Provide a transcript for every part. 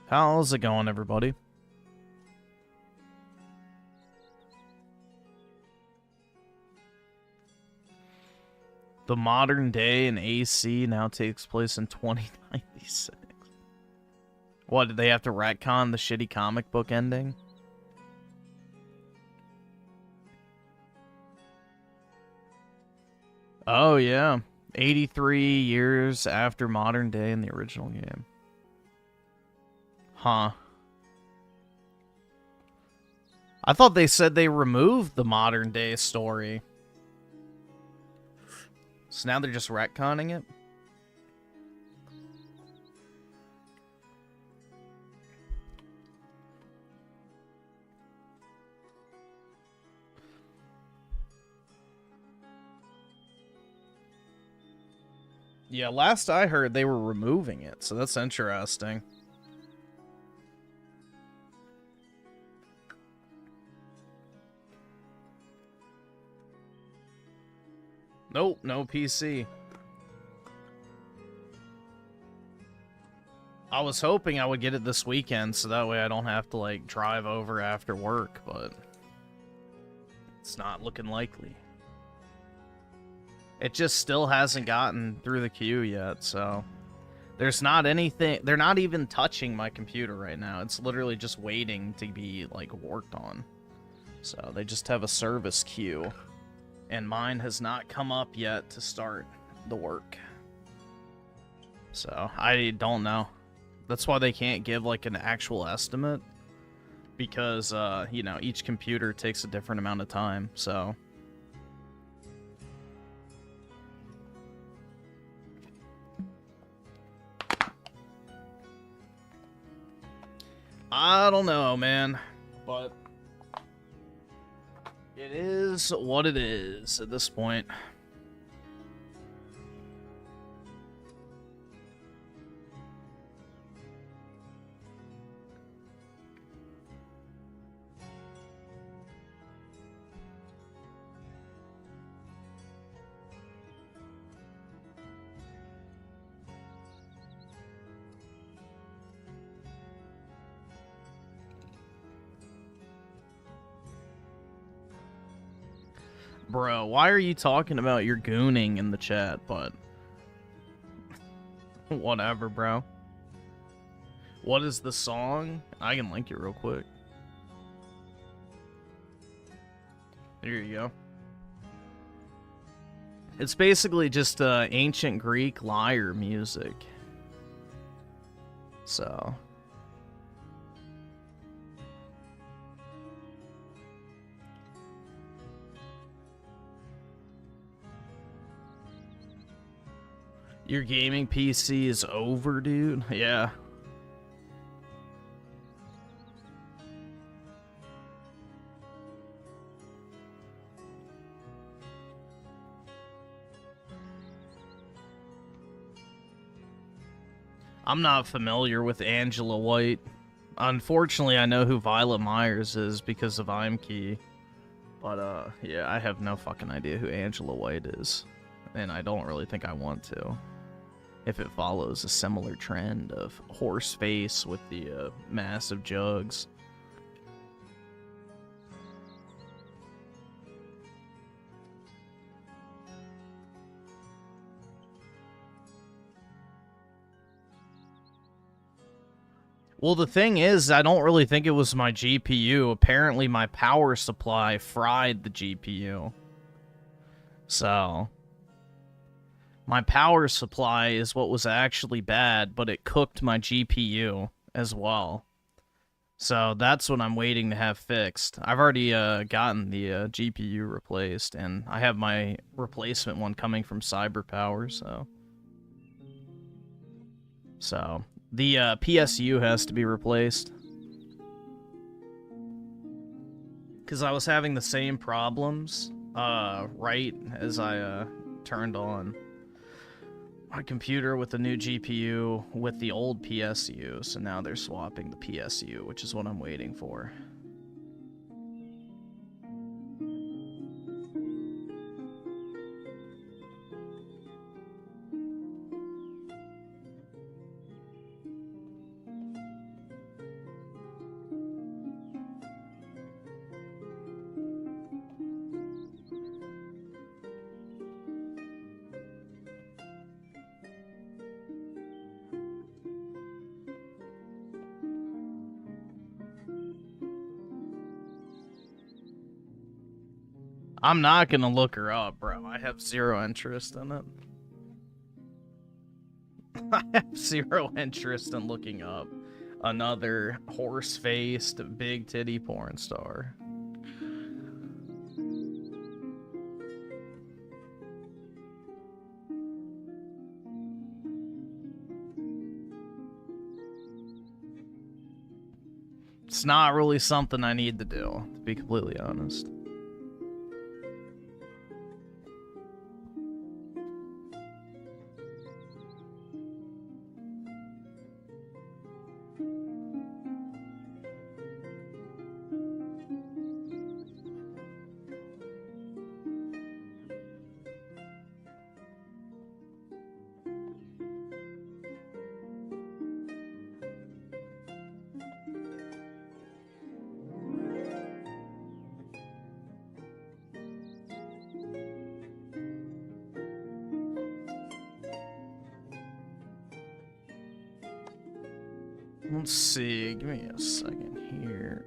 How's it going, everybody? The modern day in AC now takes place in 2096. What, did they have to retcon the shitty comic book ending? Oh, yeah. 83 years after modern day in the original game. Huh. I thought they said they removed the modern day story. So now they're just retconning it? Yeah, last I heard they were removing it, so that's interesting. Nope, no PC. I was hoping I would get it this weekend, so that way I don't have to, like, drive over after work, but it's not looking likely. It just still hasn't gotten through the queue yet, so there's not anything. They're not even touching my computer right now. It's literally just waiting to be, like, worked on. So they just have a service queue, and mine has not come up yet to start the work. So I don't know. That's why they can't give, like, an actual estimate, because, you know, each computer takes a different amount of time, so. I don't know, man, but it is what it is at this point. Bro, why are you talking about your gooning in the chat, but whatever, bro. What is the song? I can link it real quick. Here you go. It's basically just ancient Greek lyre music. So. Your gaming PC is over, dude? Yeah. I'm not familiar with Angela White. Unfortunately, I know who Violet Myers is because of IMKey. But, yeah, I have no fucking idea who Angela White is. And I don't really think I want to. If it follows a similar trend of horse face with the massive jugs. Well, the thing is, I don't really think it was my GPU. Apparently, my power supply fried the GPU. So, my power supply is what was actually bad, but it cooked my GPU as well. So, that's what I'm waiting to have fixed. I've already gotten the GPU replaced, and I have my replacement one coming from CyberPower, so. The PSU has to be replaced. Because I was having the same problems right as I turned on my computer with the new GPU with the old PSU. So now they're swapping the PSU, which is what I'm waiting for. I'm not gonna look her up, bro. I have zero interest in it. I have zero interest in looking up another horse-faced, big titty porn star. It's not really something I need to do, to be completely honest. Let's see, give me a second here.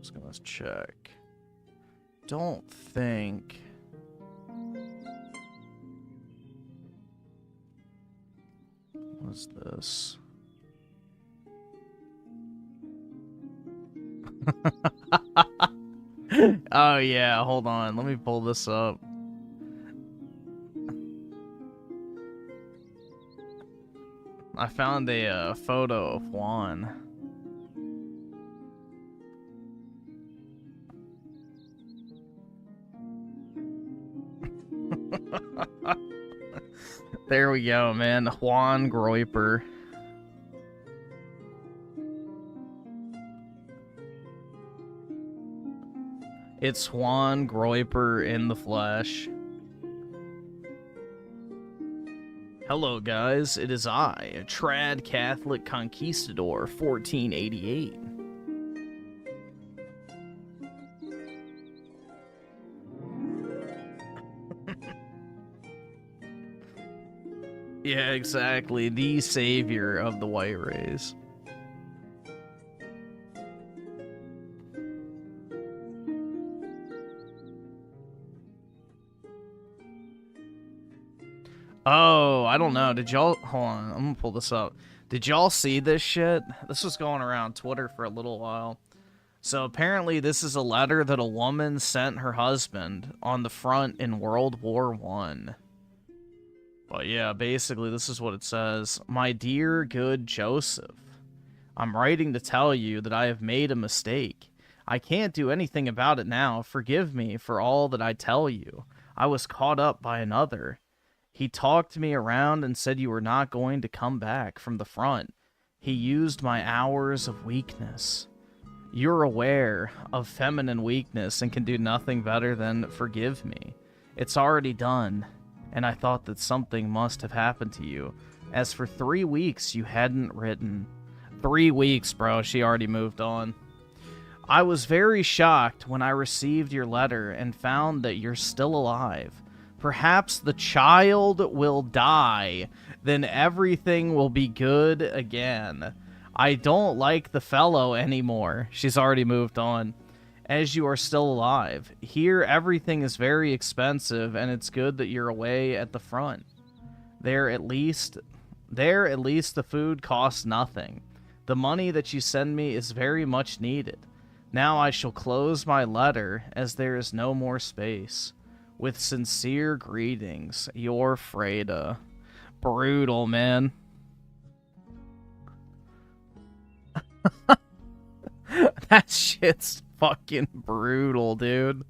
Just gonna check. Don't think. What's this? Oh yeah, hold on. Let me pull this up. I found a photo of Juan. There we go, man. Juan Groiper. It's Juan Groiper in the flesh. Hello, guys. It is I, a trad Catholic conquistador, 1488. Yeah, exactly. The savior of the white race. Oh, I don't know. Did y'all... Hold on. I'm gonna pull this up. Did y'all see this shit? This was going around Twitter for a little while. So apparently this is a letter that a woman sent her husband on the front in World War I. But yeah, basically this is what it says. My dear good Joseph, I'm writing to tell you that I have made a mistake. I can't do anything about it now. Forgive me for all that I tell you. I was caught up by another. He talked me around and said you were not going to come back from the front. He used my hours of weakness. You're aware of feminine weakness and can do nothing better than forgive me. It's already done, and I thought that something must have happened to you, as for 3 weeks you hadn't written. 3 weeks, bro. She already moved on. I was very shocked when I received your letter and found that you're still alive. Perhaps the child will die, then everything will be good again. I don't like the fellow anymore. She's already moved on. As you are still alive. Here, everything is very expensive, and it's good that you're away at the front. There, at least the food costs nothing. The money that you send me is very much needed. Now I shall close my letter, as there is no more space. With sincere greetings, your Freda. Brutal, man. That shit's fucking brutal, dude.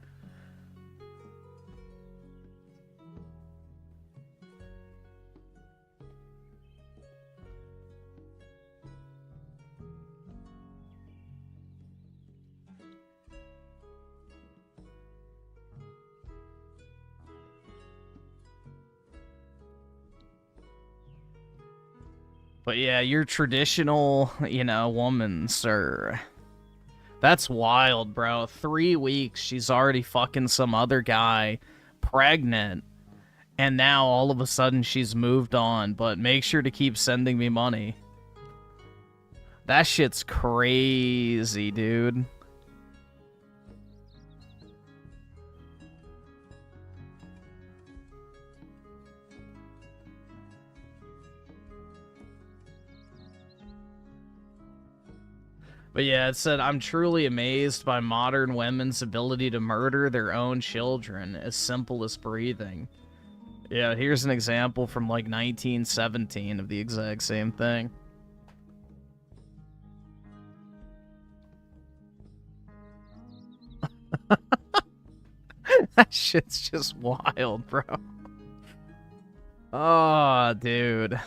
But yeah, your traditional, woman, sir. That's wild, bro. 3 weeks, she's already fucking some other guy, pregnant, and now all of a sudden she's moved on, but make sure to keep sending me money. That shit's crazy, dude. But yeah, it said, I'm truly amazed by modern women's ability to murder their own children, as simple as breathing. Yeah, here's an example from like 1917 of the exact same thing. That shit's just wild, bro. Oh, dude.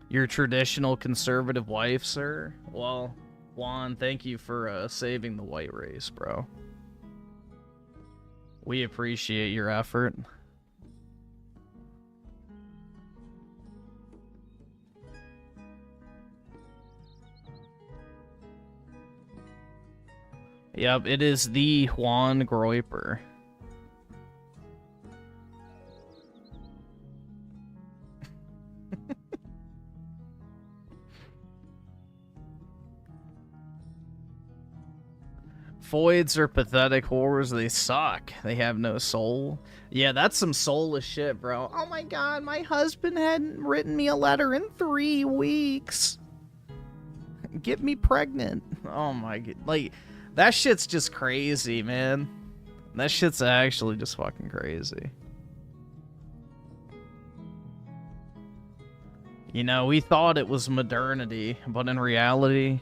Your traditional conservative wife, sir? Well, Juan, thank you for saving the white race, bro. We appreciate your effort. Yep, it is the Juan Groiper. Foids are pathetic whores. They suck. They have no soul. Yeah, that's some soulless shit, bro. Oh my god, my husband hadn't written me a letter in 3 weeks. Get me pregnant. Oh my god. Like, that shit's just crazy, man. That shit's actually just fucking crazy. You know, we thought it was modernity, but in reality,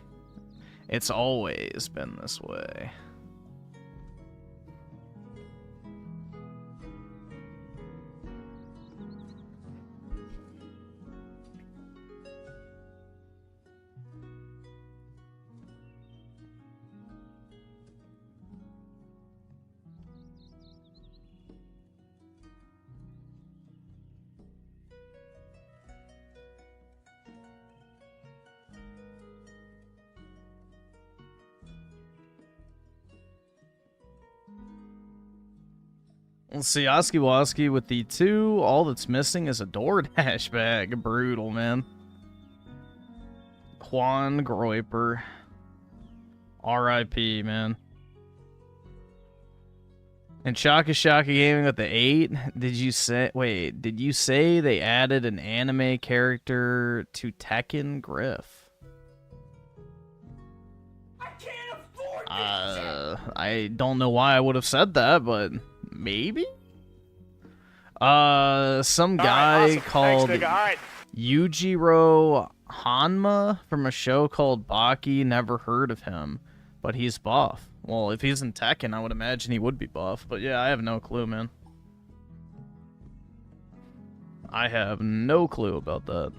it's always been this way. Let's see, Oski Woski with the 2. All that's missing is a DoorDash bag. Brutal, man. Juan Groiper. R.I.P., man. And Shaka Shaka Gaming with the 8. Did you say... Wait, did you say they added an anime character to Tekken Griff? I can't afford this! I don't know why I would have said that, but... Maybe? Some guy called Yujiro Hanma from a show called Baki. Never heard of him, but he's buff. Well, if he's in Tekken, I would imagine he would be buff. But yeah, I have no clue, man. I have no clue about that.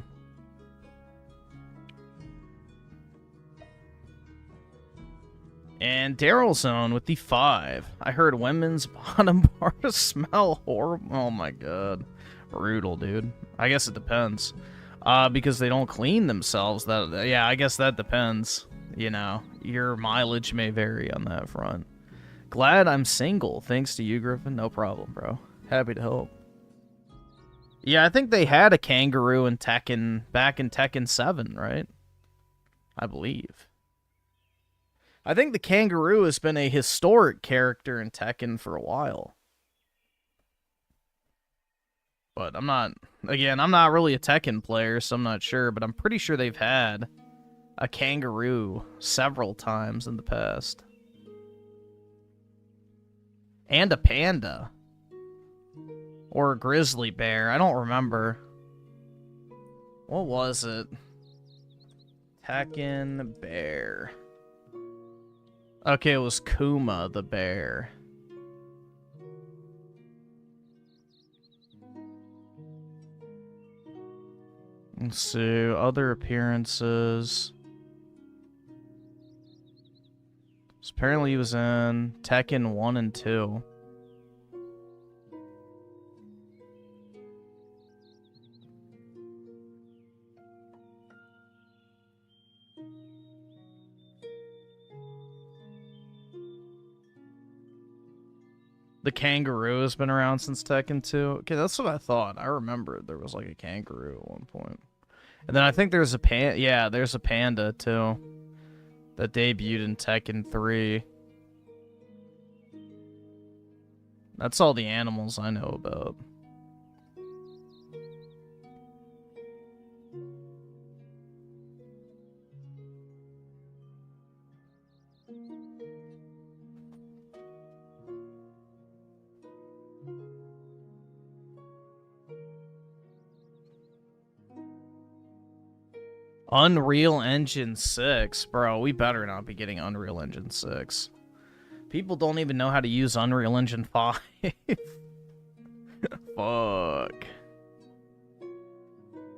And Daryl Zone with the 5. I heard women's bottom bars smell horrible. Oh my god. Brutal, dude. I guess it depends. Because they don't clean themselves. Yeah, I guess that depends. You know, your mileage may vary on that front. Glad I'm single. Thanks to you, Griffin. No problem, bro. Happy to help. Yeah, I think they had a kangaroo in Tekken, back in Tekken 7, right? I believe. I think the kangaroo has been a historic character in Tekken for a while. But I'm not really a Tekken player, so I'm not sure, but I'm pretty sure they've had a kangaroo several times in the past. And a panda. Or a grizzly bear, I don't remember. What was it? Tekken bear. Okay, it was Kuma the bear. Let's see, other appearances. So apparently he was in Tekken 1 and 2. The kangaroo has been around since Tekken 2. Okay, that's what I thought. I remember there was like a kangaroo at one point. And then I think there's a panda. Yeah, there's a panda too. That debuted in Tekken 3. That's all the animals I know about. Unreal Engine 6. Bro, we better not be getting Unreal Engine 6. People don't even know how to use Unreal Engine 5. Fuck.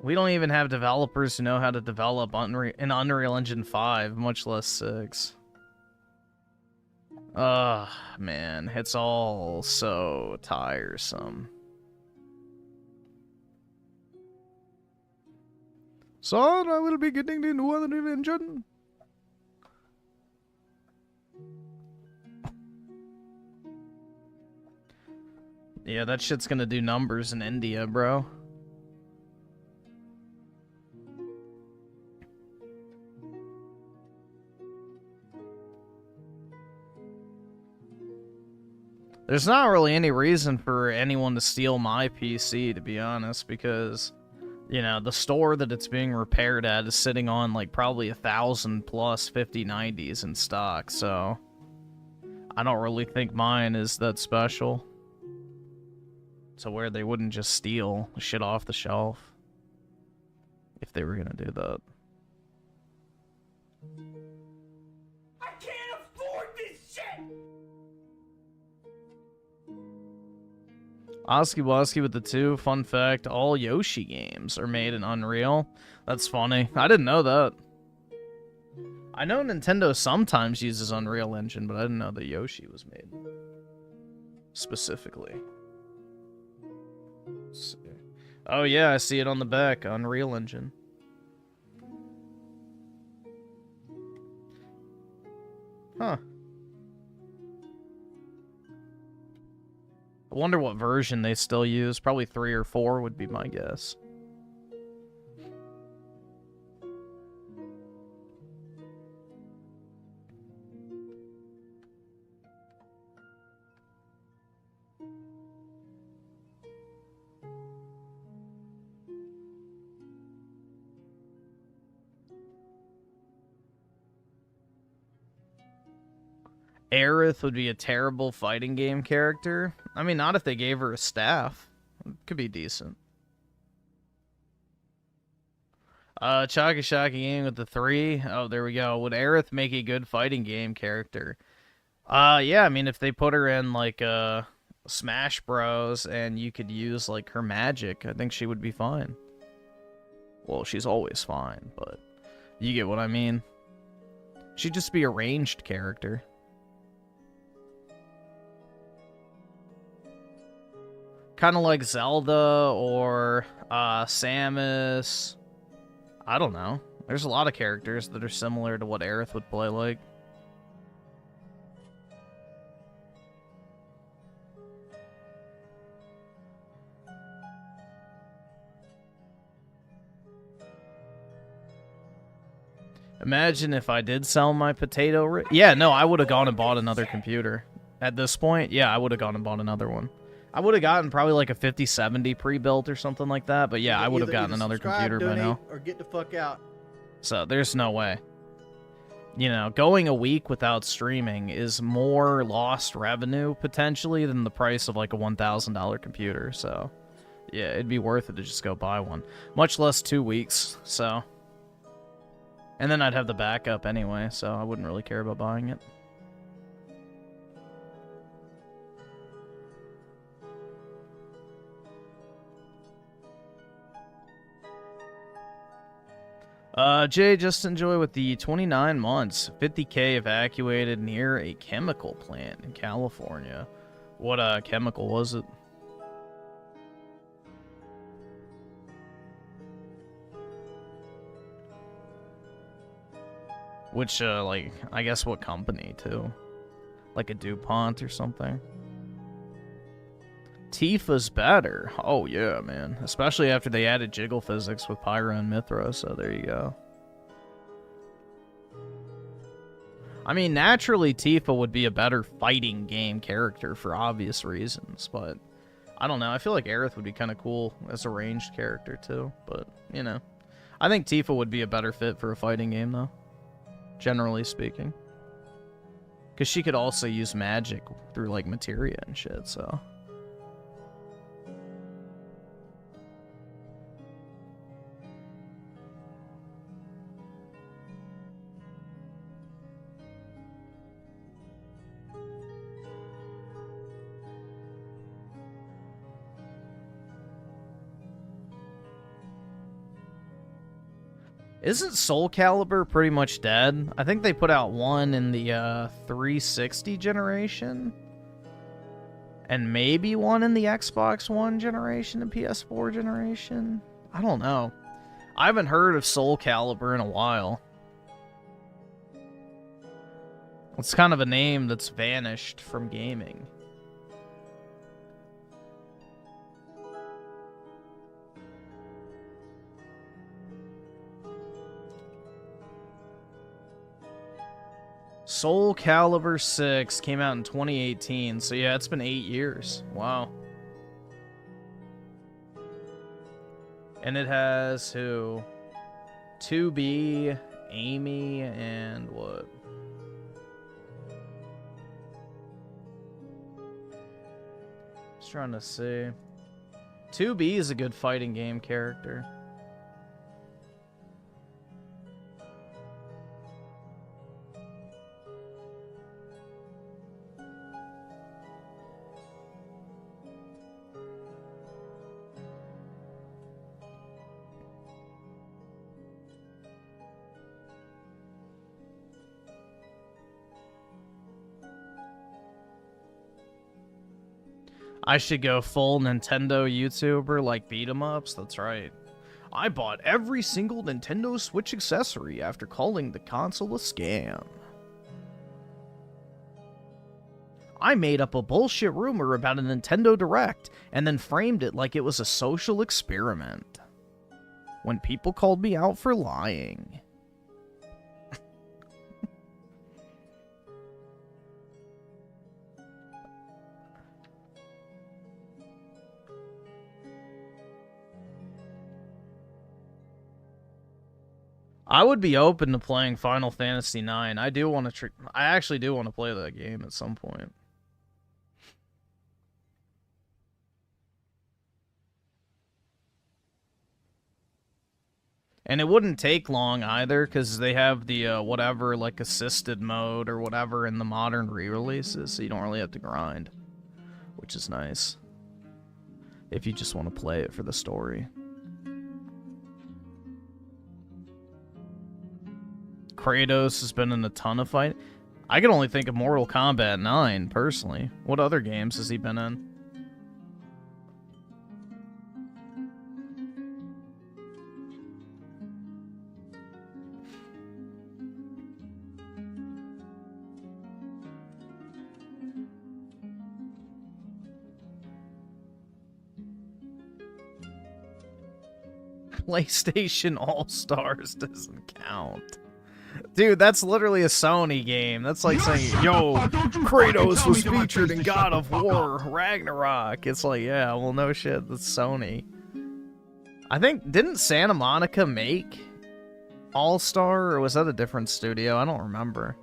We don't even have developers who know how to develop in Unreal Engine 5, much less 6. Ugh, man. It's all so tiresome. Son, I will be getting the new Unreal Engine. Yeah, that shit's gonna do numbers in India, bro. There's not really any reason for anyone to steal my PC, to be honest, because, you know, the store that it's being repaired at is sitting on, like, probably 1,000 plus 5090s in stock, so I don't really think mine is that special. So where they wouldn't just steal shit off the shelf if they were gonna do that. I can't afford this shit! Oski Woski with the 2. Fun fact, all Yoshi games are made in Unreal. That's funny. I didn't know that. I know Nintendo sometimes uses Unreal Engine, but I didn't know that Yoshi was made specifically. Let's see. Oh yeah, I see it on the back. Unreal Engine. Huh. I wonder what version they still use. Probably 3 or 4 would be my guess. Aerith would be a terrible fighting game character. I mean, not if they gave her a staff. It could be decent. Chalky Shocky Game with the 3. Oh, there we go. Would Aerith make a good fighting game character? Yeah, I mean, if they put her in, like, Smash Bros. And you could use, like, her magic, I think she would be fine. Well, she's always fine, but you get what I mean. She'd just be a ranged character. Kind of like Zelda or Samus. I don't know. There's a lot of characters that are similar to what Aerith would play like. Imagine if I did sell my potato. Yeah, no, I would have gone and bought another computer. At this point, yeah, I would have gone and bought another one. I would have gotten probably like a 5070 pre-built or something like that, but yeah, I would have gotten another computer by now. Or get the fuck out. So there's no way. You know, going a week without streaming is more lost revenue potentially than the price of like a $1,000 computer. So yeah, it'd be worth it to just go buy one. Much less 2 weeks. So, and then I'd have the backup anyway, so I wouldn't really care about buying it. Jay, just enjoy with the 29 months, 50K evacuated near a chemical plant in California. What chemical was it? Which, like, I guess what company, too? Like a DuPont or something? Tifa's better. Oh, yeah, man. Especially after they added jiggle physics with Pyra and Mithra, so there you go. I mean, naturally, Tifa would be a better fighting game character for obvious reasons, but I don't know. I feel like Aerith would be kind of cool as a ranged character, too, but, you know. I think Tifa would be a better fit for a fighting game, though, generally speaking. Because she could also use magic through, like, materia and shit, so... Isn't Soul Calibur pretty much dead? I think they put out one in the 360 generation. And maybe one in the Xbox One generation and PS4 generation? I don't know. I haven't heard of Soul Calibur in a while. It's kind of a name that's vanished from gaming. Soul Calibur 6 came out in 2018, so yeah, it's been 8 years. Wow. And it has who? 2B, Amy, and what? Just trying to see. 2B is a good fighting game character. I should go full Nintendo YouTuber like beat 'em ups. That's right. I bought every single Nintendo Switch accessory after calling the console a scam. I made up a bullshit rumor about a Nintendo Direct and then framed it like it was a social experiment. When people called me out for lying. I would be open to playing Final Fantasy IX. I actually do want to play that game at some point. And it wouldn't take long either, because they have the whatever, like assisted mode or whatever in the modern re-releases, so you don't really have to grind, which is nice. If you just want to play it for the story. Kratos has been in a ton of fight. I can only think of Mortal Kombat 9, personally. What other games has he been in? PlayStation All-Stars doesn't count. Dude, that's literally a Sony game. That's like saying, yo, Kratos was featured in God of War Ragnarok. It's like, yeah, well, no shit, that's Sony. I think, didn't Santa Monica make All-Star, or was that a different studio? I don't remember.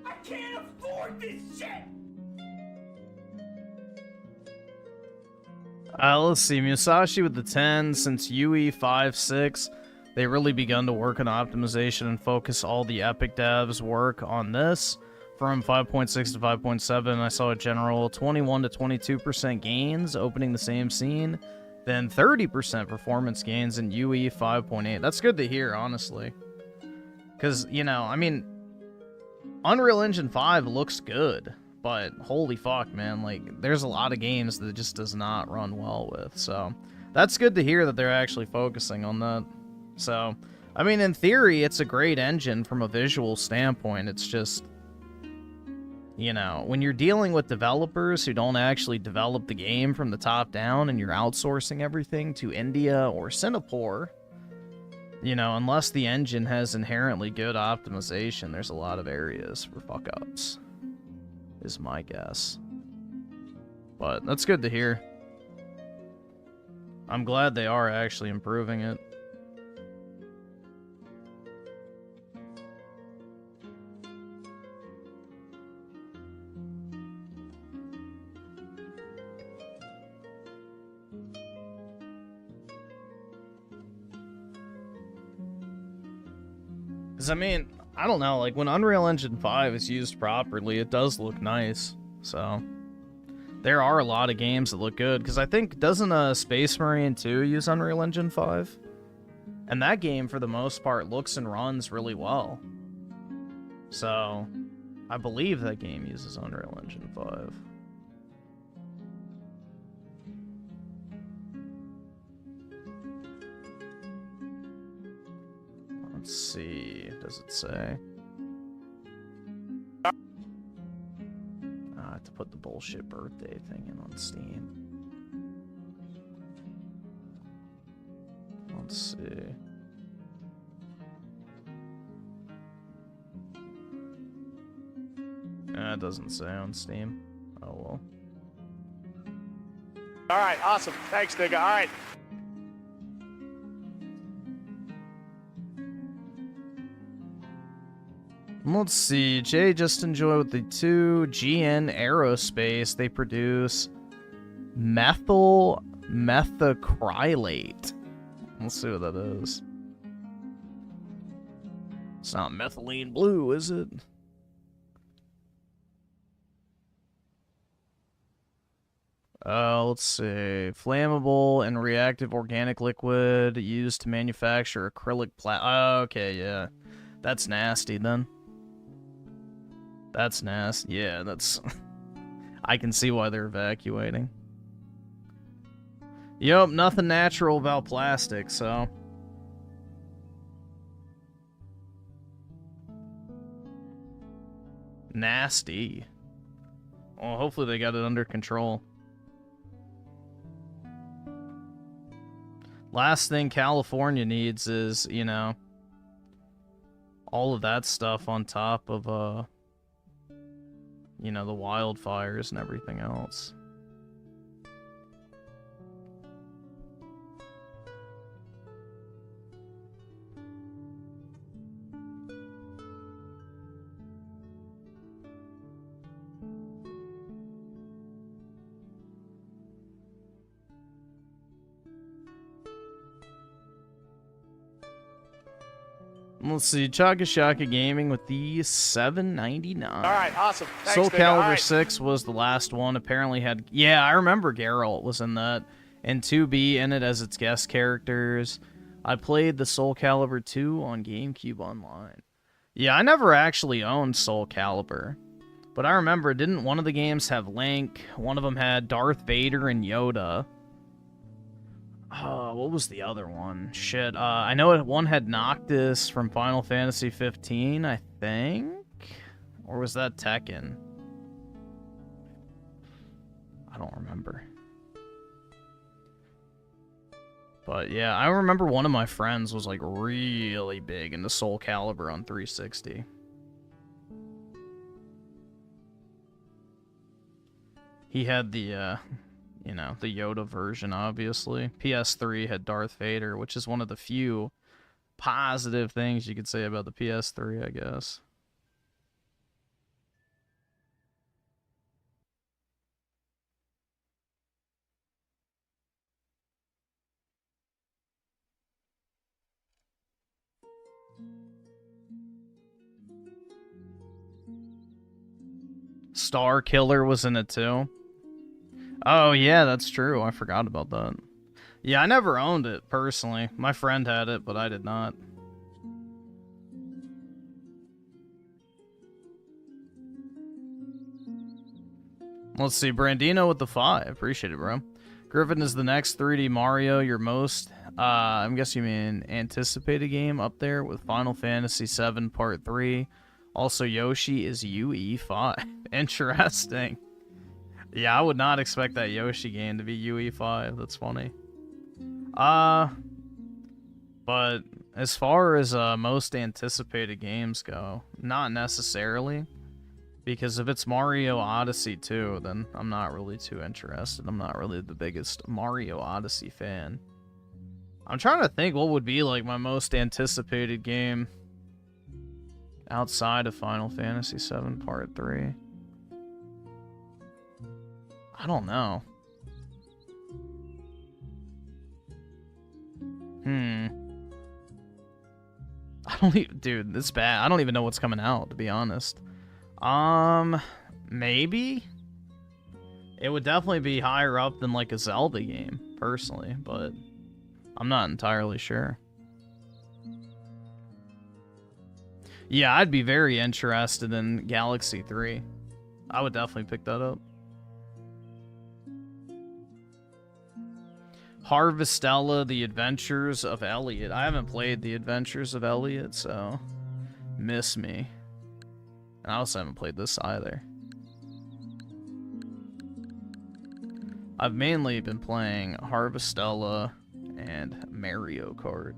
I can't afford this shit! Let's see. Musashi with the 10. Since UE 5.6, they really begun to work on optimization and focus all the Epic devs' work on this. From 5.6 to 5.7, I saw a general 21 to 22% gains opening the same scene, then 30% performance gains in UE 5.8. That's good to hear, honestly. Because, you know, I mean, Unreal Engine 5 looks good, but holy fuck, man, like, there's a lot of games that it just does not run well with, so that's good to hear that they're actually focusing on that. So, I mean, in theory, it's a great engine from a visual standpoint. It's just, you know, when you're dealing with developers who don't actually develop the game from the top down and you're outsourcing everything to India or Singapore, You know, unless the engine has inherently good optimization, there's a lot of areas for fuck-ups, is my guess. But that's good to hear. I'm glad they are actually improving it. Because, I mean, I don't know, like, when Unreal Engine 5 is used properly, it does look nice, so... There are a lot of games that look good, because I think, doesn't Space Marine 2 use Unreal Engine 5? And that game, for the most part, looks and runs really well. So, I believe that game uses Unreal Engine 5. Let's see, does it say? I have to put the bullshit birthday thing in on Steam. Let's see. It doesn't say on Steam. Oh well. Alright, awesome. Thanks, nigga. Alright. Let's see. Jay just enjoy with the 2GN Aerospace. They produce methyl methacrylate. Let's see what that is. It's not methylene blue, is it? Let's see. Flammable and reactive organic liquid used to manufacture acrylic okay, yeah. That's nasty then. That's nasty. Yeah, that's... I can see why they're evacuating. Yup, nothing natural about plastic, so... Nasty. Well, hopefully they got it under control. Last thing California needs is, you know, all of that stuff on top of, you know, the wildfires and everything else. Let's see, Chaka Shaka Gaming with the $7.99. Alright, awesome. Thanks, Soul nigga. Calibur Alright. 6 was the last one. Apparently had... Yeah, I remember Geralt was in that. And 2B in it as its guest characters. I played the Soul Calibur 2 on GameCube Online. Yeah, I never actually owned Soul Calibur. But I remember, didn't one of the games have Link? One of them had Darth Vader and Yoda. What was the other one? Shit, I know one had Noctis from Final Fantasy 15, I think? Or was that Tekken? I don't remember. But yeah, I remember one of my friends was like really big into Soul Calibur on 360. He had the, you know, the Yoda version, obviously. PS3 had Darth Vader, which is one of the few positive things you could say about the PS3, I guess. Star Killer was in it too. Oh, yeah, that's true. I forgot about that. Yeah, I never owned it, personally. My friend had it, but I did not. Let's see, Brandino with the 5. Appreciate it, bro. Griffin is the next 3D Mario, your most, I'm guessing you mean anticipated game up there with Final Fantasy VII Part 3. Also, Yoshi is UE5. Interesting. Yeah, I would not expect that Yoshi game to be UE5. That's funny. But As far as most anticipated games go, not necessarily. Because if it's Mario Odyssey 2, then I'm not really too interested. I'm not really the biggest Mario Odyssey fan. I'm trying to think what would be like my most anticipated game outside of Final Fantasy VII Part 3. I don't know. I don't even, dude, this is bad. I don't even know what's coming out, to be honest. Maybe? It would definitely be higher up than like a Zelda game, personally, but I'm not entirely sure. Yeah, I'd be very interested in Galaxy 3. I would definitely pick that up. Harvestella, The Adventures of Elliot. I haven't played The Adventures of Elliot, so miss me. And I also haven't played this either. I've mainly been playing Harvestella and Mario Kart.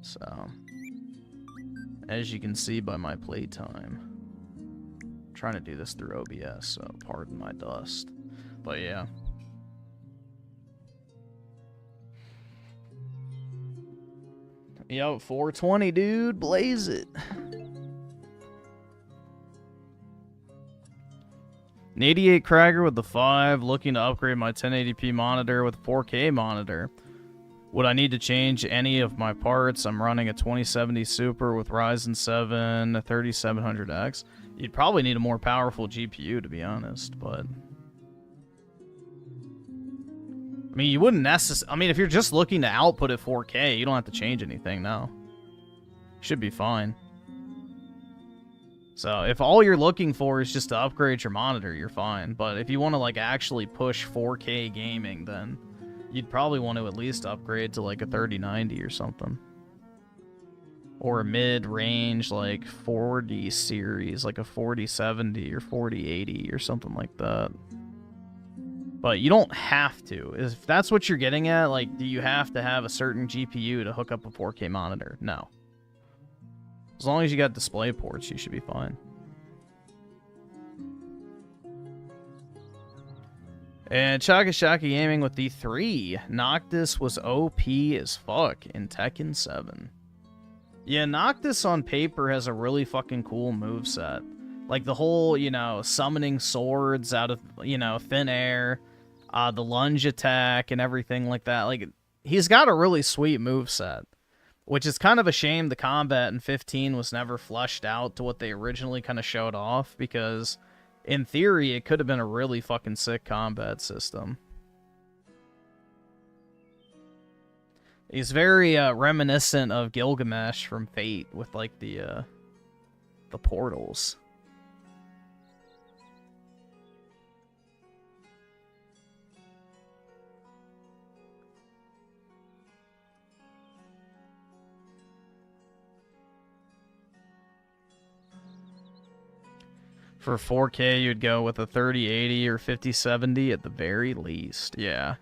So, as you can see by my playtime, I'm trying to do this through OBS, so pardon my dust. But yeah. Yo, 420, dude. Blaze it. An 88 Cragger with the 5, looking to upgrade my 1080p monitor with a 4K monitor. Would I need to change any of my parts? I'm running a 2070 Super with Ryzen 7 3700X. You'd probably need a more powerful GPU, to be honest, but... I mean, you wouldn't necessarily... I mean, if you're just looking to output at 4K, you don't have to change anything, no. Should be fine. So, if all you're looking for is just to upgrade your monitor, you're fine. But if you want to, like, actually push 4K gaming, then you'd probably want to at least upgrade to, like, a 3090 or something. Or a mid-range, like, 40 series, like a 4070 or 4080 or something like that. But you don't have to. If that's what you're getting at, like, do you have to have a certain GPU to hook up a 4K monitor? No. As long as you got display ports, you should be fine. And Chaka Shaka Gaming with the 3. Noctis was OP as fuck in Tekken 7. Yeah, Noctis on paper has a really fucking cool moveset. Like the whole, you know, summoning swords out of, you know, thin air. The lunge attack and everything like that. Like, he's got a really sweet moveset. Which is kind of a shame the combat in 15 was never fleshed out to what they originally kind of showed off. Because, in theory, it could have been a really fucking sick combat system. He's very reminiscent of Gilgamesh from Fate with, like, the portals. For 4K, you'd go with a 3080 or 5070 at the very least. Yeah.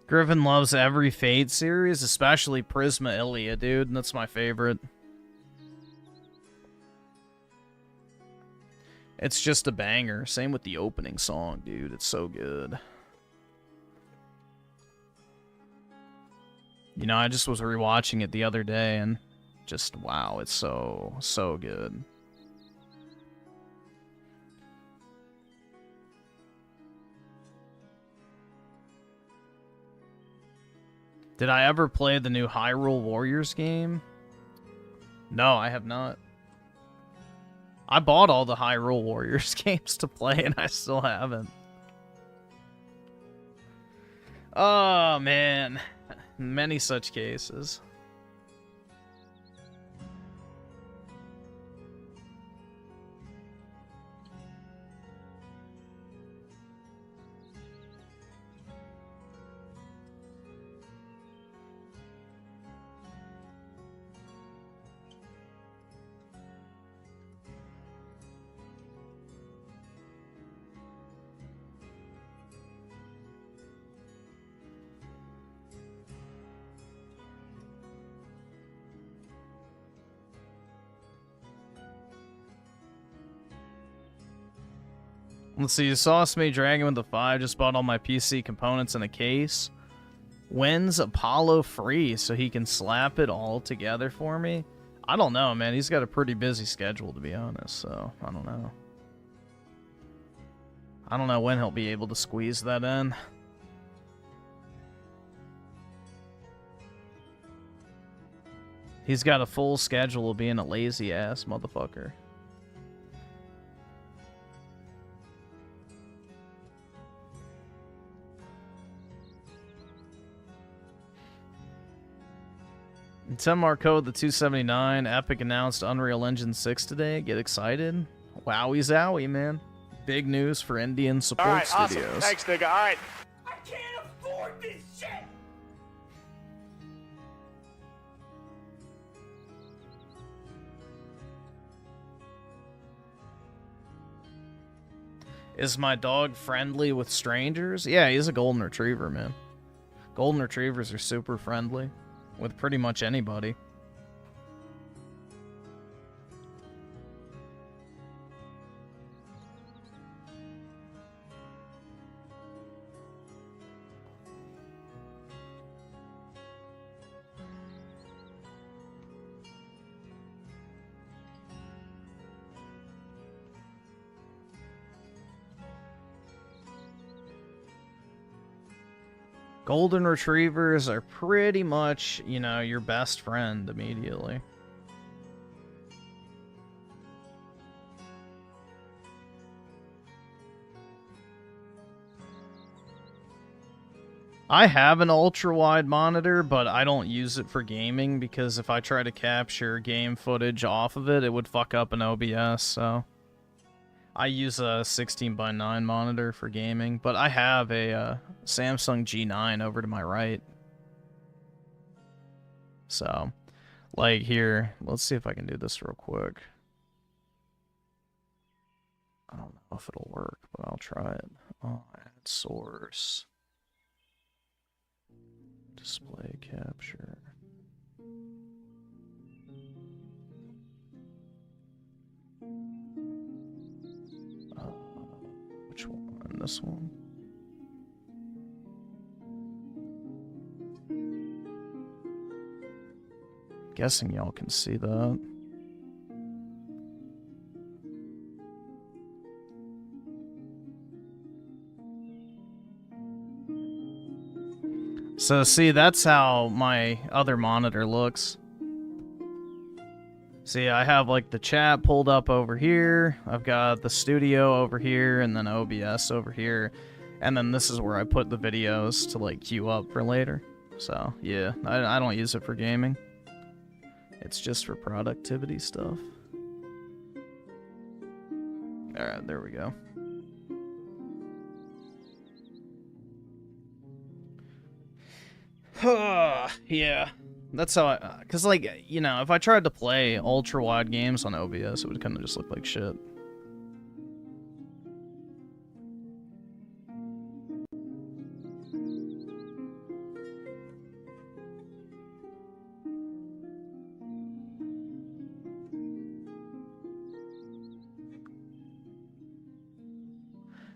Griffin loves every Fate series, especially Prisma Ilia, dude. That's my favorite. It's just a banger. Same with the opening song, dude. It's so good. You know, I just was rewatching it the other day and just, wow, it's so, so good. Did I ever play the new Hyrule Warriors game? No, I have not. I bought all the Hyrule Warriors games to play, and I still haven't. Oh, man. Many such cases. Let's see, you sauce me Dragon with the 5, just bought all my PC components in a case. When's Apollo free so he can slap it all together for me? I don't know, man. He's got a pretty busy schedule, to be honest, so I don't know. I don't know when he'll be able to squeeze that in. He's got a full schedule of being a lazy-ass motherfucker. And 10 more code the 279. Epic announced Unreal Engine 6 today. Get excited. Wowie zowie, man. Big news for Indian support All right, studios. awesome. Thanks, nigga. All right. I can't afford this shit! Is my dog friendly with strangers? Yeah, he's a golden retriever, man. Golden retrievers are super friendly with pretty much anybody. Golden retrievers are pretty much, you know, your best friend immediately. I have an ultra-wide monitor, but I don't use it for gaming because if I try to capture game footage off of it, it would fuck up an OBS, so... I use a 16:9 monitor for gaming, but I have a Samsung G9 over to my right. So, like here, let's see if I can do this real quick. I don't know if it'll work, but I'll try it. Oh, add source. Display capture. Which one? This one? Guessing y'all can see that. So see, that's how my other monitor looks. See, I have like the chat pulled up over here, I've got the studio over here, and then OBS over here, and then this is where I put the videos to like queue up for later. So yeah, I don't use it for gaming. It's just for productivity stuff. Alright, there we go. Yeah. That's how I... Because, like, you know, if I tried to play ultra-wide games on OBS, it would kind of just look like shit.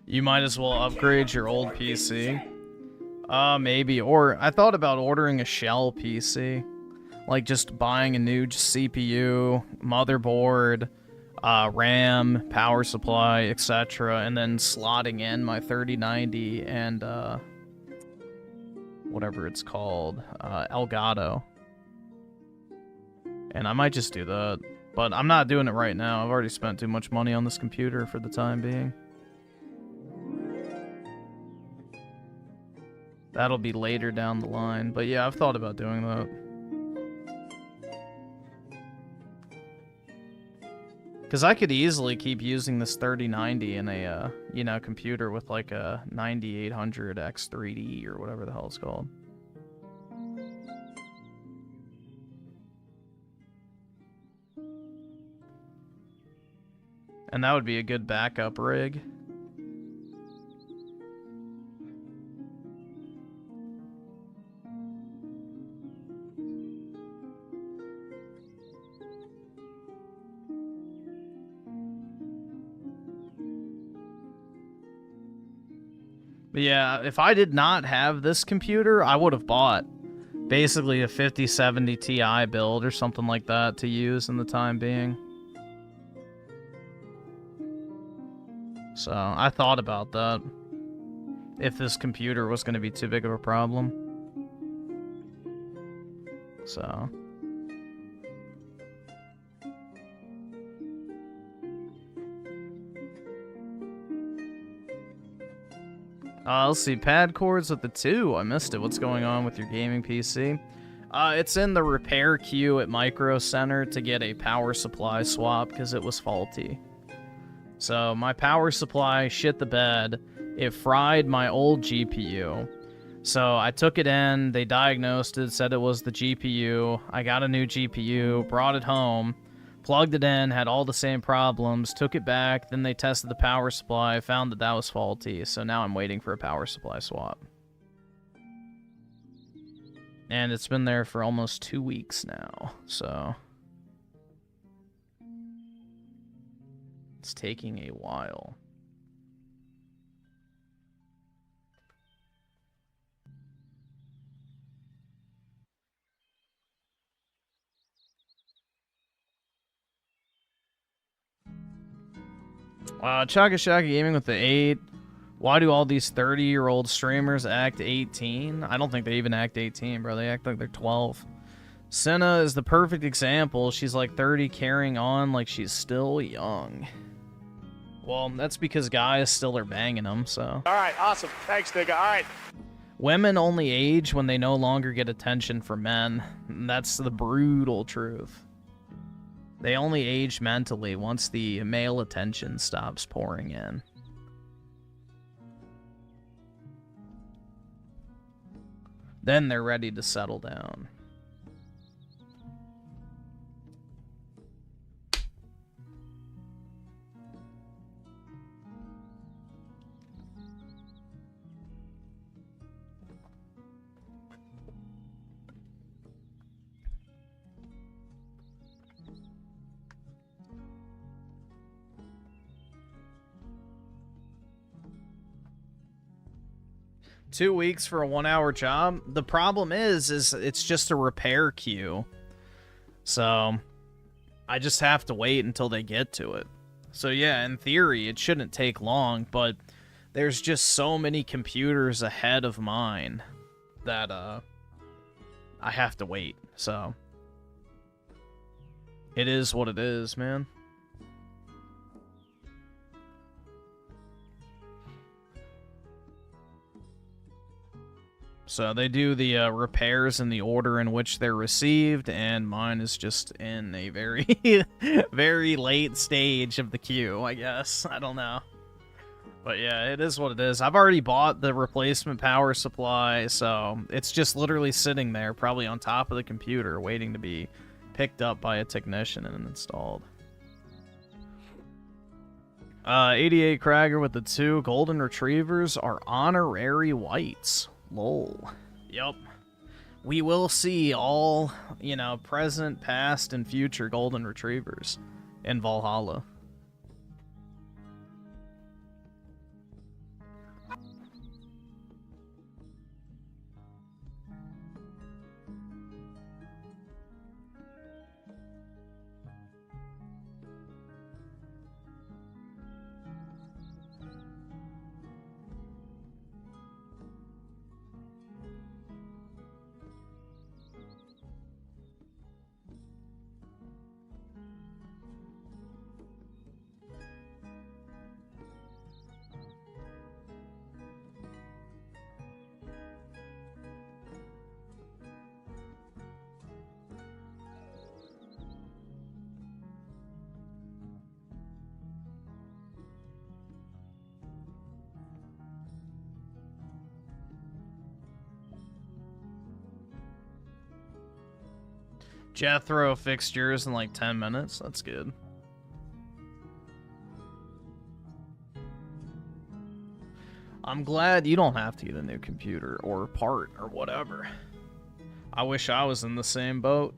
You might as well upgrade your old PC. Maybe. Or I thought about ordering a shell PC. Like just buying a new CPU, motherboard, RAM, power supply, etc. And then slotting in my 3090 and whatever it's called, Elgato. And I might just do that. But I'm not doing it right now. I've already spent too much money on this computer for the time being. That'll be later down the line. But yeah, I've thought about doing that. Because I could easily keep using this 3090 in a, you know, computer with like a 9800 X3D or whatever the hell it's called. And that would be a good backup rig. But yeah, if I did not have this computer, I would have bought basically a 5070 Ti build or something like that to use in the time being. So I thought about that. If this computer was going to be too big of a problem. So. Let's see, pad cords with the 2. I missed it. What's going on with your gaming PC? It's in the repair queue at Micro Center to get a power supply swap because it was faulty. So my power supply shit the bed. It fried my old GPU. So I took it in, they diagnosed it, said it was the GPU. I got a new GPU, brought it home, plugged it in, had all the same problems, took it back, then they tested the power supply, found that that was faulty, so now I'm waiting for a power supply swap. And it's been there for almost 2 weeks now, so it's taking a while. Chaka Shaka Gaming with the 8. Why do all these 30-year-old streamers act 18? I don't think they even act 18, bro. They act like they're 12. Senna is the perfect example. She's like 30 carrying on like she's still young. Well, that's because guys still are banging them, so. All right, awesome. Thanks, nigga. All right. Women only age when they no longer get attention from men. That's the brutal truth. They only age mentally once the male attention stops pouring in. Then they're ready to settle down. Two weeks for a 1-hour job. The problem is it's just a repair queue. So I just have to wait until they get to it. So yeah, in theory, it shouldn't take long, but there's just so many computers ahead of mine that I have to wait. So it is what it is, man. So they do the repairs in the order in which they're received, and mine is just in a very, very late stage of the queue, I guess. I don't know. But yeah, it is what it is. I've already bought the replacement power supply, so it's just literally sitting there, probably on top of the computer, waiting to be picked up by a technician and installed. 88 Krager with the 2 golden retrievers are honorary whites. Lol. Yup. We will see all, you know, present, past, and future golden retrievers in Valhalla. Jethro fixed yours in like 10 minutes. That's good. I'm glad you don't have to get a new computer or part or whatever. I wish I was in the same boat.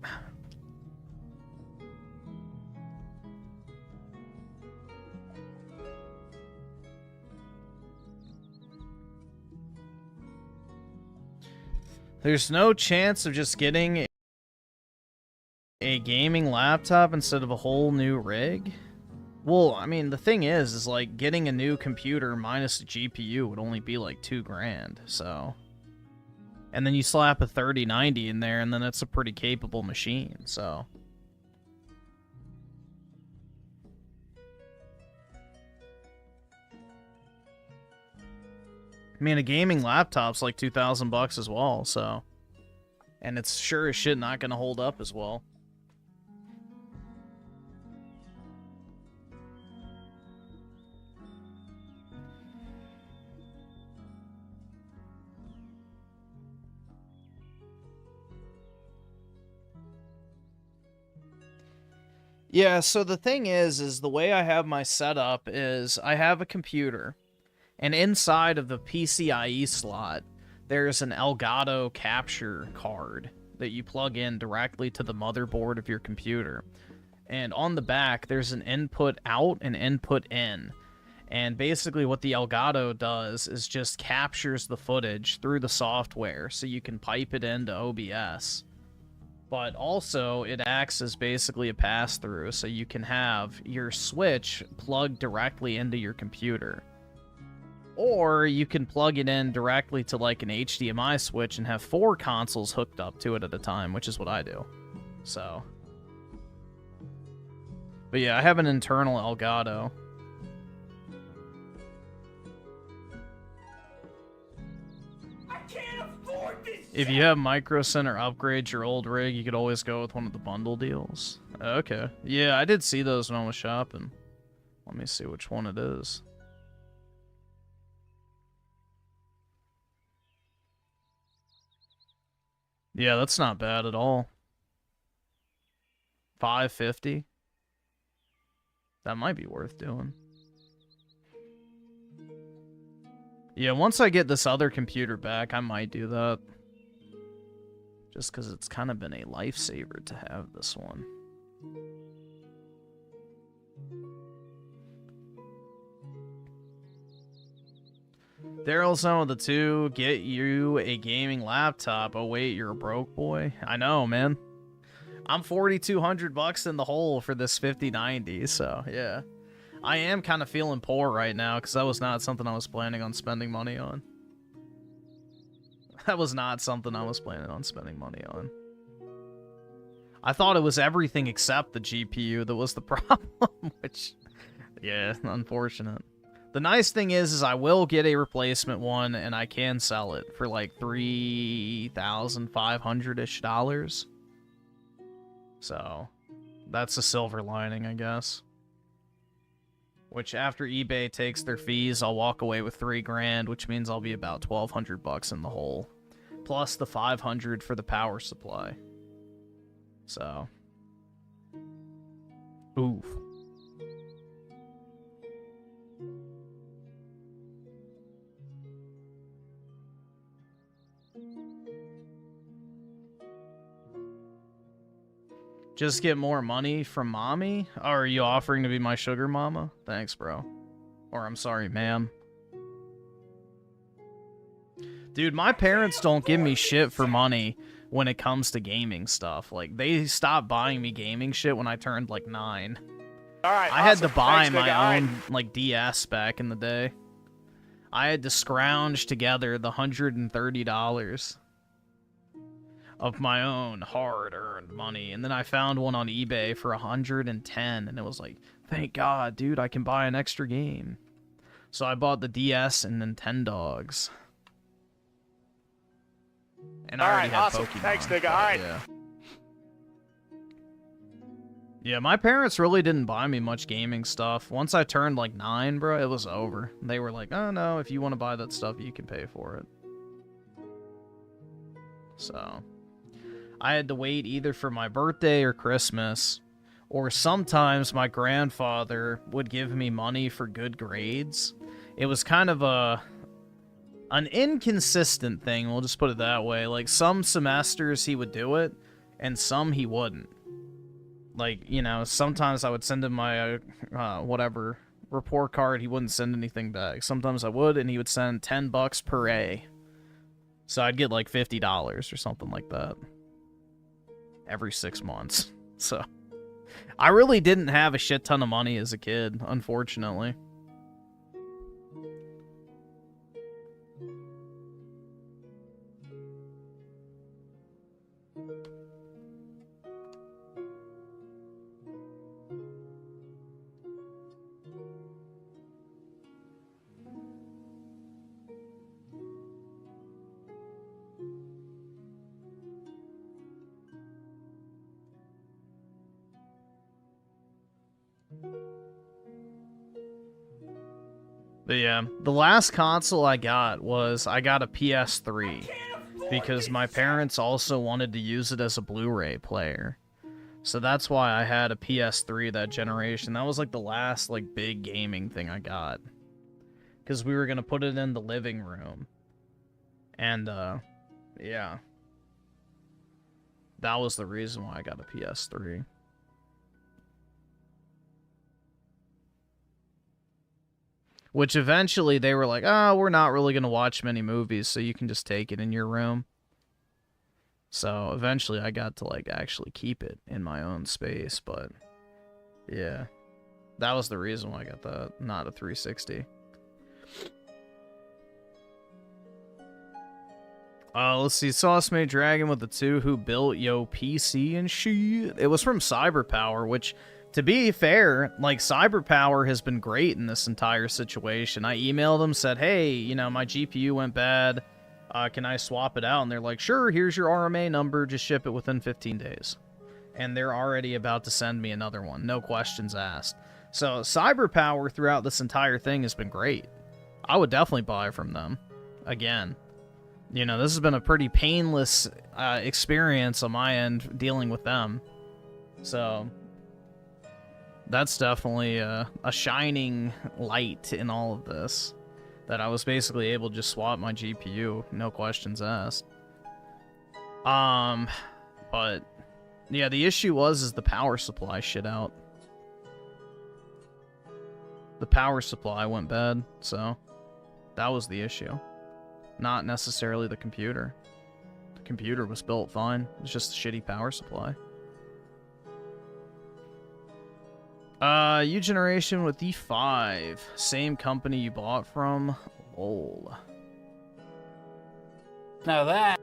There's no chance of just getting a gaming laptop instead of a whole new rig? Well, I mean, the thing is like getting a new computer minus a GPU would only be like $2,000, so. And then you slap a 3090 in there, and then it's a pretty capable machine, so. I mean, a gaming laptop's like $2,000 as well, so. And it's sure as shit not gonna hold up as well. Yeah, so the thing is the way I have my setup is I have a computer, and inside of the PCIe slot, there's an Elgato capture card that you plug in directly to the motherboard of your computer. And on the back, there's an input out and input in. And basically what the Elgato does is just captures the footage through the software so you can pipe it into OBS. But also, it acts as basically a pass-through, so you can have your Switch plugged directly into your computer. Or you can plug it in directly to like an HDMI switch and have 4 consoles hooked up to it at a time, which is what I do. So. But yeah, I have an internal Elgato. If you have Micro Center upgrade your old rig, you could always go with one of the bundle deals. Okay. Yeah, I did see those when I was shopping. Let me see which one it is. Yeah, that's not bad at all. $550. That might be worth doing. Yeah, once I get this other computer back, I might do that. Just because it's kind of been a lifesaver to have this one. Daryl's on with the 2. Get you a gaming laptop. Oh wait, you're a broke boy. I know, man. I'm $4,200 in the hole for this 5090, so yeah. I am kind of feeling poor right now because that was not something I was planning on spending money on. That was not something I was planning on spending money on. I thought it was everything except the GPU that was the problem, which, yeah, unfortunate. The nice thing is I will get a replacement one, and I can sell it for like $3,500-ish. So, that's a silver lining, I guess. Which, after eBay takes their fees, I'll walk away with $3,000, which means I'll be about $1,200 in the hole. Plus the $500 for the power supply. So. Oof. Just get more money from mommy? Or are you offering to be my sugar mama? Thanks, bro. Or I'm sorry, ma'am. Dude, my parents don't give me shit for money when it comes to gaming stuff. Like, they stopped buying me gaming shit when I turned, like, 9. Alright, I had to awesome. buy Thanks, my nigga. own, like, DS back in the day. I had to scrounge together the $130 of my own hard-earned money, and then I found one on eBay for $110, and it was like, thank God, dude, I can buy an extra game. So I bought the DS and Nintendogs. And I already had awesome. Pokemon. Thanks, nigga. but, Alright. Yeah. Yeah, my parents really didn't buy me much gaming stuff. Once I turned like 9, bro, it was over. They were like, oh no, if you want to buy that stuff, you can pay for it. So, I had to wait either for my birthday or Christmas, or sometimes my grandfather would give me money for good grades. It was kind of an inconsistent thing, we'll just put it that way. Like, some semesters he would do it, and some he wouldn't. Like, you know, sometimes I would send him my, whatever, report card, he wouldn't send anything back. Sometimes I would, and he would send $10 per A. So I'd get like $50 or something like that every 6 months. So I really didn't have a shit ton of money as a kid, unfortunately. But yeah, the last console I got a PS3 because my parents also wanted to use it as a Blu-ray player. So that's why I had a PS3 that generation. That was like the last like big gaming thing I got. Because we were going to put it in the living room. And yeah. That was the reason why I got a PS3. Which eventually they were like, oh, we're not really going to watch many movies, so you can just take it in your room. So eventually I got to like actually keep it in my own space, but yeah. That was the reason why I got that, not a 360. Let's see, Sauce Made Dragon with the 2 who built yo PC and shit. It was from Cyberpower, which, to be fair, like, Cyberpower has been great in this entire situation. I emailed them, said, hey, you know, my GPU went bad. Can I swap it out? And they're like, sure, here's your RMA number. Just ship it within 15 days. And they're already about to send me another one. No questions asked. So, Cyberpower throughout this entire thing has been great. I would definitely buy from them. Again. You know, this has been a pretty painless experience on my end dealing with them. So, that's definitely a shining light in all of this. That I was basically able to just swap my GPU, no questions asked. But, yeah, the issue is the power supply shit out. The power supply went bad, so that was the issue. Not necessarily the computer. The computer was built fine. It was just a shitty power supply. U-Generation with E5. Same company you bought from? Lol. Now that...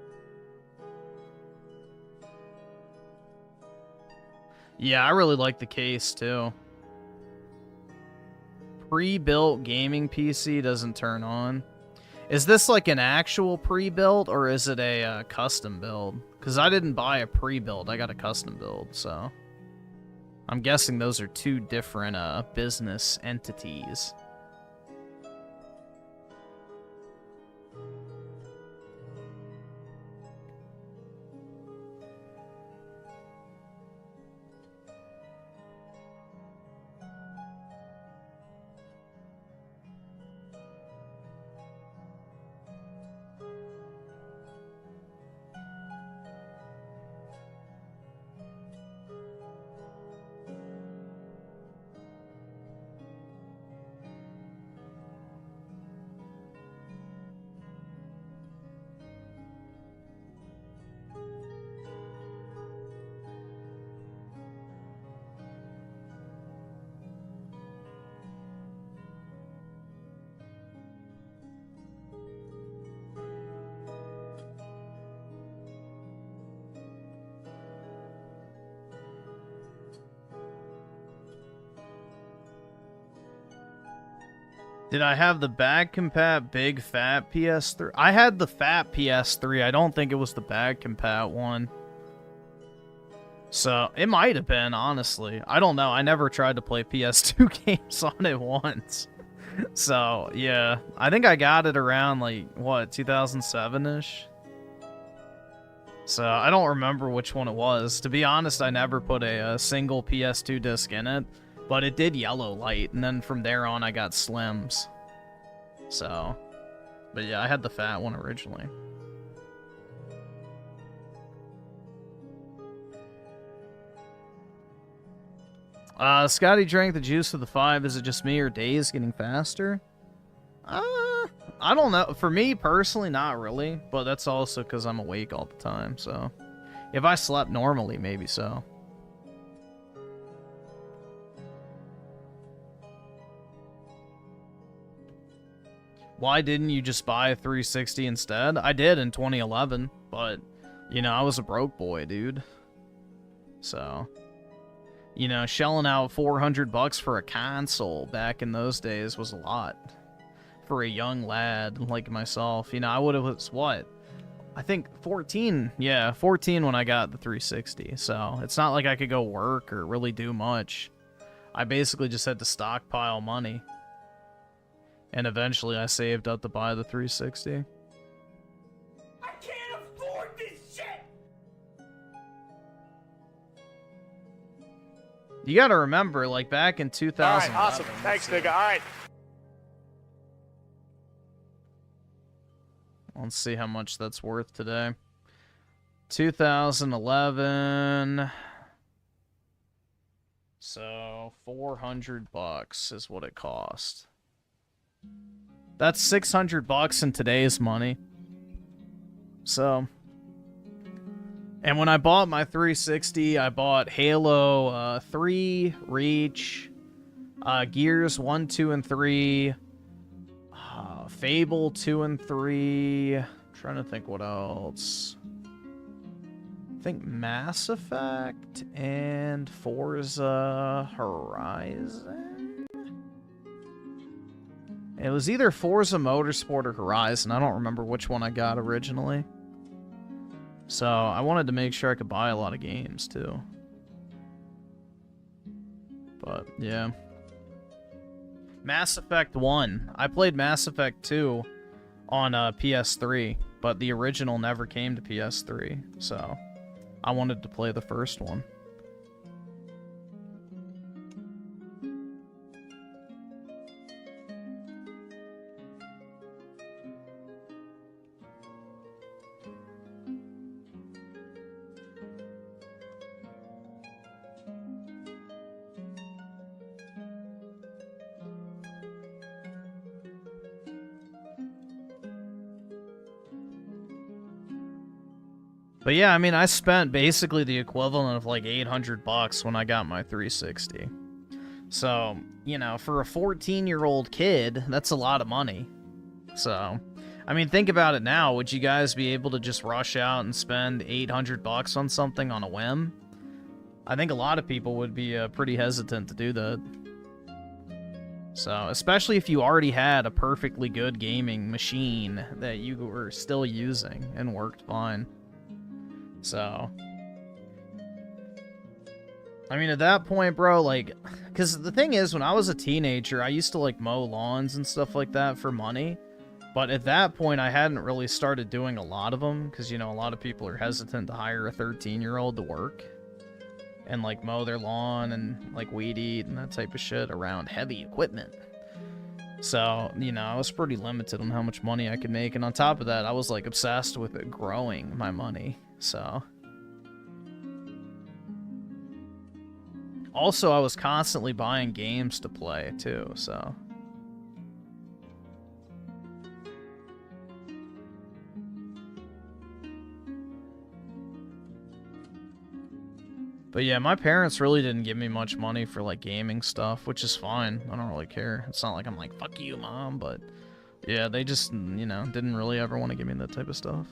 Yeah, I really like the case, too. Pre-built gaming PC doesn't turn on. Is this like an actual pre-built, or is it a custom build? Because I didn't buy a pre-build, I got a custom build, so... I'm guessing those are two different business entities. Did I have the bag compat big fat PS3? I had the fat PS3. I don't think it was the bag compat one. So, it might have been, honestly. I don't know. I never tried to play PS2 games on it once. So, yeah. I think I got it around, like, what, 2007-ish? So, I don't remember which one it was. To be honest, I never put a single PS2 disc in it. But it did yellow light, and then from there on I got slims. So, but yeah, I had the fat one originally. Scotty drank the juice of the 5. Is it just me or days getting faster? I don't know. For me personally, not really. But that's also because I'm awake all the time. So, if I slept normally, maybe so. Why didn't you just buy a 360 instead? I did in 2011, but, you know, I was a broke boy, dude. So, you know, shelling out $400 for a console back in those days was a lot. For a young lad like myself. You know, I would have was, what? I think 14. Yeah, 14 when I got the 360. So, it's not like I could go work or really do much. I basically just had to stockpile money. And eventually I saved up to buy the 360. I can't afford this shit! You gotta remember, like, back in 2000. All right, awesome. Thanks, nigga. All right. Let's see how much that's worth today. 2011. So, $400 is what it cost. That's $600 in today's money. So, and when I bought my 360, I bought Halo 3, Reach, Gears 1, 2, and 3, Fable 2 and 3. Trying to think what else. I think Mass Effect and Forza Horizon. It was either Forza Motorsport or Horizon. I don't remember which one I got originally. So I wanted to make sure I could buy a lot of games too. But yeah. Mass Effect 1. I played Mass Effect 2 on PS3, but the original never came to PS3, so I wanted to play the first one. But yeah, I mean, I spent basically the equivalent of like $800 when I got my 360. So, you know, for a 14-year-old kid, that's a lot of money. So, I mean, think about it now. Would you guys be able to just rush out and spend $800 on something on a whim? I think a lot of people would be pretty hesitant to do that. So, especially if you already had a perfectly good gaming machine that you were still using and worked fine. So, I mean, at that point, bro, like, because the thing is, when I was a teenager, I used to, like, mow lawns and stuff like that for money. But at that point, I hadn't really started doing a lot of them, because, you know, a lot of people are hesitant to hire a 13-year-old to work and, like, mow their lawn and, like, weed eat and that type of shit around heavy equipment. So, you know, I was pretty limited on how much money I could make. And on top of that, I was, like, obsessed with it growing my money. So, also, I was constantly buying games to play, too, so. But yeah, my parents really didn't give me much money for, like, gaming stuff, which is fine. I don't really care. It's not like I'm like, fuck you, Mom, but yeah, they just, you know, didn't really ever want to give me that type of stuff.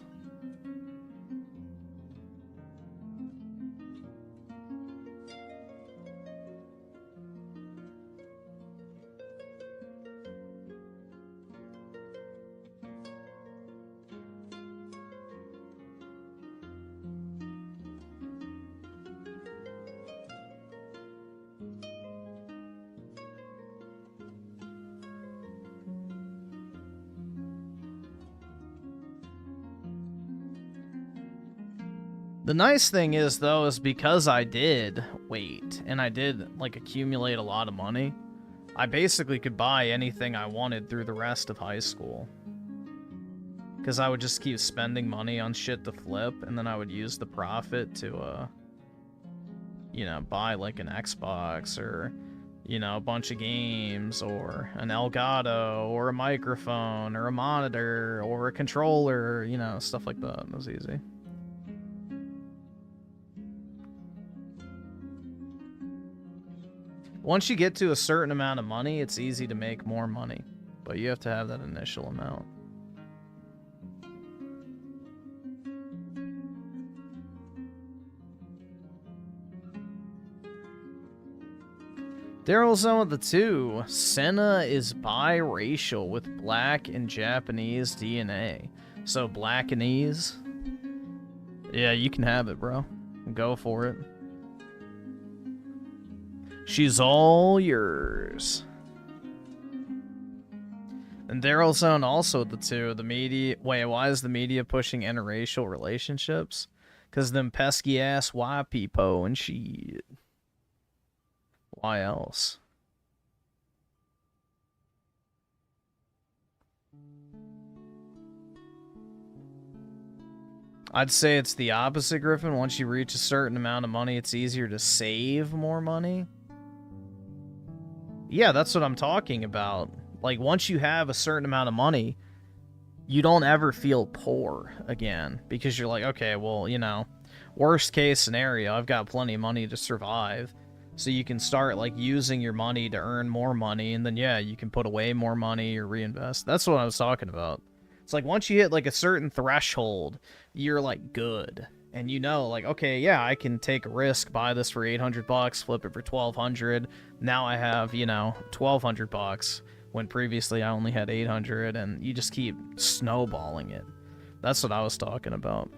The nice thing is, though, is because I did wait, and I did, like, accumulate a lot of money, I basically could buy anything I wanted through the rest of high school. Because I would just keep spending money on shit to flip, and then I would use the profit to, you know, buy, like, an Xbox or you know, a bunch of games, or an Elgato, or a microphone, or a monitor, or a controller, you know, stuff like that. It was easy. Once you get to a certain amount of money, it's easy to make more money, but you have to have that initial amount. Daryl's on with the 2. Senna is biracial with black and Japanese DNA. So Blackanese. Yeah, you can have it, bro. Go for it. She's all yours. And Daryl's on also with the 2. The media. Wait, why is the media pushing interracial relationships? Because them pesky ass white people and shit. Why else? I'd say it's the opposite, Griffin. Once you reach a certain amount of money, it's easier to save more money. Yeah, that's what I'm talking about. Like, once you have a certain amount of money, you don't ever feel poor again. Because you're like, okay, well, you know, worst case scenario, I've got plenty of money to survive. So you can start, like, using your money to earn more money, and then, yeah, you can put away more money or reinvest. That's what I was talking about. It's like, once you hit, like, a certain threshold, you're, like, good. And you know, like, okay, yeah, I can take a risk, buy this for 800 bucks, flip it for 1,200. Now I have, you know, 1,200 bucks, when previously I only had 800, and you just keep snowballing it. That's what I was talking about.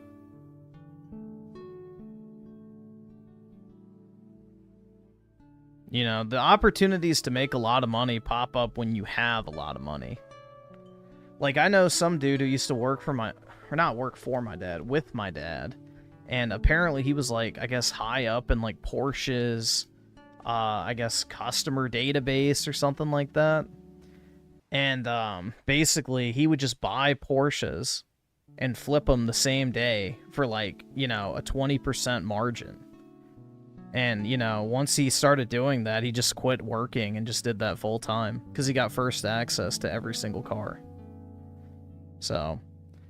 You know, the opportunities to make a lot of money pop up when you have a lot of money. Like, I know some dude who used to work for my... Or not work for my dad, with my dad. And apparently he was, like, I guess high up in, like, Porsche's, I guess, customer database or something like that. And, basically, he would just buy Porsches and flip them the same day for, like, you know, a 20% margin. And, you know, once he started doing that, he just quit working and just did that full time because he got first access to every single car. So,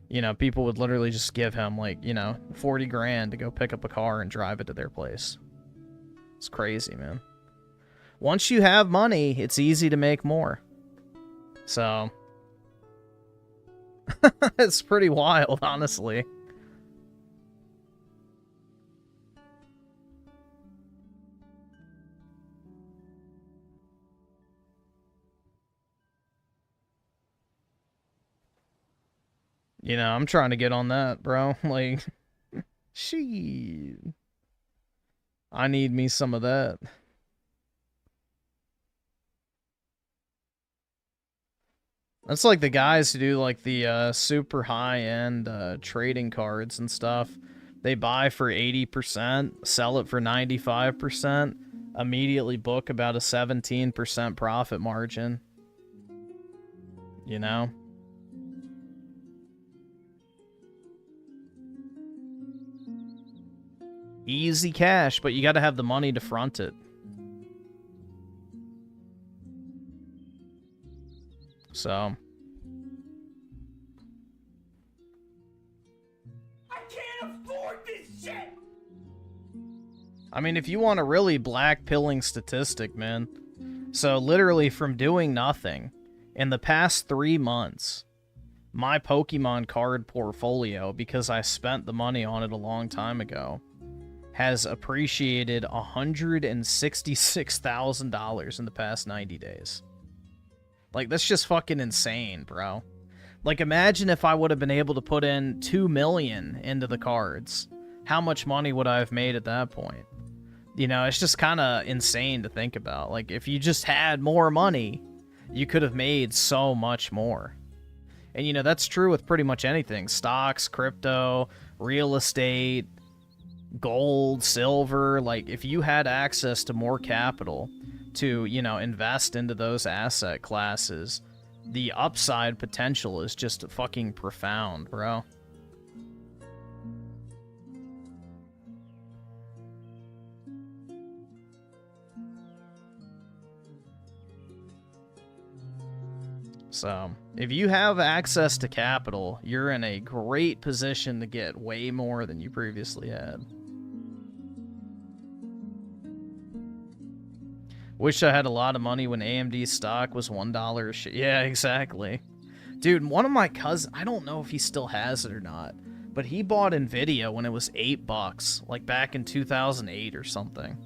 you know, people would literally just give him, like, you know, 40 grand to go pick up a car and drive it to their place. It's crazy, man. Once you have money, it's easy to make more. So, it's pretty wild, honestly. You know, I'm trying to get on that, bro. Like, shit. I need me some of that. That's like the guys who do, like, the super high-end trading cards and stuff. They buy for 80%, sell it for 95%, immediately book about a 17% profit margin. You know? Easy cash, but you gotta have the money to front it. So. I can't afford this shit! I mean, if you want a really black-pilling statistic, man. So, literally, from doing nothing, in the past 3 months, my Pokemon card portfolio, because I spent the money on it a long time ago, has appreciated $166,000 in the past 90 days. Like, that's just fucking insane, bro. Like, imagine if I would have been able to put in $2 million into the cards. How much money would I have made at that point? You know, it's just kind of insane to think about. Like, if you just had more money, you could have made so much more. And, you know, that's true with pretty much anything. Stocks, crypto, real estate, gold, silver. Like, if you had access to more capital to, you know, invest into those asset classes, the upside potential is just fucking profound, bro. So, if you have access to capital, you're in a great position to get way more than you previously had. Wish I had a lot of money when AMD stock was $1 a share. Yeah, exactly. Dude, one of my cousins, I don't know if he still has it or not, but he bought Nvidia when it was $8, like back in 2008 or something.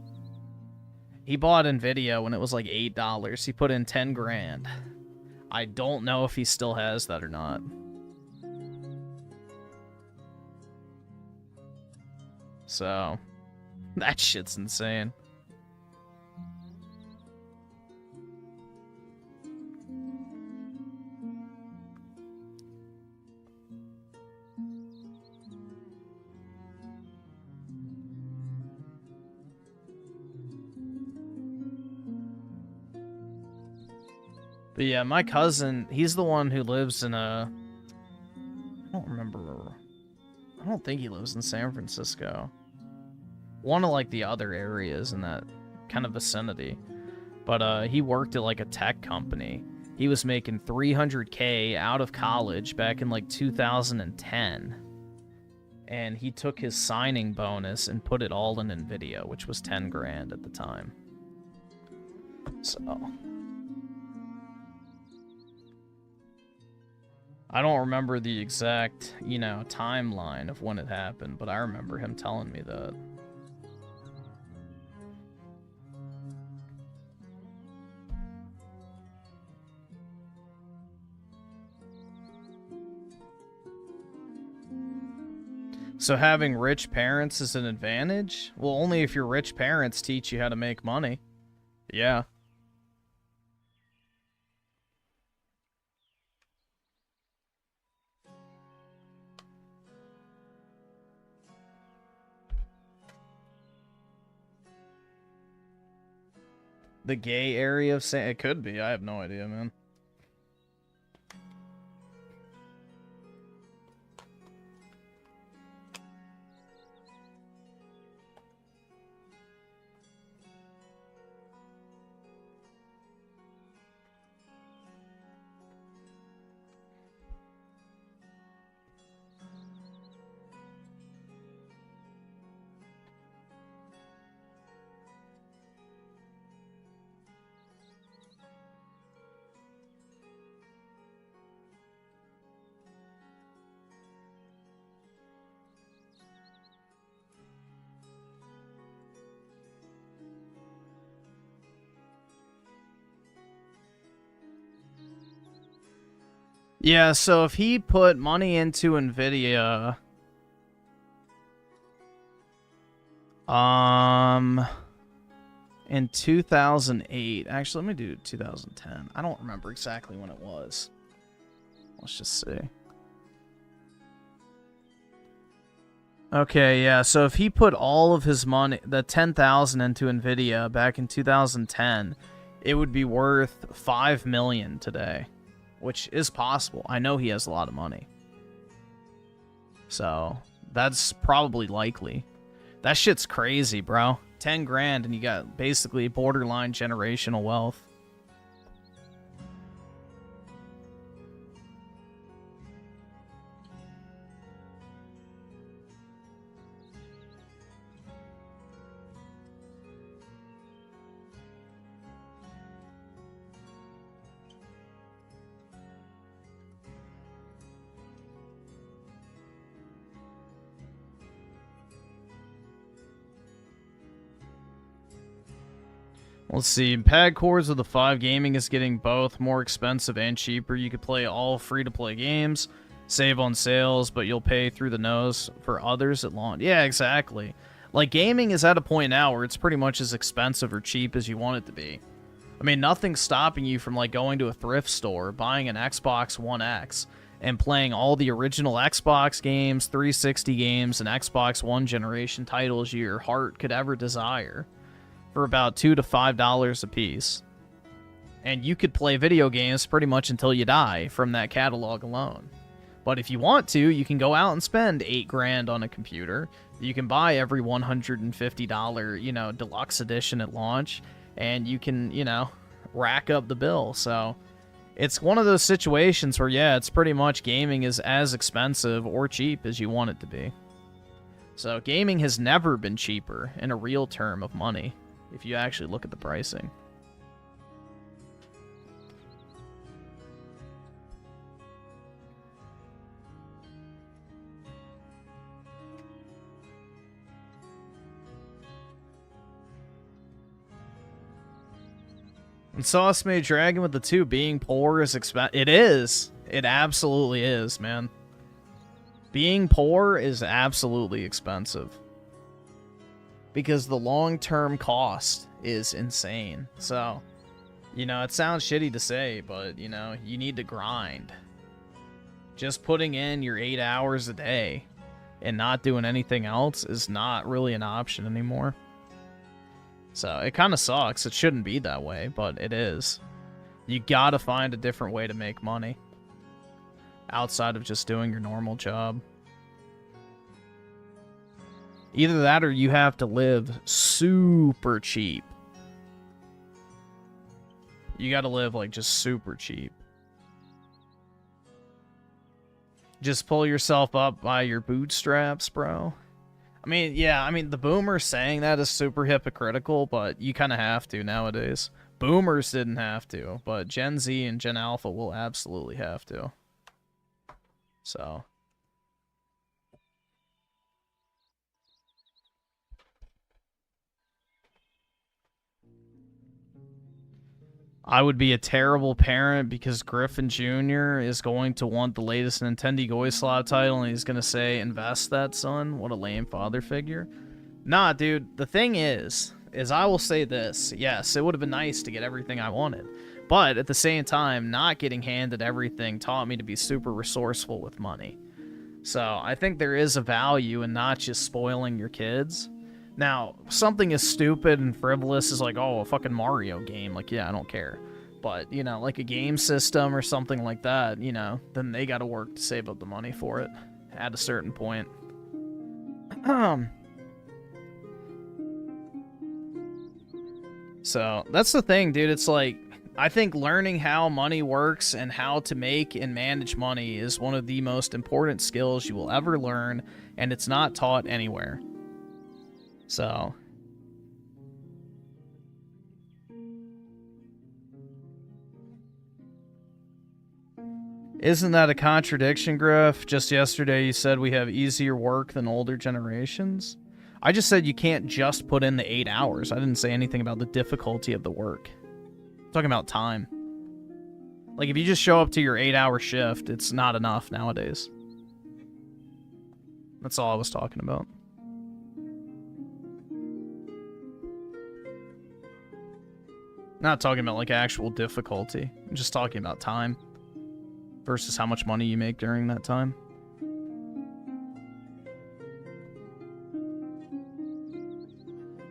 He bought Nvidia when it was like $8. He put in 10 grand. I don't know if he still has that or not. So, that shit's insane. But yeah, my cousin, he's the one who lives in a... I don't remember. I don't think he lives in San Francisco. One of, like, the other areas in that kind of vicinity. But he worked at, like, a tech company. He was making $300K out of college back in, like, 2010. And he took his signing bonus and put it all in Nvidia, which was 10 grand at the time. So... I don't remember the exact, you know, timeline of when it happened, but I remember him telling me that. So having rich parents is an advantage? Well, only if your rich parents teach you how to make money. Yeah. The gay area of San... It could be. I have no idea, man. Yeah, so if he put money into Nvidia, in 2008, actually, let me do 2010. I don't remember exactly when it was. Let's just see. Okay, yeah, so if he put all of his money, the 10,000 into Nvidia back in 2010, it would be worth 5 million today. Which is possible. I know he has a lot of money. So, that's probably likely. That shit's crazy, bro. 10 grand and you got basically borderline generational wealth. Let's see. Pad cores of the 5 gaming is getting both more expensive and cheaper. You could play all free-to-play games, save on sales, but you'll pay through the nose for others at launch. Yeah, exactly. Like, gaming is at a point now where it's pretty much as expensive or cheap as you want it to be. I mean, nothing's stopping you from, like, going to a thrift store, buying an Xbox One X, and playing all the original Xbox games, 360 games, and Xbox One generation titles your heart could ever desire, for about $2 to $5 a piece. And you could play video games pretty much until you die from that catalog alone. But if you want to, you can go out and spend 8 grand on a computer. You can buy every $150, you know, deluxe edition at launch, and you can, you know, rack up the bill. So it's one of those situations where, yeah, it's pretty much gaming is as expensive or cheap as you want it to be. So gaming has never been cheaper in a real term of money, if you actually look at the pricing. And Sauce Made Dragon with the 2 being poor is expensive. It is. It absolutely is, man. Being poor is absolutely expensive. Because the long-term cost is insane. So, you know, it sounds shitty to say, but, you know, you need to grind. Just putting in your 8 hours a day and not doing anything else is not really an option anymore. So, it kind of sucks. It shouldn't be that way, but it is. You gotta find a different way to make money. Outside of just doing your normal job. Either that or you have to live super cheap. You gotta live, like, just super cheap. Just pull yourself up by your bootstraps, bro. I mean, yeah, I mean, the boomers saying that is super hypocritical, but you kind of have to nowadays. Boomers didn't have to, but Gen Z and Gen Alpha will absolutely have to. So. I would be a terrible parent because Griffin Jr. is going to want the latest Nintendo Goy Slot title and he's going to say, invest that, son. What a lame father figure. Nah, dude, the thing is I will say this. Yes, it would have been nice to get everything I wanted. But at the same time, not getting handed everything taught me to be super resourceful with money. So I think there is a value in not just spoiling your kids. Now, something as stupid and frivolous as like, oh, a fucking Mario game. Like, yeah, I don't care. But, you know, like a game system or something like that, you know, then they gotta work to save up the money for it at a certain point. So, that's the thing, dude. It's like, I think learning how money works and how to make and manage money is one of the most important skills you will ever learn, and it's not taught anywhere. So. Isn't that a contradiction, Griff? Just yesterday you said we have easier work than older generations. I just said you can't just put in the 8 hours. I didn't say anything about the difficulty of the work. I'm talking about time. Like, if you just show up to your 8-hour shift, it's not enough nowadays. That's all I was talking about. Not talking about, like, actual difficulty. I'm just talking about time. Versus how much money you make during that time.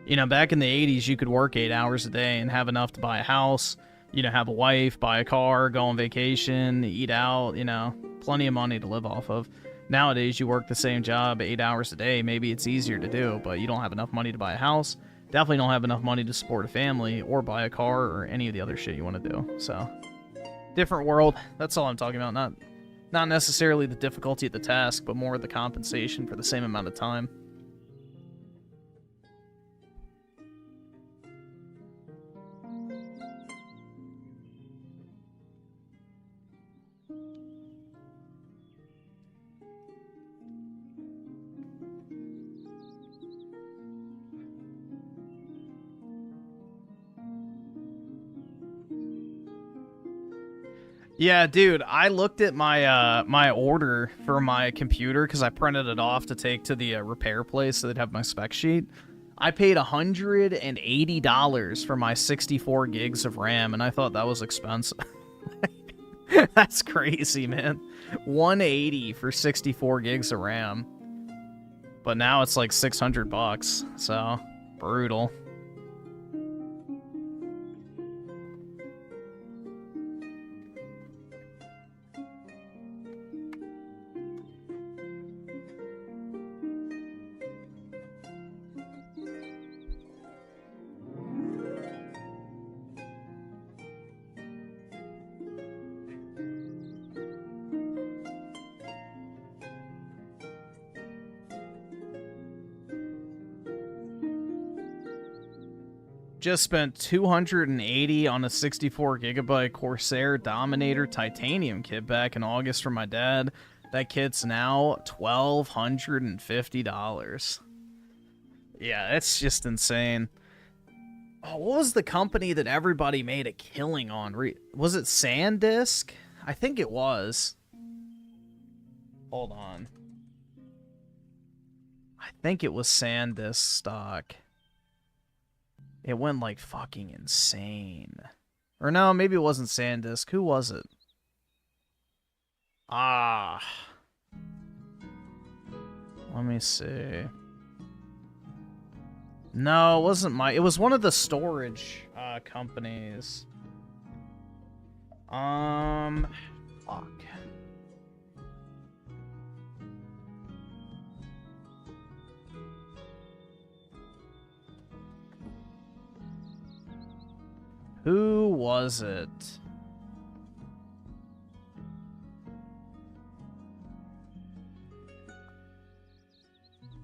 You know, back in the 80s, you could work 8 hours a day and have enough to buy a house, you know, have a wife, buy a car, go on vacation, eat out, you know, plenty of money to live off of. Nowadays, you work the same job 8 hours a day. Maybe it's easier to do, but you don't have enough money to buy a house. Definitely don't have enough money to support a family or buy a car or any of the other shit you want to do. So, different world. That's all I'm talking about. Not necessarily the difficulty of the task, but more the compensation for the same amount of time. Yeah, dude, I looked at my my order for my computer because I printed it off to take to the repair place so they'd have my spec sheet. I paid $180 for my 64 gigs of RAM, and I thought that was expensive. That's crazy, man. $180 for 64 gigs of RAM. But now it's like $600, so brutal. Just spent $280 on a 64GB Corsair Dominator Titanium kit back in August for my dad. That kit's now $1,250. Yeah, it's just insane. Oh, what was the company that everybody made a killing on? Was it SanDisk? I think it was. Hold on. I think it was SanDisk stock. It went like fucking insane. Or no, maybe it wasn't SanDisk. Who was it? Ah. Let me see. No, it wasn't it was one of the storage companies. Fuck. Who was it?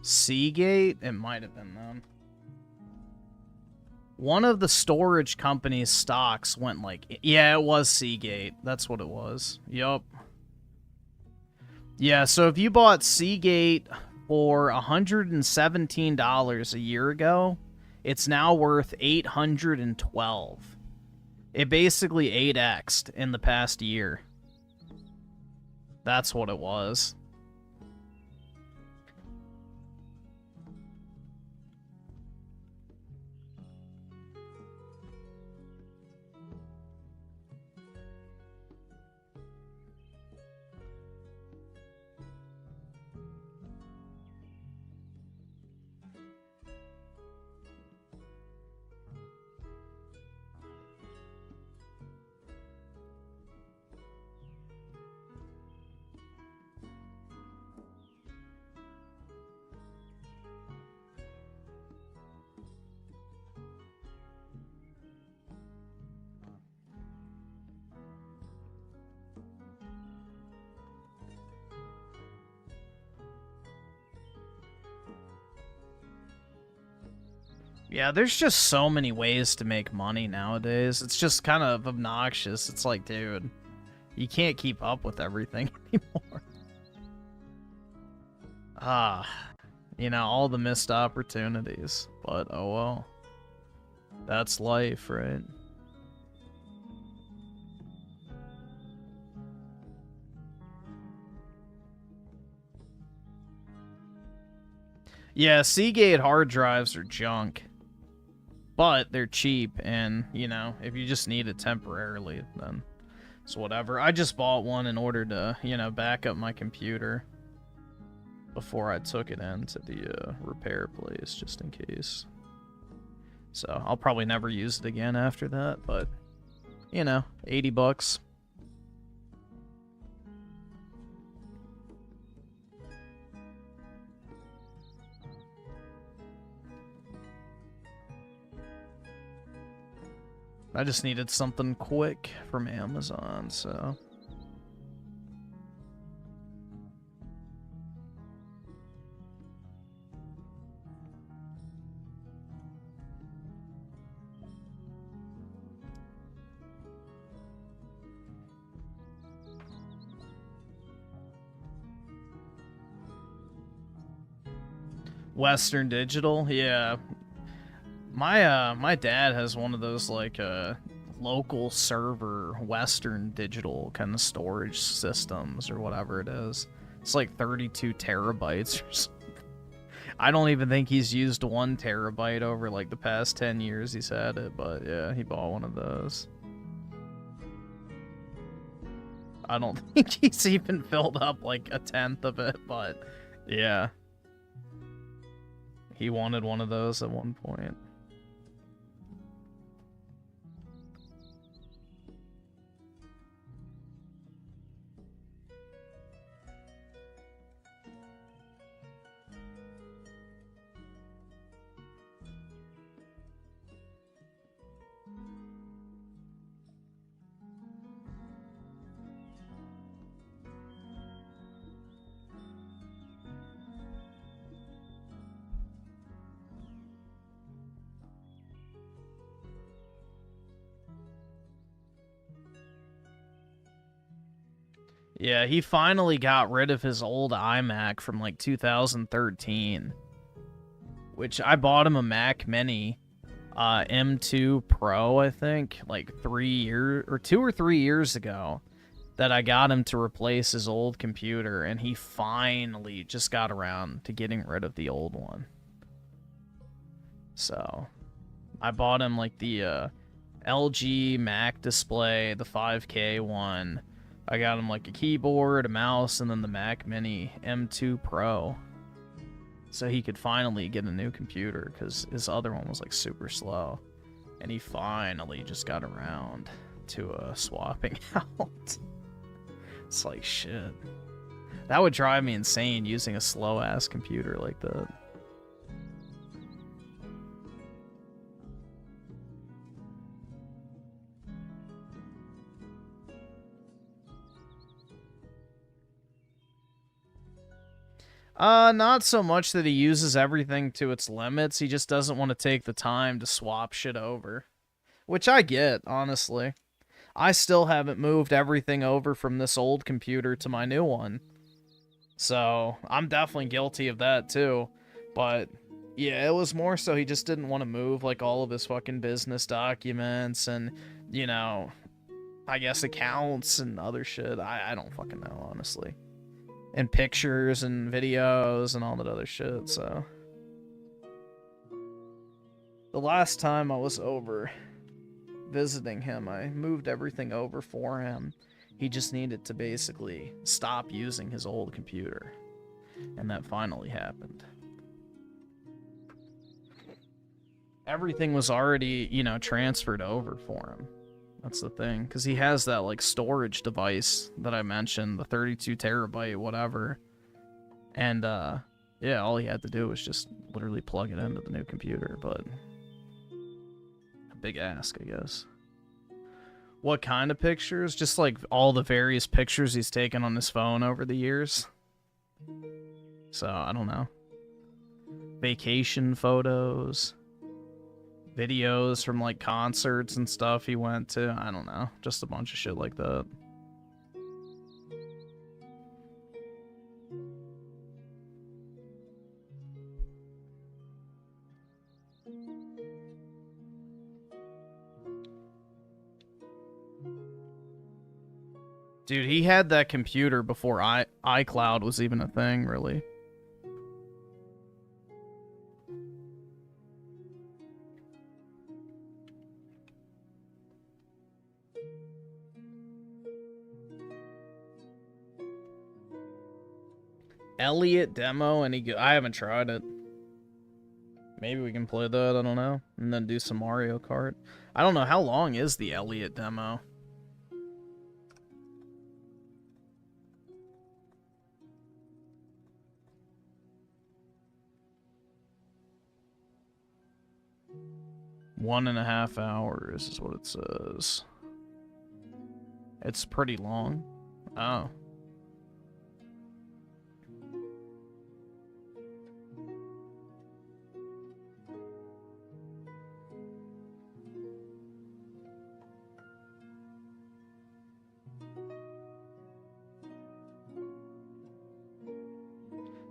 Seagate? It might have been them. One of the storage company's stocks went like... Yeah, it was Seagate. That's what it was. Yup. Yeah, so if you bought Seagate for $117 a year ago, it's now worth $812. It basically 8x'd in the past year. That's what it was. Yeah, there's just so many ways to make money nowadays. It's just kind of obnoxious. It's like, dude, you can't keep up with everything anymore. You know, all the missed opportunities. But, oh well. That's life, right? Yeah, Seagate hard drives are junk. But they're cheap, and, you know, if you just need it temporarily, then it's whatever. I just bought one in order to, you know, back up my computer before I took it into the repair place, just in case. So, I'll probably never use it again after that, but, you know, 80 bucks. I just needed something quick from Amazon, so... Western Digital? Yeah. My dad has one of those, like, local server Western Digital kind of storage systems or whatever it is. It's like 32 terabytes or something. I don't even think he's used 1 terabyte over, like, the past 10 years he's had it, but yeah, he bought one of those. I don't think he's even filled up, like, 1/10 of it, but yeah. He wanted one of those at one point. Yeah, he finally got rid of his old iMac from like 2013, which I bought him a Mac Mini M2 Pro, I think, like 2 or 3 years ago, that I got him to replace his old computer, and he finally just got around to getting rid of the old one. So, I bought him like the LG Mac display, the 5K one. I got him like a keyboard, a mouse, and then the Mac Mini M2 Pro. So he could finally get a new computer, because his other one was like super slow. And he finally just got around to swapping out. It's like, shit. That would drive me insane, using a slow-ass computer like that. Not so much that he uses everything to its limits. He just doesn't want to take the time to swap shit over. Which I get, honestly. I still haven't moved everything over from this old computer to my new one. So, I'm definitely guilty of that, too. But, yeah, it was more so he just didn't want to move, like, all of his fucking business documents and, you know, I guess accounts and other shit. I don't fucking know, honestly. And pictures and videos and all that other shit, so. The last time I was over visiting him, I moved everything over for him. He just needed to basically stop using his old computer. And that finally happened. Everything was already, you know, transferred over for him. That's the thing, because he has that, like, storage device that I mentioned, the 32 terabyte whatever. And, yeah, all he had to do was just literally plug it into the new computer, but a big ask, I guess. What kind of pictures? Just, like, all the various pictures he's taken on his phone over the years. So, I don't know. Vacation photos. Videos from, like, concerts and stuff he went to. I don't know. Just a bunch of shit like that. Dude, he had that computer before iCloud was even a thing, really. Elliot demo, I haven't tried it. Maybe we can play that, I don't know. And then do some Mario Kart. I don't know, how long is the Elliot demo? One and a half hours is what it says. It's pretty long. Oh.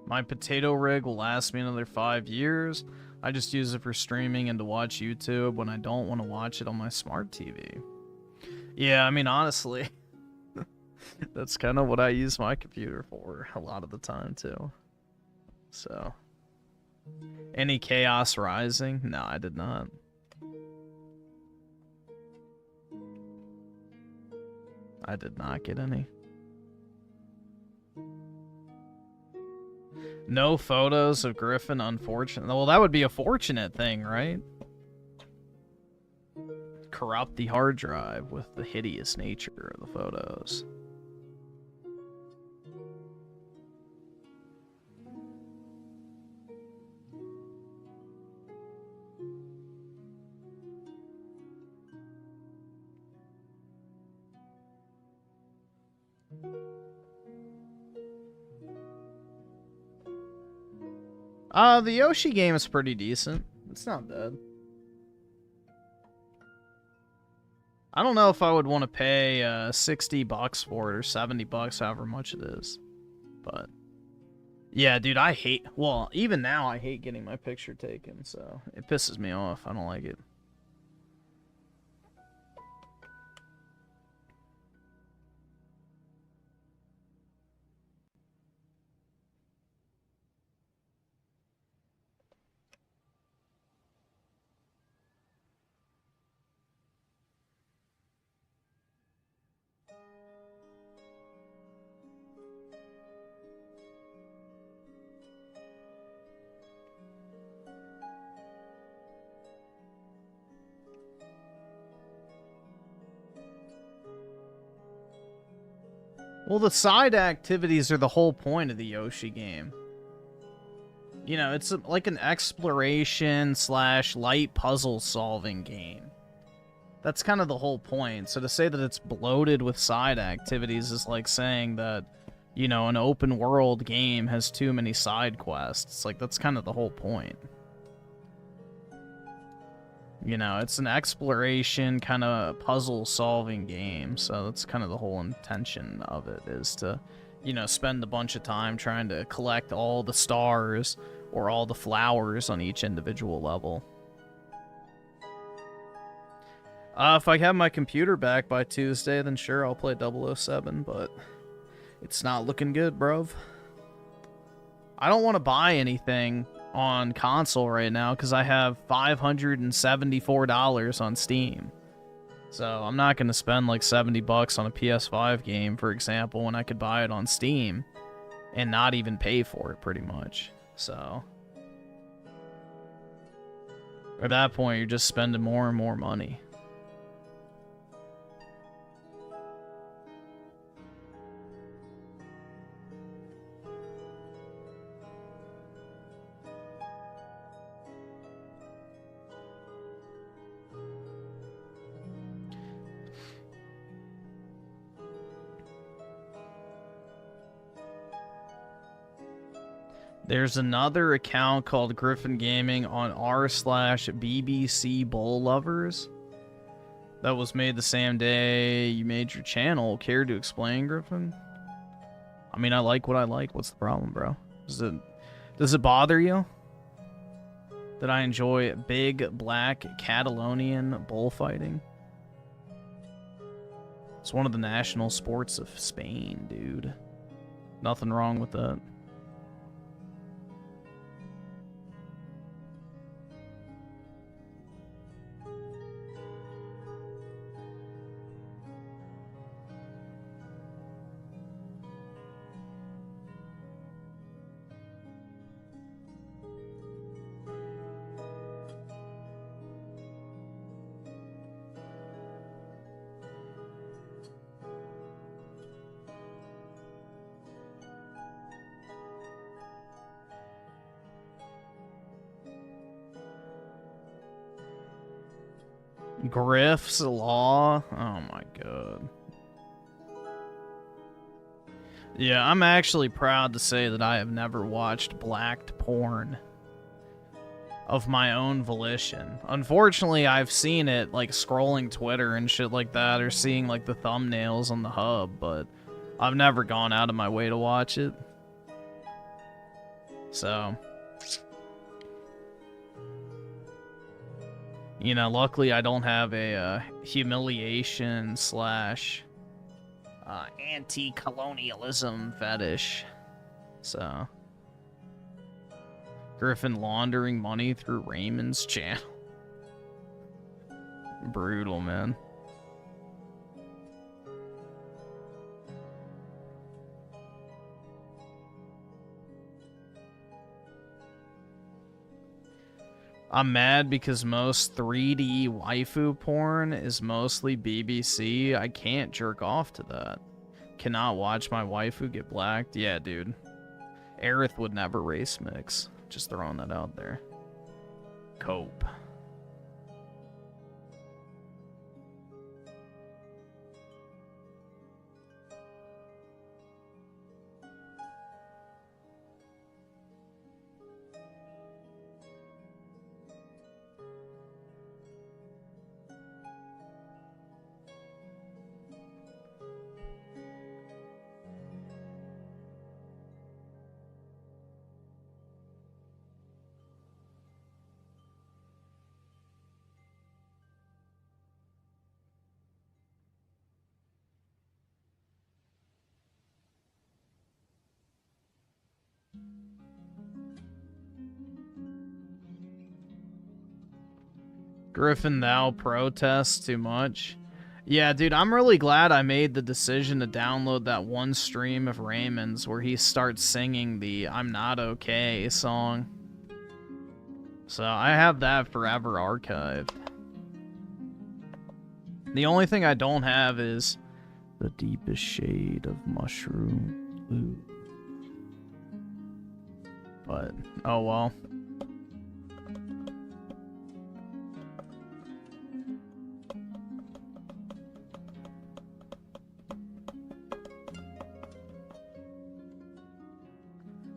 My potato rig will last me another 5 years. I just use it for streaming and to watch YouTube when I don't want to watch it on my smart TV. Yeah, I mean, honestly, that's kind of what I use my computer for a lot of the time, too. So, any Chaos Rising? No, I did not. I did not get any. No photos of Griffin, unfortunate. Well, that would be a fortunate thing, right? Corrupt the hard drive with the hideous nature of the photos. The Yoshi game is pretty decent. It's not bad. I don't know if I would want to pay $60 for it or $70, however much it is. But yeah, dude, I hate. Well, even now, I hate getting my picture taken. So it pisses me off. I don't like it. Well, the side activities are the whole point of the Yoshi game. You know, it's like an exploration / light puzzle solving game. That's kind of the whole point. So to say that it's bloated with side activities is like saying that, you know, an open world game has too many side quests. Like, that's kind of the whole point. You know, it's an exploration kind of puzzle solving game, so that's kind of the whole intention of it, is to, you know, spend a bunch of time trying to collect all the stars or all the flowers on each individual level. If I have my computer back by Tuesday, then sure, I'll play 007, but it's not looking good, bruv. I don't want to buy anything on console right now because I have $574 on Steam. So I'm not going to spend like $70 on a PS5 game, for example, when I could buy it on Steam and not even pay for it, pretty much. So at that point, you're just spending more and more money. There's another account called Griffin Gaming on r/BBC Bull Lovers that was made the same day you made your channel. Care to explain, Griffin? I mean, I like what I like. What's the problem, bro? Does it bother you that I enjoy big black Catalonian bullfighting? It's one of the national sports of Spain, dude. Nothing wrong with that. Griff's Law? Oh my god. Yeah, I'm actually proud to say that I have never watched blacked porn of my own volition. Unfortunately, I've seen it, like, scrolling Twitter and shit like that, or seeing, like, the thumbnails on the hub, but I've never gone out of my way to watch it. So, you know, luckily I don't have a humiliation / anti-colonialism fetish. So, Griffin laundering money through Raymond's channel. Brutal, man. I'm mad because most 3D waifu porn is mostly BBC. I can't jerk off to that. Cannot watch my waifu get blacked. Yeah, dude. Aerith would never race mix. Just throwing that out there. Cope. Griffin, thou protest too much. Yeah, dude, I'm really glad I made the decision to download that one stream of Raymond's where he starts singing the I'm Not Okay song. So I have that forever archived. The only thing I don't have is the deepest shade of mushroom blue. But, oh well.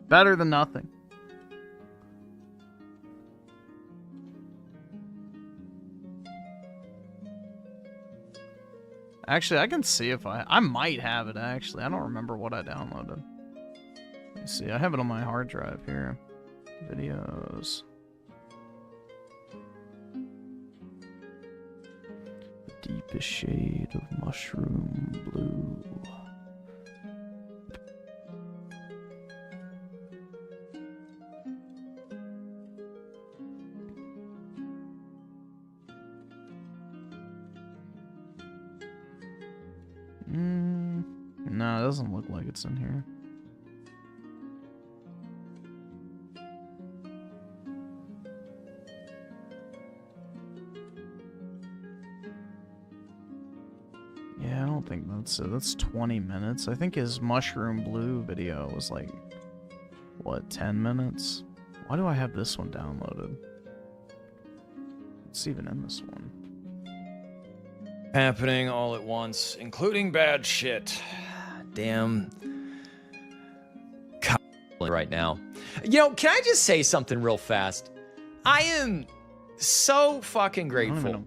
Better than nothing. Actually, I can see if I might have it, actually. I don't remember what I downloaded. Let me see. I have it on my hard drive here. Videos. The deepest shade of mushroom blue. No, it doesn't look like it's in here. Yeah, I don't think that's it. That's 20 minutes. I think his Mushroom Blue video was like, what, 10 minutes? Why do I have this one downloaded? It's even in this one. Happening all at once, including bad shit. Damn. Right now. You know, can I just say something real fast? I am so fucking grateful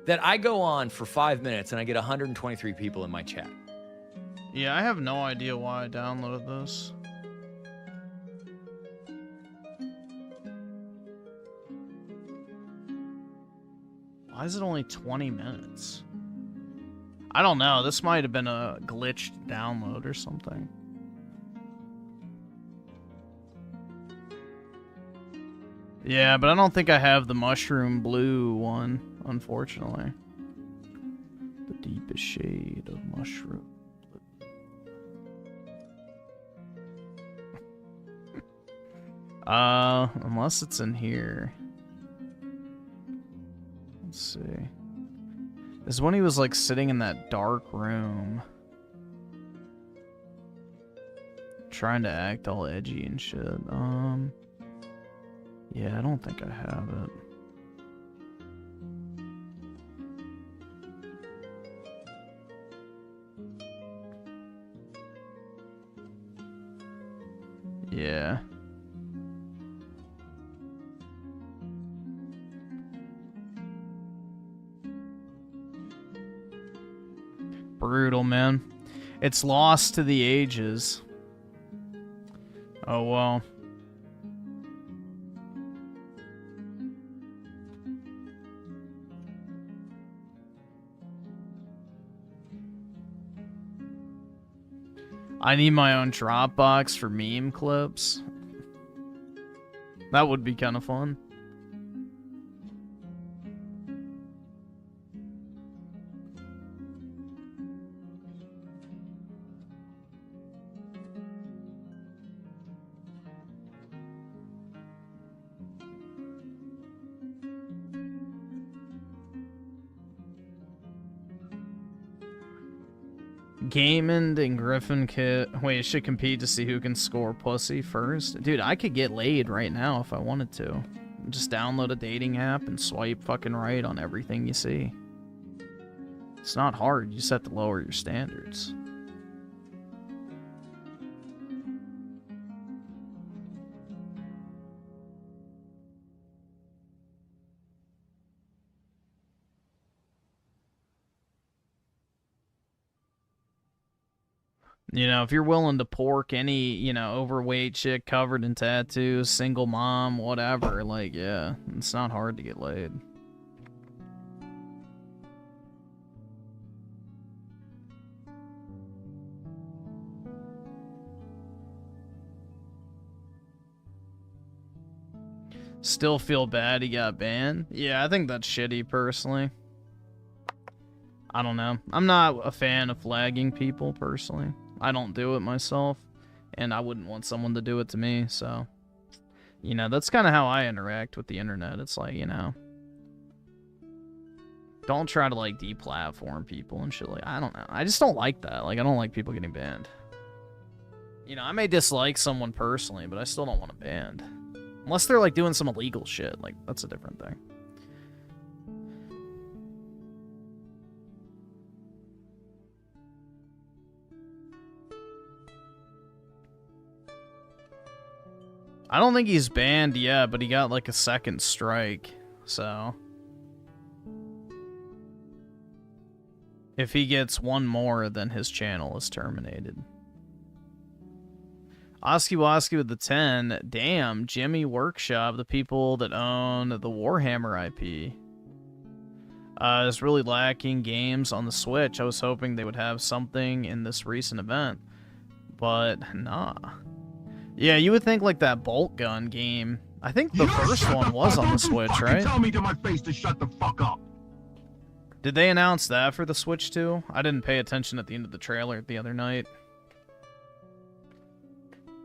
that I go on for 5 minutes and I get 123 people in my chat. Yeah, I have no idea why I downloaded this. Why is it only 20 minutes? I don't know. This might have been a glitched download or something. Yeah, but I don't think I have the Mushroom Blue one, unfortunately. The deepest shade of mushroom blue. Unless it's in here. Let's see. This is when he was like sitting in that dark room. Trying to act all edgy and shit. Yeah, I don't think I have it. Yeah. Brutal, man. It's lost to the ages. Oh, well. I need my own Dropbox for meme clips. That would be kind of fun. Gaiman and Griffin should compete to see who can score pussy first. Dude, I could get laid right now if I wanted to. Just download a dating app and swipe fucking right on everything you see. It's not hard, you just have to lower your standards. You know, if you're willing to pork any, you know, overweight chick covered in tattoos, single mom, whatever, like, yeah, it's not hard to get laid. Still feel bad he got banned? Yeah, I think that's shitty, personally. I don't know. I'm not a fan of flagging people, personally. I don't do it myself, and I wouldn't want someone to do it to me, so... You know, that's kind of how I interact with the internet. It's like, you know... Don't try to, like, deplatform people and shit. Like, I don't know. I just don't like that. Like, I don't like people getting banned. You know, I may dislike someone personally, but I still don't want to banned. Unless they're, like, doing some illegal shit. Like, that's a different thing. I don't think he's banned yet, but he got, like, a second strike. So... If he gets one more, then his channel is terminated. Oski with the 10. Damn, Jimmy Workshop, the people that own the Warhammer IP. Is really lacking games on the Switch. I was hoping they would have something in this recent event. But, nah. Yeah, you would think like that bolt gun game. I think the first one was on the Switch, right? Tell me to my face to shut the fuck up. Did they announce that for the Switch too? I didn't pay attention at the end of the trailer the other night.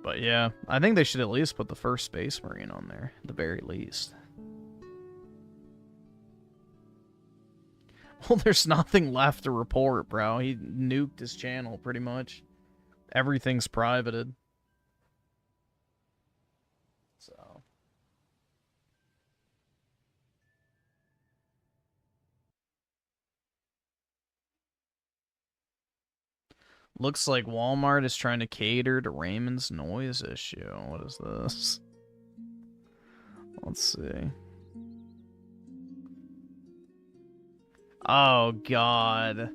But yeah, I think they should at least put the first Space Marine on there, at the very least. Well, there's nothing left to report, bro. He nuked his channel, pretty much. Everything's privated. So... Looks like Walmart is trying to cater to Raymond's noise issue. What is this? Let's see. Oh, God.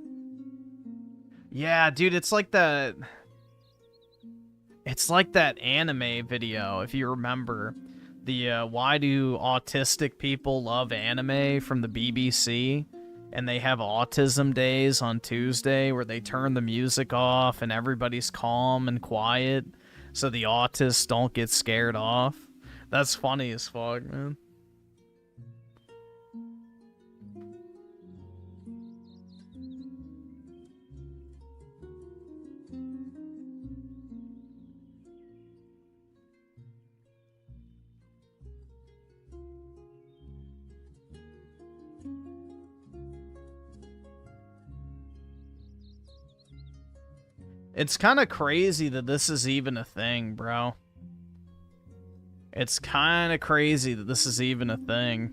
Yeah, dude, it's like that... It's like that anime video, if you remember. The, why do autistic people love anime from the BBC? And they have autism days on Tuesday where they turn the music off and everybody's calm and quiet so the autists don't get scared off. That's funny as fuck, man. It's kind of crazy that this is even a thing, bro. It's kind of crazy that this is even a thing.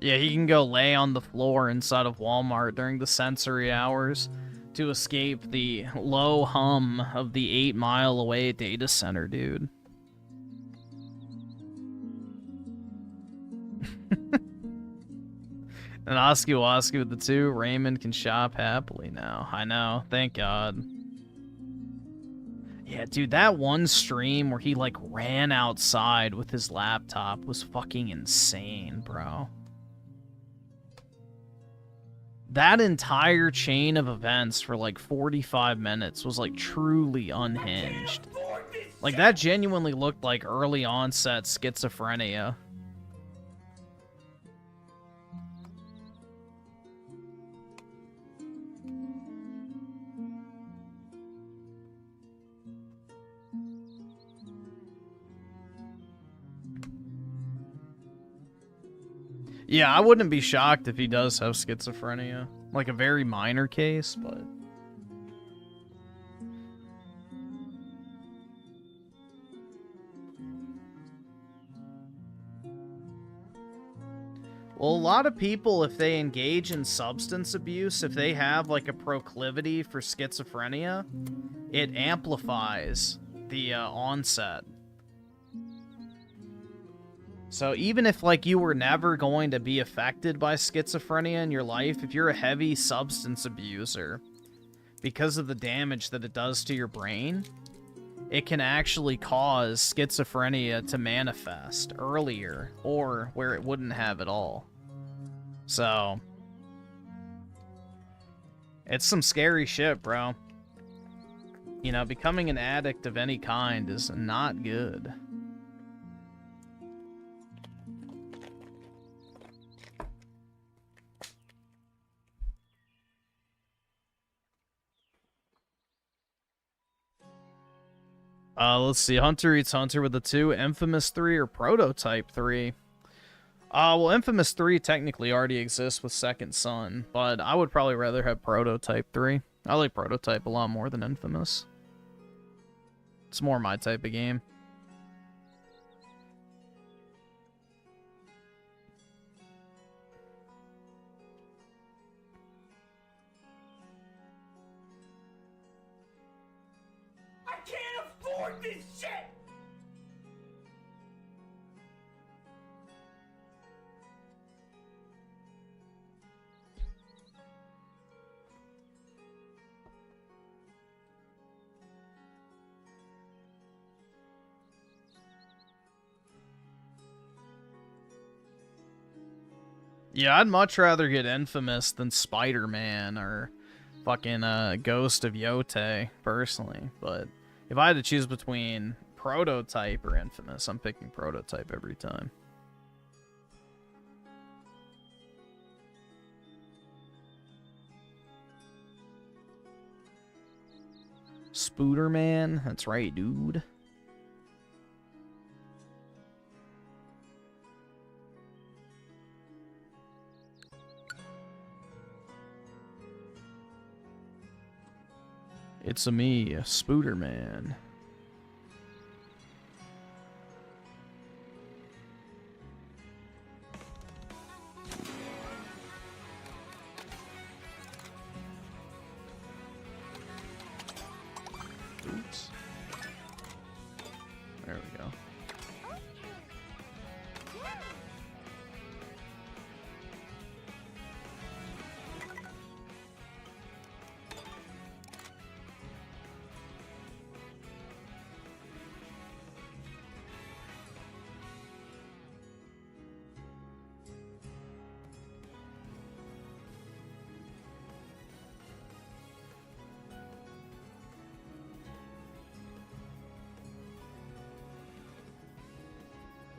Yeah, he can go lay on the floor inside of Walmart during the sensory hours to escape the low hum of the 8-mile-away data center, dude. And Oski with the 2. Raymond can shop happily now. I know. Thank God. Yeah, dude, that one stream where he, like, ran outside with his laptop was fucking insane, bro. That entire chain of events for, like, 45 minutes was, like, truly unhinged. Like, that genuinely looked like early onset schizophrenia. Yeah, I wouldn't be shocked if he does have schizophrenia. Like a very minor case, but... Well, a lot of people, if they engage in substance abuse, if they have like a proclivity for schizophrenia, it amplifies the onset. So even if like you were never going to be affected by schizophrenia in your life, if you're a heavy substance abuser, because of the damage that it does to your brain, it can actually cause schizophrenia to manifest earlier or where it wouldn't have at all. So, it's some scary shit, bro. You know, becoming an addict of any kind is not good. Let's see. Hunter Eats Hunter with a 2. Infamous 3 or Prototype 3? Well, Infamous 3 technically already exists with Second Son, but I would probably rather have Prototype 3. I like Prototype a lot more than Infamous. It's more my type of game. I can't afford this shit! Yeah, I'd much rather get Infamous than Spider-Man or fucking Ghost of Yote, personally. But if I had to choose between Prototype or Infamous, I'm picking Prototype every time. Spooderman, that's right, dude. It's a me, Spooderman. Oops. There we go.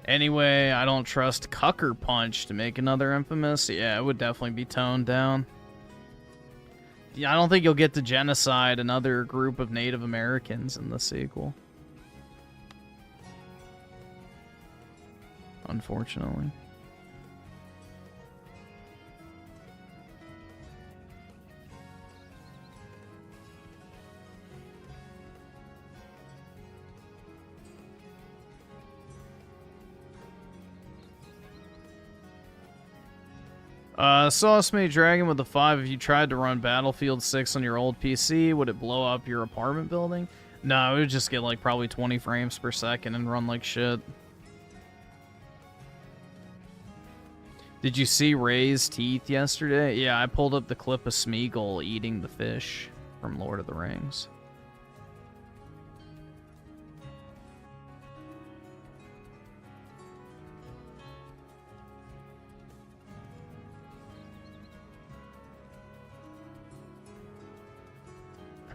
Anyway, I don't trust Cucker Punch to make another Infamous. Yeah, it would definitely be toned down. Yeah, I don't think you'll get to genocide another group of Native Americans in the sequel. Unfortunately. Sauce Made Dragon with a 5. If you tried to run Battlefield 6 on your old PC, would it blow up your apartment building? No, it would just get like probably 20 frames per second and run like shit. Did you see Ray's teeth yesterday? Yeah, I pulled up the clip of Smeagol eating the fish from Lord of the Rings.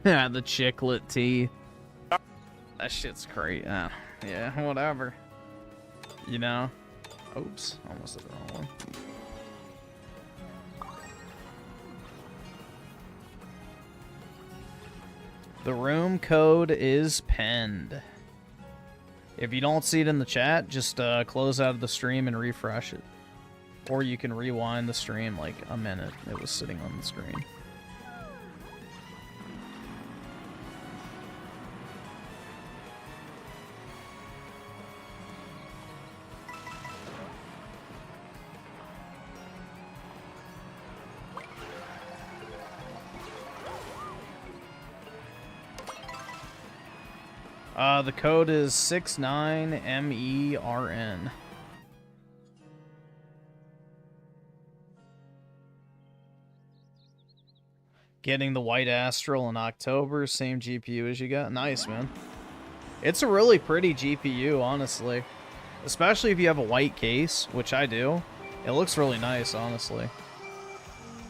Yeah, the chiclet teeth. That shit's great. Yeah, whatever. You know? Oops, almost did the wrong one. The room code is pinned. If you don't see it in the chat, just close out of the stream and refresh it. Or you can rewind the stream like a minute. It was sitting on the screen. The code is 69MERN. Getting the white Astral in October, same GPU as you got. Nice, man. It's a really pretty GPU, honestly. Especially if you have a white case, which I do. It looks really nice, honestly.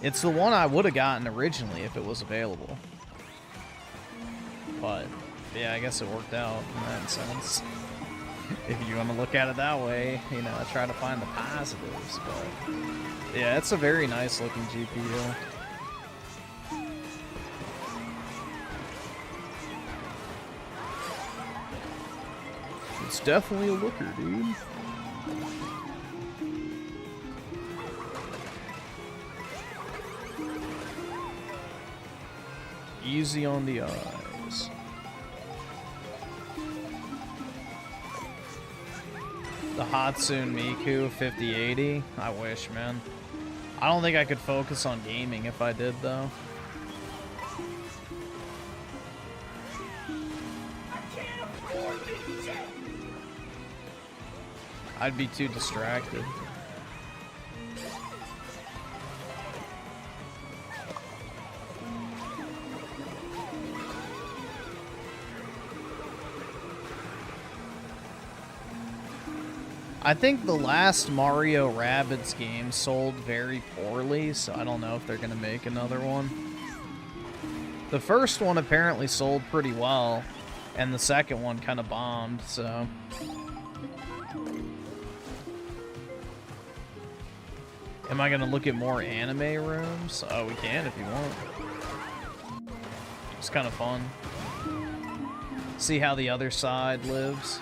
It's the one I would have gotten originally if it was available. But, yeah, I guess it worked out in that sense. If you want to look at it that way, you know, I try to find the positives. But, yeah, it's a very nice looking GPU. It's definitely a looker, dude. Easy on the eyes. The Hatsune Miku 5080. I wish, man. I don't think I could focus on gaming if I did, though. I'd be too distracted. I think the last Mario Rabbids game sold very poorly, so I don't know if they're going to make another one. The first one apparently sold pretty well, and the second one kind of bombed, so... Am I going to look at more anime rooms? Oh, we can if you want. It's kind of fun. See how the other side lives.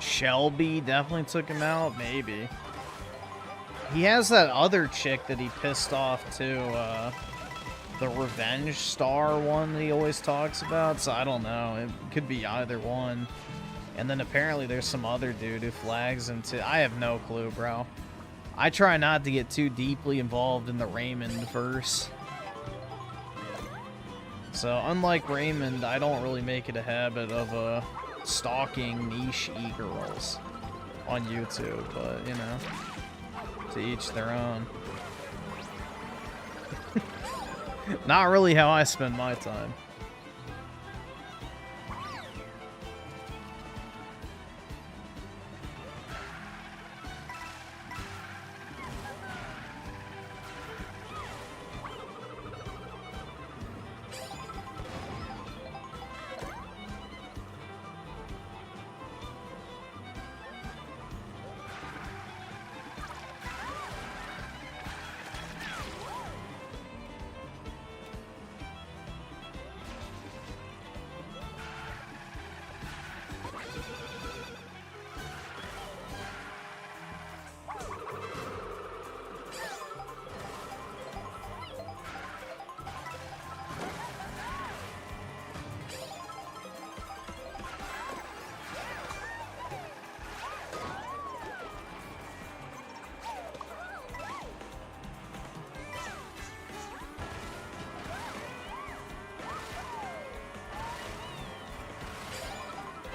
Shelby definitely took him out, maybe. He has that other chick that he pissed off too, the Revenge Star one that he always talks about, so I don't know. It could be either one. And then apparently there's some other dude who flags him too. I have no clue, bro. I try not to get too deeply involved in the Raymond verse. So unlike Raymond, I don't really make it a habit of stalking niche e-girls on YouTube, but you know, to each their own. Not really how I spend my time.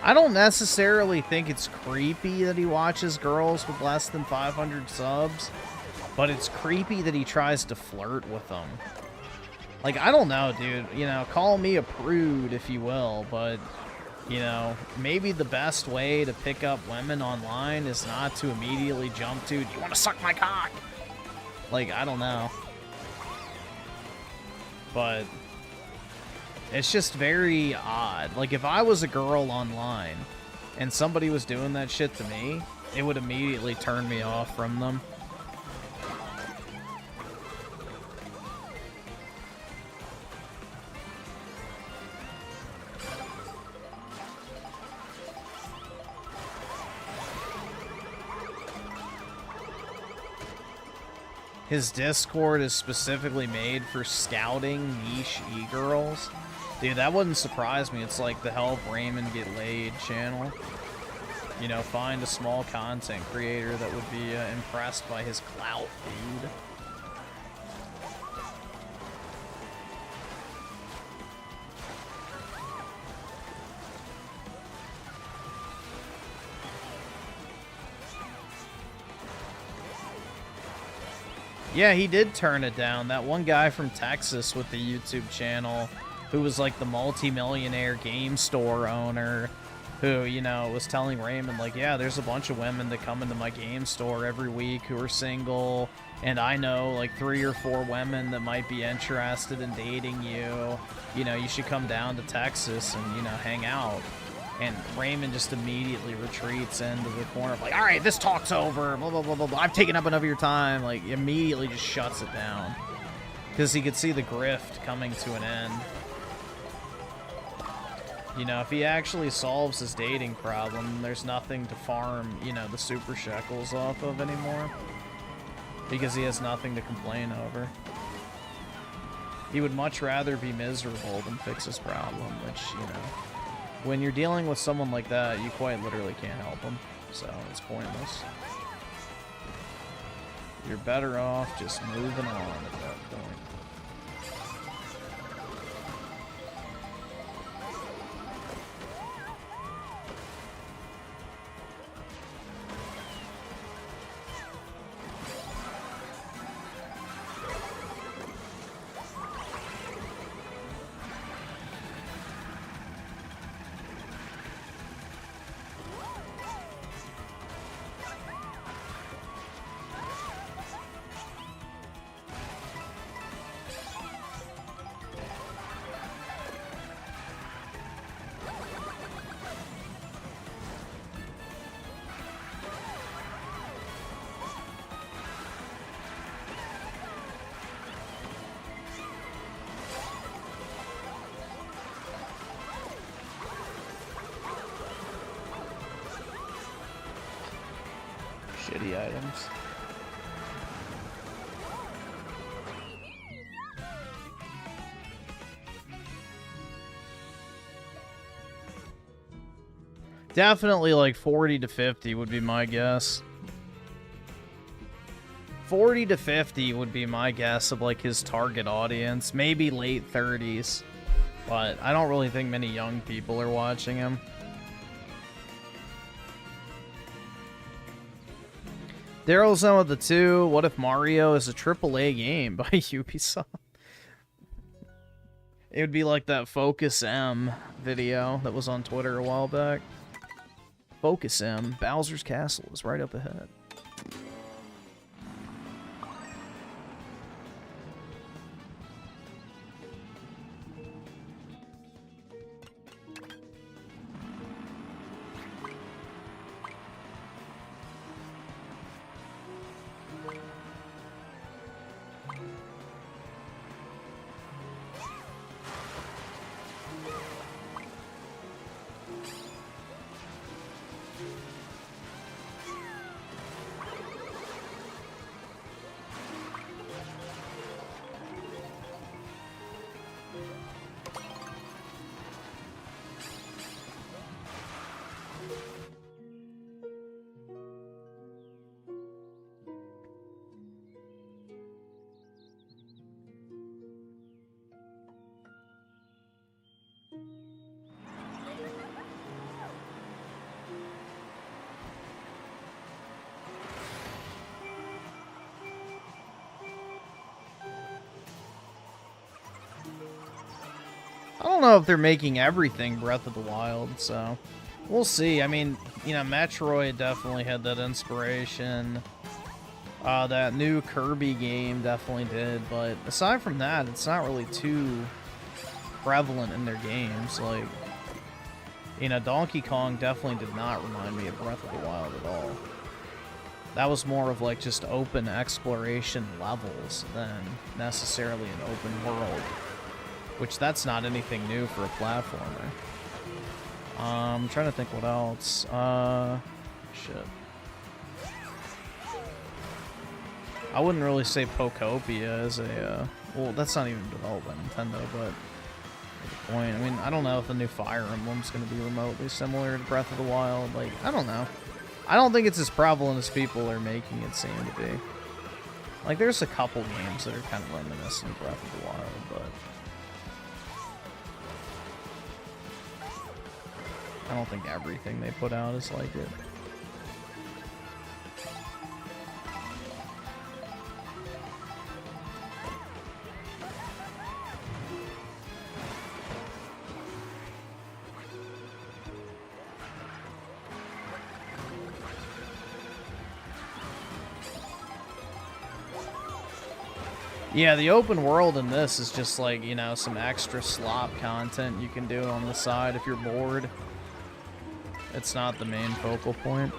I don't necessarily think it's creepy that he watches girls with less than 500 subs, but it's creepy that he tries to flirt with them. Like, I don't know, dude. You know, call me a prude if you will, but, you know, maybe the best way to pick up women online is not to immediately jump to, do you want to suck my cock? Like, I don't know. But it's just very odd. Like, if I was a girl online and somebody was doing that shit to me, it would immediately turn me off from them. His Discord is specifically made for scouting niche e-girls. Dude, that wouldn't surprise me. It's like the Help Raymond Get Laid channel. You know, find a small content creator that would be impressed by his clout, dude. Yeah, he did turn it down. That one guy from Texas with the YouTube channel who was like the multi-millionaire game store owner who, you know, was telling Raymond, like, yeah, there's a bunch of women that come into my game store every week who are single, and I know, like, 3 or 4 women that might be interested in dating you. You know, you should come down to Texas and, you know, hang out. And Raymond just immediately retreats into the corner, like, all right, this talk's over, blah, blah, blah, blah, blah. I've taken up enough of your time. Like, immediately just shuts it down. Because he could see the grift coming to an end. You know, if he actually solves his dating problem, there's nothing to farm, you know, the super shekels off of anymore. Because he has nothing to complain over. He would much rather be miserable than fix his problem, which, you know, when you're dealing with someone like that, you quite literally can't help them. So, it's pointless. You're better off just moving on at that point. Shitty items. Definitely like 40 to 50 would be my guess. 40 to 50 would be my guess of like his target audience. Maybe late 30s. But I don't really think many young people are watching him. Daryl's on with the 2. What if Mario is a AAA game by Ubisoft? It would be like that Focus M video that was on Twitter a while back. Focus M, Bowser's Castle is right up ahead. I don't know if they're making everything Breath of the Wild, so we'll see. I mean, you know, Metroid definitely had that inspiration. That new Kirby game definitely did, but aside from that, it's not really too prevalent in their games. Like, you know, Donkey Kong definitely did not remind me of Breath of the Wild at all. That was more of like just open exploration levels than necessarily an open world, which that's not anything new for a platformer. I'm trying to think what else. Shit. I wouldn't really say Pokopia is a, well, that's not even developed by Nintendo, but the point. I mean, I don't know if the new Fire Emblem's going to be remotely similar to Breath of the Wild. Like, I don't know. I don't think it's as prevalent as people are making it seem to be. Like, there's a couple games that are kind of reminiscent of Breath of the Wild, but I don't think everything they put out is like it. Yeah, the open world in this is just like, you know, some extra slop content you can do on the side if you're bored. It's not the main focal point.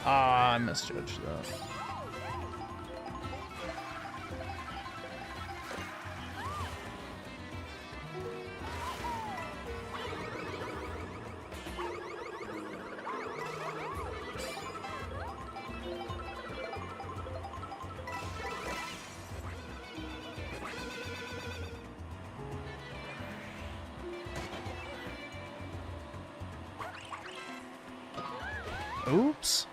I misjudged that. Oops.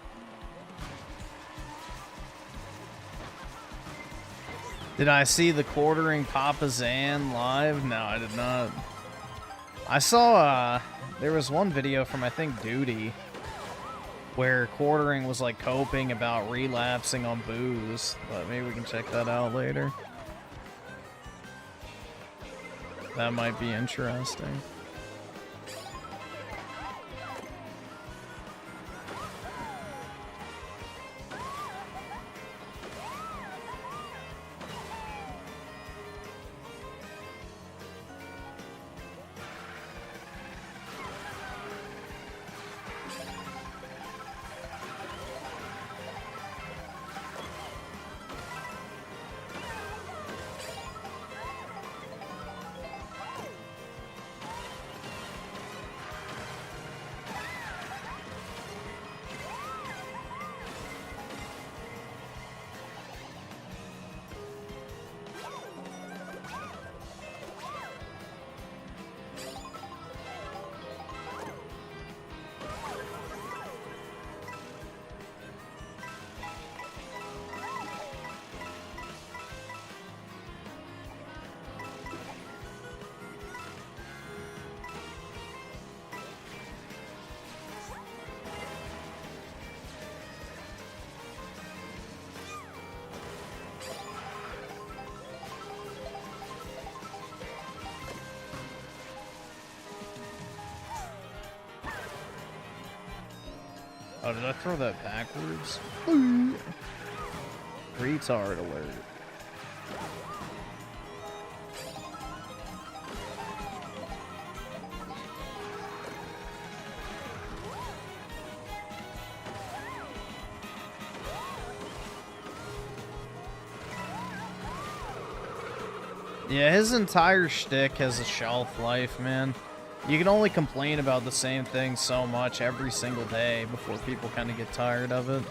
Did I see the quartering Papa Zan live? No, I did not. I saw, there was one video from, I think, Duty, where quartering was, like, coping about relapsing on booze, but maybe we can check that out later. That might be interesting. Oh, did I throw that backwards? Retard alert. Yeah, his entire shtick has a shelf life, man. You can only complain about the same thing so much every single day before people kind of get tired of it.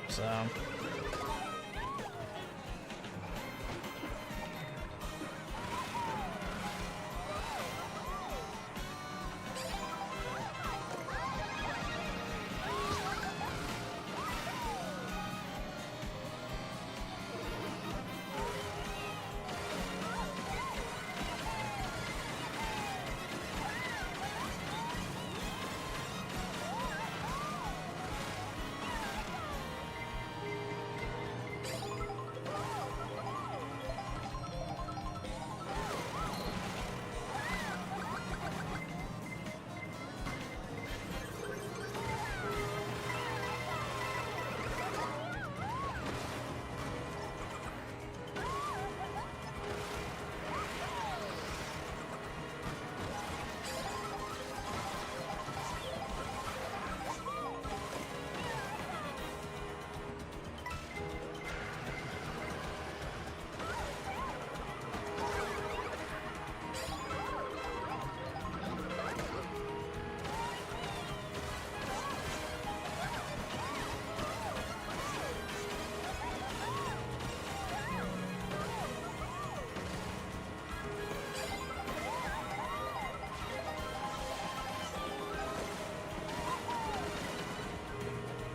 So...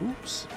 Oops.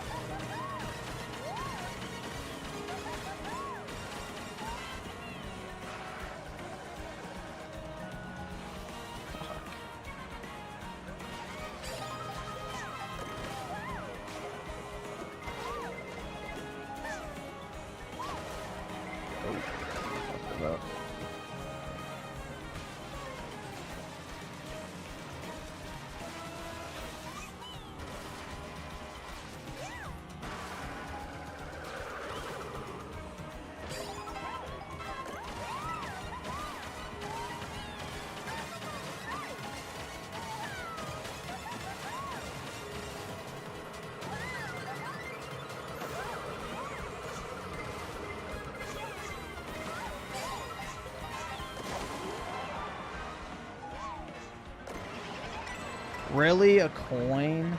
Really? A coin?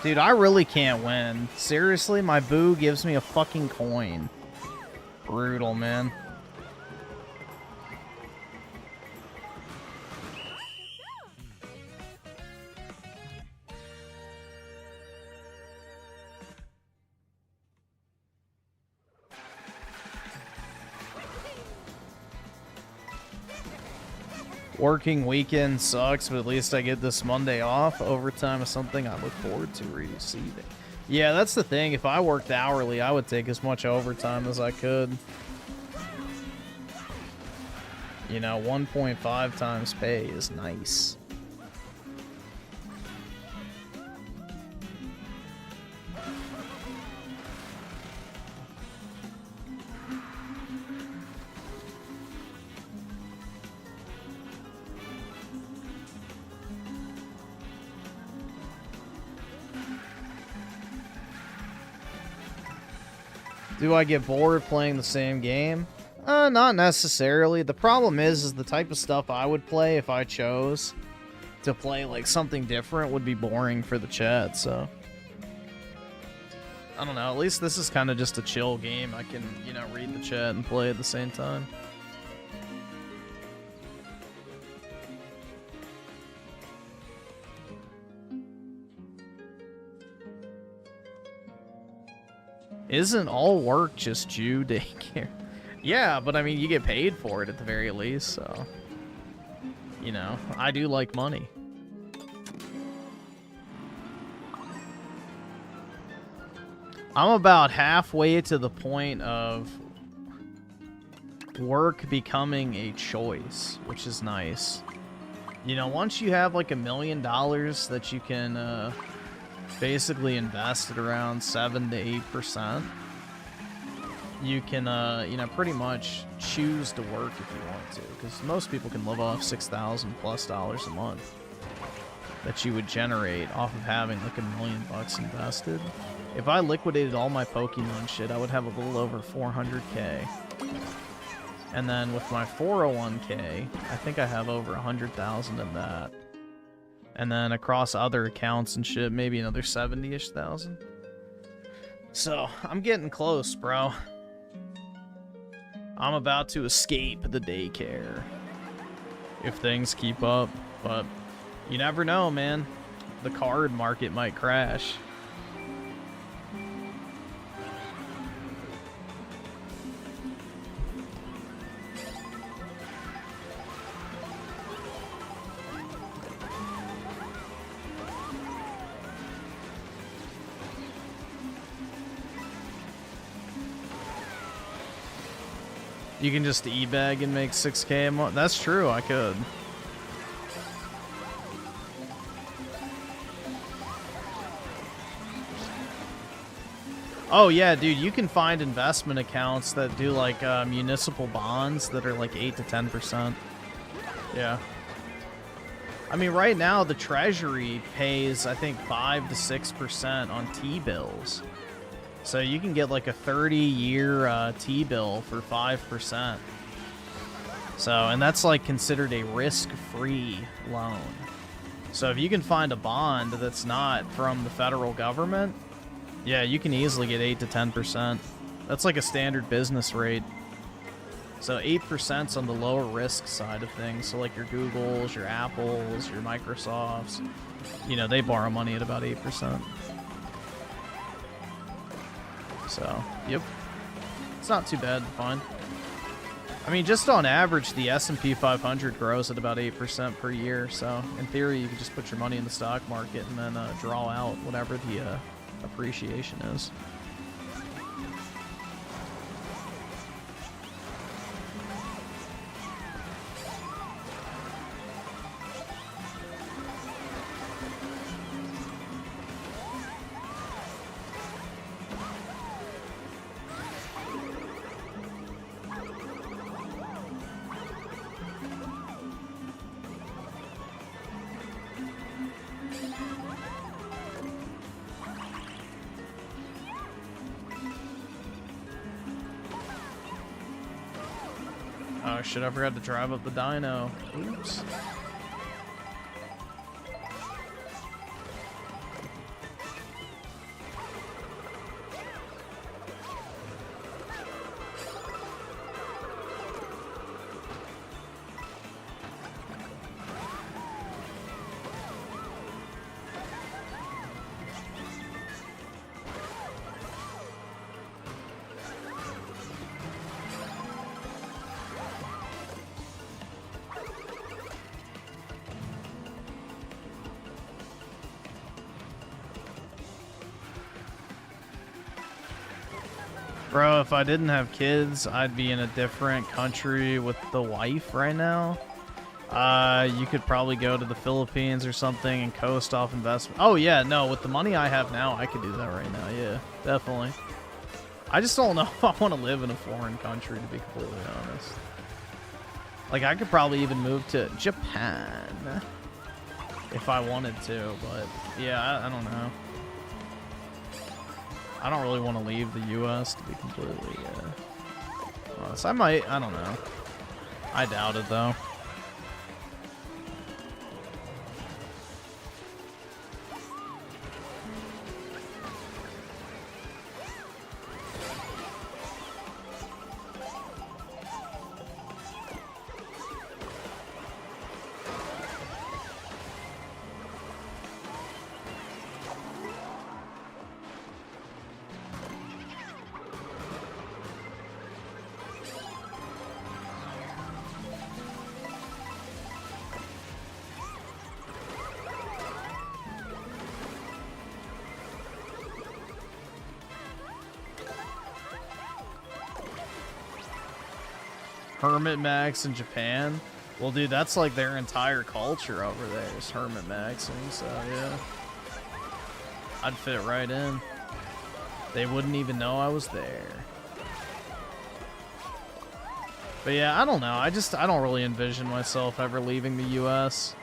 Dude, I really can't win. Seriously, my boo gives me a fucking coin. Brutal, man. Working weekend sucks, but at least I get this Monday off. Overtime is something I look forward to receiving. Yeah, that's the thing. If I worked hourly, I would take as much overtime as I could. You know, 1.5 times pay is nice. Do I get bored playing the same game? Not necessarily. The problem is the type of stuff I would play if I chose to play like something different would be boring for the chat, so. I don't know, at least this is kind of just a chill game. I can, you know, read the chat and play at the same time. Isn't all work just Jew daycare? Yeah, but I mean, you get paid for it at the very least, so... You know, I do like money. I'm about halfway to the point of work becoming a choice, which is nice. You know, once you have like $1 million that you can, basically invest at around 7 to 8%. You can, you know, pretty much choose to work if you want to, because most people can live off $6,000+ a month that you would generate off of having like $1 million invested. If I liquidated all my Pokemon shit, I would have a little over 400K. And then with my 401k, I think I have over 100,000 in that. And then across other accounts and shit, maybe another 70-ish thousand. So, I'm getting close, bro. I'm about to escape the daycare. If things keep up. But you never know, man. The card market might crash. You can just e-bag and make 6K a month. That's true, I could. Oh yeah, dude, you can find investment accounts that do like municipal bonds that are like 8 to 10%. Yeah. I mean, right now the Treasury pays, I think, 5 to 6% on T-bills. So you can get like a 30-year T-bill for 5%. So, and that's like considered a risk-free loan. So if you can find a bond that's not from the federal government, yeah, you can easily get 8 to 10%. That's like a standard business rate. So 8%'s on the lower risk side of things. So like your Googles, your Apples, your Microsofts, you know, they borrow money at about 8%. So, yep. It's not too bad to find. I mean, just on average, the S&P 500 grows at about 8% per year. So, in theory, you can just put your money in the stock market and then draw out whatever the appreciation is. Oh shit, I forgot to drive up the dyno. Oops. Bro, if I didn't have kids, I'd be in a different country with the wife right now. You could probably go to the Philippines or something and coast off investment. Oh yeah, no, with the money I have now, I could do that right now. Yeah, definitely. I just don't know if I want to live in a foreign country, to be completely honest. Like, I could probably even move to Japan if I wanted to, but yeah, I don't know. I don't really want to leave the U.S., to be completely honest. I might. I don't know. I doubt it, though. Hermit Max in Japan? Well, dude, that's like their entire culture over there is Hermit Maxing, so yeah. I'd fit right in. They wouldn't even know I was there. But yeah, I don't know. I don't really envision myself ever leaving the US.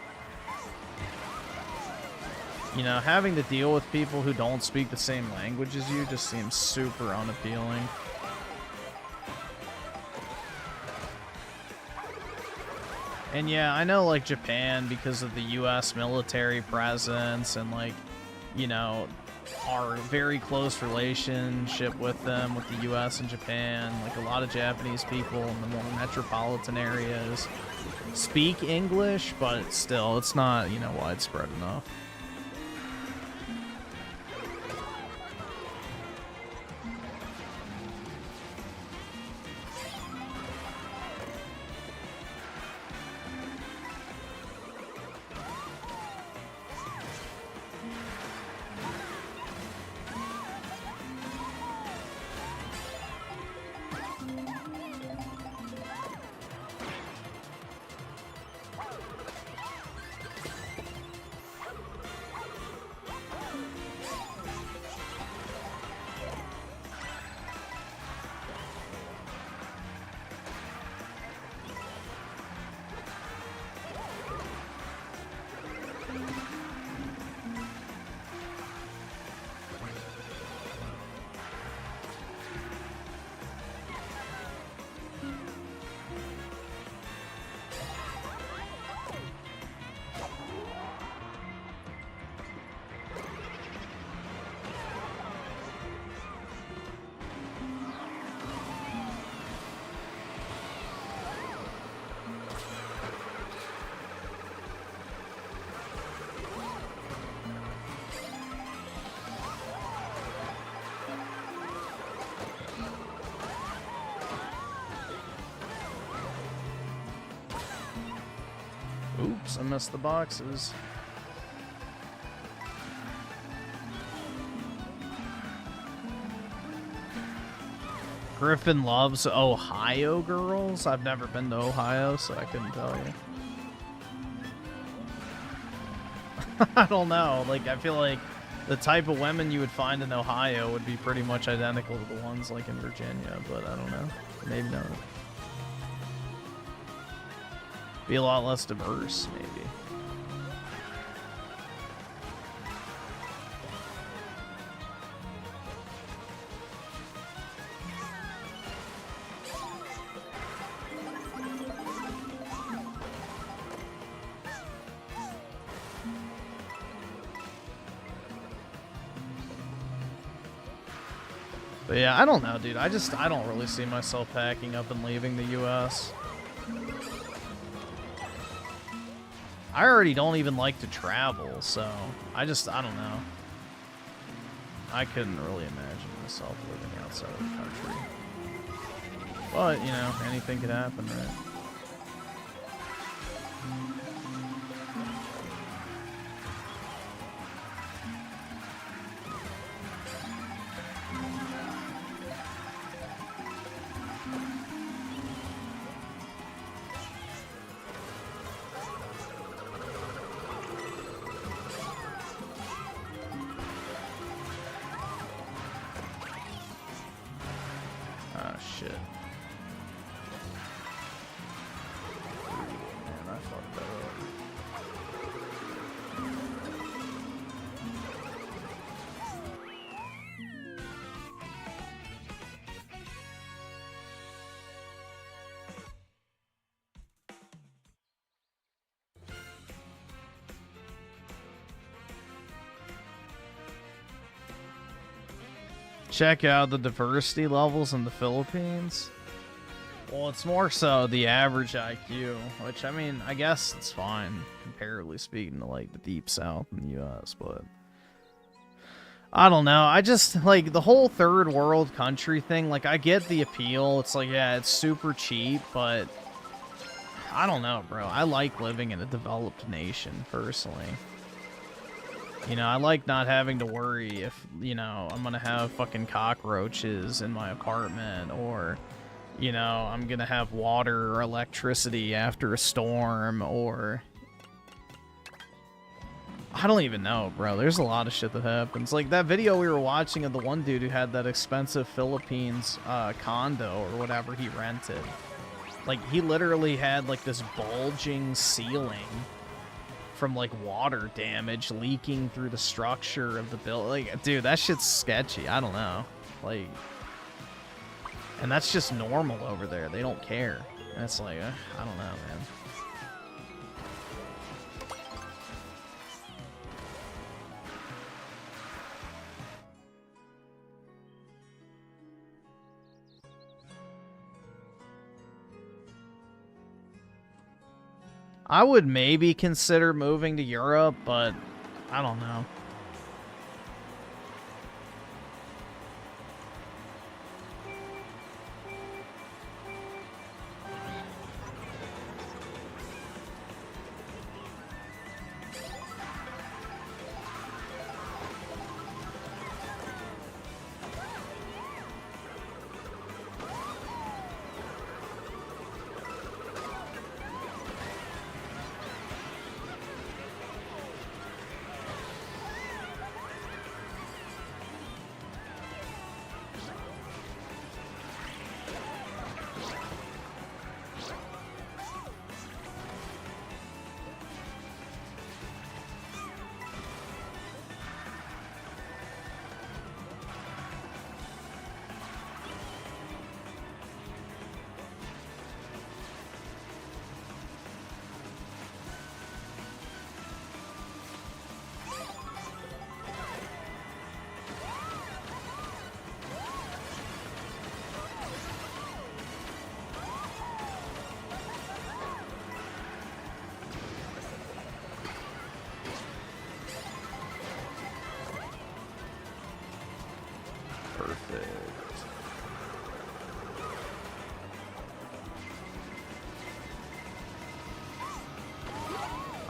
You know, having to deal with people who don't speak the same language as you just seems super unappealing. And yeah, I know, like, Japan, because of the U.S. military presence and, like, you know, our very close relationship with them, with the U.S. and Japan, like, a lot of Japanese people in the more metropolitan areas speak English, but still, it's not, you know, widespread enough. Oops, I missed the boxes. Griffin loves Ohio girls. I've never been to Ohio, so I couldn't tell you. I don't know. Like, I feel like the type of women you would find in Ohio would be pretty much identical to the ones like in Virginia, but I don't know. Maybe not. Be a lot less diverse, maybe. But yeah, I don't know, dude. I don't really see myself packing up and leaving the U.S. I already don't even like to travel, so I don't know. I couldn't really imagine myself living outside of the country. But, you know, anything could happen, right? Check out the diversity levels in the Philippines. Well, it's more so the average IQ, which, I mean, I guess it's fine, comparatively speaking to, like, the Deep South in the U.S., but I don't know. I just, like, the whole third world country thing, like, I get the appeal. It's like, yeah, it's super cheap, but I don't know, bro. I like living in a developed nation, personally. You know, I like not having to worry if, you know, I'm gonna have fucking cockroaches in my apartment, or, you know, I'm gonna have water or electricity after a storm, or I don't even know, bro. There's a lot of shit that happens. Like that video we were watching of the one dude who had that expensive Philippines condo or whatever he rented. Like, he literally had, like, this bulging ceiling from, like, water damage leaking through the structure of the building. Like, dude, that shit's sketchy. I don't know. Like, and that's just normal over there. They don't care. And it's like, I don't know, man. I would maybe consider moving to Europe, but I don't know.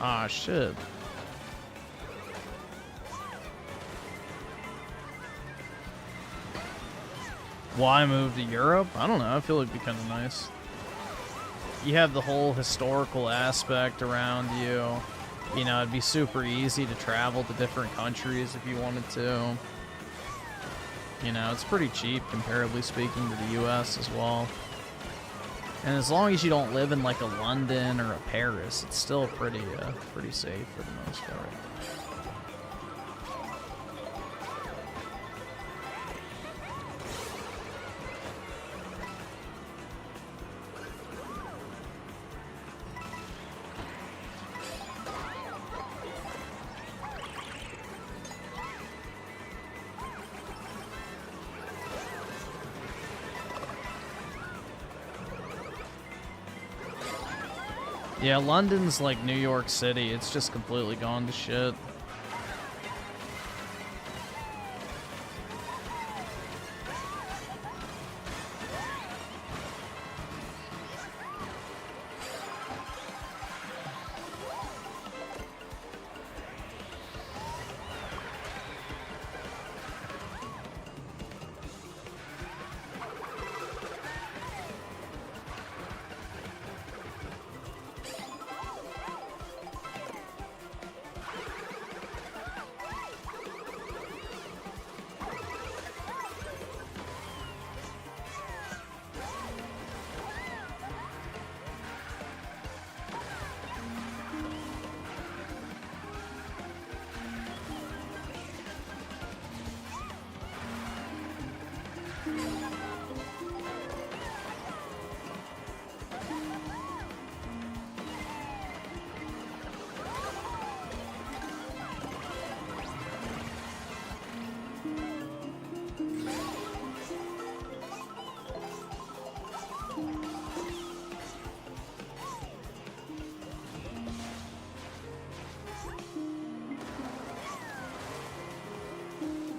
Ah, shit. Why move to Europe? I don't know. I feel it'd be kind of nice. You have the whole historical aspect around you. You know, it'd be super easy to travel to different countries if you wanted to. You know, it's pretty cheap, comparably speaking, to the US as well. And as long as you don't live in like a London or a Paris, it's still pretty safe for the most part. Yeah, London's like New York City. It's just completely gone to shit.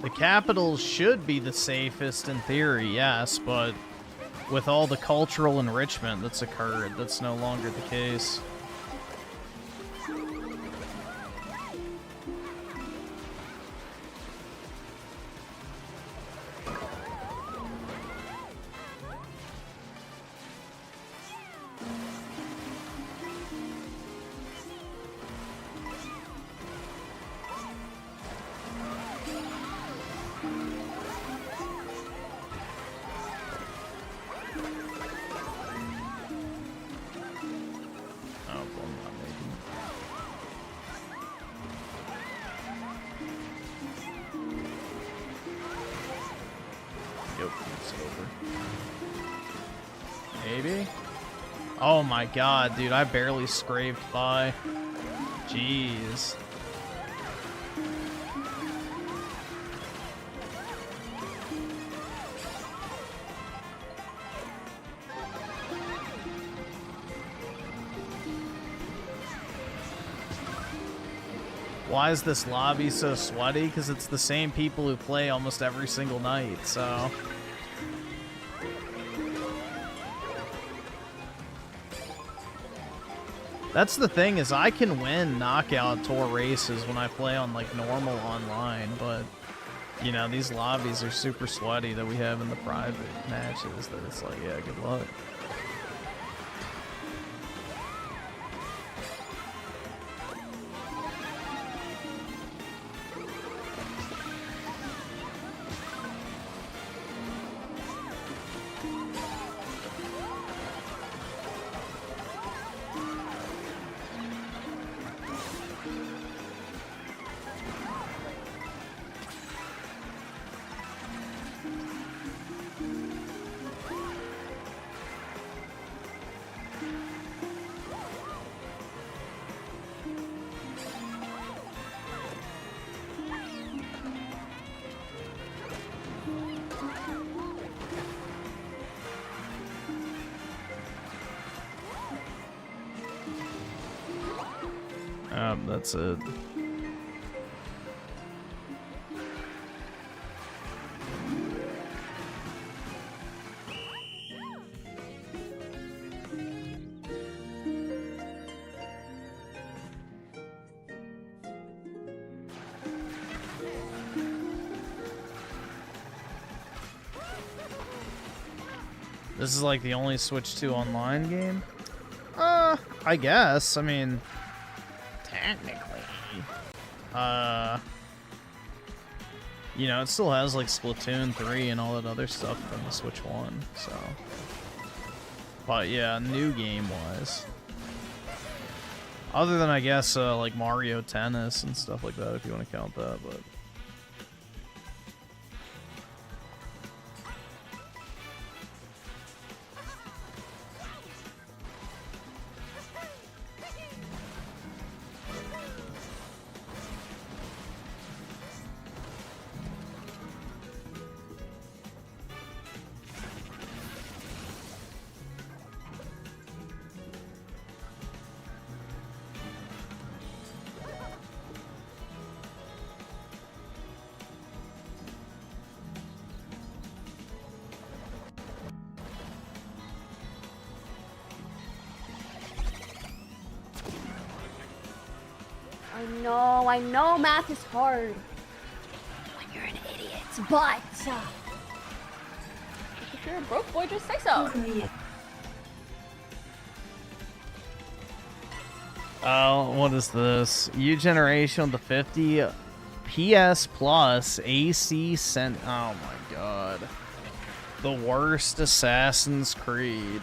The capital should be the safest in theory, yes, but with all the cultural enrichment that's occurred, that's no longer the case. Oh my god, dude, I barely scraped by. Jeez. Why is this lobby so sweaty? Because it's the same people who play almost every single night, so... That's the thing, is I can win knockout tour races when I play on, like, normal online, but, you know, these lobbies are super sweaty that we have in the private matches that it's like, yeah, good luck. That's it. This is like the only Switch 2 online game? I guess. I mean, technically. You know, it still has like Splatoon 3 and all that other stuff from the Switch 1, so. But yeah, new game-wise. Other than, I guess, like Mario Tennis and stuff like that, if you want to count that, but. I know math is hard when you're an idiot, but if you're a broke boy, just say so. Oh, what is this? U generation of the 50 PS Plus AC sent. Oh my god. The worst Assassin's Creed.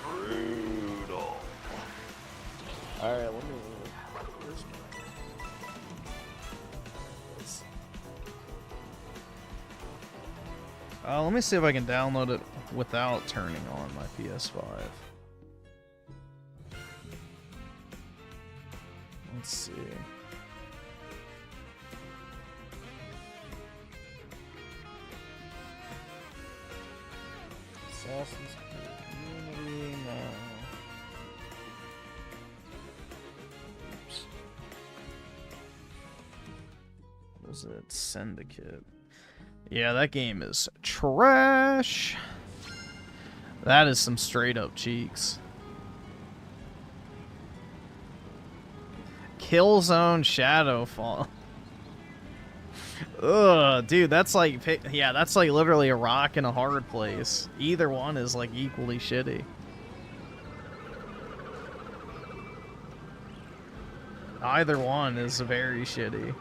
Brutal. Alright, let me. Let me see if I can download it without turning on my PS5. Let's see. Assassin's Creed Unity, no. Oops. What is it? Syndicate. Yeah, that game is trash. That is some straight up cheeks. Killzone Shadowfall. Ugh, dude, that's like, yeah, that's like literally a rock and a hard place. Either one is like equally shitty. Either one is very shitty.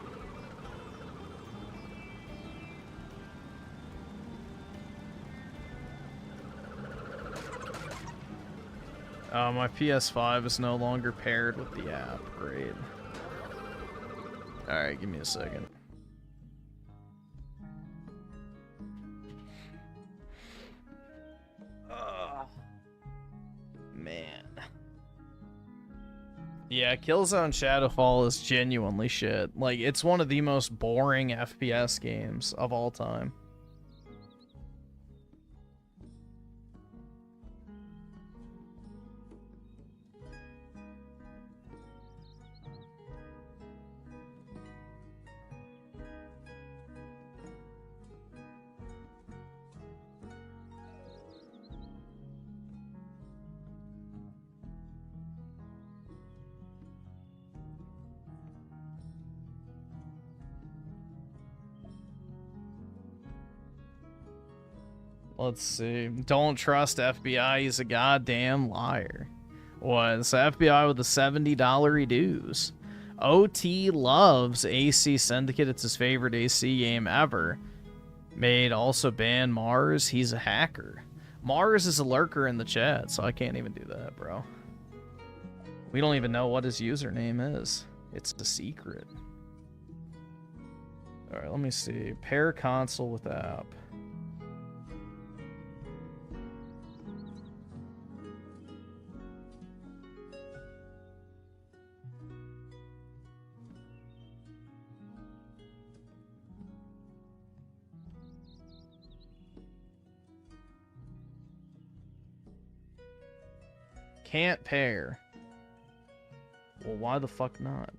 My PS5 is no longer paired with the app. Great. Alright, give me a second. Man. Yeah, Killzone Shadowfall is genuinely shit. Like, it's one of the most boring FPS games of all time. Let's see. Don't trust FBI. He's a goddamn liar. What? It's the FBI with the $70 dues. OT loves AC Syndicate. It's his favorite AC game ever. Made also ban Mars. He's a hacker. Mars is a lurker in the chat, so I can't even do that, bro. We don't even know what his username is. It's a secret. Alright, let me see. Pair console with app. Can't pair. Well, why the fuck not?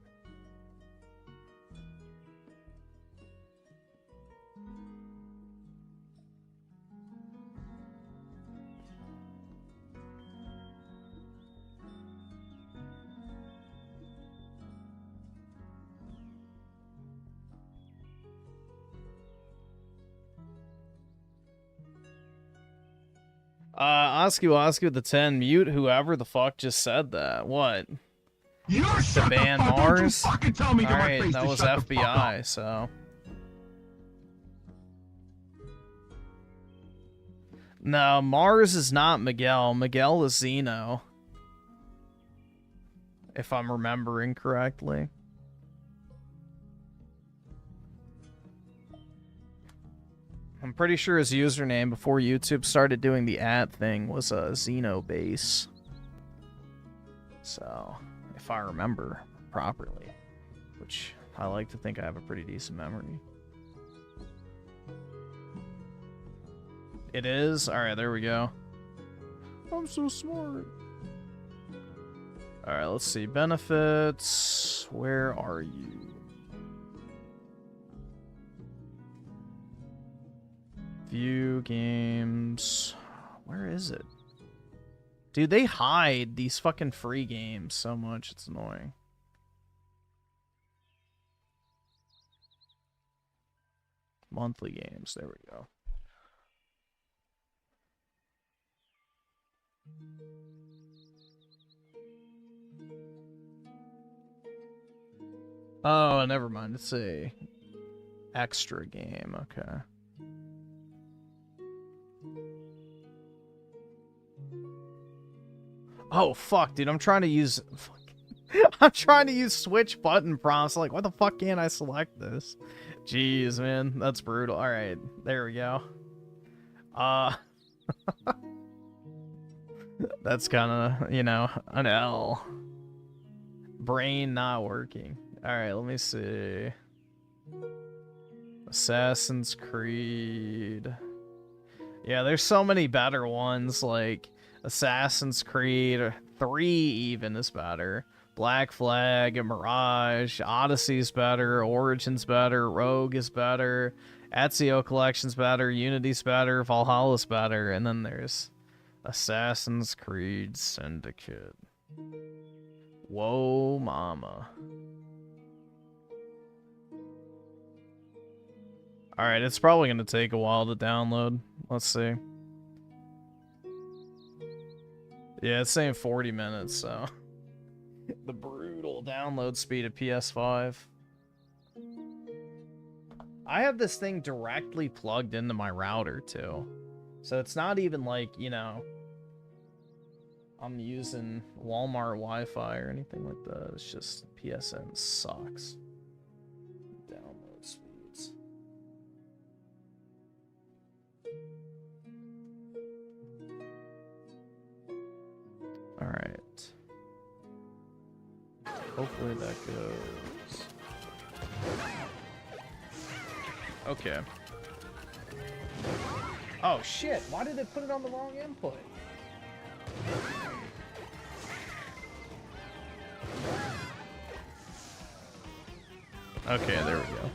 Oscu the 10, mute whoever the fuck just said that. What? You shut the ban fuck up. Mars? Don't you fucking tell me to my Alright, face that to was shut the fuck up. FBI, so. No, Mars is not Miguel. Miguel is Zeno. If I'm remembering correctly. I'm pretty sure his username before YouTube started doing the ad thing was Xenobase. So, if I remember properly, which I like to think I have a pretty decent memory. It is? Alright, there we go. I'm so smart. Alright, let's see. Benefits. Where are you? View games. Where is it? Dude, they hide these fucking free games so much. It's annoying. Monthly games. There we go. Oh, never mind. It's a extra game. Okay. Oh, fuck, dude. I'm trying to use... I'm trying to use switch button prompts. Like, why the fuck can't I select this? Jeez, man. That's brutal. Alright. There we go. That's kind of, you know, an L. Brain not working. Alright, let me see. Assassin's Creed. Yeah, there's so many better ones, like... Assassin's Creed 3 even is better. Black Flag and Mirage. Odyssey's better. Origin's better. Rogue is better. Ezio Collection's better. Unity's better. Valhalla's better. And then there's Assassin's Creed Syndicate. Whoa, mama. Alright, it's probably going to take a while to download. Let's see. Yeah, it's saying 40 minutes, so... The brutal download speed of PS5. I have this thing directly plugged into my router, too. So it's not even like, you know... I'm using Walmart Wi-Fi or anything like that. It's just PSN sucks. Download speeds. Alright. Hopefully that goes. Okay. Oh shit, why did it put it on the wrong input? Okay, there we go.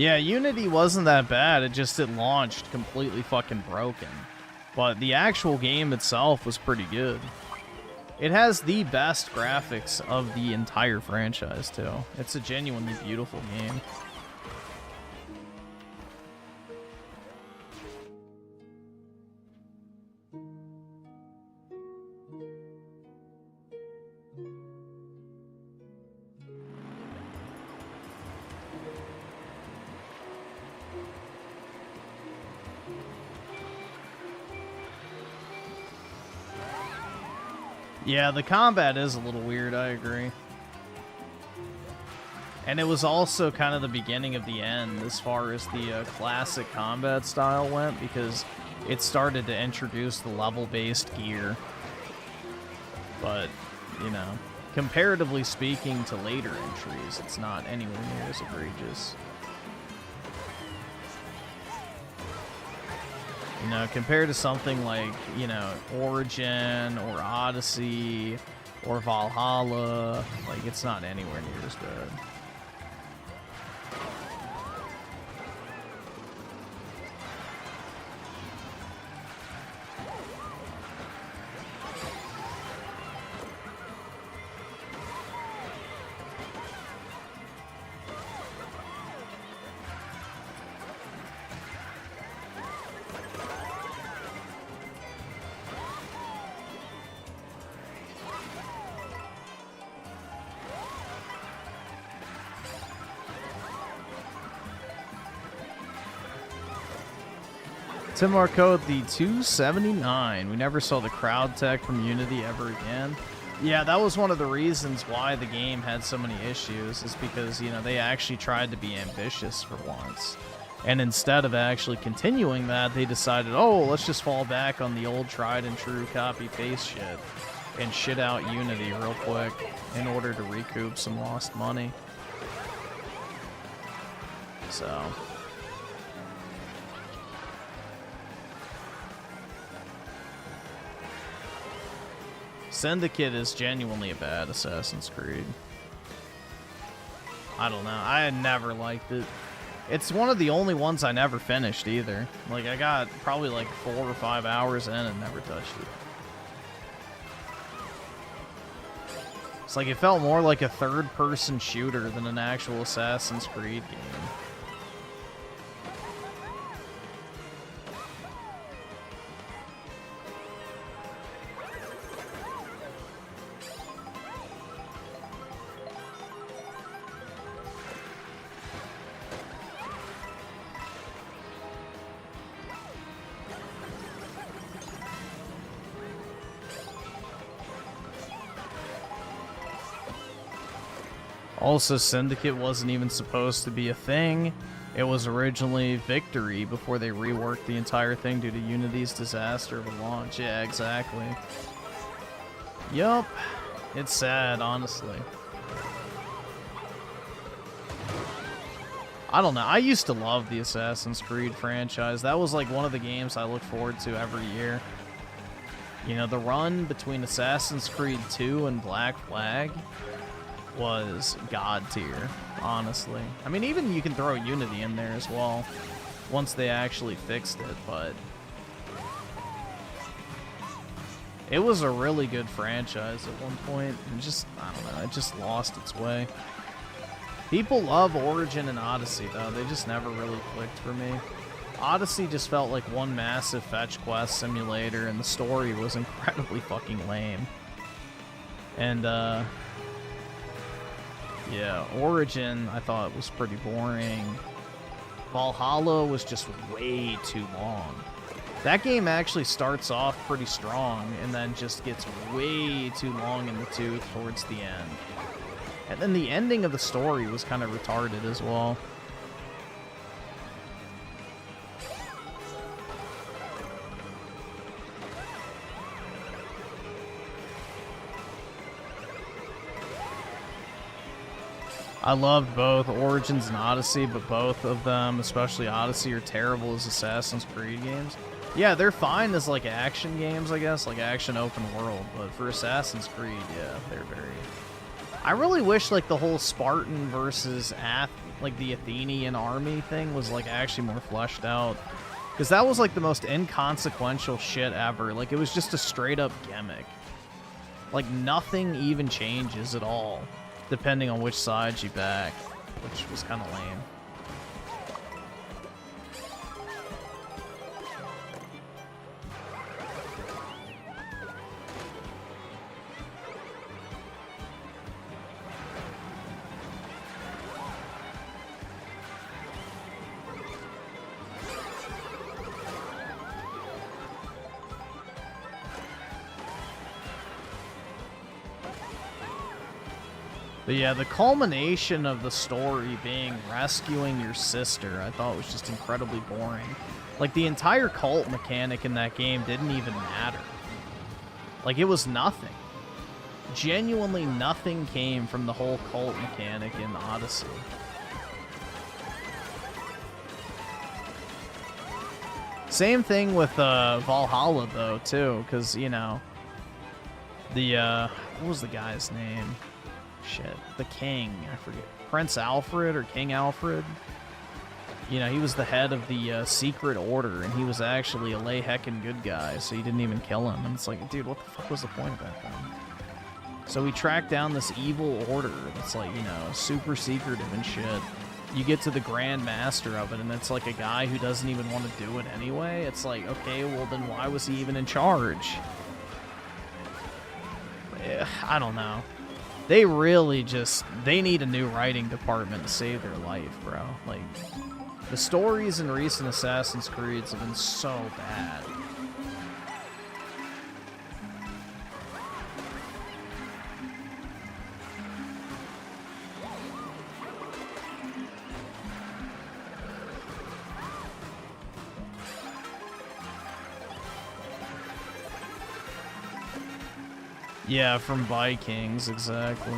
Yeah, Unity wasn't that bad. It launched completely fucking broken. But the actual game itself was pretty good. It has the best graphics of the entire franchise, too. It's a genuinely beautiful game. Yeah, the combat is a little weird, I agree. And it was also kind of the beginning of the end as far as the classic combat style went, because it started to introduce the level-based gear. But, you know, comparatively speaking to later entries, it's not anywhere near as egregious. You know, compared to something like, you know, Origin or Odyssey or Valhalla, like, it's not anywhere near as bad. Timar code the 279. We never saw the crowd tech from Unity ever again. Yeah, that was one of the reasons why the game had so many issues, is because, you know, they actually tried to be ambitious for once. And instead of actually continuing that, they decided, oh, let's just fall back on the old tried and true copy-paste shit and shit out Unity real quick in order to recoup some lost money. So... Syndicate is genuinely a bad Assassin's Creed. I don't know. I had never liked it. It's one of the only ones I never finished either. Like, I got probably like 4 or 5 hours in and never touched it. It's like it felt more like a third-person shooter than an actual Assassin's Creed game. Also, Syndicate wasn't even supposed to be a thing. It was originally Victory before they reworked the entire thing due to Unity's disaster of a launch. Yeah, exactly. Yup. It's sad, honestly. I don't know. I used to love the Assassin's Creed franchise. That was like one of the games I look forward to every year. You know, the run between Assassin's Creed 2 and Black Flag was god tier, honestly. I mean, even you can throw Unity in there as well once they actually fixed it, but it was a really good franchise at one point, and just, I don't know, it just lost its way. People love Origin and Odyssey, though. They just never really clicked for me. Odyssey just felt like one massive fetch quest simulator, and the story was incredibly fucking lame. And, yeah, Origin, I thought was pretty boring. Valhalla was just way too long. That game actually starts off pretty strong and then just gets way too long in the tooth towards the end. And then the ending of the story was kind of retarded as well. I loved both Origins and Odyssey, but both of them, especially Odyssey, are terrible as Assassin's Creed games. Yeah, they're fine as, like, action games, I guess, like action open world, but for Assassin's Creed, yeah, they're very... I really wish, like, the whole Spartan versus like the Athenian army thing was like actually more fleshed out. Because that was like the most inconsequential shit ever. Like it was just a straight up gimmick. Like nothing even changes at all, depending on which side you back, which was kind of lame. But yeah, the culmination of the story being rescuing your sister, I thought was just incredibly boring. Like, the entire cult mechanic in that game didn't even matter. Like, it was nothing. Genuinely nothing came from the whole cult mechanic in Odyssey. Same thing with Valhalla, though, too, because, you know, the, what was the guy's name? Shit, the king, I forget, Prince Alfred or King Alfred. You know, he was the head of the secret order, and he was actually a lay heckin' good guy, so you didn't even kill him. And it's like, dude, what the fuck was the point of that then? So we tracked down this evil order that's like, you know, super secretive and shit. You get to the Grand Master of it, and it's like a guy who doesn't even want to do it anyway. It's like, okay, well then why was he even in charge? I don't know. They really just, they need a new writing department to save their life, bro. Like, the stories in recent Assassin's Creeds have been so bad. Yeah, from Vikings, exactly.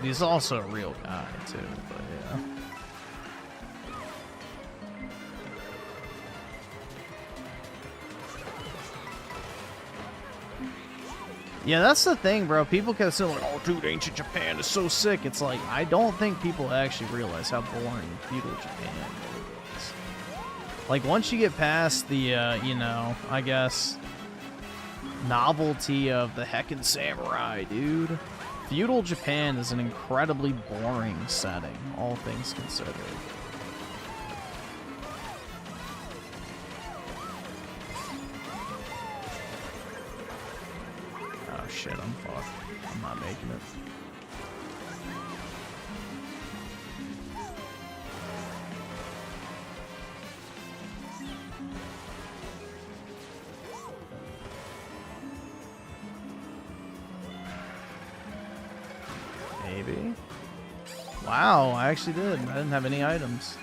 He's also a real guy, too, but yeah. Yeah, that's the thing, bro. People kept saying, like, oh, dude, ancient Japan is so sick. It's like, I don't think people actually realize how boring feudal Japan is. Like, once you get past the, you know, I guess, novelty of the heckin' samurai, dude, feudal Japan is an incredibly boring setting, all things considered. Oh, shit, I'm fucked. I'm not making it. Maybe. Wow, I actually did. I didn't have any items.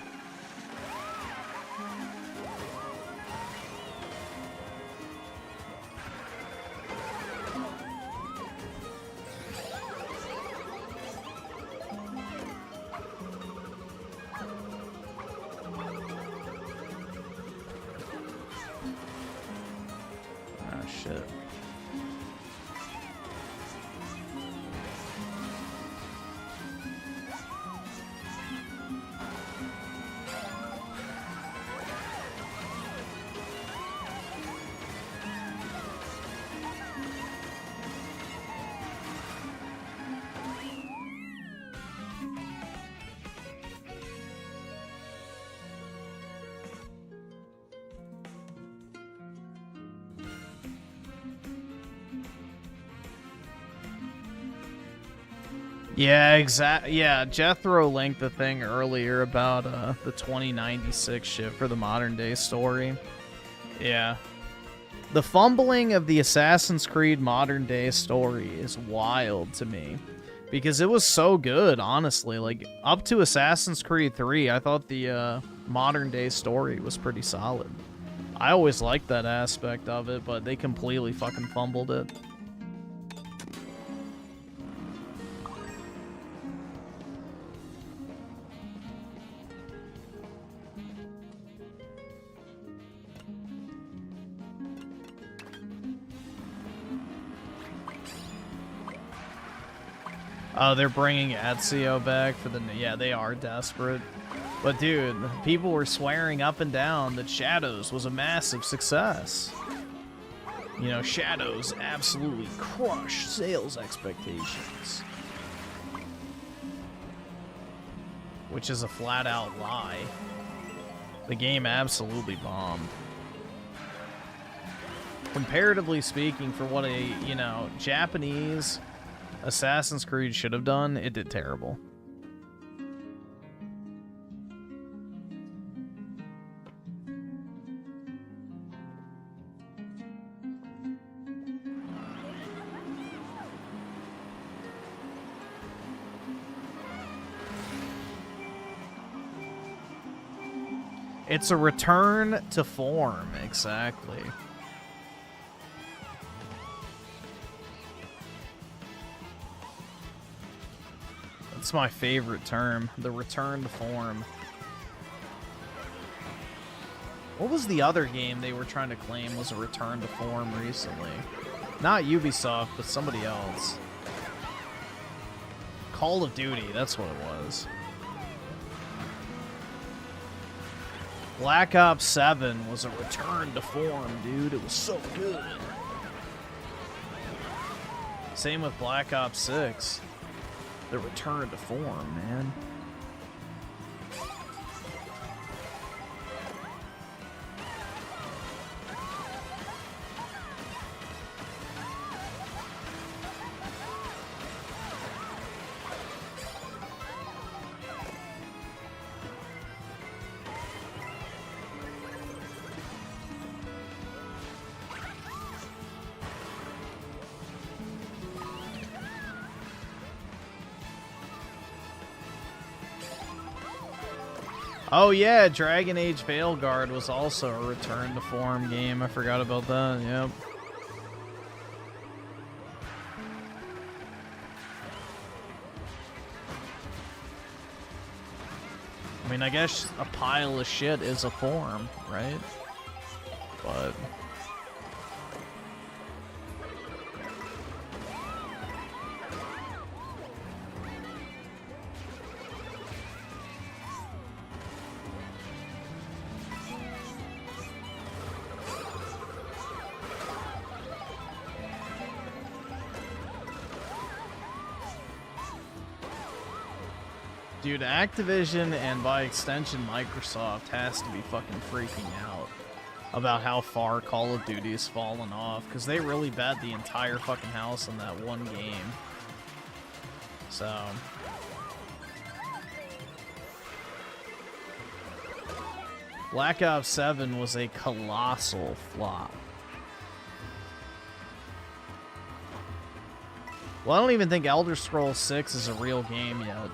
Oh, shit. Yeah, exactly. Yeah, Jethro linked the thing earlier about the 2096 shit for the modern day story. Yeah. The fumbling of the Assassin's Creed modern day story is wild to me. Because it was so good, honestly. Like, up to Assassin's Creed 3, I thought the modern day story was pretty solid. I always liked that aspect of it, but they completely fucking fumbled it. Oh, they're bringing Ezio back for the... Yeah, they are desperate. But, dude, people were swearing up and down that Shadows was a massive success. You know, Shadows absolutely crushed sales expectations. Which is a flat-out lie. The game absolutely bombed. Comparatively speaking, for what a, you know, Japanese Assassin's Creed should have done, it did terrible. It's a return to form, exactly. That's my favorite term, the return to form. What was the other game they were trying to claim was a return to form recently? Not Ubisoft, but somebody else. Call of Duty, that's what it was. Black Ops 7 was a return to form, dude. It was so good. Same with Black Ops 6. The return to form, man. Oh yeah, Dragon Age Veilguard was also a return to form game. I forgot about that. Yep. I mean, I guess a pile of shit is a form, right? But dude, Activision and by extension Microsoft has to be fucking freaking out about how far Call of Duty has fallen off, because they really bet the entire fucking house on that one game. So Black Ops 7 was a colossal flop. Well, I don't even think Elder Scrolls 6 is a real game yet.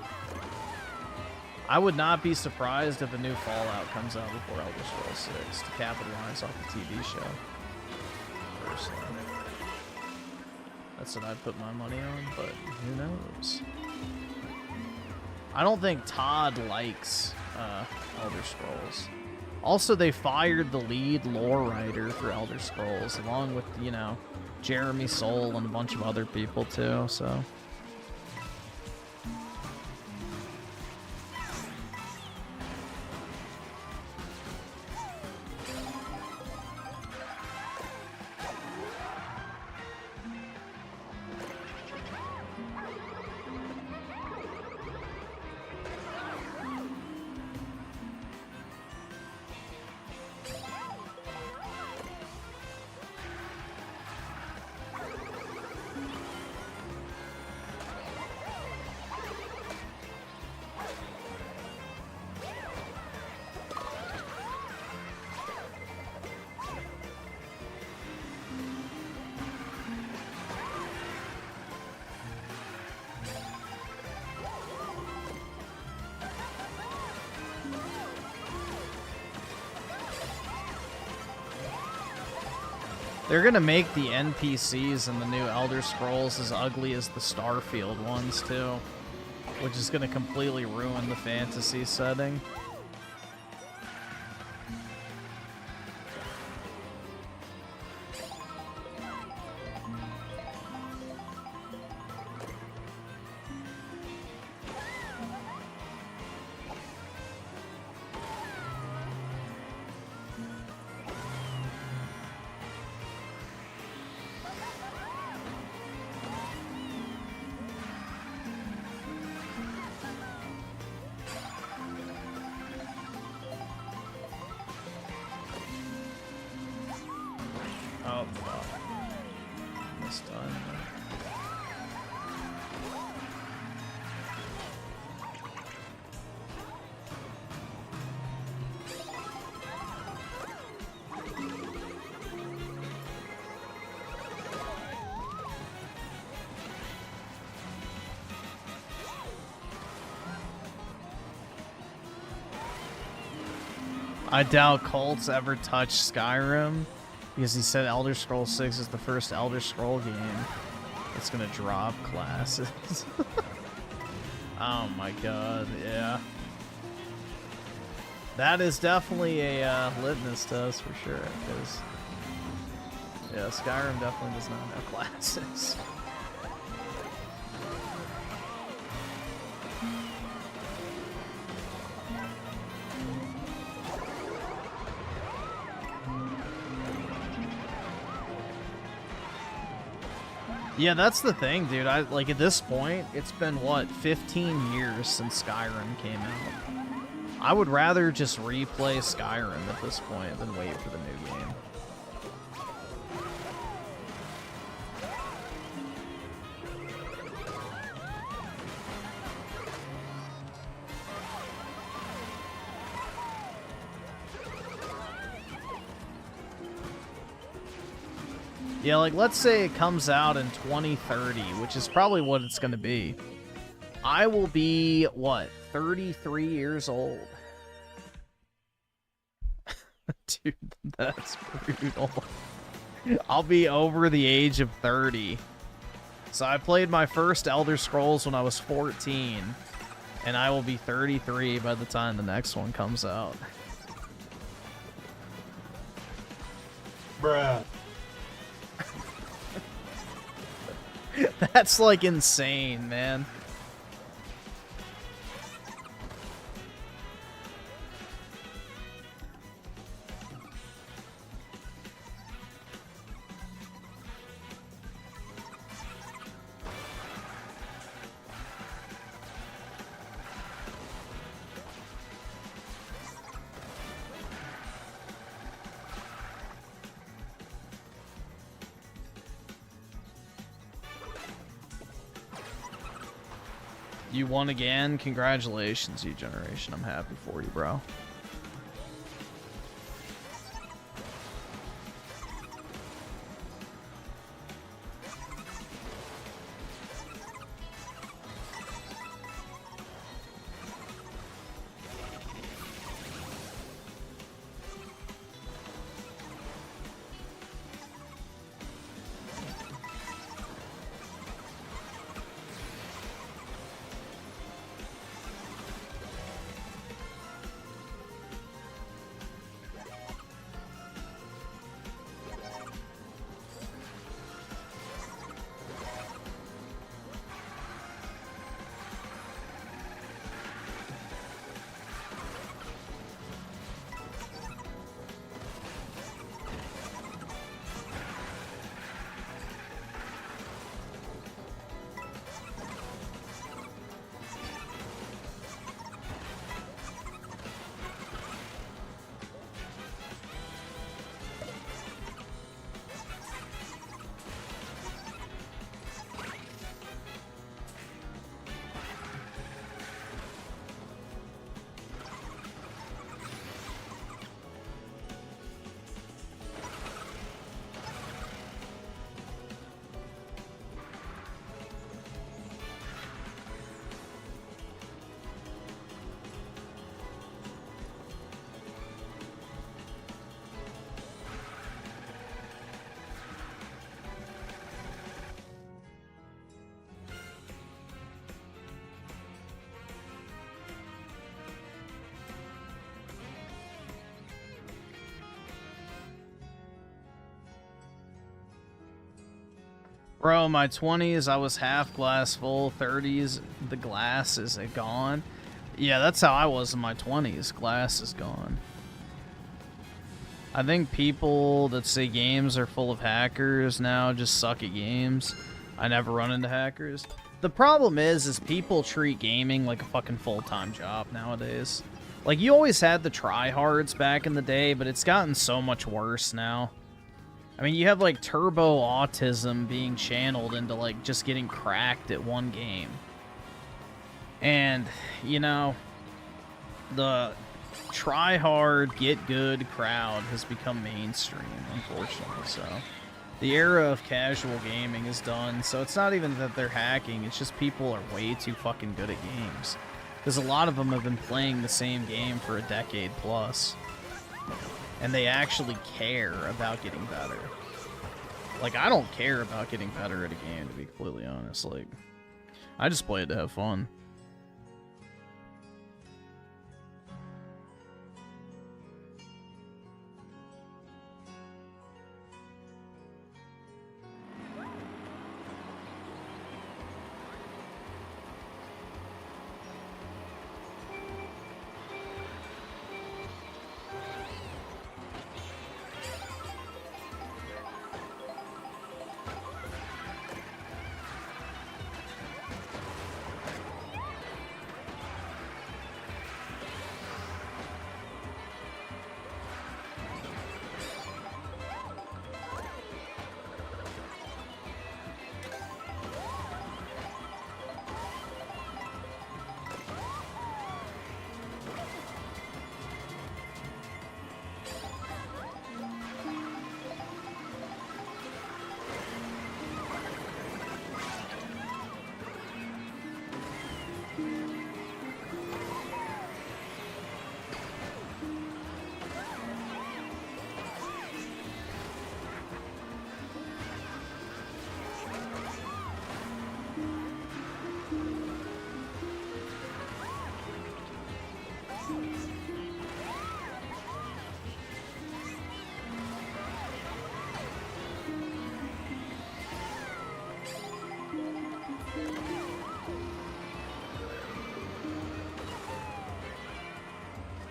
I would not be surprised if a new Fallout comes out before Elder Scrolls 6 to capitalize off the TV show. Personally. That's what I'd put my money on, but who knows? I don't think Todd likes Elder Scrolls. Also, they fired the lead lore writer for Elder Scrolls, along with, you know, Jeremy Soule and a bunch of other people too, so... They're gonna make the NPCs in the new Elder Scrolls as ugly as the Starfield ones, too. Which is gonna completely ruin the fantasy setting. Oh, fuck. This time. I doubt Colt's ever touched Skyrim because he said Elder Scrolls 6 is the first Elder Scroll game that's gonna drop classes. Oh my god, yeah. That is definitely a litmus test for sure, because yeah, Skyrim definitely does not have classes. Yeah, that's the thing, dude. Like at this point, it's been what, 15 years since Skyrim came out. I would rather just replay Skyrim at this point than wait for the new game. Yeah, like, let's say it comes out in 2030, which is probably what it's going to be. I will be, what, 33 years old? Dude, that's brutal. I'll be over the age of 30. So I played my first Elder Scrolls when I was 14, and I will be 33 by the time the next one comes out. Bruh. That's like insane, man. You won again. Congratulations, you generation. I'm happy for you, bro. Bro, my 20s, I was half glass full. 30s, the glass is gone. Yeah, that's how I was in my 20s. Glass is gone. I think people that say games are full of hackers now just suck at games. I never run into hackers. The problem is people treat gaming like a fucking full-time job nowadays. Like, you always had the tryhards back in the day, but it's gotten so much worse now. I I mean, you have like turbo autism being channeled into like just getting cracked at one game. And, you know, the try hard, get good crowd has become mainstream, unfortunately. So the era of casual gaming is done. So it's not even that they're hacking, it's just people are way too fucking good at games. Because a lot of them have been playing the same game for a decade plus. And they actually care about getting better. Like, I don't care about getting better at a game, to be completely honest. Like, I just play it to have fun.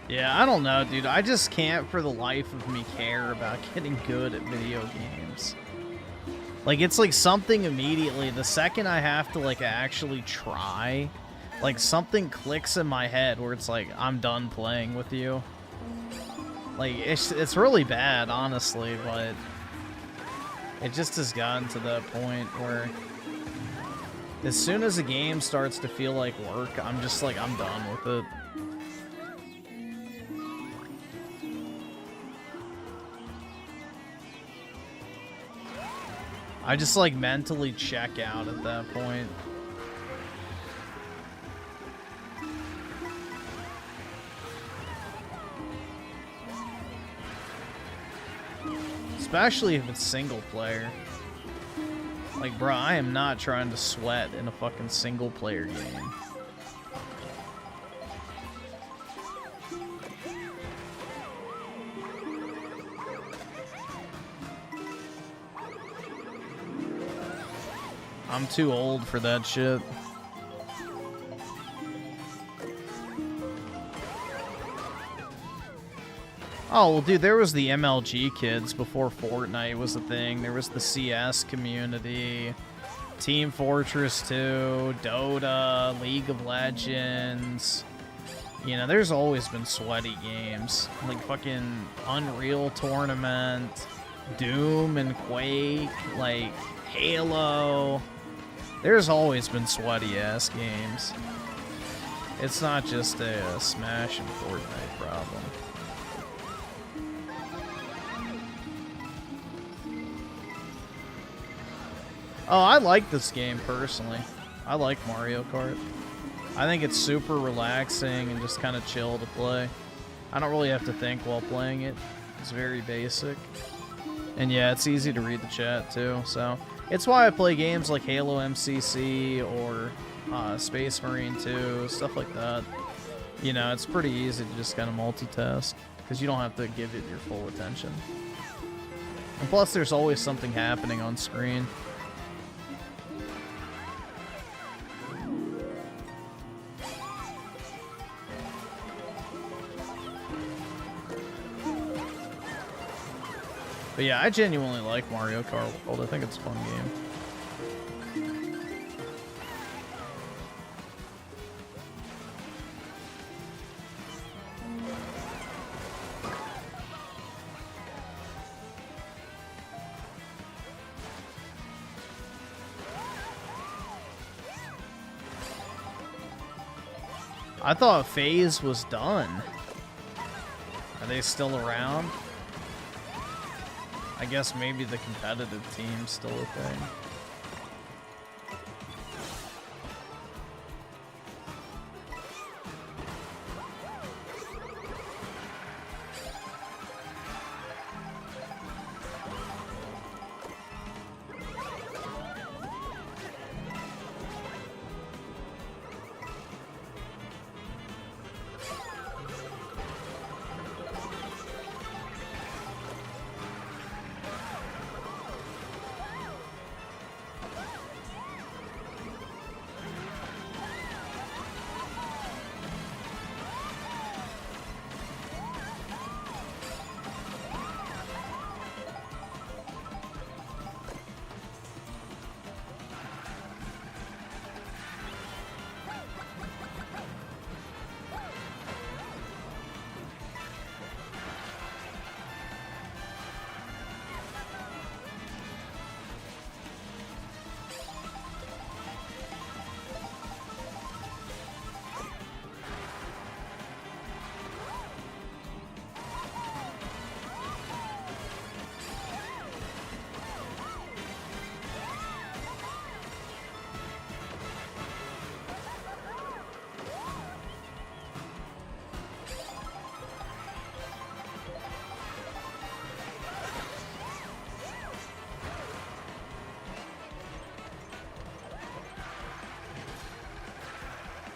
Yeah, I don't know, dude. I just can't for the life of me care about getting good at video games. Like, it's like something immediately, the second I have to, like, actually try, like, something clicks in my head where it's like, I'm done playing with you. Like, it's really bad, honestly, but it just has gotten to that point where as soon as a game starts to feel like work, I'm just like, I'm done with it. I just, like, mentally check out at that point. Especially if it's single player. Like, bruh, I am not trying to sweat in a fucking single player game. I'm too old for that shit. Oh, well, dude, there was the MLG kids before Fortnite was a thing. There was the CS community, Team Fortress 2, Dota, League of Legends. You know, there's always been sweaty games. Like fucking Unreal Tournament, Doom and Quake, like Halo. There's always been sweaty-ass games. It's not just a Smash and Fortnite problem. Oh, I like this game, personally. I like Mario Kart. I think it's super relaxing and just kind of chill to play. I don't really have to think while playing it. It's very basic. And yeah, it's easy to read the chat, too, so... It's why I play games like Halo MCC or Space Marine 2, stuff like that. You know, it's pretty easy to just kind of multitask, because you don't have to give it your full attention. And plus, there's always something happening on screen. But yeah, I genuinely like Mario Kart World. I think it's a fun game. I thought FaZe was done. Are they still around? I guess maybe the competitive team's still a thing.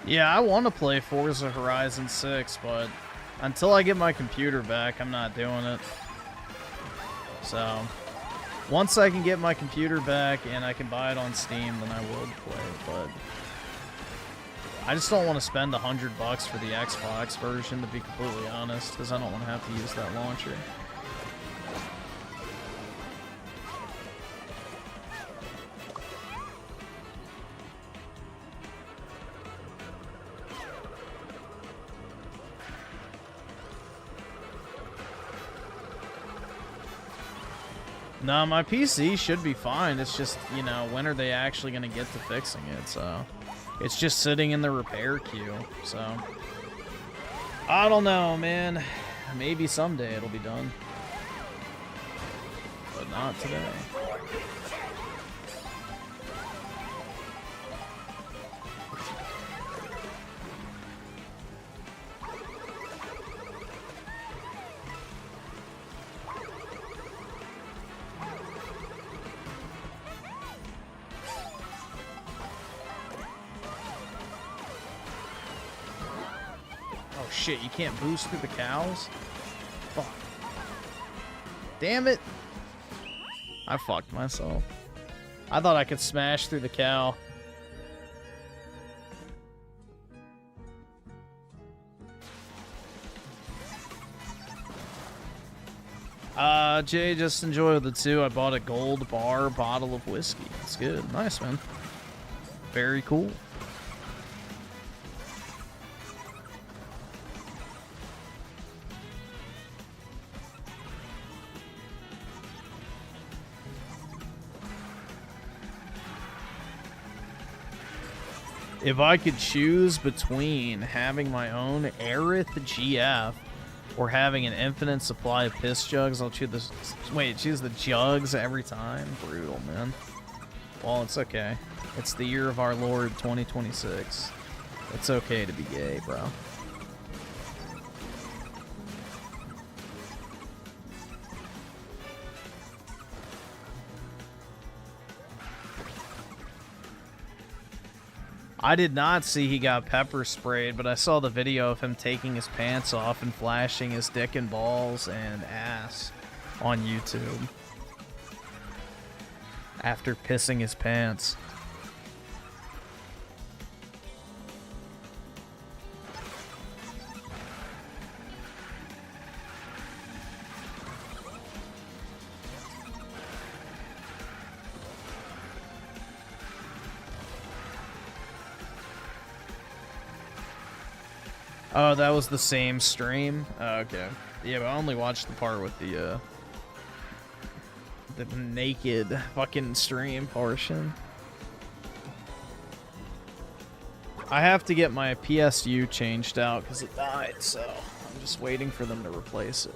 Yeah, I want to play Forza Horizon 6, but until I get my computer back, I'm not doing it. So, once I can get my computer back and I can buy it on Steam, then I would play it, but I just don't want to spend $100 for the Xbox version, to be completely honest, because I don't want to have to use that launcher. No, my PC should be fine. It's just, you know, when are they actually going to get to fixing it? So, it's just sitting in the repair queue. So, I don't know, man. Maybe someday it'll be done. But not today. Shit, you can't boost through the cows? Fuck. Damn it. I fucked myself. I thought I could smash through the cow. Jay, just enjoy the two. I bought a gold bar bottle of whiskey. It's good. Nice, man. Very cool. If I could choose between having my own Aerith GF or having an infinite supply of piss jugs, I'll choose this. Wait, choose the jugs every time? Brutal, man. Well, it's okay. It's the year of our Lord 2026. It's okay to be gay, bro. I did not see he got pepper sprayed, but I saw the video of him taking his pants off and flashing his dick and balls and ass on YouTube after pissing his pants. Oh, that was the same stream? Oh, okay. Yeah, but I only watched the part with the naked fucking stream portion. I have to get my PSU changed out because it died, so I'm just waiting for them to replace it.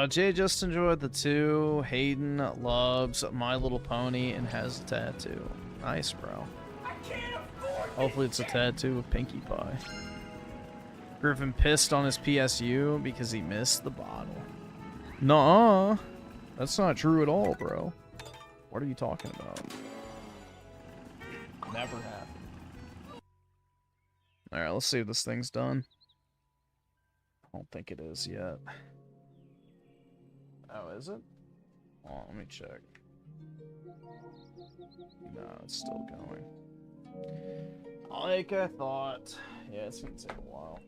Jay just enjoyed the 2. Hayden loves My Little Pony and has a tattoo. Nice, bro. Hopefully it's a tattoo of Pinkie Pie. Griffin pissed on his PSU because he missed the bottle. Nuh-uh. That's not true at all, bro. What are you talking about? Never happened. Alright, let's see if this thing's done. I don't think it is yet. Oh, is it? Oh, let me check. No, it's still going. Like I thought. Yeah, it's gonna take a while.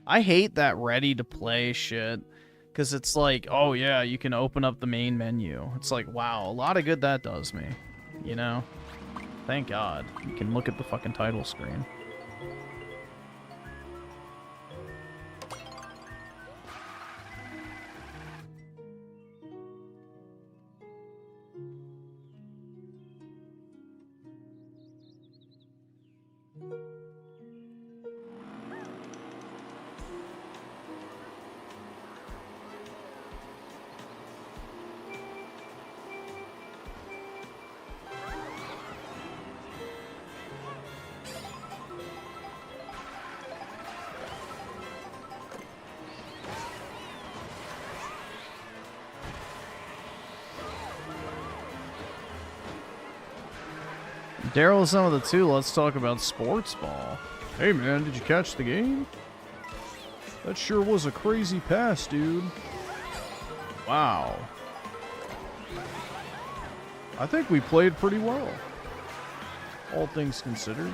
I hate that ready to play shit. Because it's like, oh yeah, you can open up the main menu. It's like, wow, a lot of good that does me. You know? Thank God. You can look at the fucking title screen. Daryl's some of the 2. Let's talk about sports ball. Hey man, did you catch the game? That sure was a crazy pass, dude. Wow. I think we played pretty well. All things considered.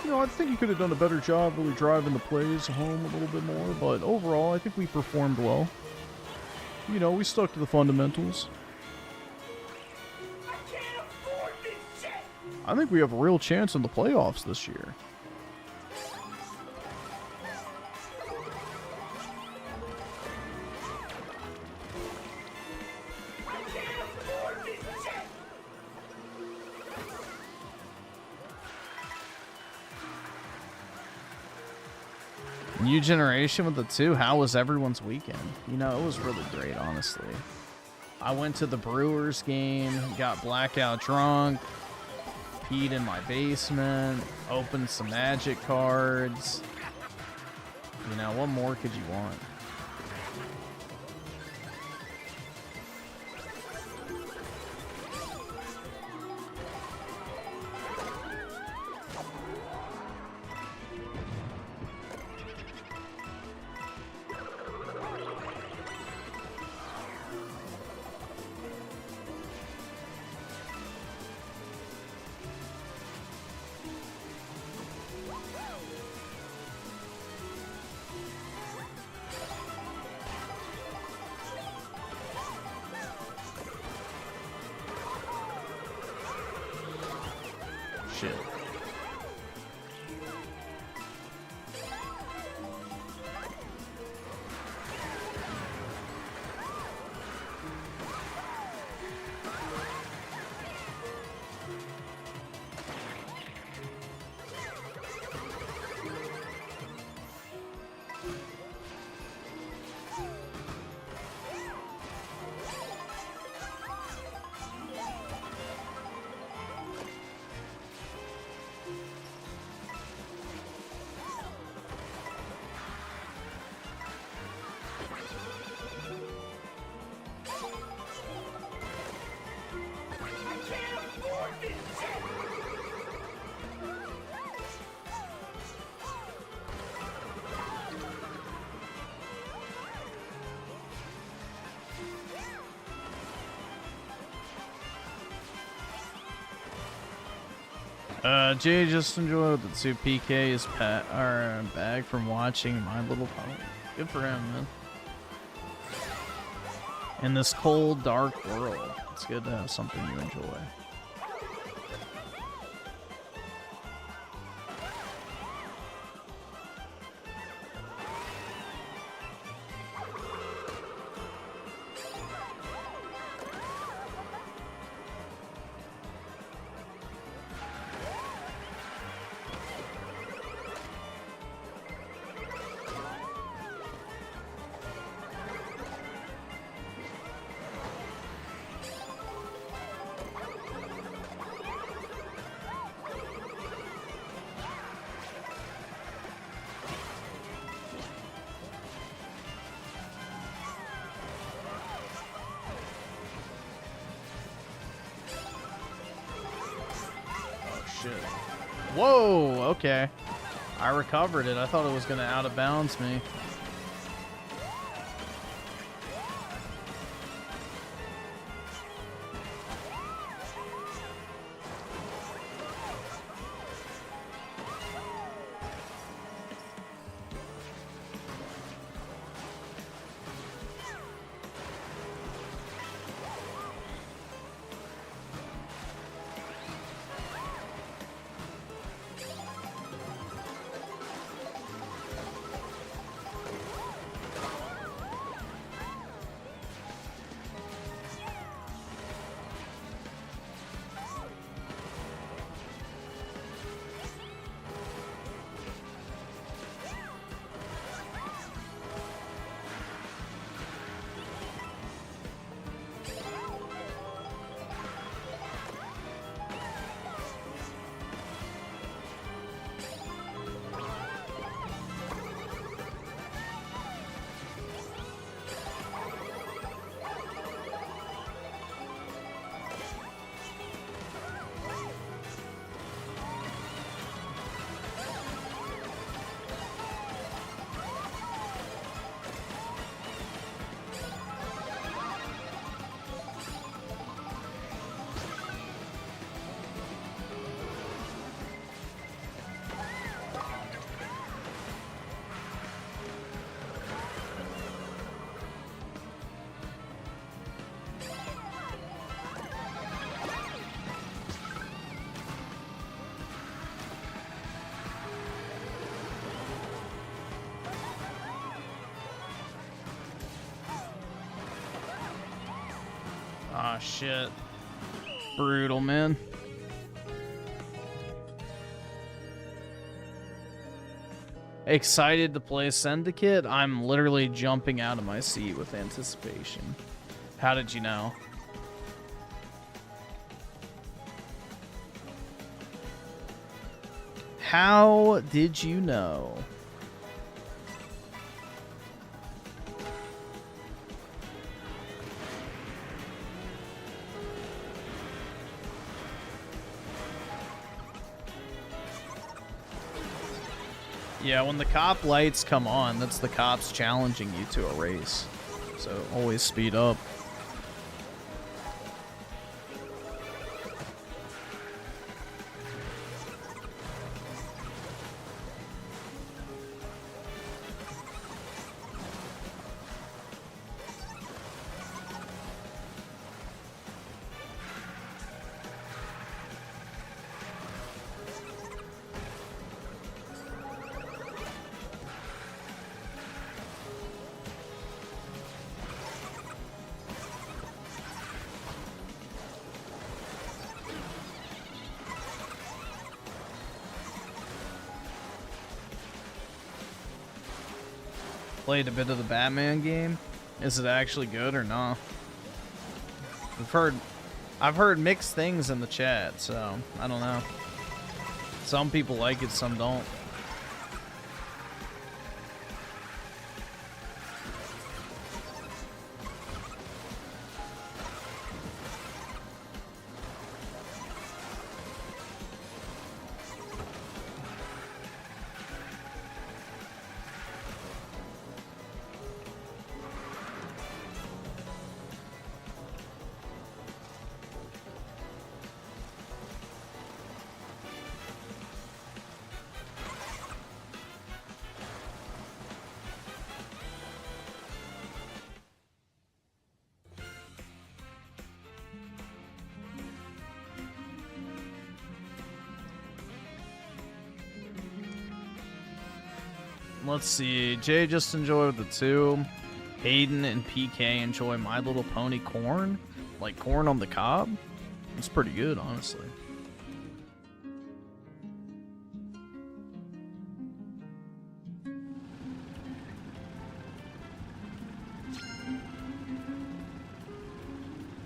You know, I think you could have done a better job really driving the plays home a little bit more, but overall, I think we performed well. You know, we stuck to the fundamentals. I think we have a real chance in the playoffs this year. New generation with the 2. How was everyone's weekend? You know, it was really great, honestly. I went to the Brewers game, got blackout drunk, peed in my basement, opened some Magic cards. You know, what more could you want? Shit. Jay just enjoyed the 2 PKs back from watching My Little Pony. Good for him, man. In this cold, dark world, it's good to have something you enjoy. Whoa, okay. I recovered it. I thought it was going to out of bounds me. Ah, shit. Brutal, man. Excited to play Syndicate? I'm literally jumping out of my seat with anticipation. How did you know? How did you know? Yeah, when the cop lights come on, that's the cops challenging you to a race. So always speed up. Played a bit of the Batman game. Is it actually good or not? I've heard mixed things in the chat, so I don't know. Some people like it, some don't. Let's see. Jay just enjoyed the 2. Hayden and PK enjoy My Little Pony corn. Like corn on the cob. It's pretty good, honestly.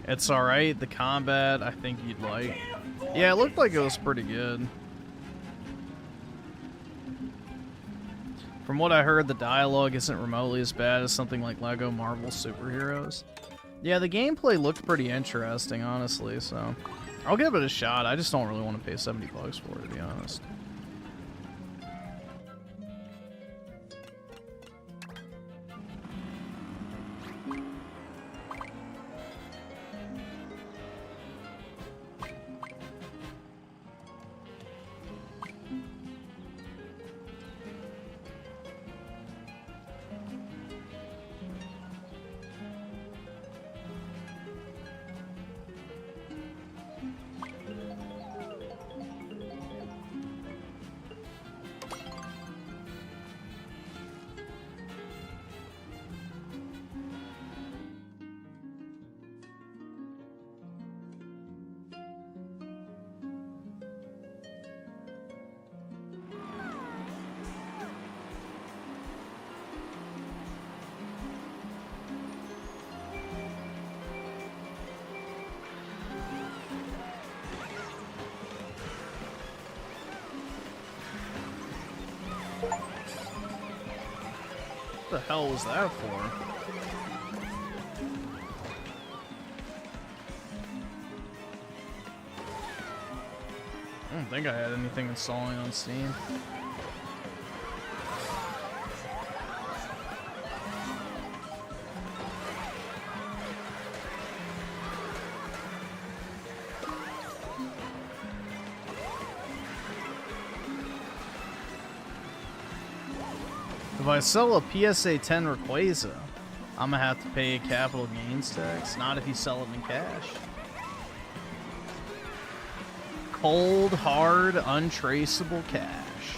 It's alright. The combat, I think you'd like. Yeah, it looked like it was pretty good. From what I heard, the dialogue isn't remotely as bad as something like Lego Marvel Superheroes. Yeah, the gameplay looked pretty interesting, honestly, so I'll give it a shot. I just don't really want to pay 70 bucks for it, to be honest. What the hell was that for? I don't think I had anything installing on Steam. If I sell a PSA 10 Rayquaza, I'm gonna have to pay capital gains tax. Not if you sell it in cash. Cold, hard, untraceable cash.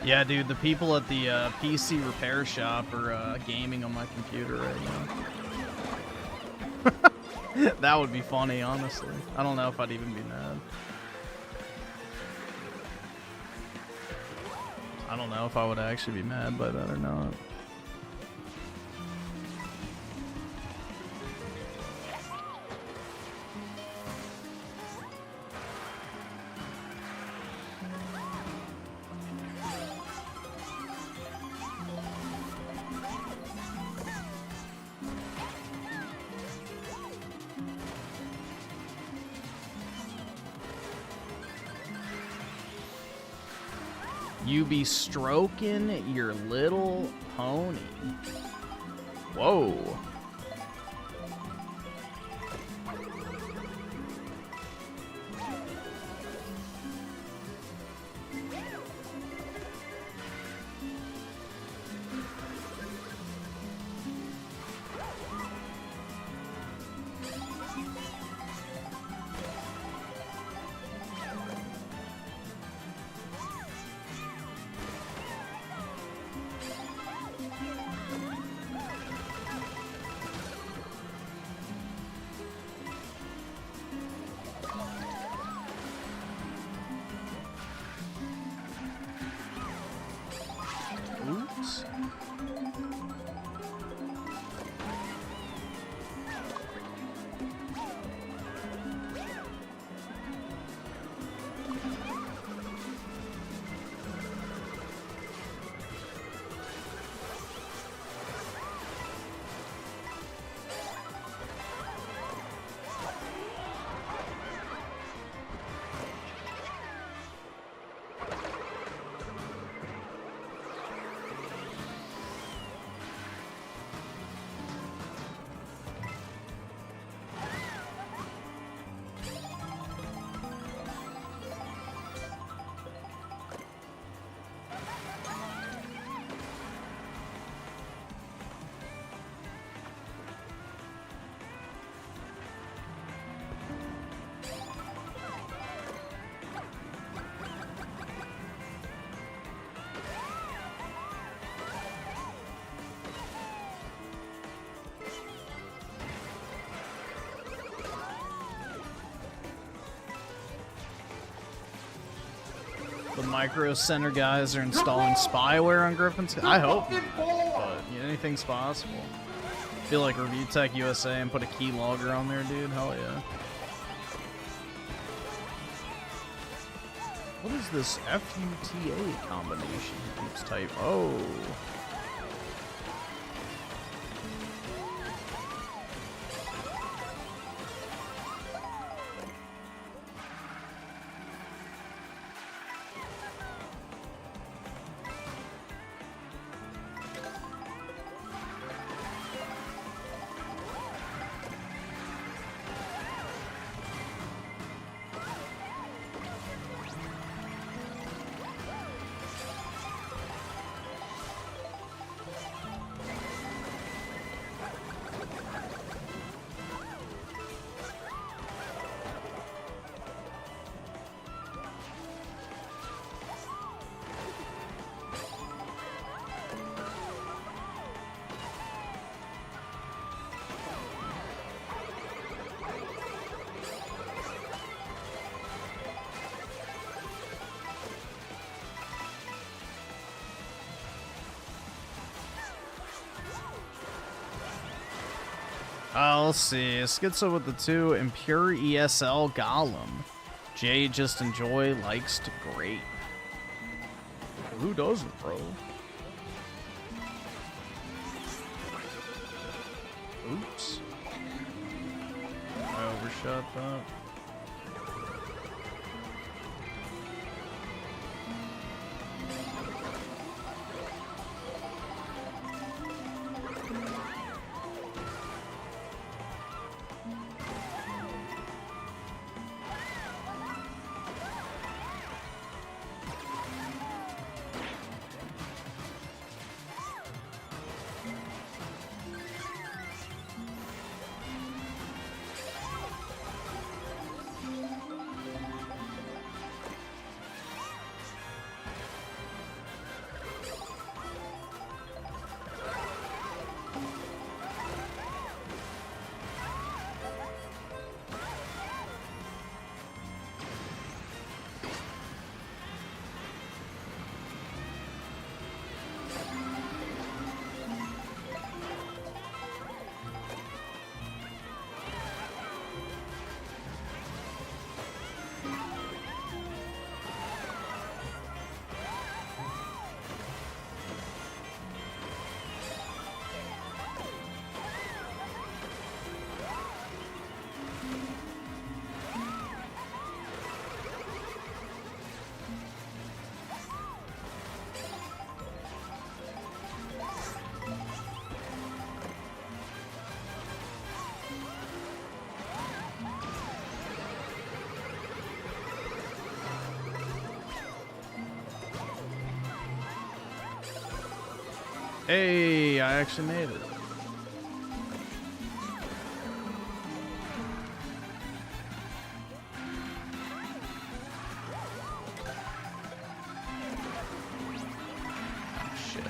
Yeah, dude, the people at the PC repair shop are gaming on my computer right now. That would be funny, honestly. I don't know if I'd even be mad. I don't know if I would actually be mad by that or not. You be stroking your little pony. Whoa. The Micro Center guys are installing spyware on Griffin's. I hope not, but anything's possible. Feel like Review Tech USA and put a keylogger on there, dude. Hell yeah. What is this FUTA combination? Keeps type. Oh. Let's see. Schizo with the 2. Impure ESL Golem. Jay just enjoy likes to grape. Who doesn't, bro? Oops. I overshot that. Hey, I actually made it. Shit.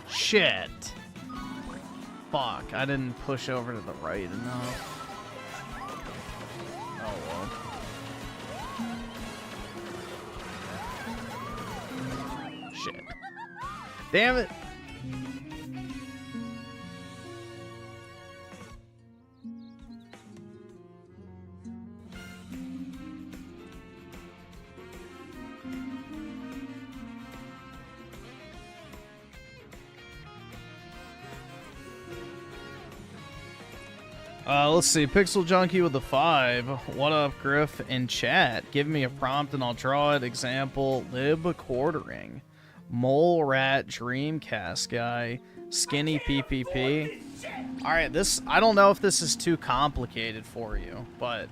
Shit. Fuck, I didn't push over to the right enough. Oh well. Shit. Damn it. Let's see. Pixel Junkie with the 5. What up, Griff? In chat, give me a prompt and I'll draw it. Example, lib quartering. Mole Rat Dreamcast guy. Skinny PPP. Alright, I don't know if this is too complicated for you, but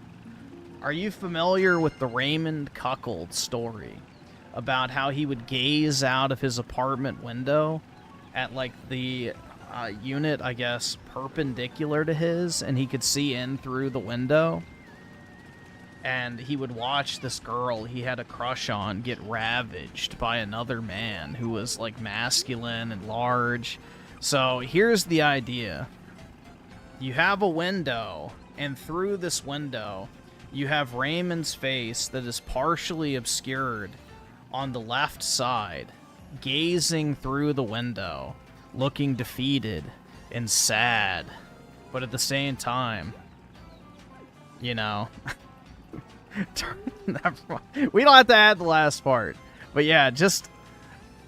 are you familiar with the Raymond Cuckold story? About how he would gaze out of his apartment window at, like, the unit, I guess, perpendicular to his, and he could see in through the window. And he would watch this girl he had a crush on get ravaged by another man who was, like, masculine and large. So here's the idea. You have a window, and through this window, you have Raymond's face that is partially obscured on the left side, gazing through the window, looking defeated and sad. But at the same time, you know... we don't have to add the last part. But yeah, just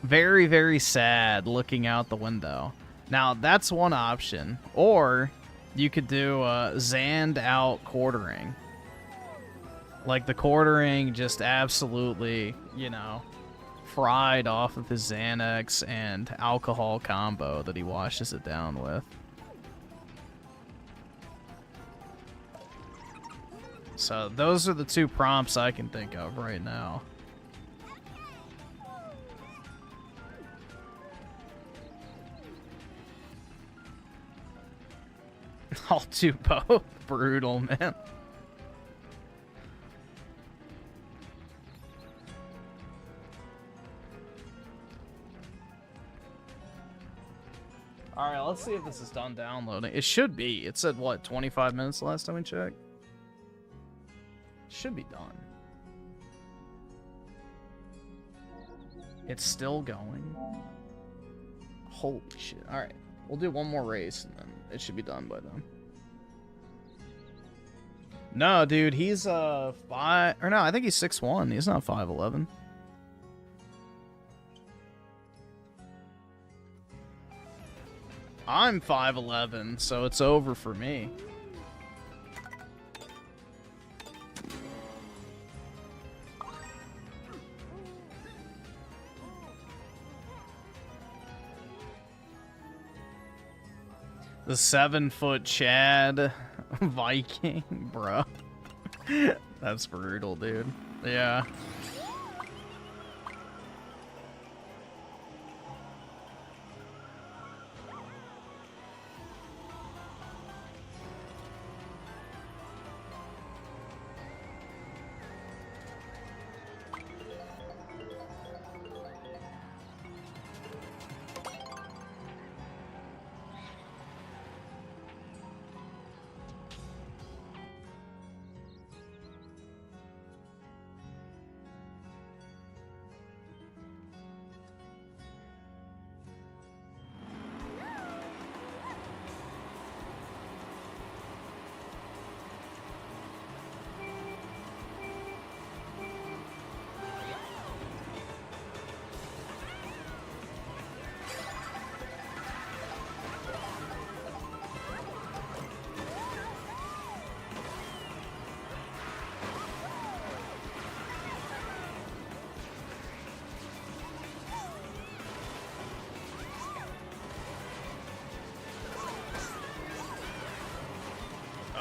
very, very sad looking out the window. Now, that's one option. Or you could do Zanned out quartering. Like the quartering just absolutely, you know, fried off of his Xanax and alcohol combo that he washes it down with. So those are the two prompts I can think of right now. I'll do both. Brutal, man. Alright, let's see if this is done downloading. It should be. It said, what, 25 minutes last time we checked? Should be done. It's still going. Holy shit. Alright, we'll do one more race and then it should be done by then. No, dude, he's 5... Or no, I think he's 6'1". He's not 5'11". I'm 5'11", so it's over for me. The 7-foot Chad Viking, bro. That's brutal, dude. Yeah.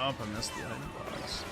Oh, I missed the item box.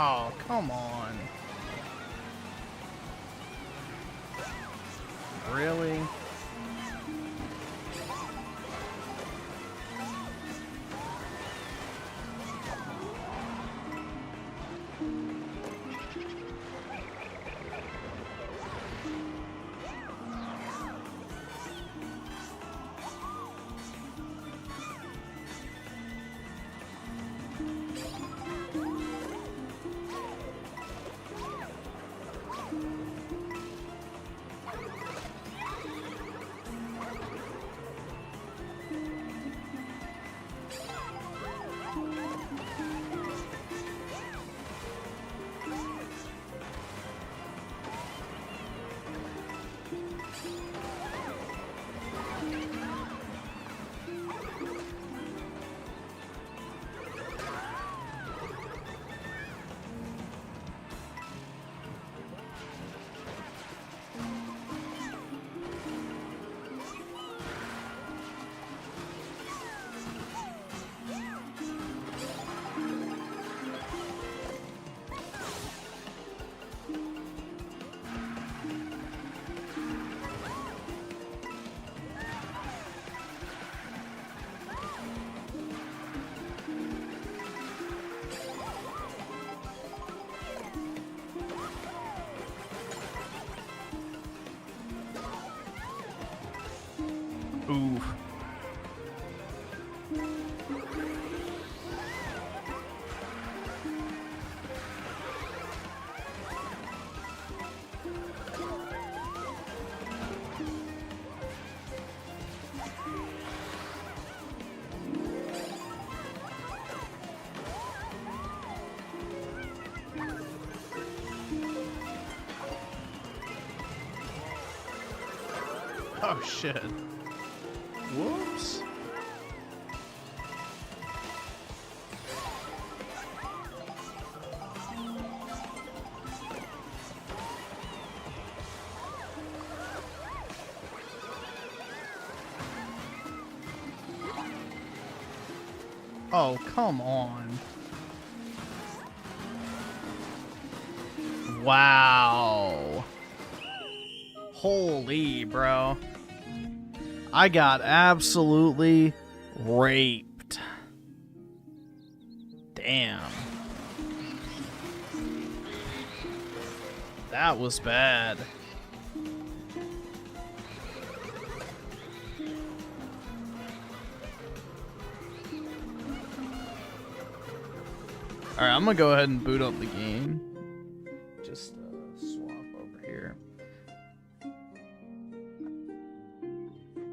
Oh, come on. Really? Ooh. Oh shit. Whoops. Oh, come on. Wow. Holy, bro. I got absolutely raped. Damn. That was bad. Alright, I'm gonna go ahead and boot up the game. Just swap over here.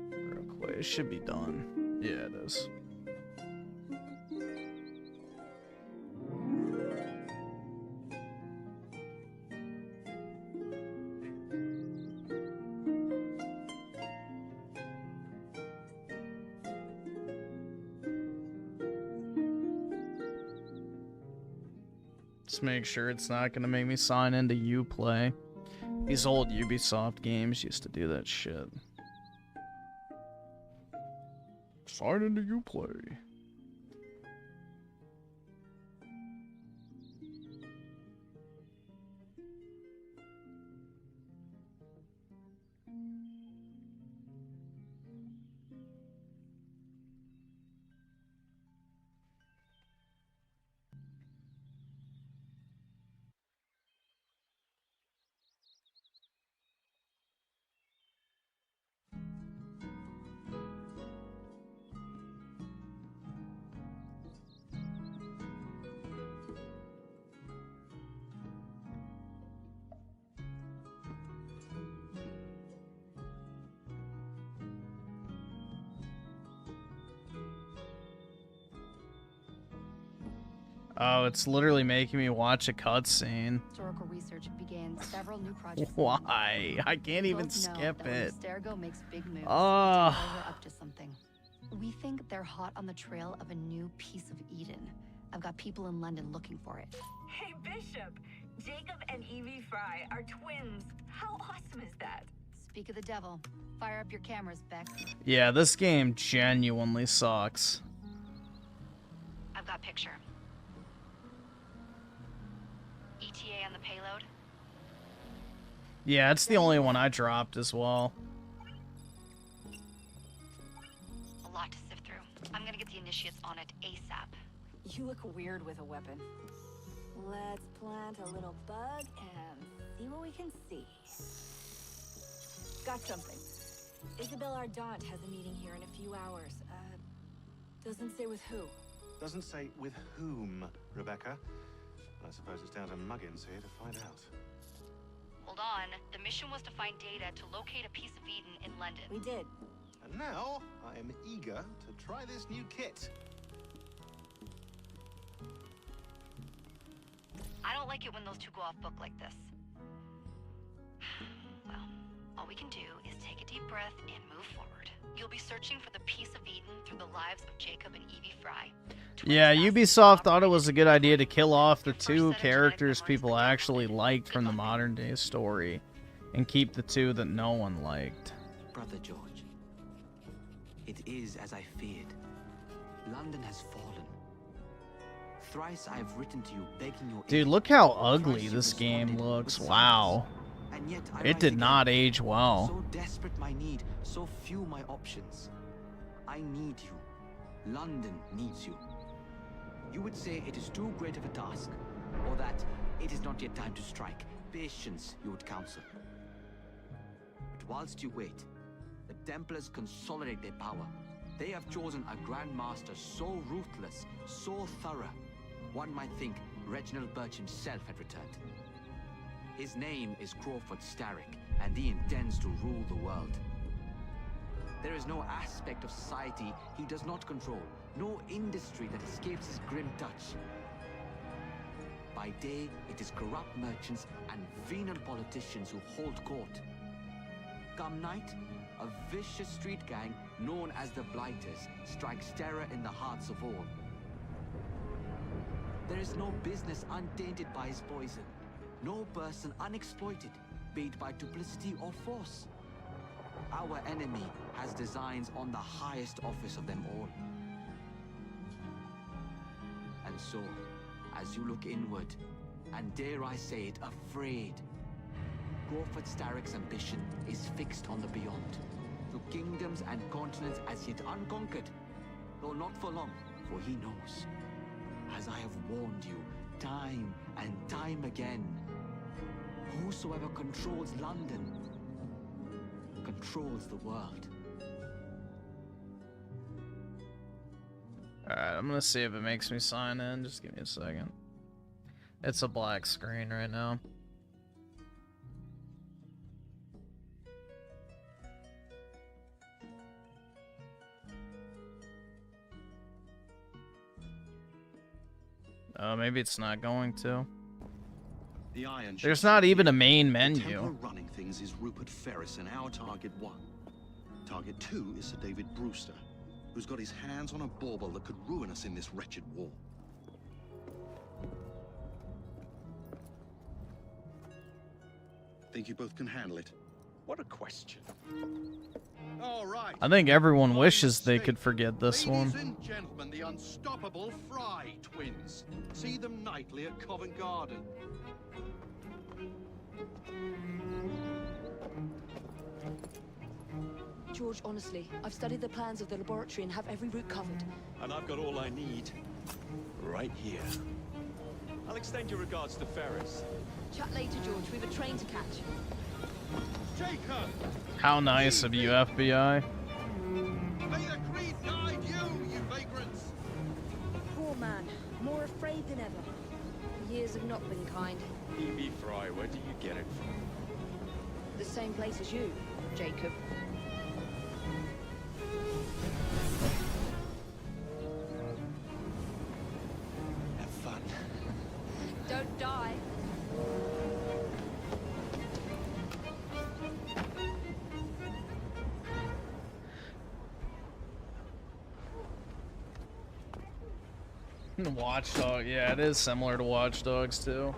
Real quick, it should be done. Yeah, it is. Just make sure it's not gonna make me sign into Uplay. These old Ubisoft games used to do that shit. Sign into Uplay. Oh, it's literally making me watch a cutscene. Historical research began several new projects. Why? I can't even skip it. Stergo makes big moves. Oh. We're up to something. We think they're hot on the trail of a new piece of Eden. I've got people in London looking for it. Hey, Bishop! Jacob and Evie Fry are twins. How awesome is that? Speak of the devil. Fire up your cameras, Bex. Yeah, this game genuinely sucks. I've got picture. ETA on the payload? Yeah, it's the only one I dropped as well. You look weird with a weapon. Let's plant a little bug and see what we can see. Got something. Isabel Ardant has a meeting here in a few hours. Doesn't say with who. Doesn't say with whom, Rebecca. I suppose it's down to Muggins here to find out. Hold on. The mission was to find data to locate a piece of Eden in London. We did. And now, I am eager to try this new kit. I don't like it when those two go off book like this. Well, all we can do is take a deep breath and move forward. You'll be searching for the piece of Eden through the lives of Jacob and Evie Fry. Yeah, Ubisoft thought it was a good idea to kill off the two characters people actually liked from the modern day story and keep the two that no one liked. Brother George, it is as I feared. London has fallen. Thrice I have written to you begging your Dude, look how ugly this game looks. Wow. And yet I It did not age well. So desperate my need, so few my options. I need you. London needs you. You would say it is too great of a task, or that it is not yet time to strike. Patience, you would counsel. But whilst you wait, the Templars consolidate their power. They have chosen a Grand Master so ruthless, so thorough, one might think Reginald Birch himself had returned. His name is Crawford Starrick, and he intends to rule the world. There is no aspect of society he does not control, no industry that escapes his grim touch. By day, it is corrupt merchants and venal politicians who hold court. Come night, a vicious street gang known as the Blighters strikes terror in the hearts of all. There is no business untainted by his poison, no person unexploited, be it by duplicity or force. Our enemy has designs on the highest office of them all. And so, as you look inward, and dare I say it, afraid, Crawford Starrick's ambition is fixed on the beyond, to kingdoms and continents as yet unconquered, though not for long, for he knows, as I have warned you time and time again, whosoever controls London controls the world. Alright, I'm gonna see if it makes me sign in. Just give me a second. It's a black screen right now. Maybe it's not going to. The Iron There's not even a main The menu. Templar running things is Rupert Ferris and our target 1. Target 2 is Sir David Brewster, who's got his hands on a bauble that could ruin us in this wretched war. Think you both can handle it? What a question. All right. I think everyone wishes they could forget this one. Ladies and gentlemen, the unstoppable Fry twins. See them nightly at Covent Garden. George, honestly, I've studied the plans of the laboratory and have every route covered. And I've got all I need right here. I'll extend your regards to Ferris. Chat later, George. We've a train to catch. Jacob! How nice of you, FBI. May the creed guide you, you vagrants! Poor man, more afraid than ever. The years have not been kind. Evie Fry, where do you get it from? The same place as you, Jacob. Have fun. Don't die. Watchdog, yeah, it is similar to Watch Dogs too.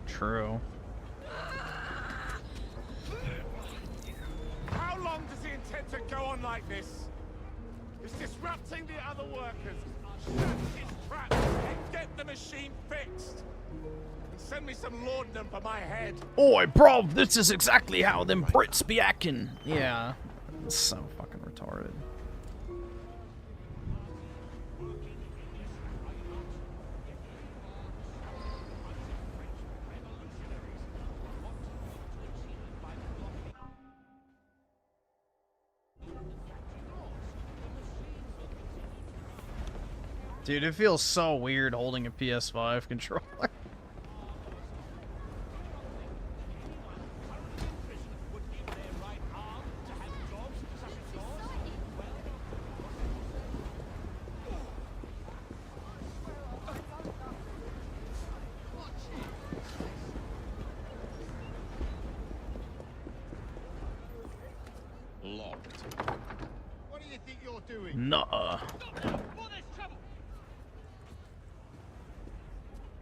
True. How long does he intend to go on like this? He's disrupting the other workers. Shut his trap and get the machine fixed. And send me some laudanum for my head. Oi, bro, this is exactly how them Brits be acting. Yeah, it's so fucking retarded. Dude, it feels so weird holding a PS5 controller. Locked. What do you think you're doing? Nuh-uh.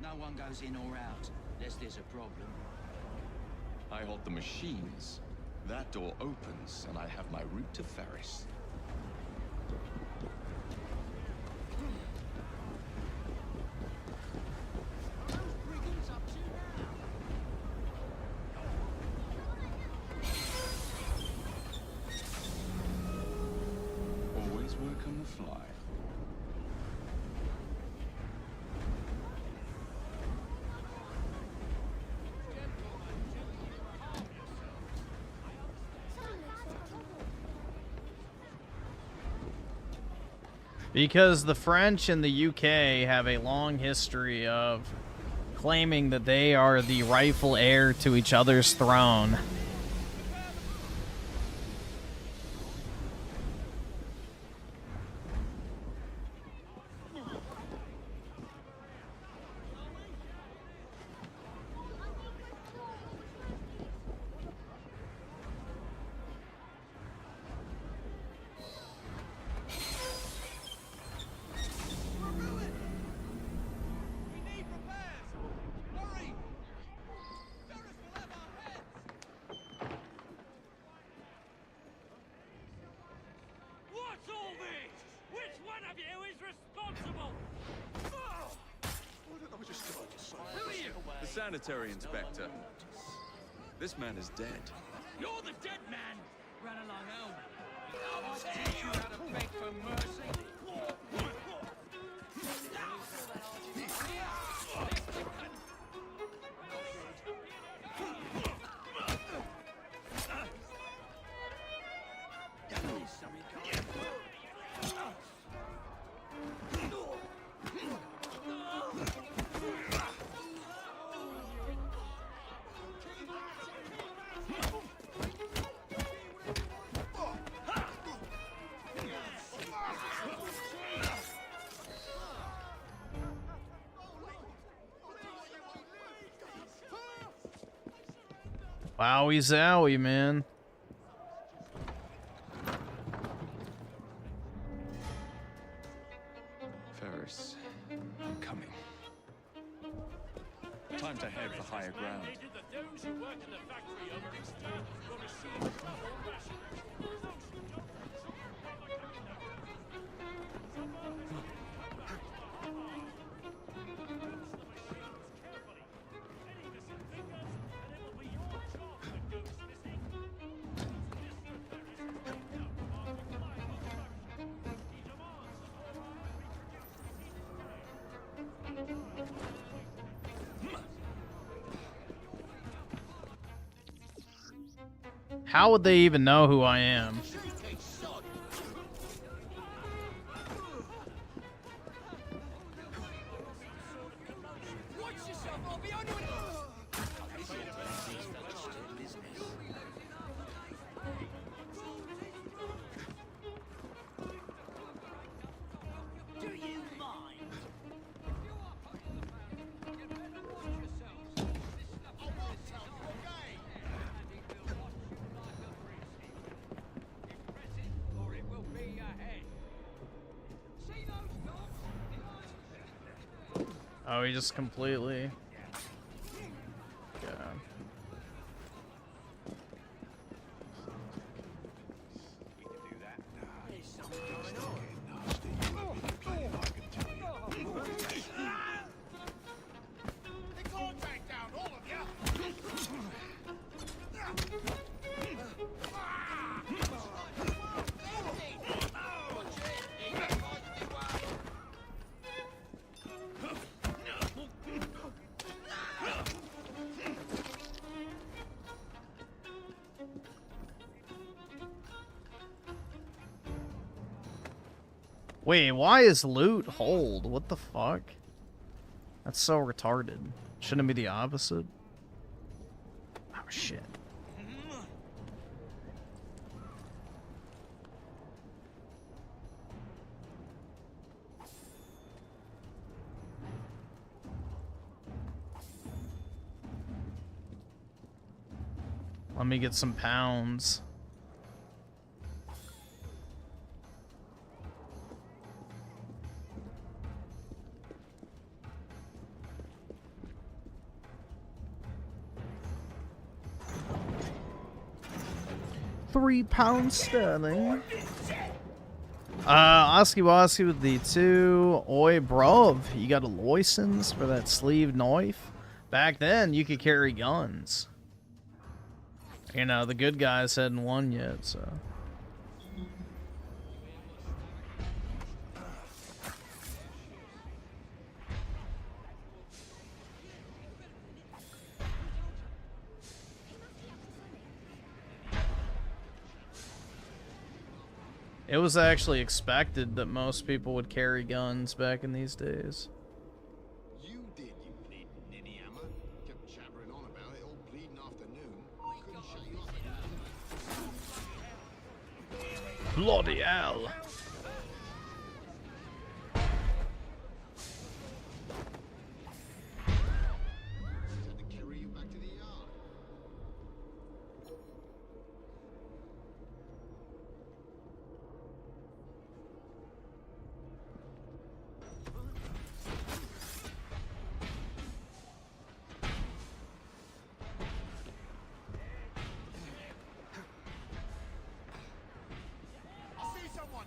No one goes in or out unless there's a problem. I hold the machines. That door opens, and I have my route to Ferris. Always work on the fly. Because the French and the UK have a long history of claiming that they are the rightful heir to each other's throne. What's all this? Which one of you is responsible? Who are you? The sanitary inspector. This man is dead. You're the dead man. Run along home. I'll teach you how to beg for mercy. Wowie zowie, man. Ferris, I'm coming. Time to head for higher ground. Those who work in the factory over Easter will receive double rations. How would they even know who I am? Oh, he just completely... Yeah. Wait, why is loot hold? What the fuck? That's so retarded. Shouldn't it be the opposite? Oh, shit. Let me get some pounds. £3 sterling. Oski Woski with the 2. Oi, bruv, you got a license for that sleeve knife? Back then, you could carry guns. You know, the good guys hadn't won yet, so. It was actually expected that most people would carry guns back in these days. You did, you bleeding ninny hammer. Kept jabbering on about it all bleeding afternoon. Couldn't shut you up. Bloody hell. Had to carry you back to the yard. I see someone.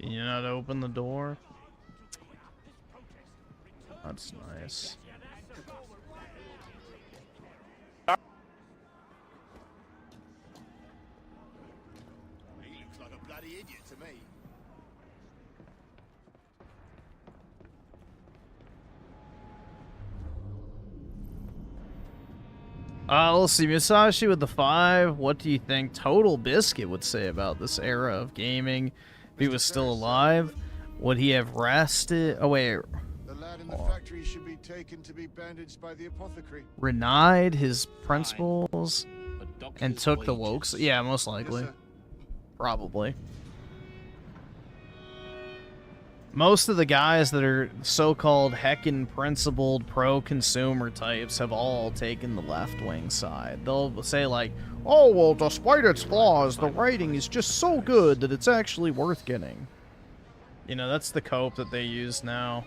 Can you not open the door? That's nice. He looks like a bloody idiot to me. Let's see, Musashi with the 5. What do you think Total Biscuit would say about this era of gaming? If he was still alive, would he have rested? Oh, wait. The lad in the factory should be taken to be bandaged by the apothecary. Reneged his principles and took the wokes? Yeah, most likely. Probably. Most of the guys that are so-called heckin' principled pro-consumer types have all taken the left-wing side. They'll say like, oh, well, despite its flaws, the writing is just so good that it's actually worth getting. You know, that's the cope that they use now.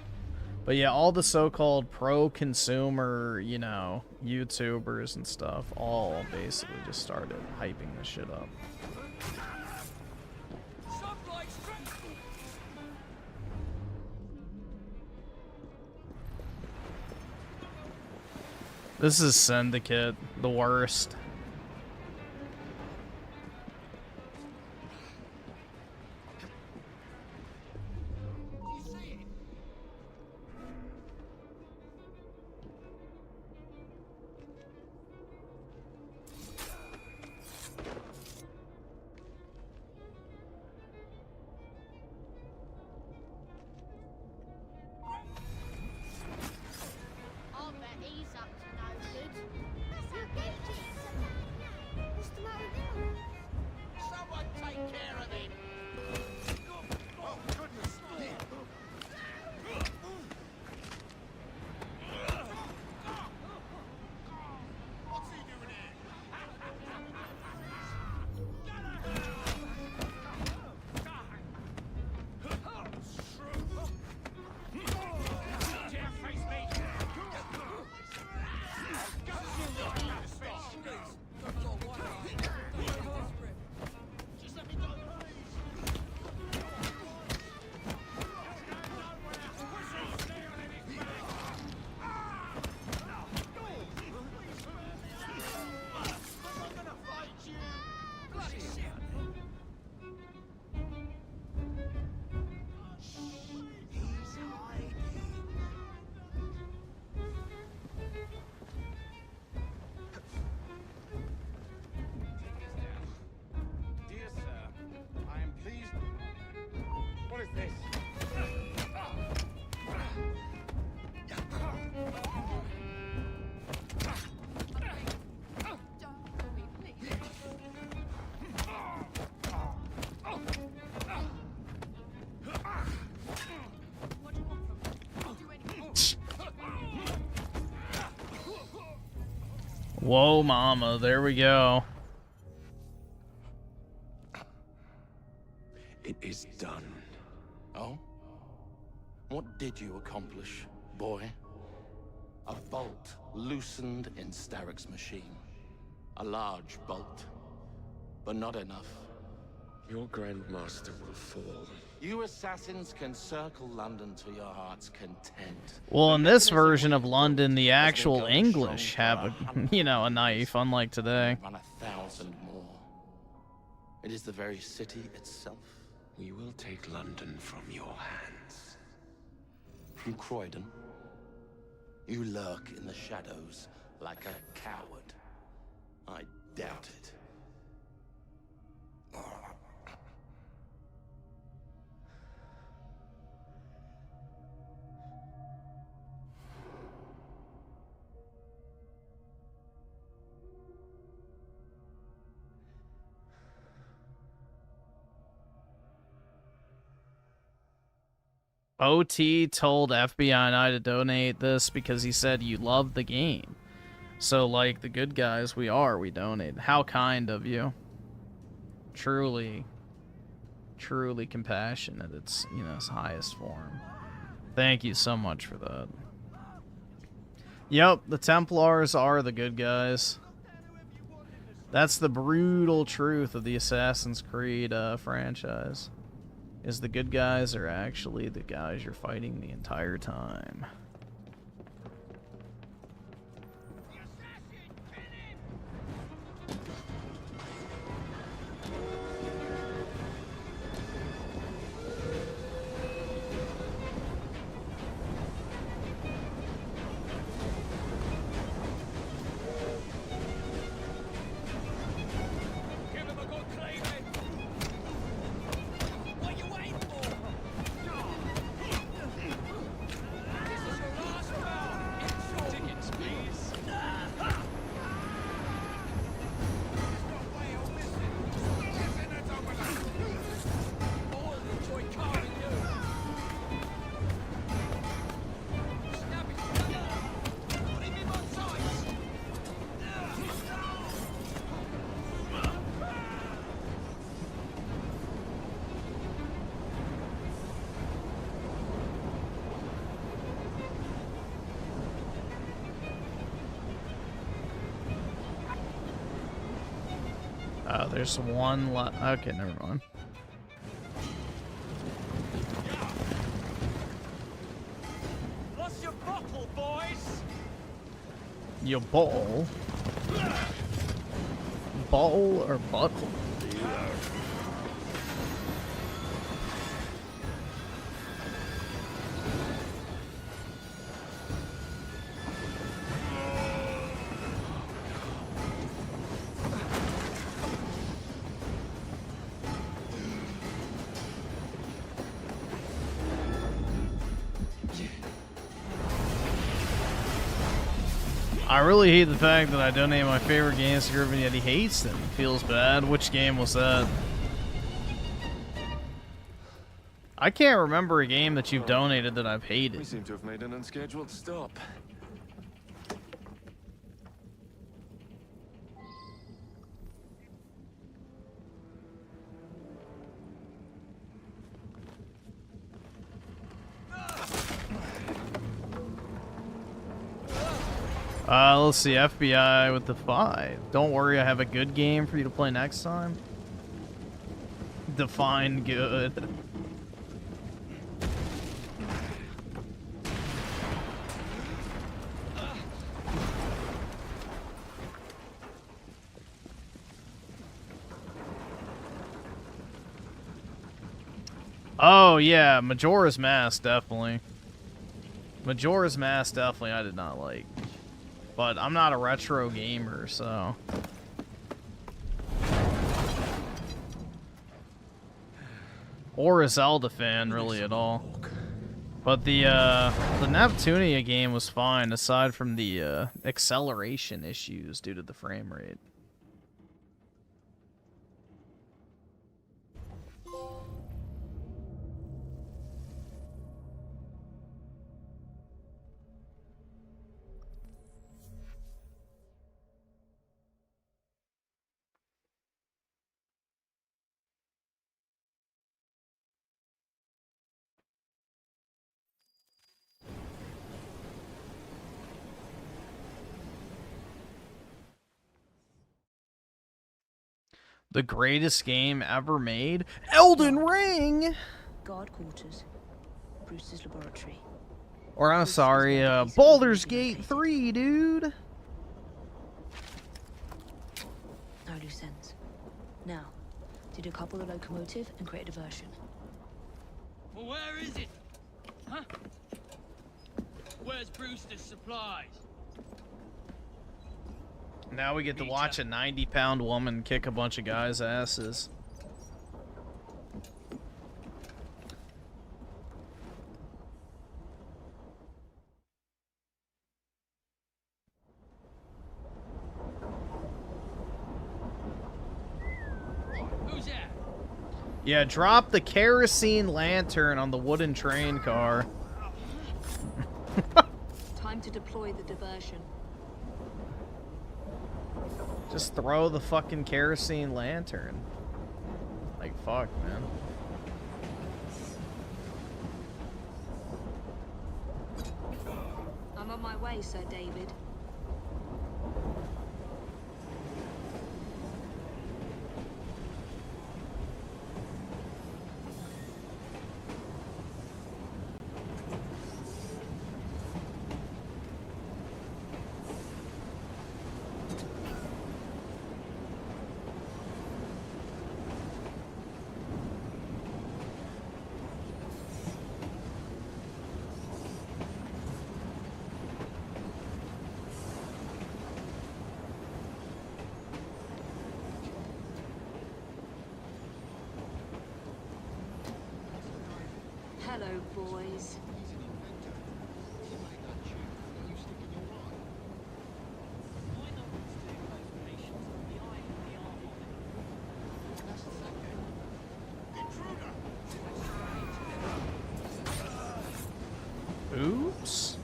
But yeah, all the so-called pro-consumer, you know, YouTubers and stuff, all basically just started hyping this shit up. This is Syndicate, the worst. Whoa, mama. There we go. It is done. Oh? What did you accomplish, boy? A bolt loosened in Starrick's machine. A large bolt, but not enough. Your Grandmaster will fall. You assassins can circle London to your heart's content. Well, in this version of London, the actual English have a, you know, a knife, unlike today. Run 1,000 more. It is the very city itself. We will take London from your hands. From Croydon? You lurk in the shadows like a coward. I doubt it. OT told FBI and I to donate this because he said you love the game. So, like the good guys we are, we donate. How kind of you. Truly, truly compassionate. It's, you know, its highest form. Thank you so much for that. Yep, the Templars are the good guys. That's the brutal truth of the Assassin's Creed franchise. Is the good guys are actually the guys you're fighting the entire time. Oh, there's one left. Okay, never mind. What's your bottle, boys? Your bottle? Bottle or butthole? I really hate the fact that I donate my favorite games to Griffin, yet he hates them. Feels bad. Which game was that? I can't remember a game that you've donated that I've hated. We seem to have made an unscheduled stop. Let's see, FBI with the 5. Don't worry, I have a good game for you to play next time. Define good. Oh, yeah, Majora's Mask, definitely. Majora's Mask, definitely, I did not like. But I'm not a retro gamer, so... Or a Zelda fan, really, at all. But the Neptunia game was fine, aside from the acceleration issues due to the frame rate. The greatest game ever made? Elden Ring! Guard quarters. Brewster's laboratory. Or I'm sorry, Baldur's Gate 3, dude. No loose ends. Now, to decouple the locomotive and create a diversion. Well, where is it? Huh? Where's Brewster's supplies? Now we get to watch a 90-pound woman kick a bunch of guys' asses. Who's that? Yeah, drop the kerosene lantern on the wooden train car. Time to deploy the diversion. Just throw the fucking kerosene lantern. Like, fuck, man. I'm on my way, Sir David. Hello, boys. Oops.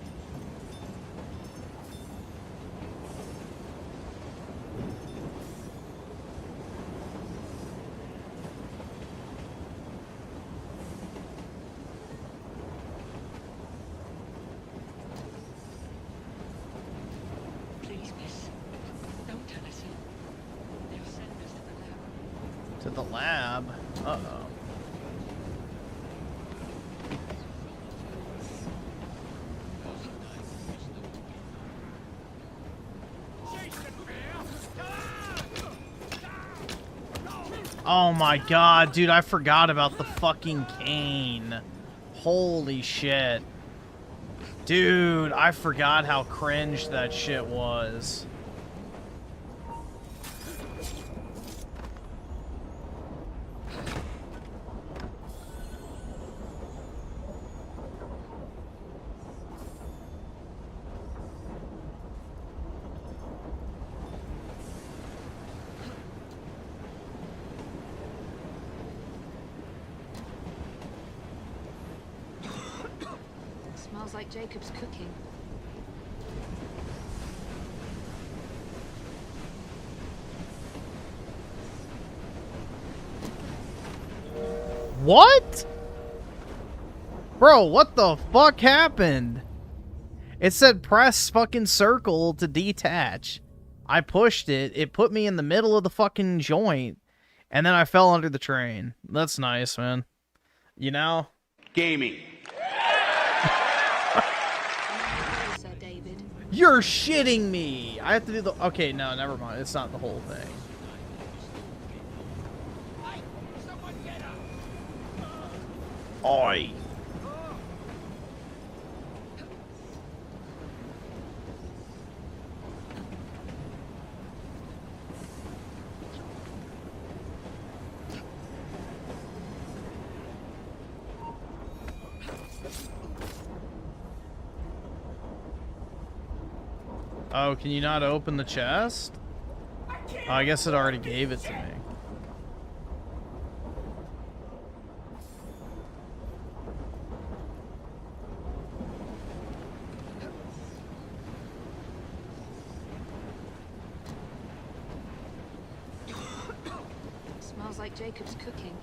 Please, miss. Don't tell us it. They'll send us to the lab. To the lab? Uh-oh. Oh my god, dude, I forgot about the fucking cane. Holy shit. Dude, I forgot how cringe that shit was. Smells like Jacob's cooking. What? Bro, what the fuck happened? It said press fucking circle to detach. I pushed it. It put me in the middle of the fucking joint. And then I fell under the train. That's nice, man. You know? Gaming. Sir David. You're shitting me. I have to do the... Okay, no, never mind. It's not the whole thing. Oi. Oh, can you not open the chest? Oh, I guess it already gave it to me. Smells like Jacob's cooking.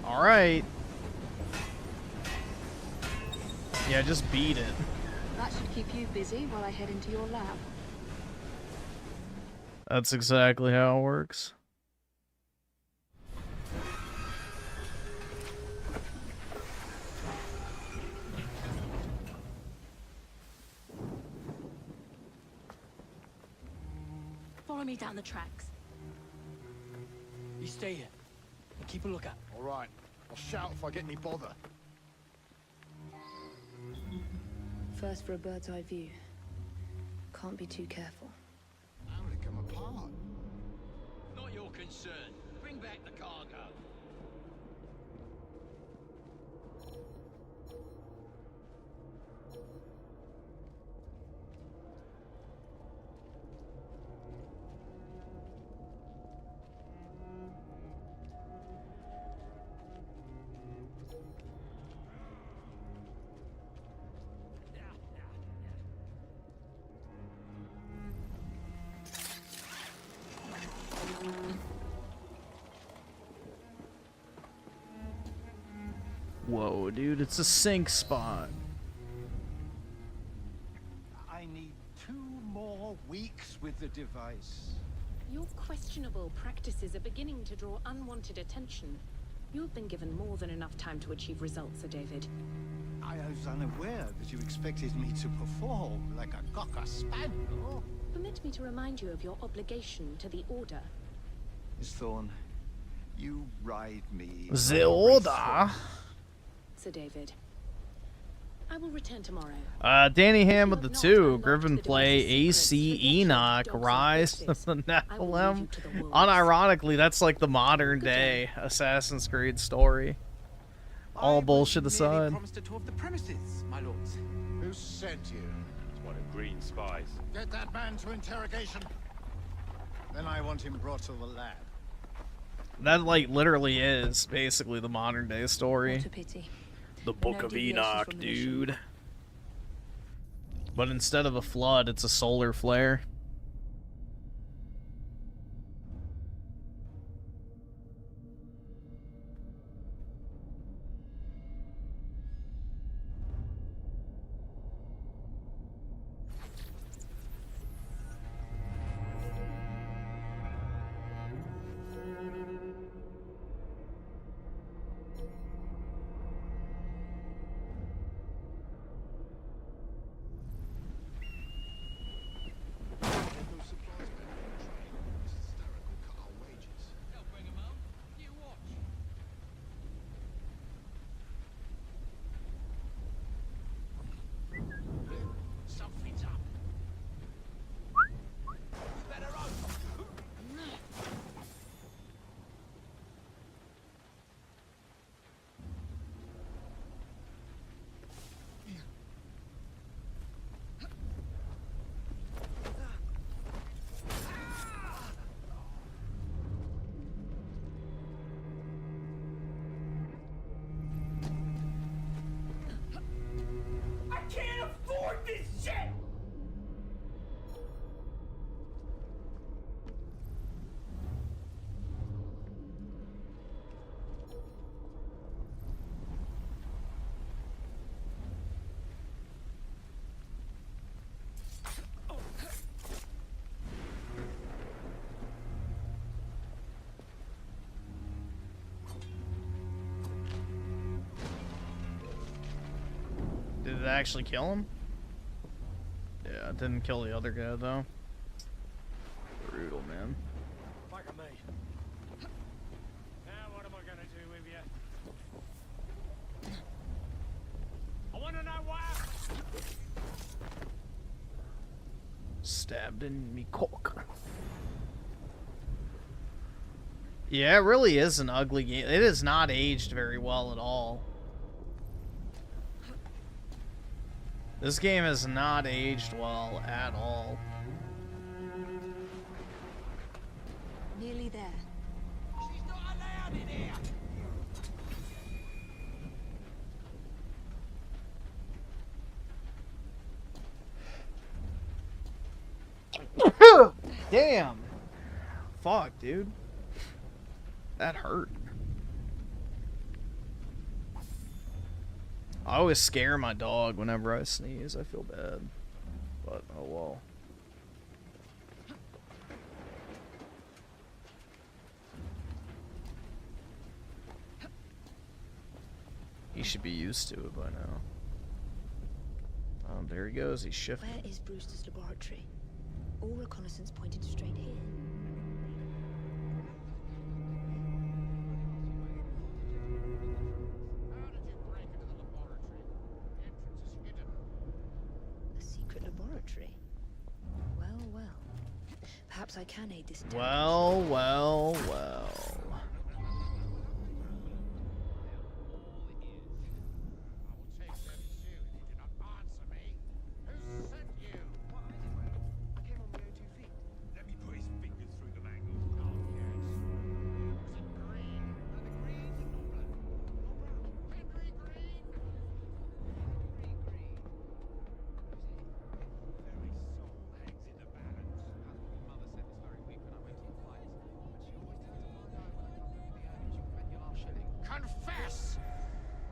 All right. Yeah, just beat it. That should keep you busy while I head into your lab. That's exactly how it works. Follow me down the tracks. You stay here and keep a lookout. All right. I'll shout if I get any bother. First for a bird's eye view. Can't be too careful. How did it come apart? Not your concern. Bring back the cargo. Whoa, dude, it's a sink spot. I need 2 more weeks with the device. Your questionable practices are beginning to draw unwanted attention. You've been given more than enough time to achieve results, Sir David. I was unaware that you expected me to perform like a cocker spaniel. Permit me to remind you of your obligation to the Order. Miss Thorne, you ride me. The Order? Sir David. I will return tomorrow. Danny Ham with the 2. Griffin play AC Enoch. Rise of the Nephilim. Unironically, that's like the modern day Assassin's Creed story. All bullshit aside. Promised a tour of the premises, my lords. Who sent you? It's one of Green's spies. Get that man to interrogation. Then I want him brought to the lab. That, like, literally is basically the modern day story. What a pity. The Book of Enoch, dude. But instead of a flood, it's a solar flare. Did it actually kill him? Yeah, it didn't kill the other guy, though. Brutal, man. Back at me. Now what am I gonna do with you? I wanna know why. Stabbed in me cock. Yeah, it really is an ugly game. It is not aged very well at all. This game has not aged well at all. Nearly there. She's not allowed in here. Damn. Fuck, dude. That hurt. I always scare my dog whenever I sneeze. I feel bad. But, oh well. He should be used to it by now. There he goes. He's shifting. Where is Brewster's laboratory? All reconnaissance pointed straight here. A secret laboratory? Well, well. Perhaps I can aid this. Well, well, well. Confess!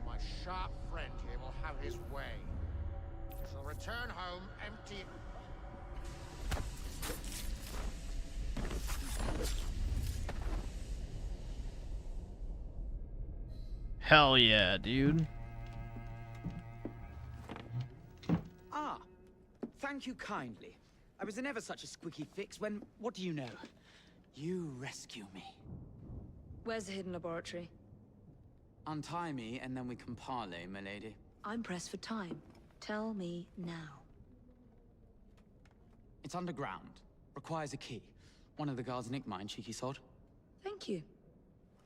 My sharp friend here will have his way. You shall return home empty. Hell yeah, dude. Ah, thank you kindly. I was in ever such a squeaky fix when, what do you know? You rescue me. Where's the hidden laboratory? Untie me, and then we can parley, my lady. I'm pressed for time. Tell me now. It's underground. Requires a key. One of the guards nicked mine, cheeky sod. Thank you.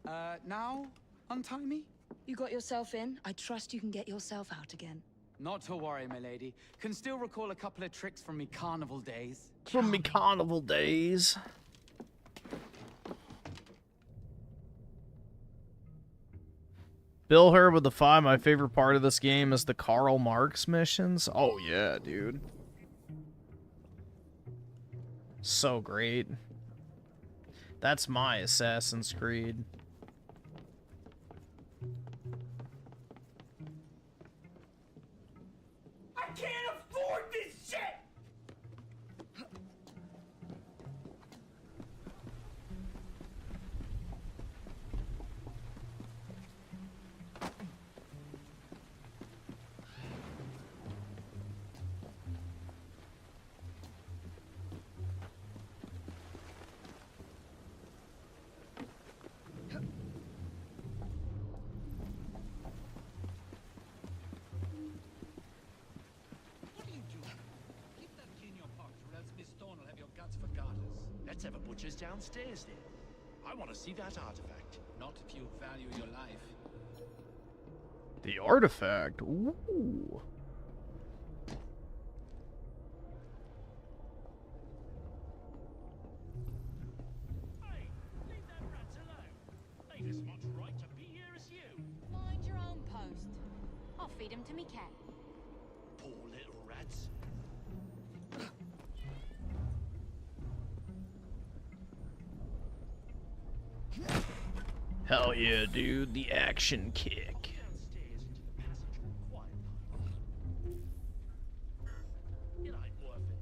Now untie me? You got yourself in. I trust you can get yourself out again. Not to worry, my lady. Can still recall a couple of tricks from me carnival days. From me carnival days. Bill Herb with the 5. My favorite part of this game is the Karl Marx missions. Oh yeah, dude. So great. That's my Assassin's Creed. I can't afford this shit! Let's have a butcher's downstairs then. I want to see that artifact. Not if you value your life. The artifact. Ooh. Hey, leave them rats alone. They've as much right to be here as you. Mind your own post. I'll feed him to me cat. Poor little rats. Hell yeah, dude. The action kick. It ain't worth it.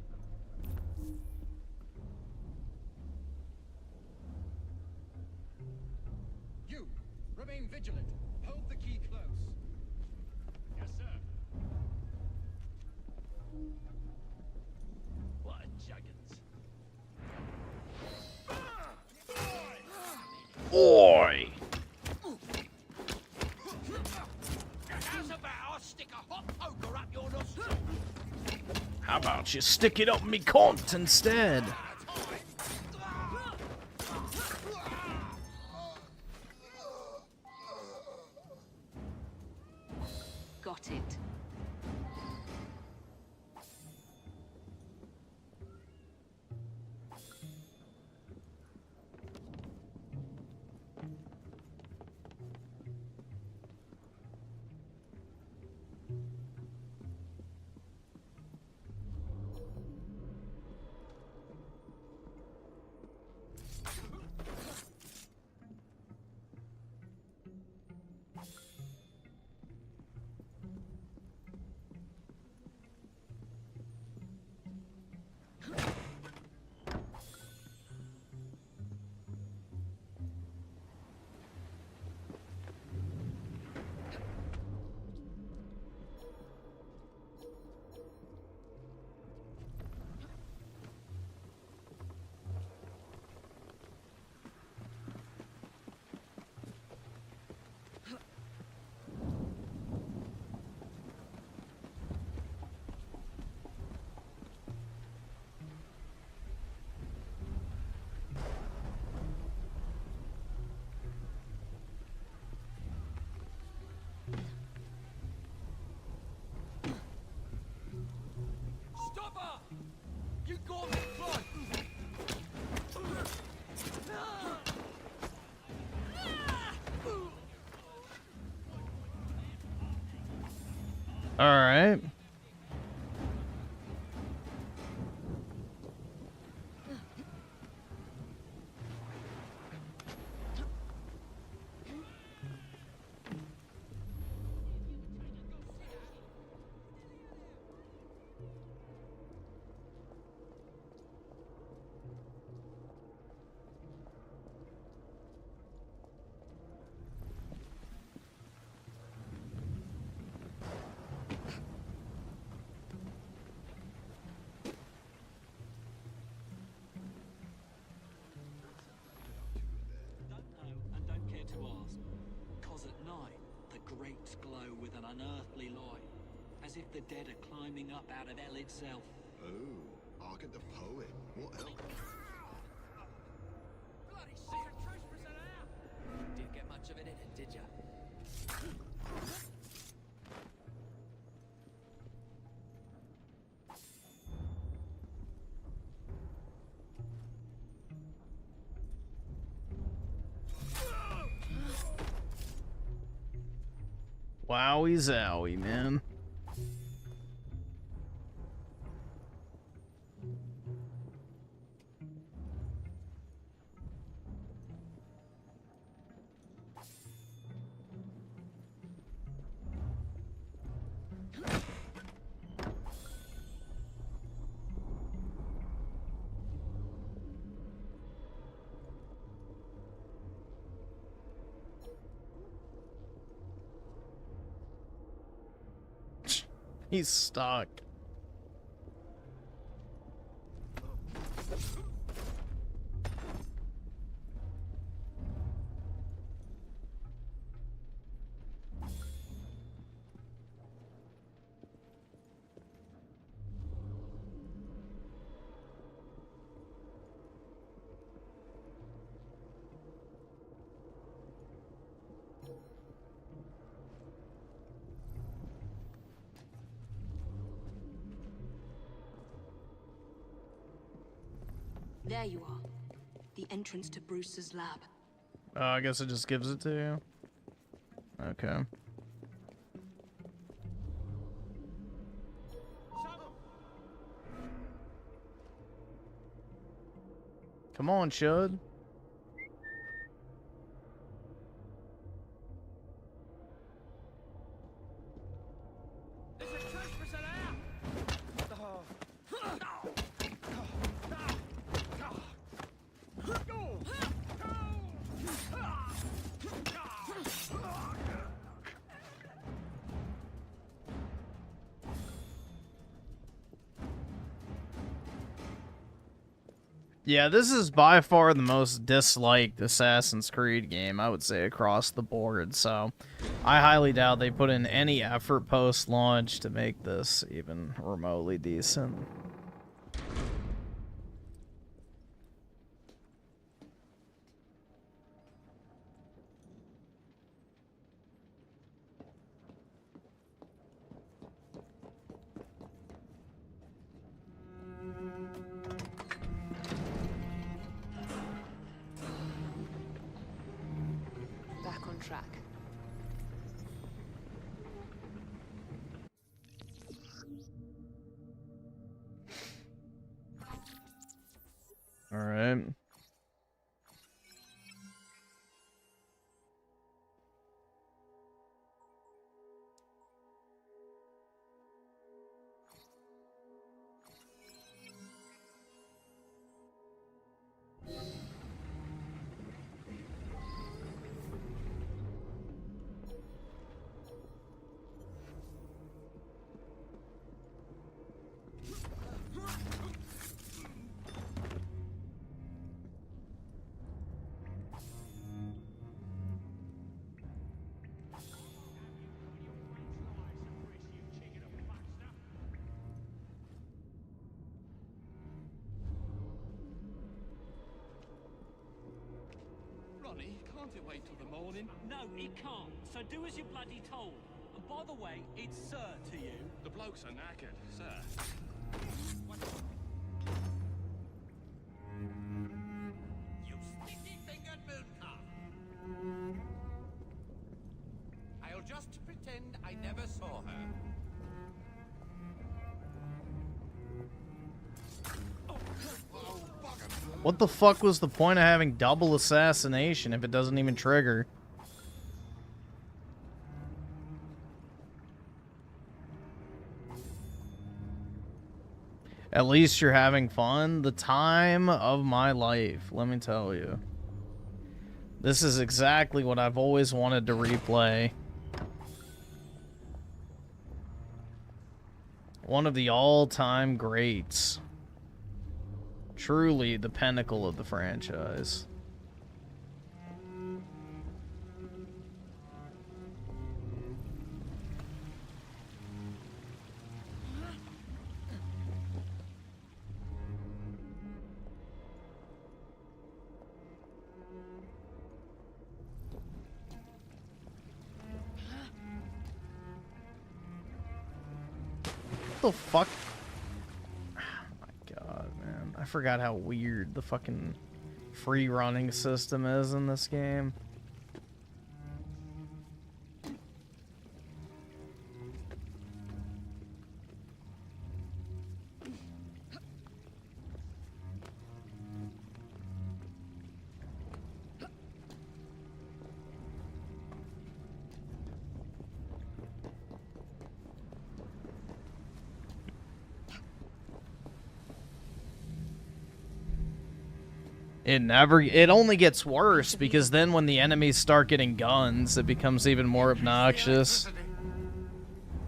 You, remain vigilant. Hold the key close. Yes, sir. What a juggins. Oi! How's about I stick a hot poker up your nostril? How about you stick it up me cunt instead? Got it. All right. unearthly light, as if the dead are climbing up out of hell itself. Oh, hark at the poet. What else? Bloody secret truce prisoner! Didn't get much of it in it, did ya? Wowie zowie, man. He's stuck. There you are. The entrance to Bruce's lab. Oh, I guess it just gives it to you. Okay. Come on, Chud. Yeah, this is by far the most disliked Assassin's Creed game, I would say, across the board, so I highly doubt they put in any effort post-launch to make this even remotely decent. Back on track. All right. Ronnie, can't it wait till the morning? No, it can't. So do as you're bloody told. And by the way, it's sir to you. The blokes are knackered, sir. You sticky-fingered mooncalf! I'll just pretend I never saw her. What the fuck was the point of having double assassination if it doesn't even trigger? At least you're having fun. The time of my life, let me tell you. This is exactly what I've always wanted to replay. One of the all-time greats. Truly the pinnacle of the franchise. What the fuck? Oh my god, man. I forgot how weird the fucking free running system is in this game. It only gets worse because then when the enemies start getting guns, it becomes even more obnoxious.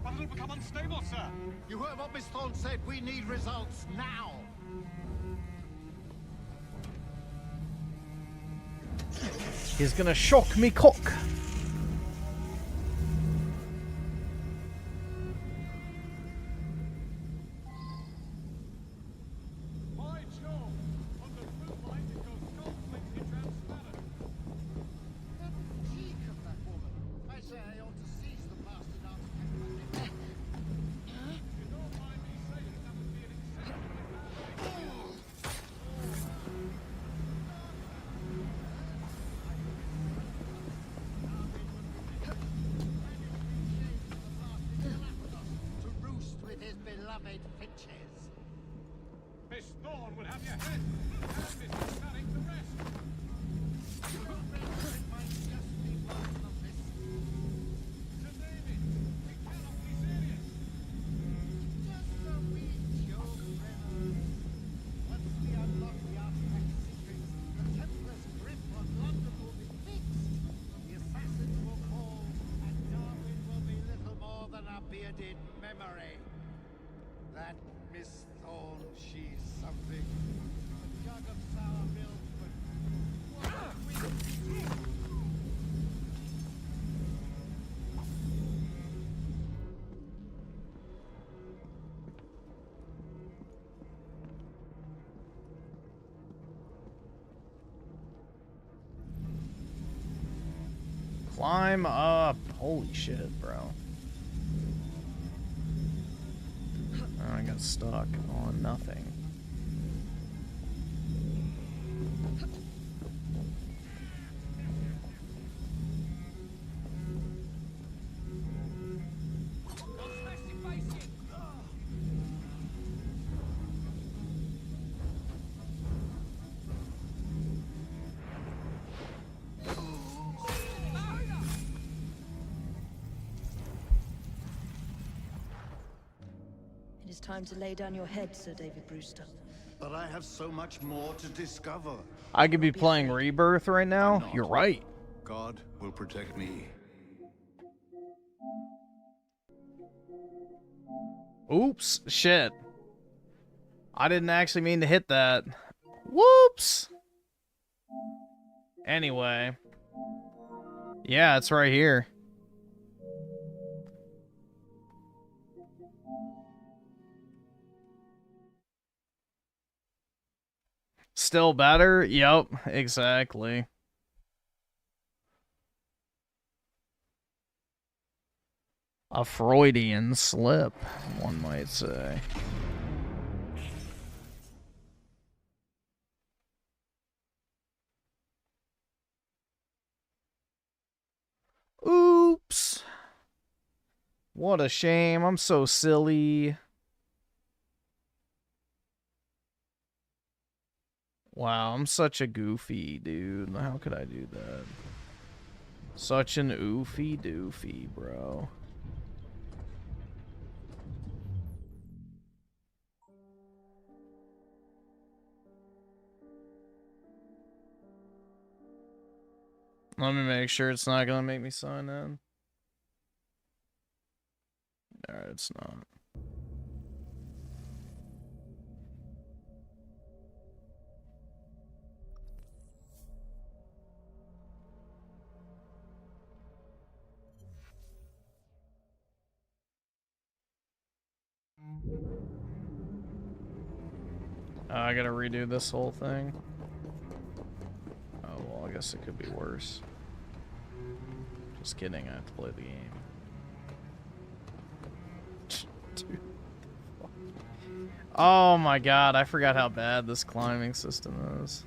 But it'll become unstable, sir. You heard what Miss Thorne said. We need results now. He's gonna shock me cock. Memory. That Miss Thorne, she's something. A jug of sour milk, but what we Climb up. Holy shit, bro. I got stuck on nothing. It is time to lay down your head, Sir David Brewster. But I have so much more to discover. I could be playing Rebirth right now. You're right. God will protect me. Oops. Shit. I didn't actually mean to hit that. Whoops. Anyway. Yeah, it's right here. Still better? Yep, exactly. A Freudian slip, one might say. Oops. What a shame. I'm so silly. Wow, I'm such a goofy dude. How could I do that? Such an oofy doofy, bro. Let me make sure it's not gonna make me sign in. Alright, it's not. I gotta redo this whole thing. Oh, well, I guess it could be worse. Just kidding, I have to play the game. Dude. Oh my god, I forgot how bad this climbing system is.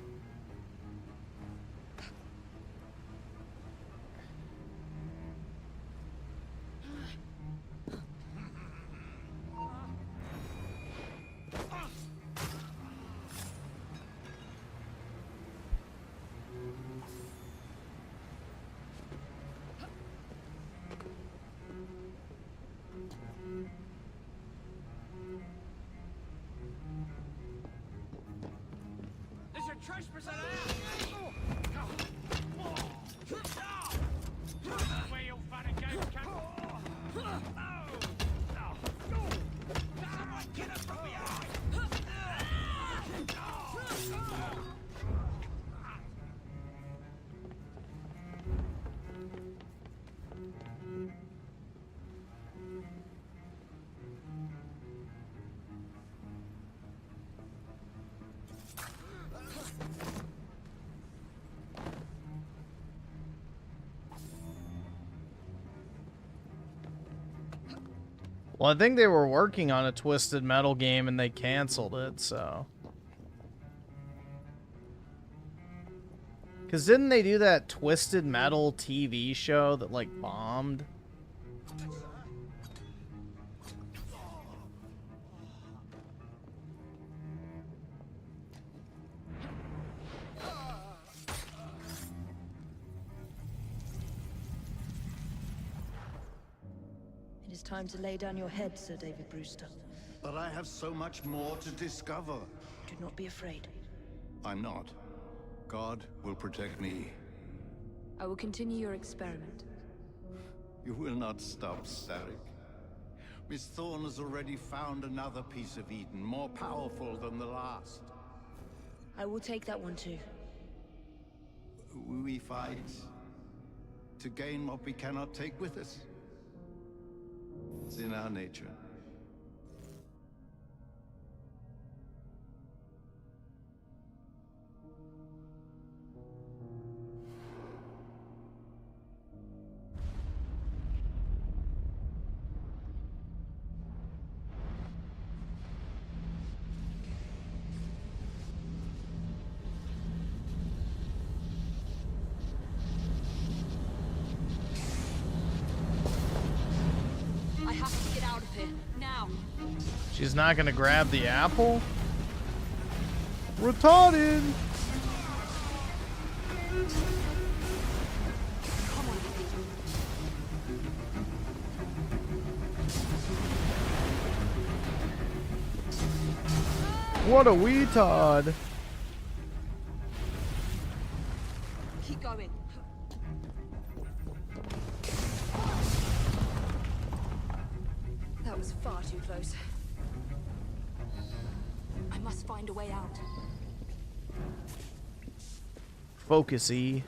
There's a trespasser where your fun and games come. Someone get us from behind! Well, I think they were working on a Twisted Metal game and they canceled it, so. Because didn't they do that Twisted Metal TV show that, like, bombed? It is time to lay down your head, Sir David Brewster. But I have so much more to discover. Do not be afraid. I'm not. God will protect me. I will continue your experiment. You will not stop, Starrick. Miss Thorne has already found another piece of Eden, more powerful than the last. I will take that one too. We fight to gain what we cannot take with us. It's in our nature. I have to get out of here now. She's not gonna grab the apple? Retarded! What a weetard! Keep going. That was far too close. I must find a way out. Focusy.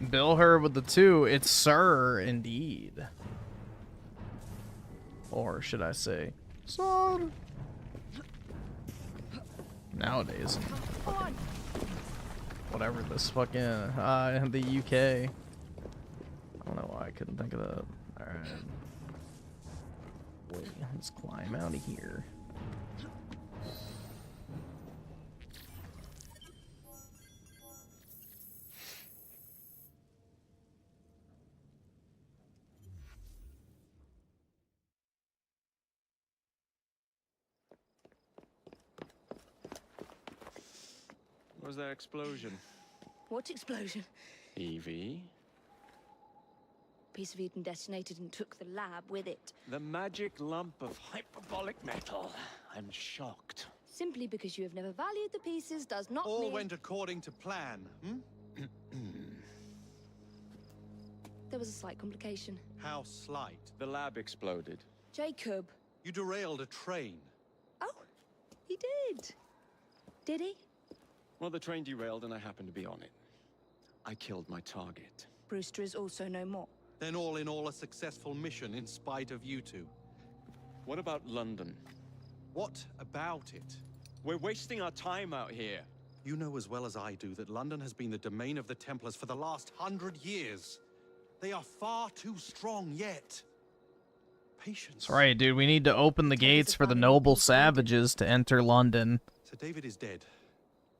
Bill her with the 2. It's sir, indeed. Or should I say, sir? Nowadays, whatever this fucking the UK. I don't know why I couldn't think of that. All right. Wait, let's climb out of here. Was there explosion? What explosion? Evie? Piece of Eden detonated and took the lab with it. The magic lump of hyperbolic metal. I'm shocked. Simply because you have never valued the pieces does not All mean... went according to plan, hmm? There was a slight complication. How slight? The lab exploded. Jacob. You derailed a train. Oh, he did. Did he? Well, the train derailed and I happened to be on it. I killed my target. Brewster is also no more. Then all in all a successful mission in spite of you two. What about London? What about it? We're wasting our time out here. You know as well as I do that London has been the domain of the Templars for the last 100 years. They are far too strong yet. Patience. That's right, dude. We need to open the gates for the noble savages to enter London. Sir David is dead.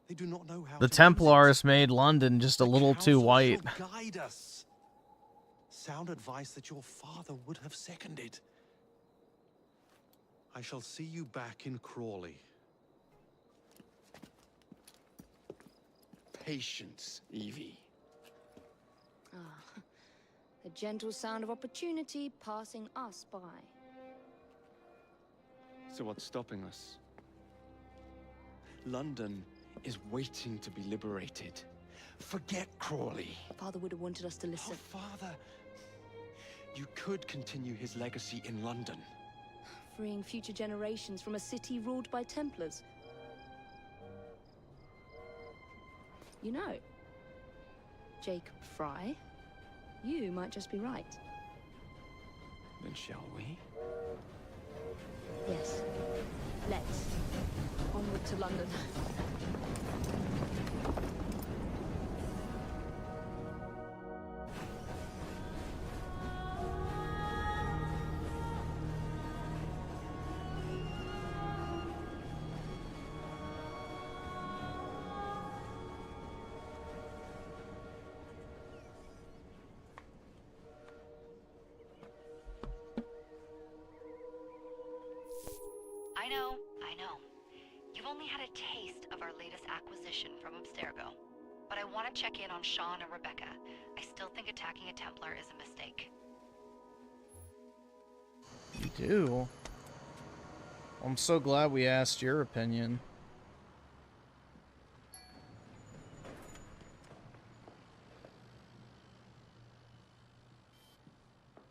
They do not know how The to Templars made London just a little too white. guide us. Sound advice that your father would have seconded. I shall see you back in Crawley. Patience, Evie. Ah, the gentle sound of opportunity passing us by. So what's stopping us? London is waiting to be liberated. Forget Crawley. Father would have wanted us to listen. Oh, Father. You could continue his legacy in London. Freeing future generations from a city ruled by Templars. You know, Jacob Fry, you might just be right. Then shall we? Yes. Let's. Onward to London. I know. You've only had a taste of our latest acquisition from Abstergo. But I want to check in on Sean and Rebecca. I still think attacking a Templar is a mistake. You do? I'm so glad we asked your opinion.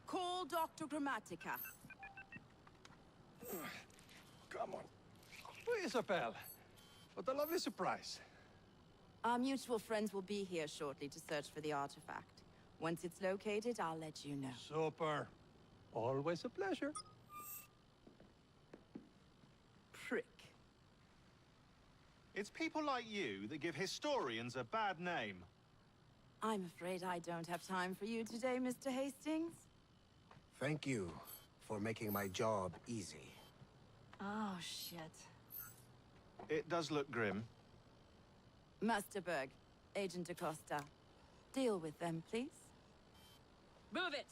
Call Dr. Grammatica. Come on. Isabel, what a lovely surprise. Our mutual friends will be here shortly to search for the artifact. Once it's located, I'll let you know. Super. Always a pleasure. Prick. It's people like you that give historians a bad name. I'm afraid I don't have time for you today, Mr. Hastings. Thank you for making my job easy. Oh, shit. It does look grim. Master Berg, Agent Acosta. Deal with them, please. Move it!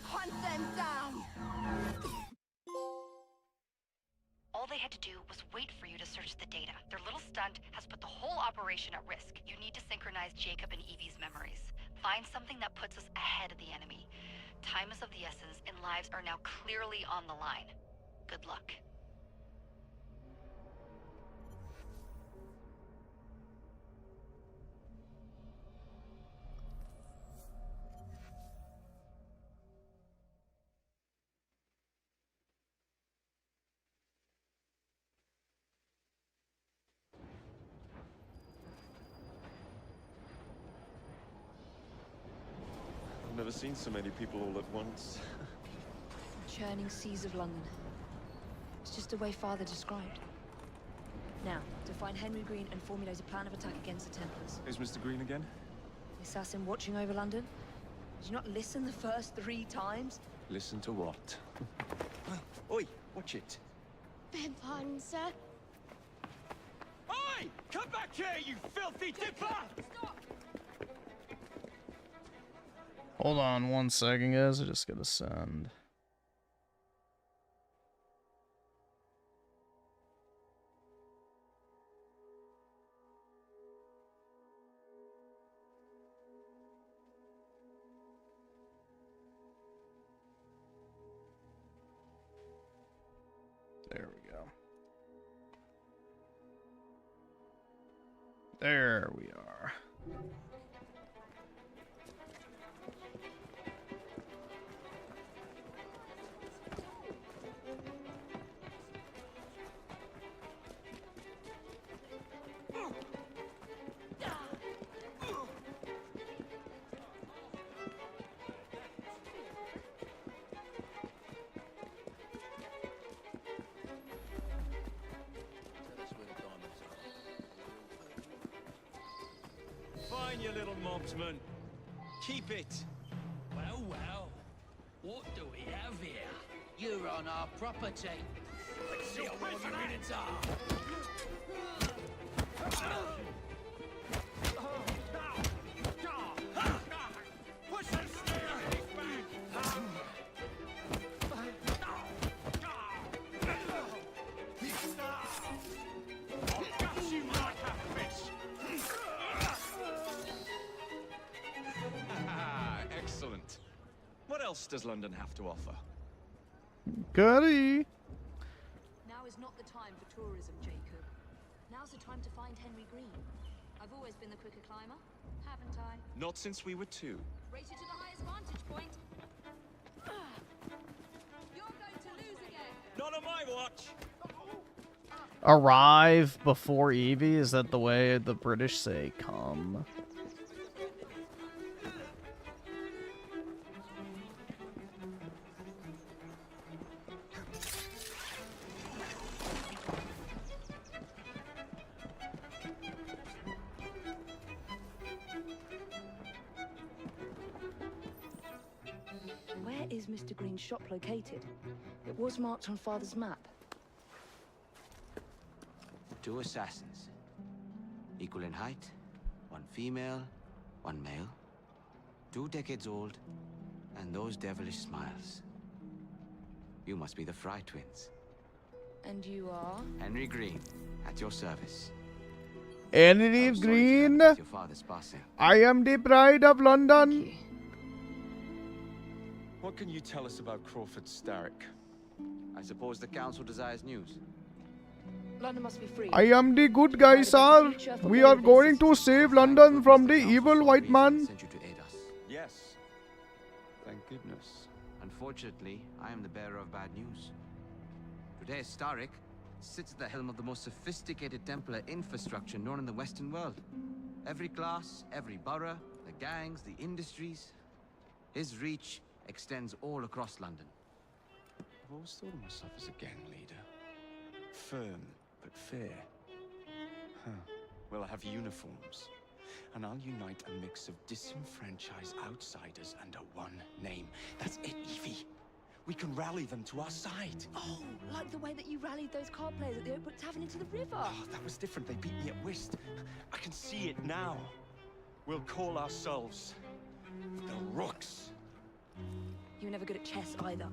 Hunt them down! All they had to do was wait for you to search the data. Their little stunt has put the whole operation at risk. You need to synchronize Jacob and Evie's memories. Find something that puts us ahead of the enemy. Time is of the essence, and lives are now clearly on the line. Good luck. I've never seen so many people all at once. Churning seas of London. It's just the way Father described. Now, to find Henry Green and formulate a plan of attack against the Templars. Is Mr. Green again? The assassin watching over London? Did you not listen the first 3 times? Listen to what? Oi, watch it. Beg pardon, sir. Oi! Come back here, you filthy dipper! Hold on 1 second, guys. I just gotta send. There we go. There we are. Fine, you little mobsman. Keep it. Well, well. What do we have here? You're on our property. Let's see how many minutes are. Push him straight on his back. I'll gut you like a fish. Excellent. What else does London have to offer? Goody. Now is not the time for tourism, Jacob. Now's the time to find Henry Green. I've always been the quicker climber, haven't I? Not since we were 2. Race you to the highest vantage point. You're going to lose again. Not on my watch. Arrive before Evie? Is that the way the British say come? Where is Mr. Green's shop located? It was marked on Father's map. 2 assassins. Equal in height. 1 female, 1 male. 2 decades old. And those devilish smiles. You must be the Fry twins. And you are? Henry Green, at your service. Henry Green. Your father's passing. I am the pride of London. What can you tell us about Crawford Starrick? I suppose the council desires news. London must be free. I am the good guy, sir. We are going to save London from the evil white man. Sent you to aid us. Yes. Thank goodness. Unfortunately, I am the bearer of bad news. Today, Starrick sits at the helm of the most sophisticated Templar infrastructure known in the Western world. Every class, every borough, the gangs, the industries. His reach extends all across London. I've always thought of myself as a gang leader. Firm, but fair. Huh. Well, I have uniforms. And I'll unite a mix of disenfranchised outsiders under one name. That's it, Evie. We can rally them to our side. Oh, like the way that you rallied those card players at the Oakbrook Tavern into the river. Oh, that was different. They beat me at whist. I can see it now. We'll call ourselves the Rooks. You were never good at chess either.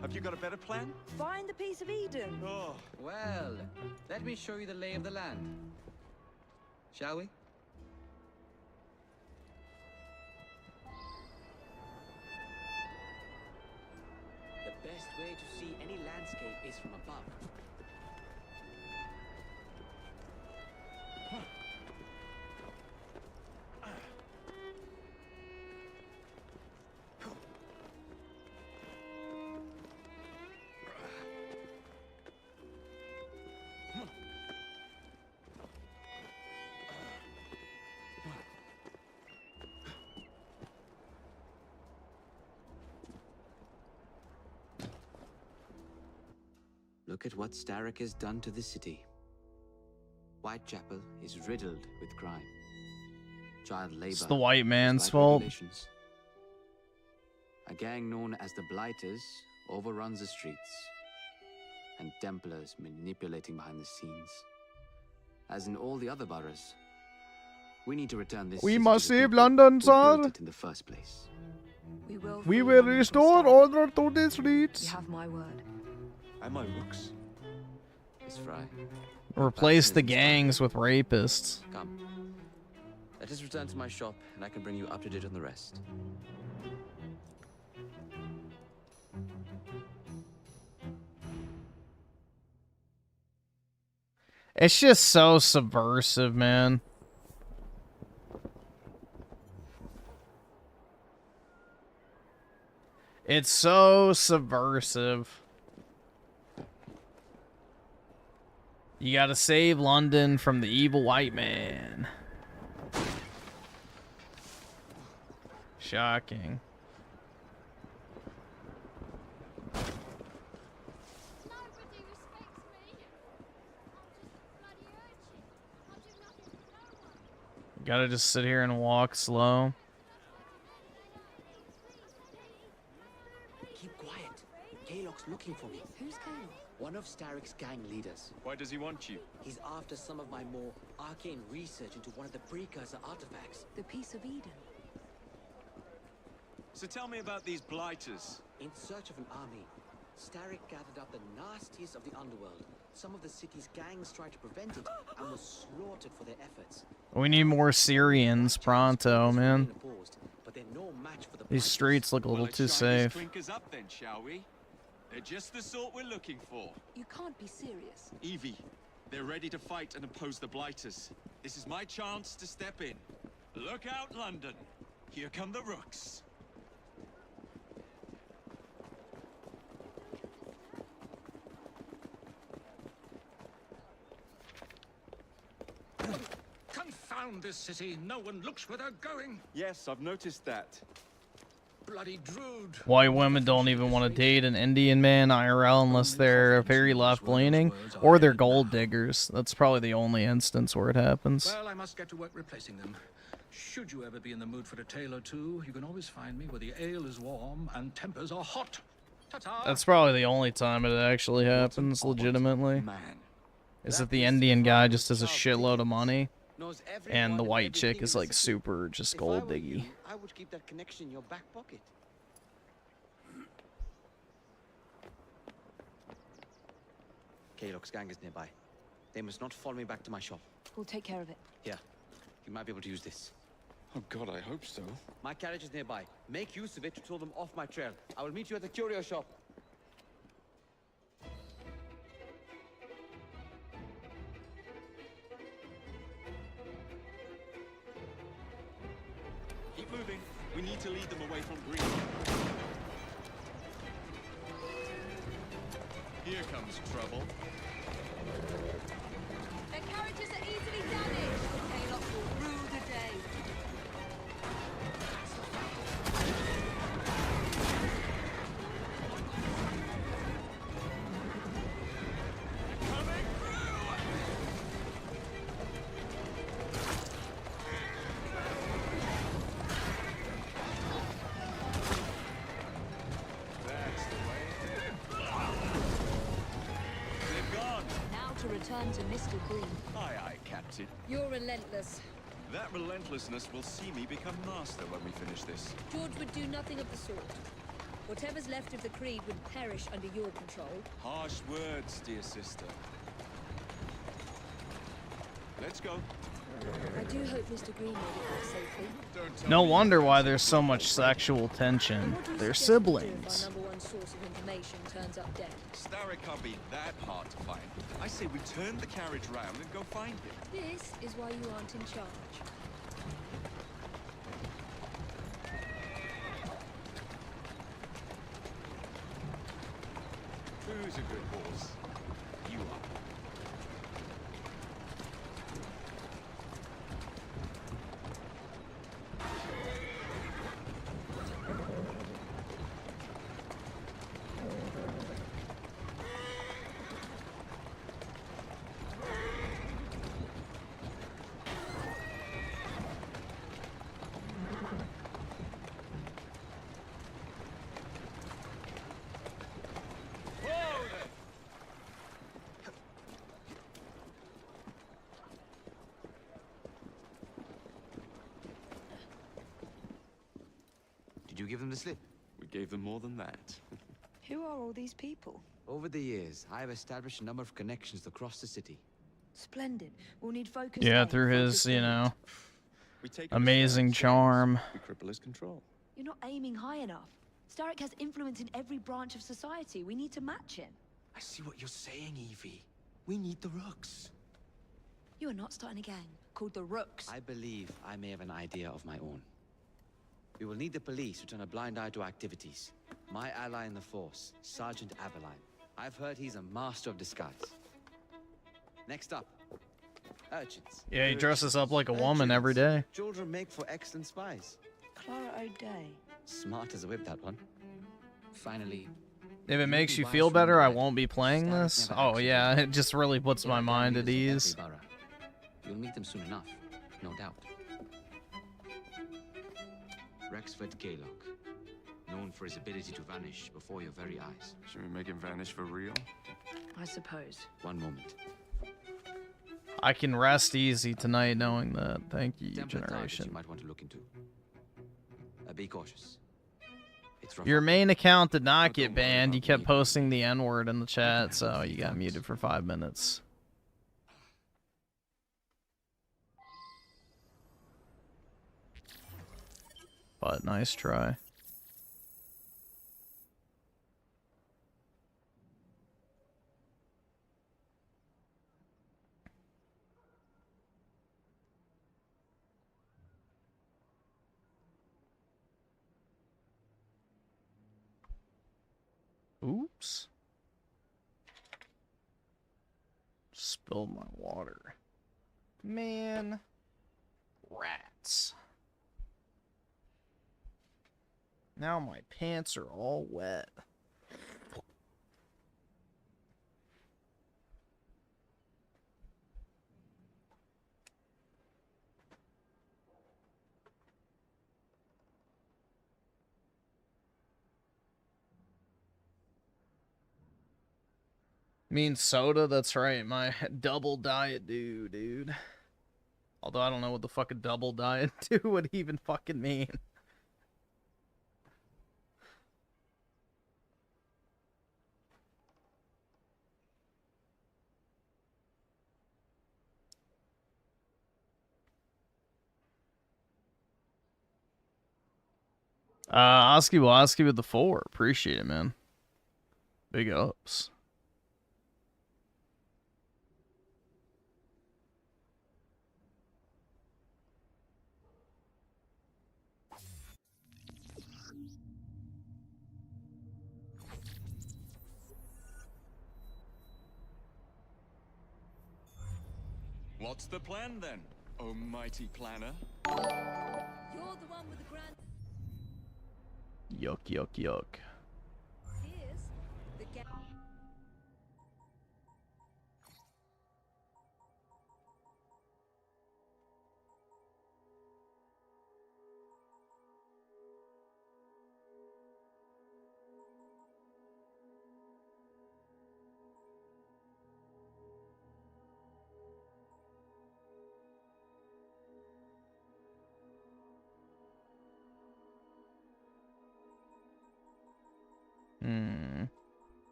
Have you got a better plan? Find the piece of Eden. Oh. Well, let me show you the lay of the land. Shall we? The best way to see any landscape is from above. Look at what Starrick has done to the city. Whitechapel is riddled with crime. Child labor. It's the white man's despite fault. regulations. A gang known as the Blighters overruns the streets, and Templars manipulating behind the scenes. As in all the other boroughs, we need to return this. We city must to the save people London, who sir. built it in the first place. We will restore order to the streets. You have my word. Am I Rooks? Miss Fry. Replace the gangs with rapists. Come. Let us return to my shop, and I can bring you up to date on the rest. It's just so subversive, man. It's so subversive. You gotta save London from the evil white man. Shocking. Gotta just sit here and walk slow. Keep quiet. Kaylock's looking for me. Who's Kaylock? One of Starrick's gang leaders. Why does he want you? He's after some of my more arcane research into one of the precursor artifacts. The Piece of Eden. So tell me about these blighters. In search of an army, Starrick gathered up the nastiest of the underworld. Some of the city's gangs tried to prevent it and were slaughtered for their efforts. We need more Syrians pronto, man. But they're no match for the These streets look a little too safe. Clinkers up then, shall we? They're just the sort we're looking for. You can't be serious. Evie, they're ready to fight and oppose the blighters. This is my chance to step in. Look out, London. Here come the Rooks. Confound this city. No one looks where they're going. Yes, I've noticed that. Bloody Drood. White women don't even want to date an Indian man IRL unless they're very left-leaning or they're gold diggers. That's probably the only instance where it happens. Well, I must get to work replacing them. Should you ever be in the mood for a tale or two, you can always find me where the ale is warm and tempers are hot. Ta-ta. That's probably the only time it actually happens legitimately. Is that the Indian guy just has a shitload of money and the white chick is like super just gold diggy. I would keep that connection in your back pocket. Kaylock's gang is nearby. They must not follow me back to my shop. We'll take care of it. Here, you might be able to use this. Oh God, I hope so. My carriage is nearby. Make use of it to throw them off my trail. I will meet you at the curio shop. Keep moving. We need to lead them away from green. Here comes trouble. Their carriages are easily damaged. Kaylock will rue the day. Return to Mr. Green. Aye, aye, Captain. You're relentless. That relentlessness will see me become master when we finish this. George would do nothing of the sort. Whatever's left of the Creed would perish under your control. Harsh words, dear sister. Let's go. I do hope Mr. Green made it back safely. No wonder why there's so much sexual tension. They're siblings. Our number one source of information turns up dead. Starrick can't be that hard to find. I say we turn the carriage round and go find him. This is why you aren't in charge. Who's a good horse? You are. Did you give them the slip? We gave them more than that. Who are all these people? Over the years, I have established a number of connections across the city. Splendid. We'll need focus. Yeah, aim, through his, focus you aim. know, We take amazing charm. We cripple his control. You're not aiming high enough. Starrick has influence in every branch of society. We need to match him. I see what you're saying, Evie. We need the Rooks. You are not starting a gang called the Rooks. I believe I may have an idea of my own. We will need the police to turn a blind eye to activities. My ally in the force, Sergeant Aveline. I've heard he's a master of disguise. Next up, urchins. Yeah, he dresses up like a woman every day. Children make for excellent spies. Clara O'Day. Smart as a whip, that one. Finally, If it makes you feel better, I won't be playing this. Oh yeah, it just really puts my mind at ease. you'll meet them soon enough, no doubt. Rexford Gaylock, known for his ability to vanish before your very eyes. Should we make him vanish for real? I suppose. One moment. I can rest easy tonight knowing that. Thank you, Templar targets Generation. you might want to look into. Be cautious. It's rough. Your main account did not get banned. You kept posting the N-word in the chat, so you got muted for 5 minutes. But nice try. Oops. Spilled my water. Man. Rats. Now my pants are all wet. Means soda? That's right. My double diet dude. Although I don't know what the fucking double diet do would even fucking mean. Oski Woski with the 4. Appreciate it, man. Big ups. What's the plan then, oh mighty planner? You're the one with the grand. Yuck, yuck, yuck. Here's the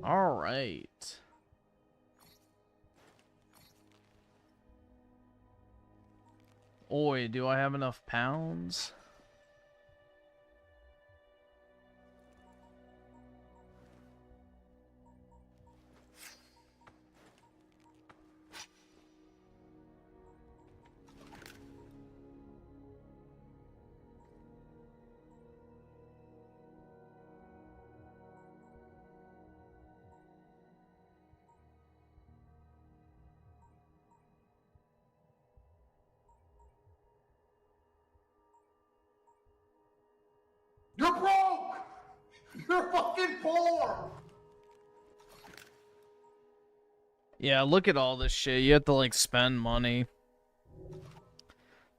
All right. Oi, do I have enough pounds? You're broke! You're fucking poor! Yeah, look at all this shit. You have to, like, spend money.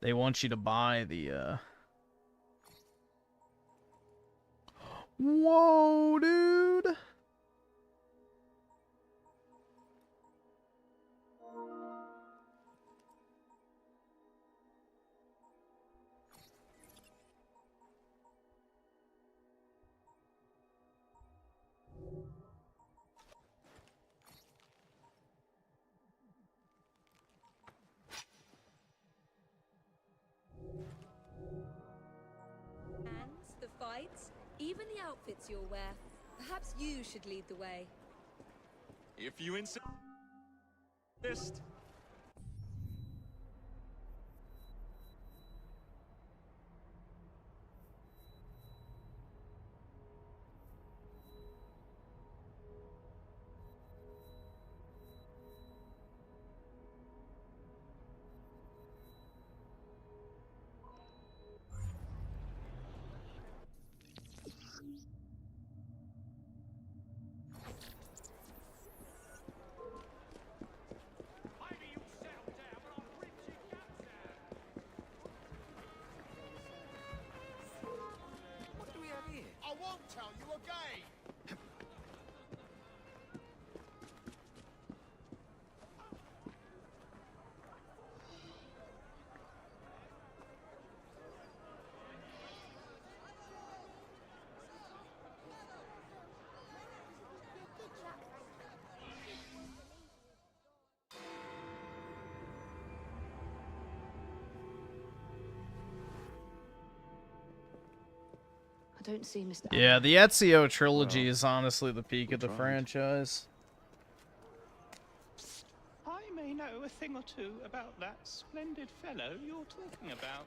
They want you to buy the, Whoa, dude! The fights, even the outfits you'll wear. Perhaps you should lead the way. If you insist. What do we have here? I won't tell you again! I don't see Mr. Yeah, the Ezio trilogy is honestly the peak of the franchise. I may know a thing or two about that splendid fellow you're talking about.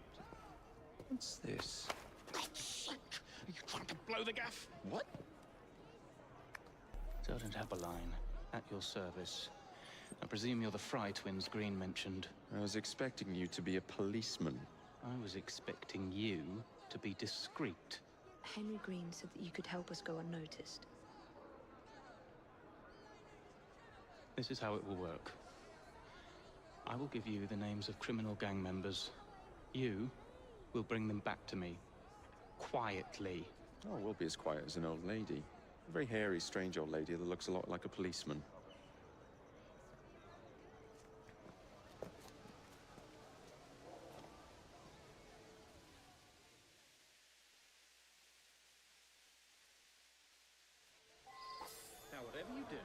What's this? God's sake! Are you trying to blow the gaff? What? Sergeant Appeline, at your service. I presume you're the Fry twins Green mentioned. I was expecting you to be a policeman. I was expecting you to be discreet. Henry Green said that you could help us go unnoticed. This is how it will work. I will give you the names of criminal gang members. You will bring them back to me. Quietly. Oh, we'll be as quiet as an old lady. A very hairy, strange old lady that looks a lot like a policeman. Now, whatever you do,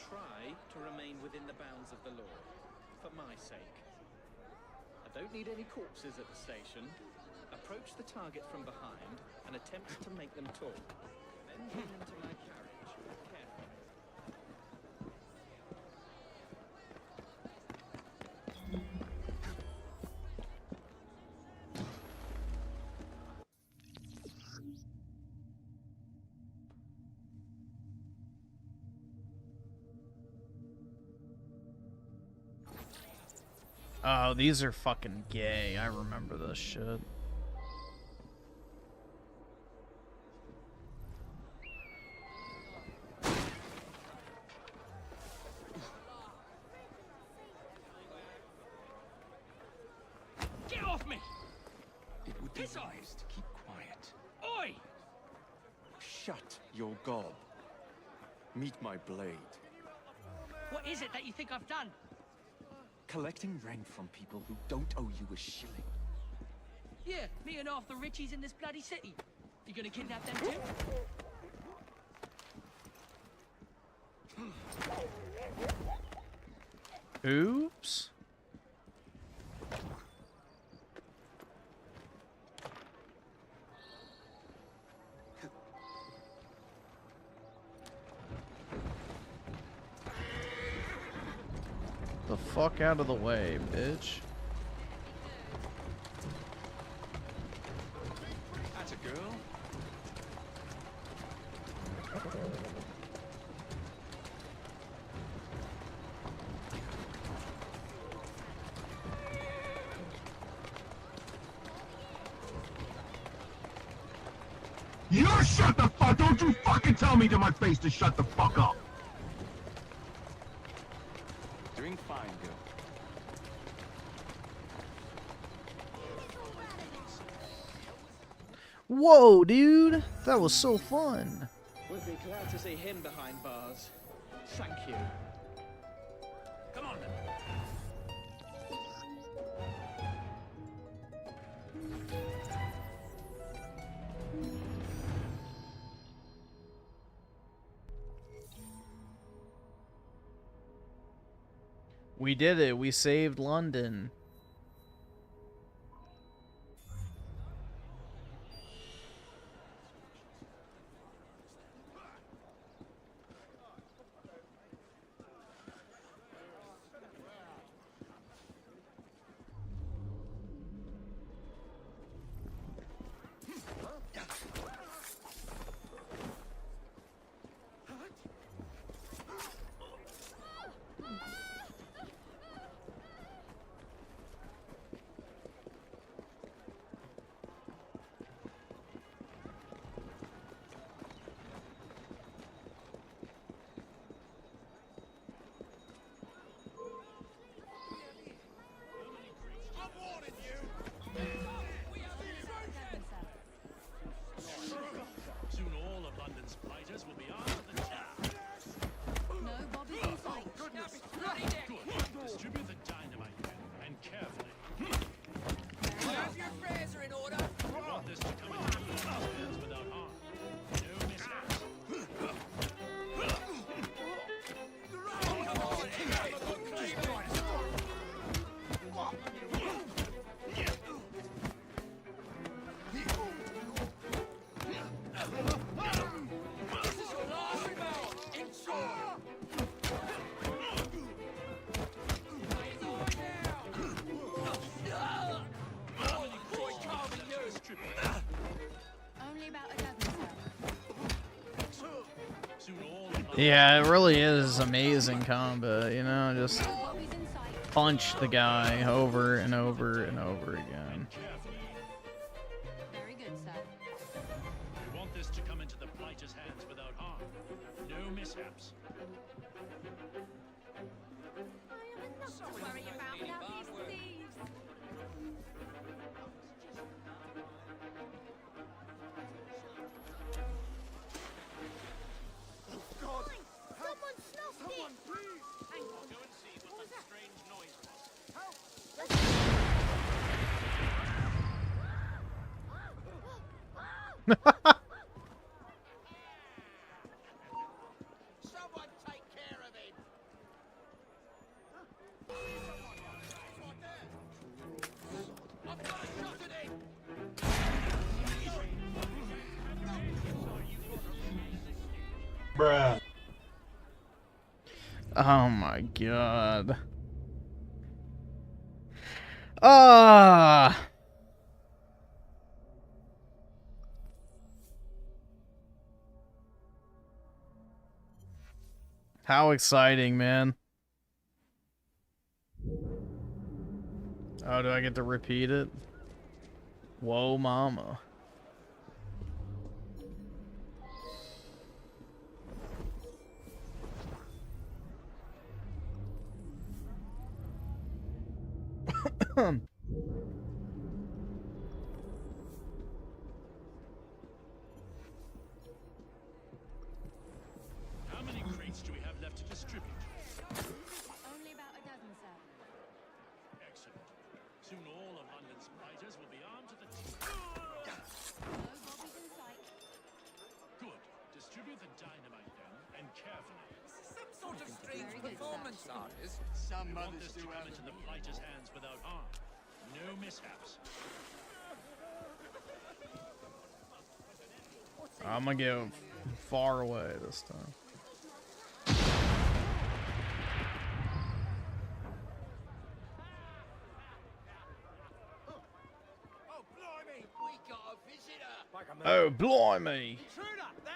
try to remain within the bounds of the law, for my sake. I don't need any corpses at the station. Approach the target from behind and attempt to make them talk. Then get into my carriage. Carefully. Oh, these are fucking gay. I remember this shit. Get off me! It would be Piss off! wise to keep quiet. Oi! Shut your gob. Meet my blade. What is it that you think I've done? Collecting rent from people who don't owe you a shilling. Yeah, me and half the richies in this bloody city. You gonna kidnap them too? Oops. The fuck out of the way, bitch. That's a girl. You shut the fuck! Don't you fucking tell me to my face to shut the fuck up! Doing fine, girl. Whoa, dude! That was so fun. We'd be glad to see him behind bars. Thank you. Come on then. We did it. We saved London. Soon all of London's fighters will be armed to the teeth. No Bobby in sight. Good. Distribute the dynamite then, and carefully. Have your affairs are in order. We want this to come into the hands without harm. No mishaps. Only about a dozen, sir. Yeah, it really is amazing combat, you know, just punch the guy over and over and over again. Very good, sir. We want this to come into the fighter's hands without harm. No mishaps. Not to worry about without these thieves. God! Someone snuffed it! Please! Hang on. I'll go and see what that strange noise was. Help! Someone take care of him. I've got a shot at him. Bruh. Oh my god. Ah. How exciting, man. Oh, do I get to repeat it? Whoa, mama. How many crates do we have left to distribute? Only about a dozen, sir. Excellent. Soon all of London's fighters will be armed to the teeth. No Bobby's in sight. Good. Distribute the dynamite then, and carefully. Some sort of strange Very good, performance sir. artist. We want this to come into the fighter's hands without harm. No mishaps. I'm gonna go far away this time. Oh, blimey, we got a visitor. Oh, blimey. Intruder, there.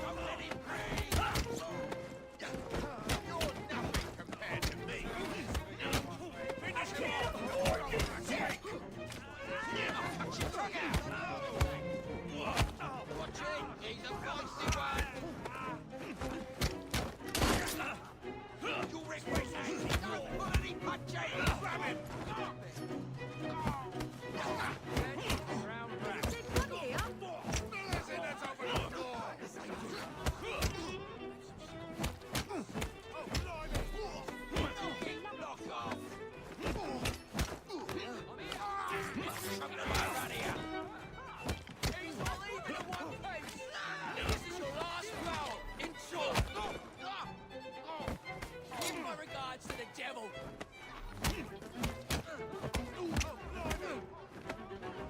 Don't let him breathe. You're nothing compared to me.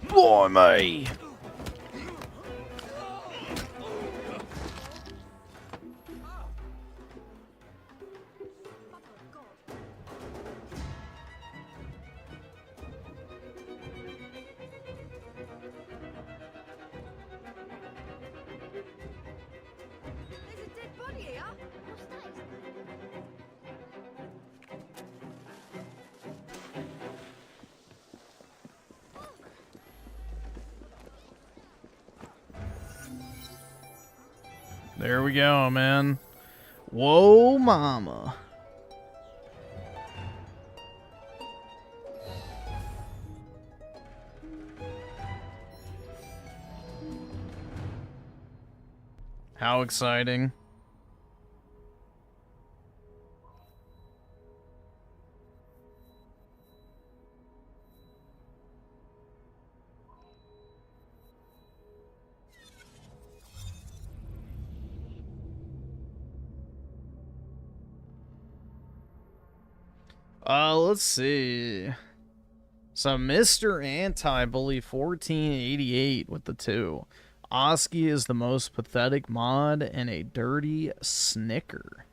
Blimey! There's a dead body here. What's that? There we go, man. Whoa, mama. How exciting. Let's see. So Mr. Anti-Bully 1488 with the 2. Oski is the most pathetic mod and a dirty snicker.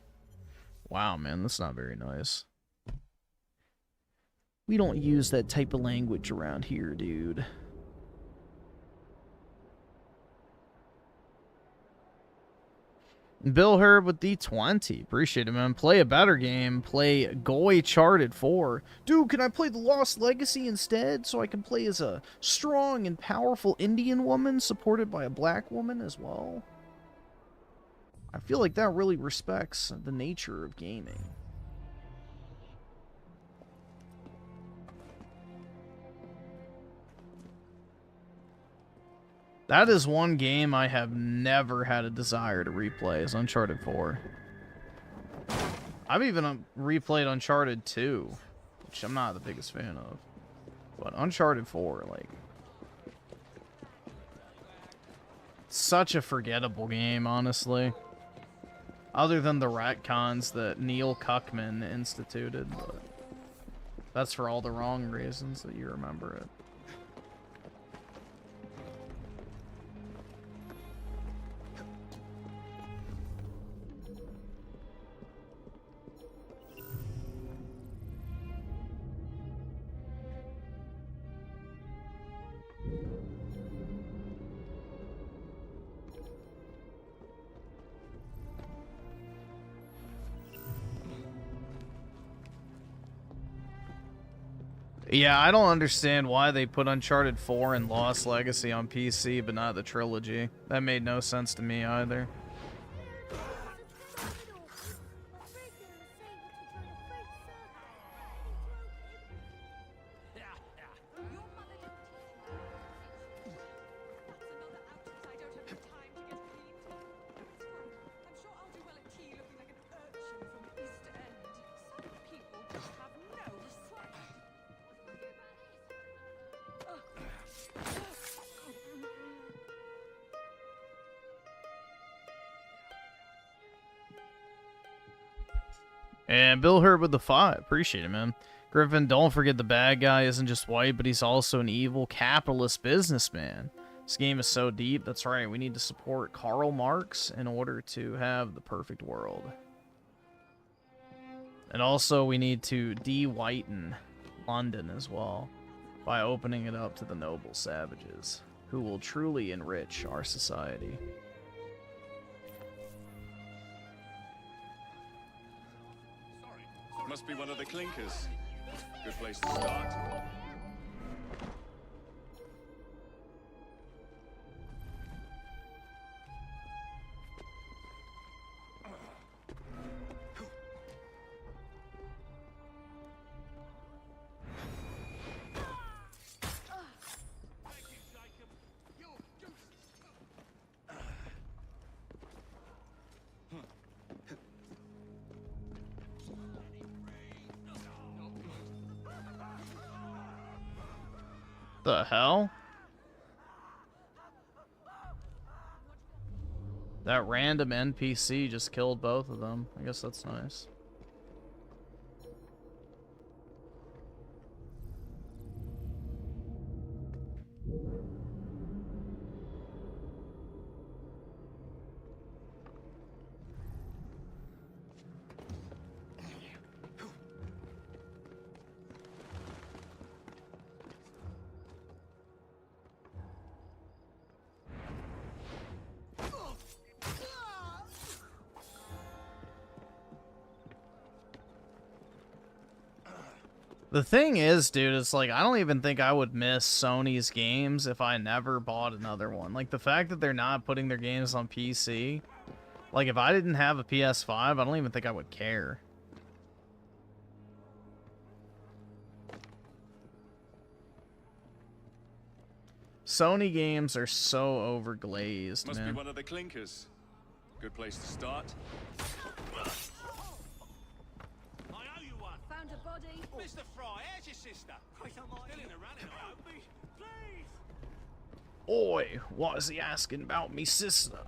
Wow, man, that's not very nice. We don't use that type of language around here, dude. Bill Herb with D20. Appreciate it, man. Play a better game. Play Goy Charted 4. Dude, can I play the Lost Legacy instead so I can play as a strong and powerful Indian woman supported by a black woman as well? I feel like that really respects the nature of gaming. That is one game I have never had a desire to replay, is Uncharted 4. I've even replayed Uncharted 2, which I'm not the biggest fan of. But Uncharted 4, like... such a forgettable game, honestly. Other than the retcons that Neil Cuckman instituted, but that's for all the wrong reasons that you remember it. Yeah, I don't understand why they put Uncharted 4 and Lost Legacy on PC, but not the trilogy. That made no sense to me either. And Bill Herb with the 5. Appreciate it, man. Griffin, don't forget the bad guy isn't just white, but he's also an evil capitalist businessman. This game is so deep. That's right. We need to support Karl Marx in order to have the perfect world. And also, we need to de-whiten London as well by opening it up to the noble savages who will truly enrich our society. Must be one of the clinkers. Good place to start. The hell? That random NPC just killed both of them. I guess that's nice. The thing is, dude, it's like, I don't even think I would miss Sony's games if I never bought another one. Like, the fact that they're not putting their games on PC, like, if I didn't have a PS5, I don't even think I would care. Sony games are so overglazed, Must man. be one of the clinkers. Good place to start. Found a body. Mr. Fry, how's your sister? Still in the running, I hope. Please. Oi, what is he asking about me sister?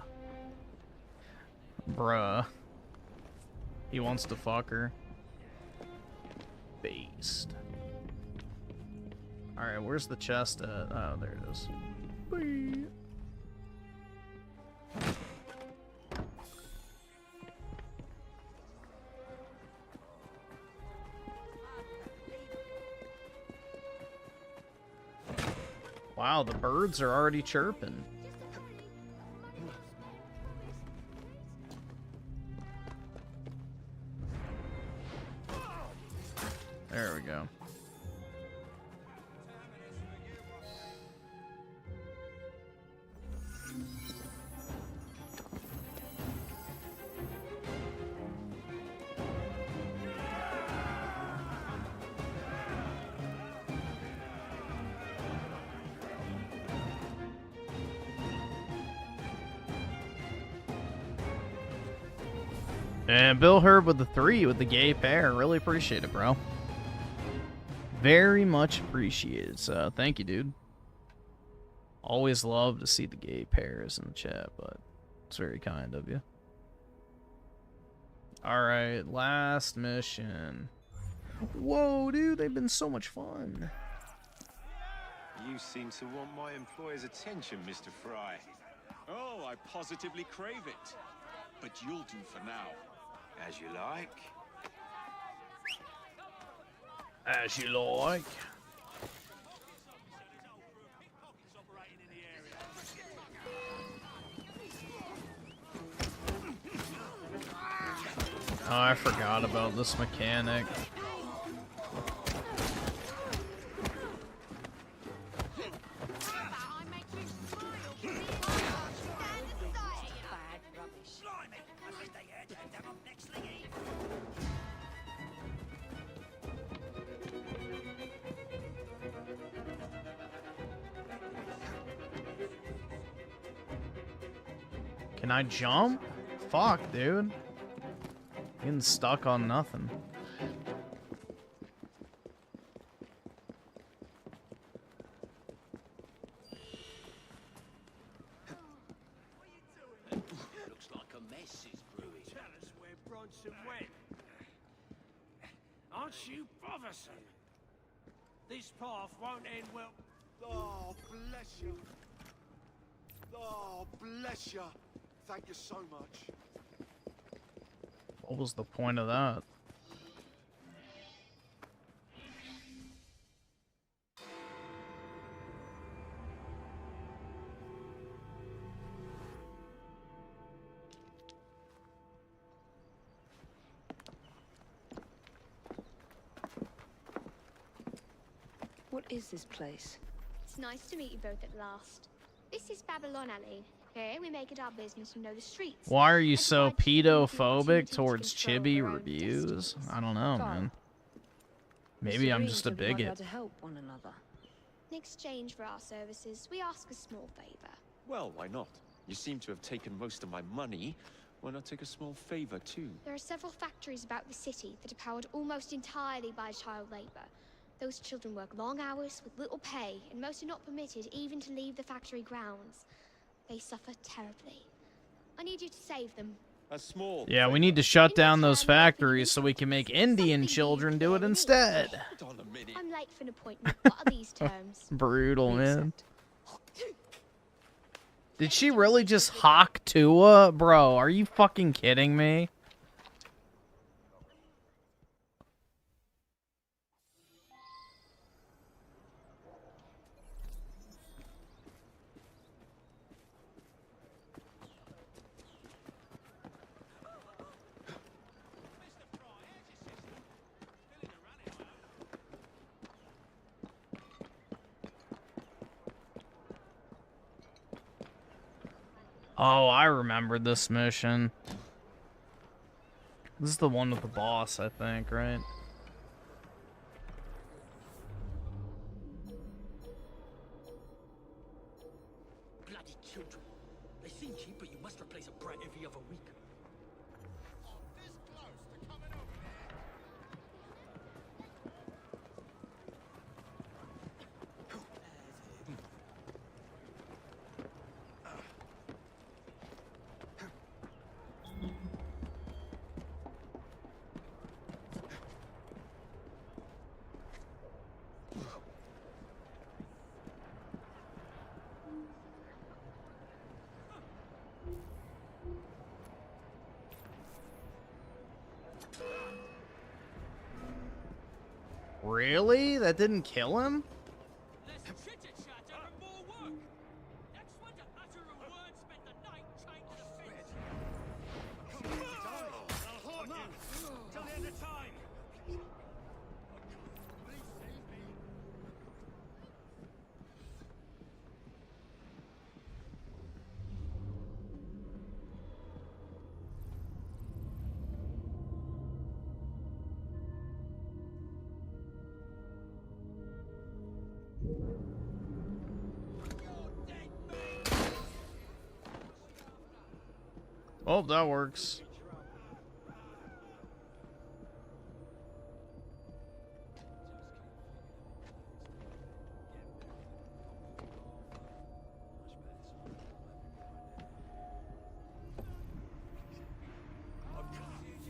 Bruh. He wants to fuck her. Beast. Alright, where's the chest at? Oh, there it is. Whee. Wow, the birds are already chirping. There we go. And Bill Herb with the 3 with the gay pair. Really appreciate it, bro. Very much appreciated. So thank you, dude. Always love to see the gay pairs in the chat, but it's very kind of you. Alright, last mission. Whoa, dude, they've been so much fun. You seem to want my employer's attention, Mr. Fry. Oh, I positively crave it. But you'll do for now. As you like. As you like. Oh, I forgot about this mechanic. Can I jump? Fuck, dude. Getting stuck on nothing. Looks like a mess is brewing. Tell us where Bronson went. Aren't you bothersome? This path won't end well. Oh, bless you. Oh, bless you. Thank you so much. What was the point of that? What is this place? It's nice to meet you both at last. This is Babylon Alley. Here we make it our business to know the streets. Why are you so pedophobic towards chibi reviews? I don't know, man. Maybe I'm just a bigot. To help one another. In exchange for our services, we ask a small favor. Well, why not? You seem to have taken most of my money. Why not take a small favor, too? There are several factories about the city that are powered almost entirely by child labor. Those children work long hours with little pay, and most are not permitted even to leave the factory grounds. They suffer terribly. I need you to save them. A small. Yeah, we need to shut down those factories so we can make Indian children do it instead. I'm late for an appointment. What are these terms? Brutal, man. Did she really just hawk Tua? Bro, are you fucking kidding me? Oh, I remember this mission. This is the one with the boss, I think, right? Bloody children. They seem cheap, but you must replace a brat every other week. Really? That didn't kill him? Oh, that works.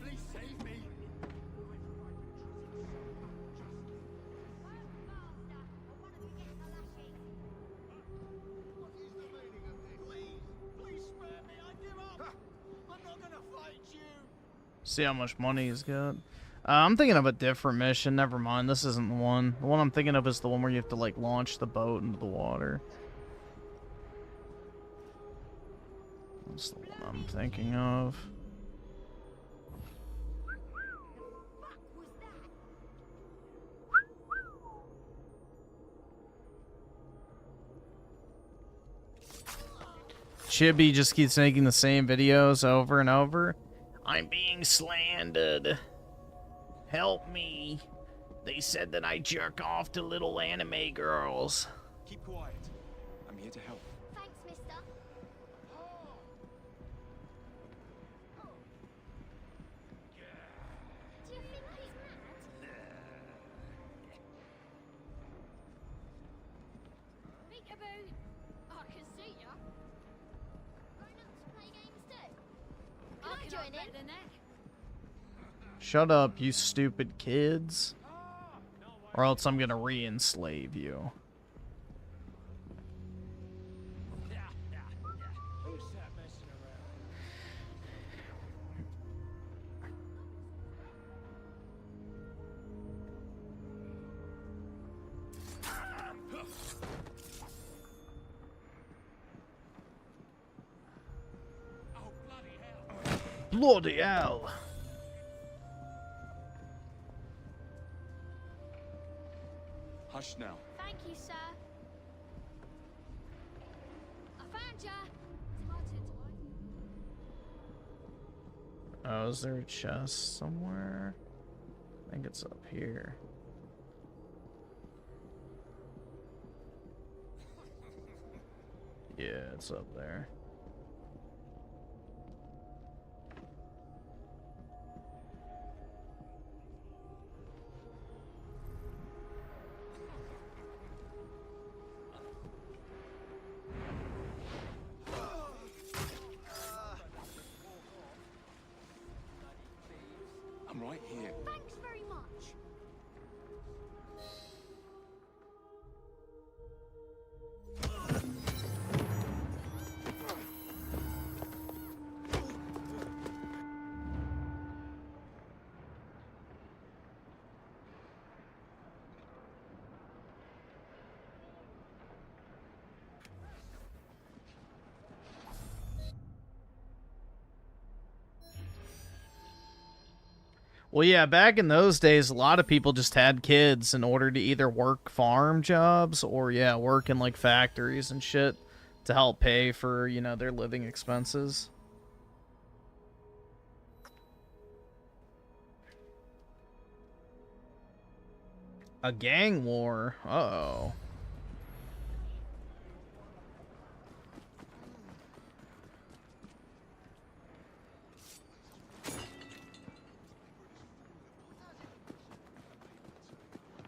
Please save me. Please spare me. I give up. I'm not gonna fight you. See how much money he's got. I'm thinking of a different mission. Never mind. This isn't the one. The one I'm thinking of is the one where you have to, like, launch the boat into the water. That's the one I'm thinking of. Chibi just keeps making the same videos over and over. I'm being slandered. Help me. They said that I jerk off to little anime girls. Keep quiet. I'm here to help. Thanks, mister. Do you think he's mad? Peekaboo. I can see ya. Grown-ups play games too. Can I join in? Shut up, you stupid kids. Or else I'm gonna re-enslave you. Who's that messing around? Bloody hell. Hush now. Thank you, sir. I found ya. It's my turn to Oh, is there a chest somewhere? I think it's up here. Yeah, it's up there. I'm right here. Thanks very much. Well, yeah, back in those days, a lot of people just had kids in order to either work farm jobs or, yeah, work in, like, factories and shit to help pay for, you know, their living expenses. A gang war? Uh-oh.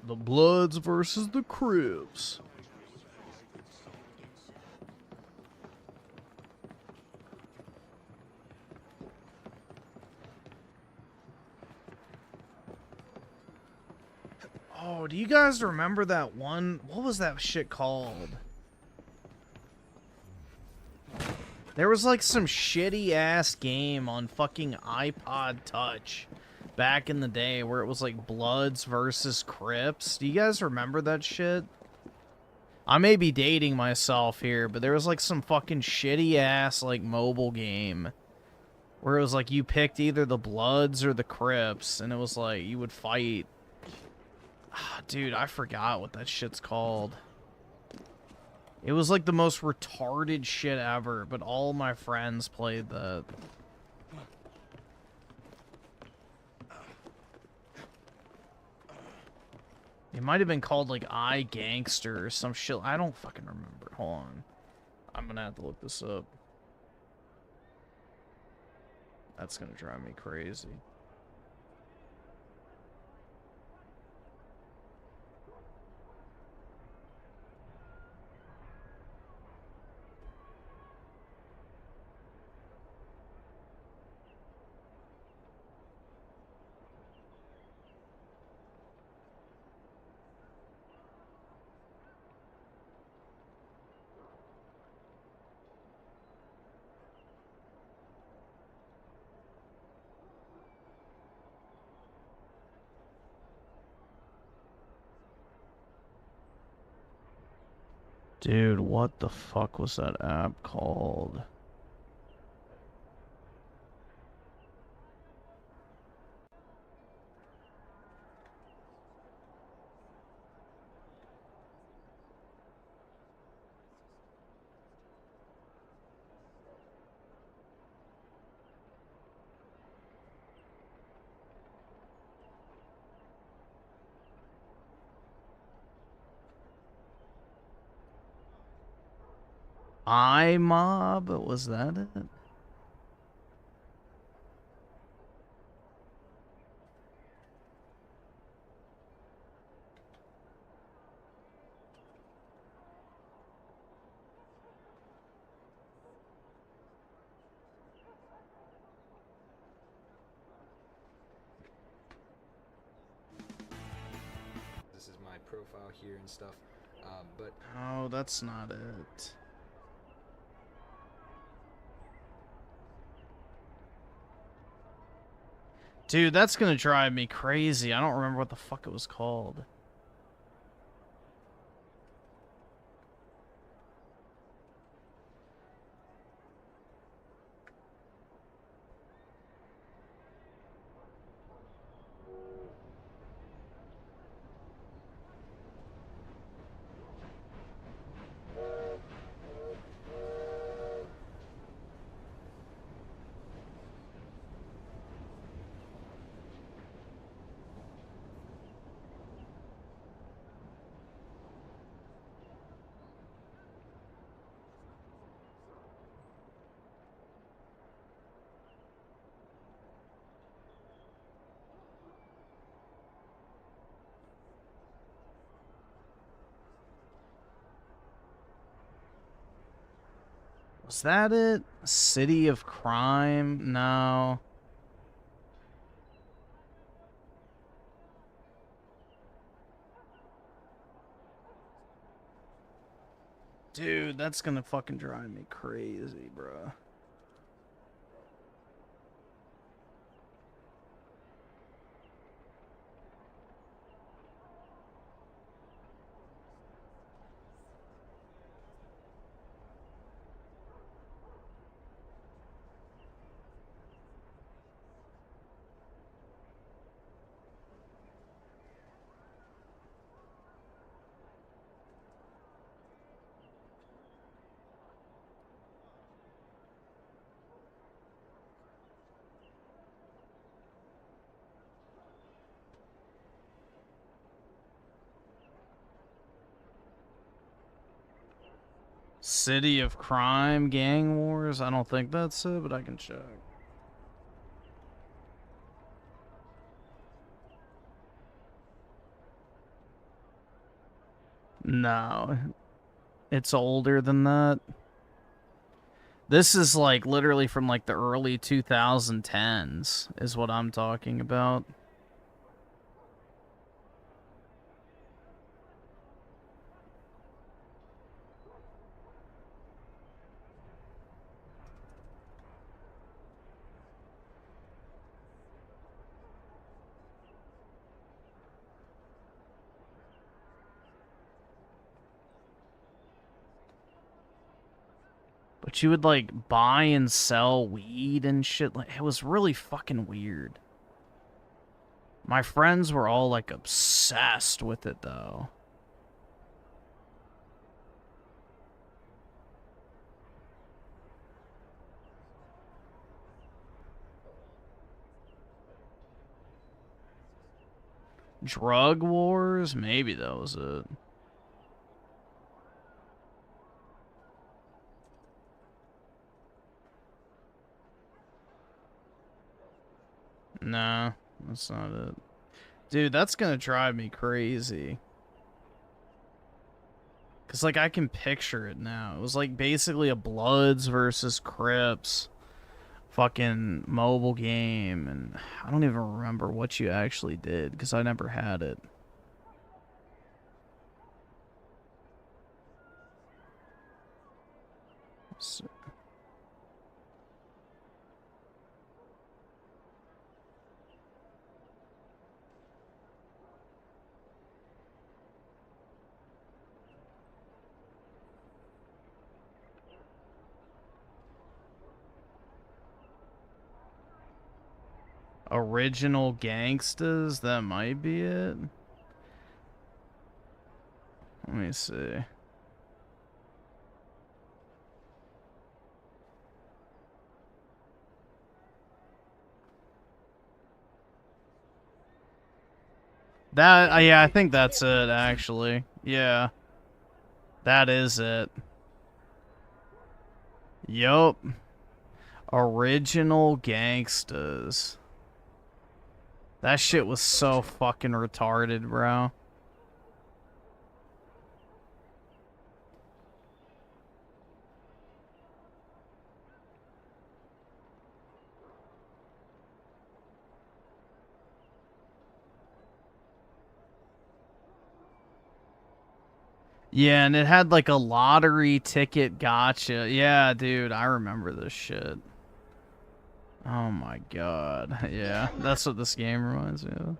The Bloods versus the Crips. Oh, do you guys remember that one? What was that shit called? There was like some shitty ass game on fucking iPod Touch back in the day where it was like Bloods versus Crips. Do you guys remember that shit? I may be dating myself here, but there was like some fucking shitty ass like mobile game where it was like you picked either the Bloods or the Crips, and it was like you would fight. Dude, I forgot what that shit's called. It was like the most retarded shit ever, but all my friends played that. It might have been called like iGangster or some shit. I don't fucking remember. Hold on. I'm gonna have to look this up. That's gonna drive me crazy. Dude, what the fuck was that app called? iMob? Was that it? This is my profile here and stuff, but Oh, that's not it. Dude, that's gonna drive me crazy. I don't remember what the fuck it was called. Was that it? City of Crime? No. Dude, that's gonna fucking drive me crazy, bro. City of Crime, Gang Wars. I don't think that's it, but I can check. No, it's older than that. This is like literally from like the early 2010s is what I'm talking about. But you would like buy and sell weed and shit. Like, it was really fucking weird. My friends were all like obsessed with it though. Drug wars? Maybe that was it. Nah, that's not it. Dude, that's gonna drive me crazy. Cause like I can picture it now. It was like basically a Bloods versus Crips fucking mobile game, and I don't even remember what you actually did because I never had it. So. Original Gangsters, that might be it. Let me see. That, yeah, I think that's it, actually. Yeah. That is it. Yup. Original Gangsters. That shit was so fucking retarded, bro. Yeah, and it had like a lottery ticket gotcha. Yeah, dude, I remember this shit. Oh my god. Yeah, that's what this game reminds me of.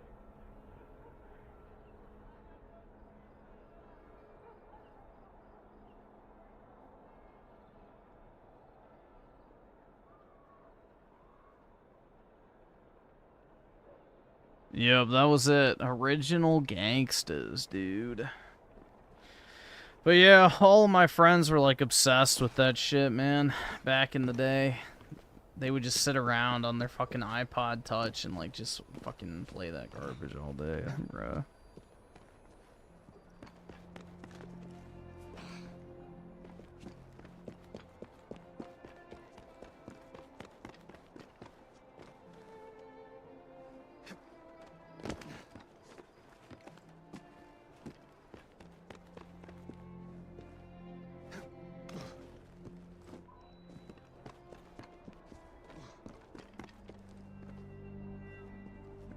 Yep, that was it. Original Gangsters, dude. But yeah, all of my friends were like obsessed with that shit, man. Back in the day. They would just sit around on their fucking iPod Touch and like just fucking play that garbage all day, bro.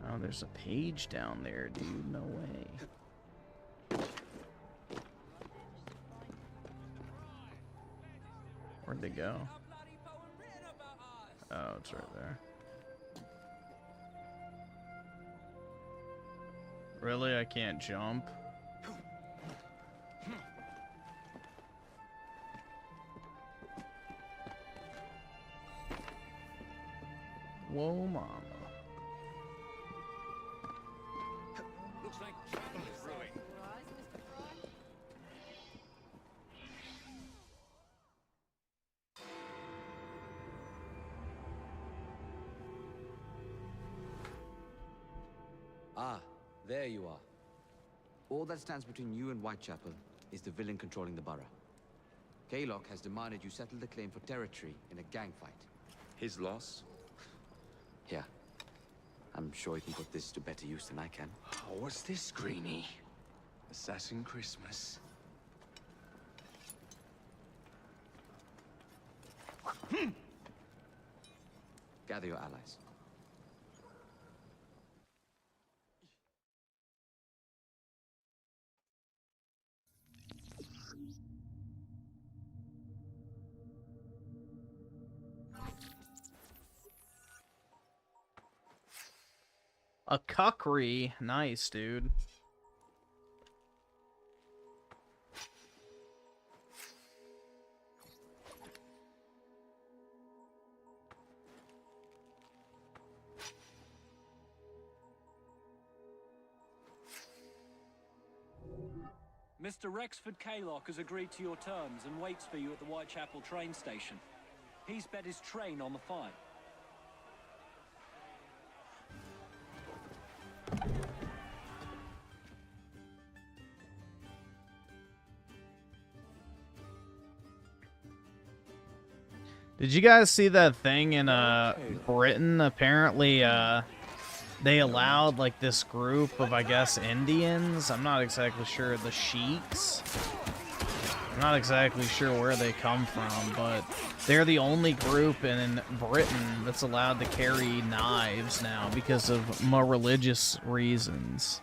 Oh, there's a page down there, dude. No way. Where'd they go? Oh, it's right there. Really? I can't jump? Whoa, mama. Looks like travel is ruined. Ah, there you are. All that stands between you and Whitechapel is the villain controlling the borough. Kaylock has demanded you settle the claim for territory in a gang fight. His loss? Yeah. I'm sure he can put this to better use than I can. Oh, what's this, Greenie? Assassin Christmas. Gather your allies. A cuckery. Nice, dude. Mr. Rexford Kaylock has agreed to your terms and waits for you at the Whitechapel train station. He's bet his train on the fight. Did you guys see that thing in Britain? Apparently they allowed like this group of, I guess, Indians. I'm not exactly sure, the Sheiks. I'm not exactly sure where they come from, but they're the only group in Britain that's allowed to carry knives now because of more religious reasons.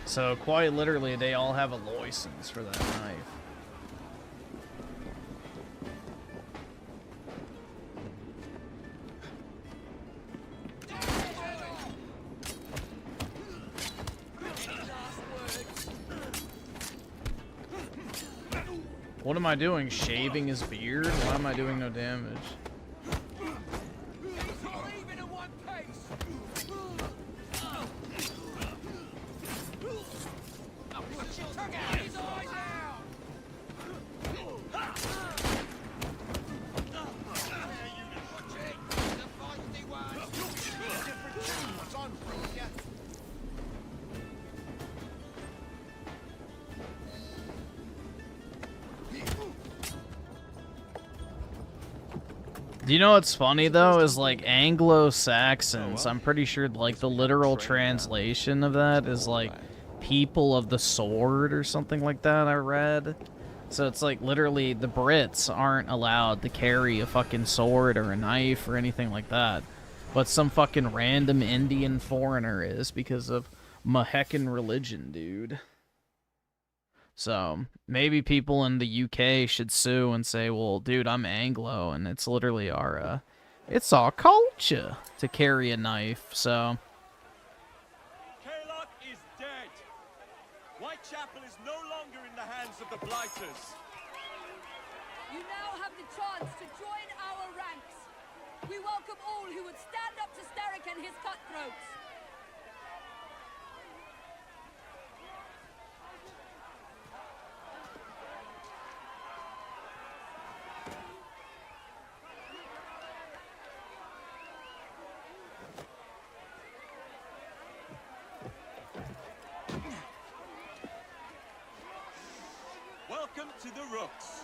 So quite literally, they all have a license for that knife. What am I doing? Shaving his beard? Why am I doing no damage? Do you know what's funny though is like Anglo-Saxons, I'm pretty sure like the literal translation of that is like people of the sword or something like that I read. So it's like literally the Brits aren't allowed to carry a fucking sword or a knife or anything like that. But some fucking random Indian foreigner is because of Maheccan religion, dude. So, maybe people in the UK should sue and say, well, dude, I'm Anglo, and it's literally our, it's our culture to carry a knife, so... Kaylock is dead. Whitechapel is no longer in the hands of the Blighters. You now have the chance to join our ranks. We welcome all who would stand up to Starrick and his cutthroats. Welcome to the Rooks.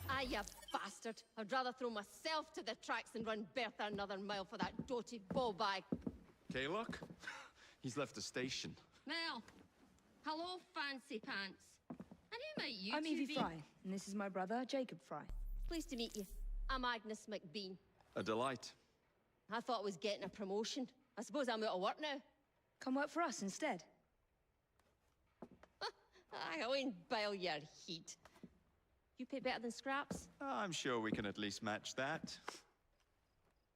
Ah, you bastard. I'd rather throw myself to the tracks than run Bertha another mile for that doty ball-bag. Kaylock? He's left the station. Now, hello, fancy pants. And who might you I'm two Evie be? Fry, and this is my brother, Jacob Fry. Pleased to meet you. I'm Agnes McBean. A delight. I thought I was getting a promotion. I suppose I'm out of work now. Come work for us instead. I won't bile your heat. You pay better than scraps? I'm sure we can at least match that.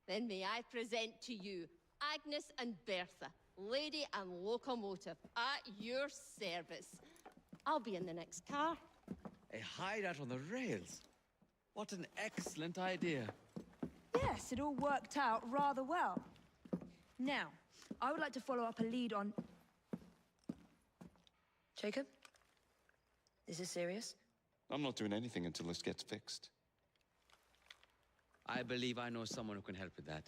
Then may I present to you Agnes and Bertha, lady and locomotive, at your service. I'll be in the next car. A hideout on the rails. What an excellent idea. Yes, it all worked out rather well. Now, I would like to follow up a lead on... Jacob? Is this serious? I'm not doing anything until this gets fixed. I believe I know someone who can help with that.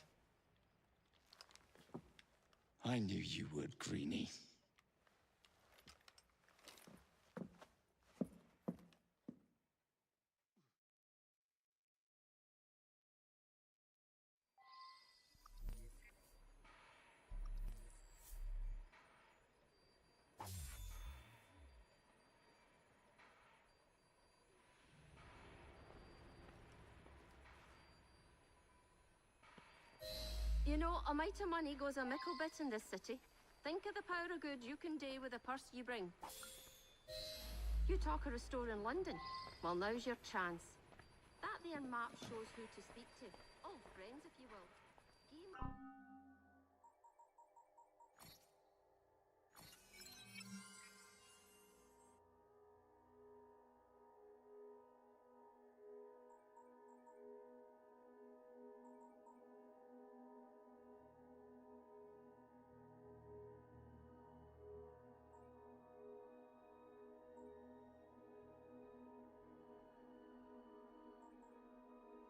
I knew you would, Greenie. You know, a mite of money goes a mickle bit in this city. Think of the power of good you can do with the purse you bring. You talk of restoring London. Well, now's your chance. That there map shows who to speak to. Old friends, if you will.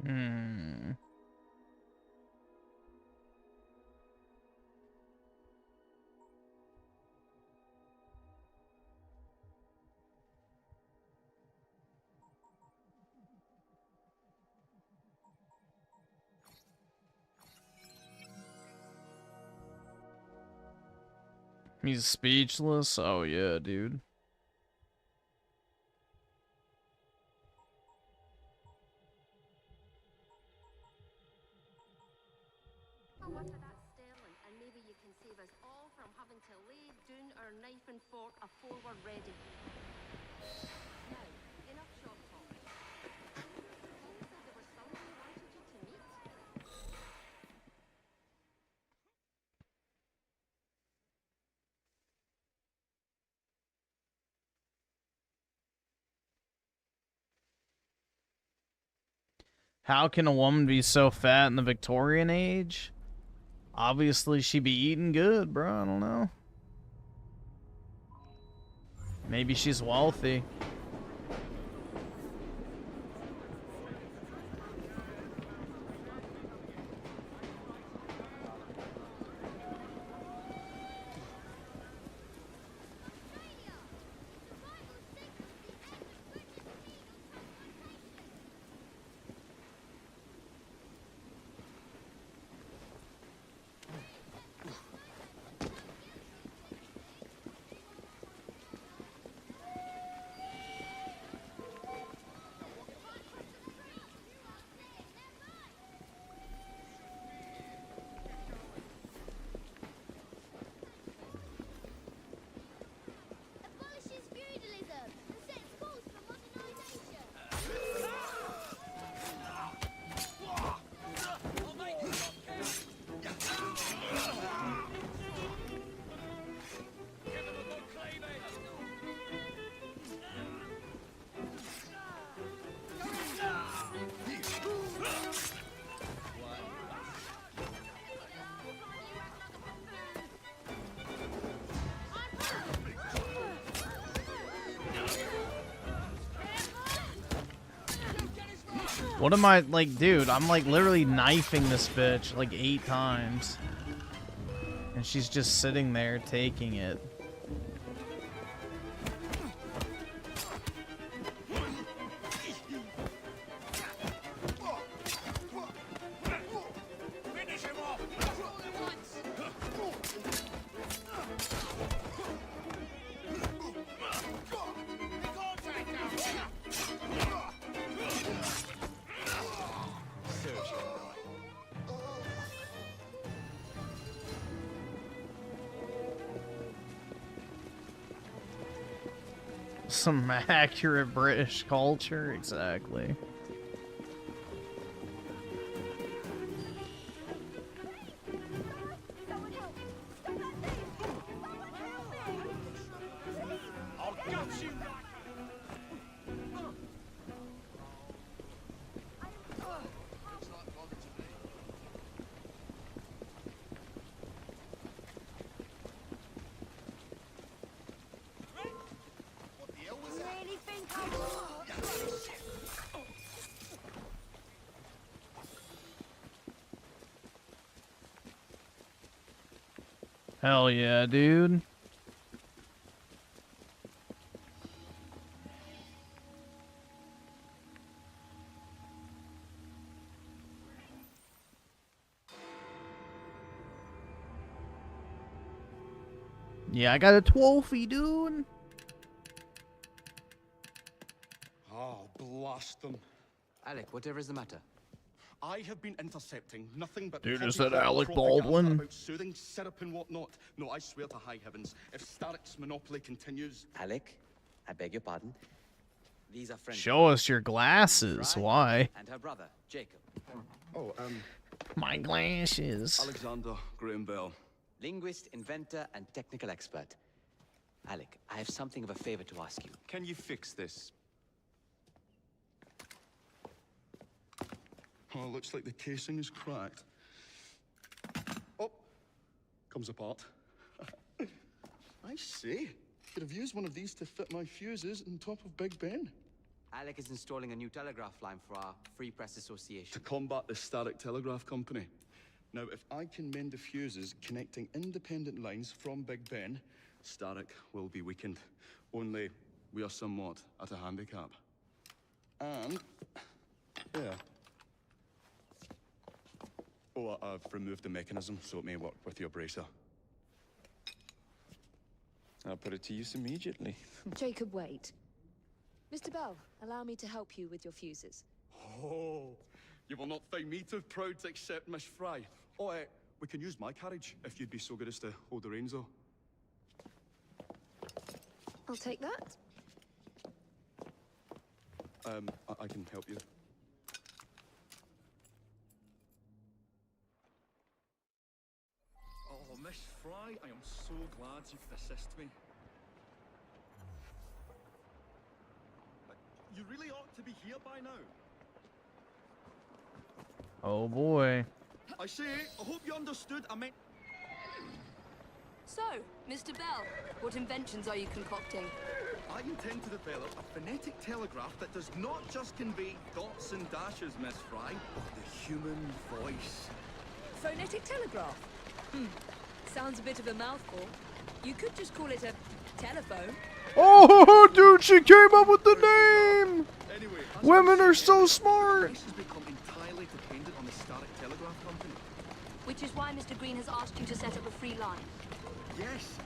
Hmm. He's speechless. Oh yeah, dude. What for that sterling, and maybe you can save us all from having to lay down our knife and fork afore we're ready. Now, enough short talk. Ken said there was someone he wanted you to meet. How can a woman be so fat in the Victorian age? Obviously, she be eating good, bro. I don't know. Maybe she's wealthy. Abolishes feudalism and sets course for modernization. What am I, like, dude, I'm like literally knifing this bitch like 8 times. And she's just sitting there taking it. Finish him off! Some accurate British culture, exactly. I'll gut you! Really think Hell yeah, dude. Yeah, I got a trophy, dude. Oh, blast them. Alec, whatever is the matter? I have been intercepting nothing but Dude, is that copycat Alec propaganda Baldwin? about soothing syrup and whatnot. No, I swear to high heavens, if Starrick's monopoly continues... Alec, I beg your pardon. These are friends. Show us your glasses. Why? And her brother, Jacob. Oh, My glasses. Alexander Graham Bell. Linguist, inventor, and technical expert. Alec, I have something of a favor to ask you. Can you fix this? Oh, looks like the casing is cracked. Oh, comes apart. I see. Could have used one of these to fit my fuses on top of Big Ben. Alec is installing a new telegraph line for our Free Press Association. To combat the Starrick Telegraph Company. Now, if I can mend the fuses connecting independent lines from Big Ben, Starrick will be weakened. Only we are somewhat at a handicap. And, yeah. Oh, I've removed the mechanism so it may work with your bracer. I'll put it to use immediately. Jacob, wait. Mr. Bell, allow me to help you with your fuses. Oh, you will not find me too proud to accept Miss Fry. Oh, we can use my carriage if you'd be so good as to hold the reins, though. I'll take that. I can help you. Oh, Miss Fry, I am so glad you could assist me. You really ought to be here by now. Oh boy. I say, I hope you understood. I meant... So, Mr. Bell, what inventions are you concocting? I intend to develop a phonetic telegraph that does not just convey dots and dashes, Miss Fry, but the human voice. Phonetic telegraph? Sounds a bit of a mouthful. You could just call it a telephone. Oh, dude, she came up with the name. Anyway, Women are so smart. This has become entirely dependent on the Starrick Telegraph Company. Which is why Mr. Green has asked you to set up a free line. Yes.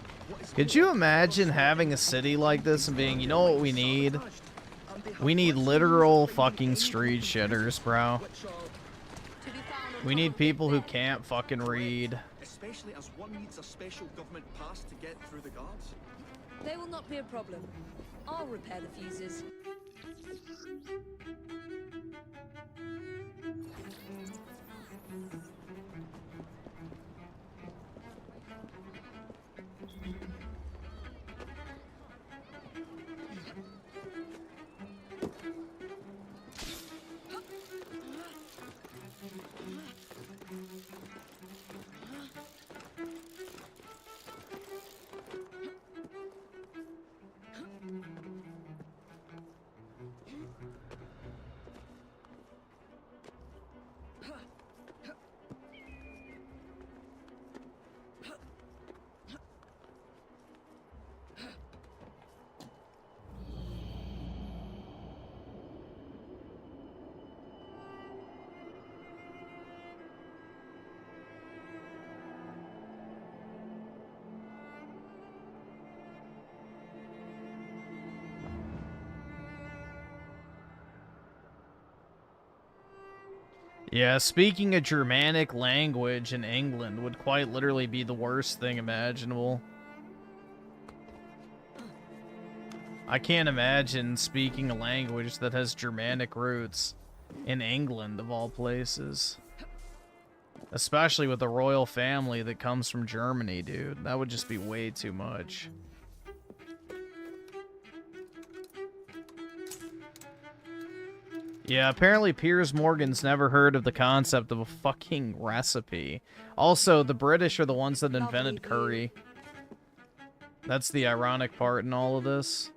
Could you imagine having a city like this and being, you know what we need? We need literal fucking street shitters, bro. We need people who can't fucking read. Especially as one needs a special government pass to get through the guards. They will not be a problem. I'll repair the fuses. Yeah, speaking a Germanic language in England would quite literally be the worst thing imaginable. I can't imagine speaking a language that has Germanic roots in England, of all places. Especially with the royal family that comes from Germany, dude. That would just be way too much. Yeah, apparently Piers Morgan's never heard of the concept of a fucking recipe. Also, the British are the ones that invented curry. That's the ironic part in all of this.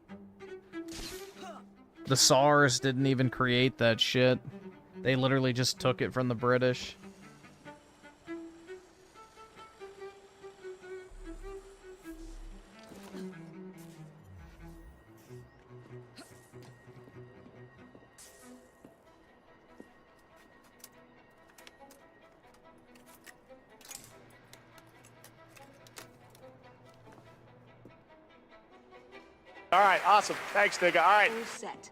The SARS didn't even create that shit. They literally just took it from the British. All right, awesome. Thanks, nigga. All right. All set.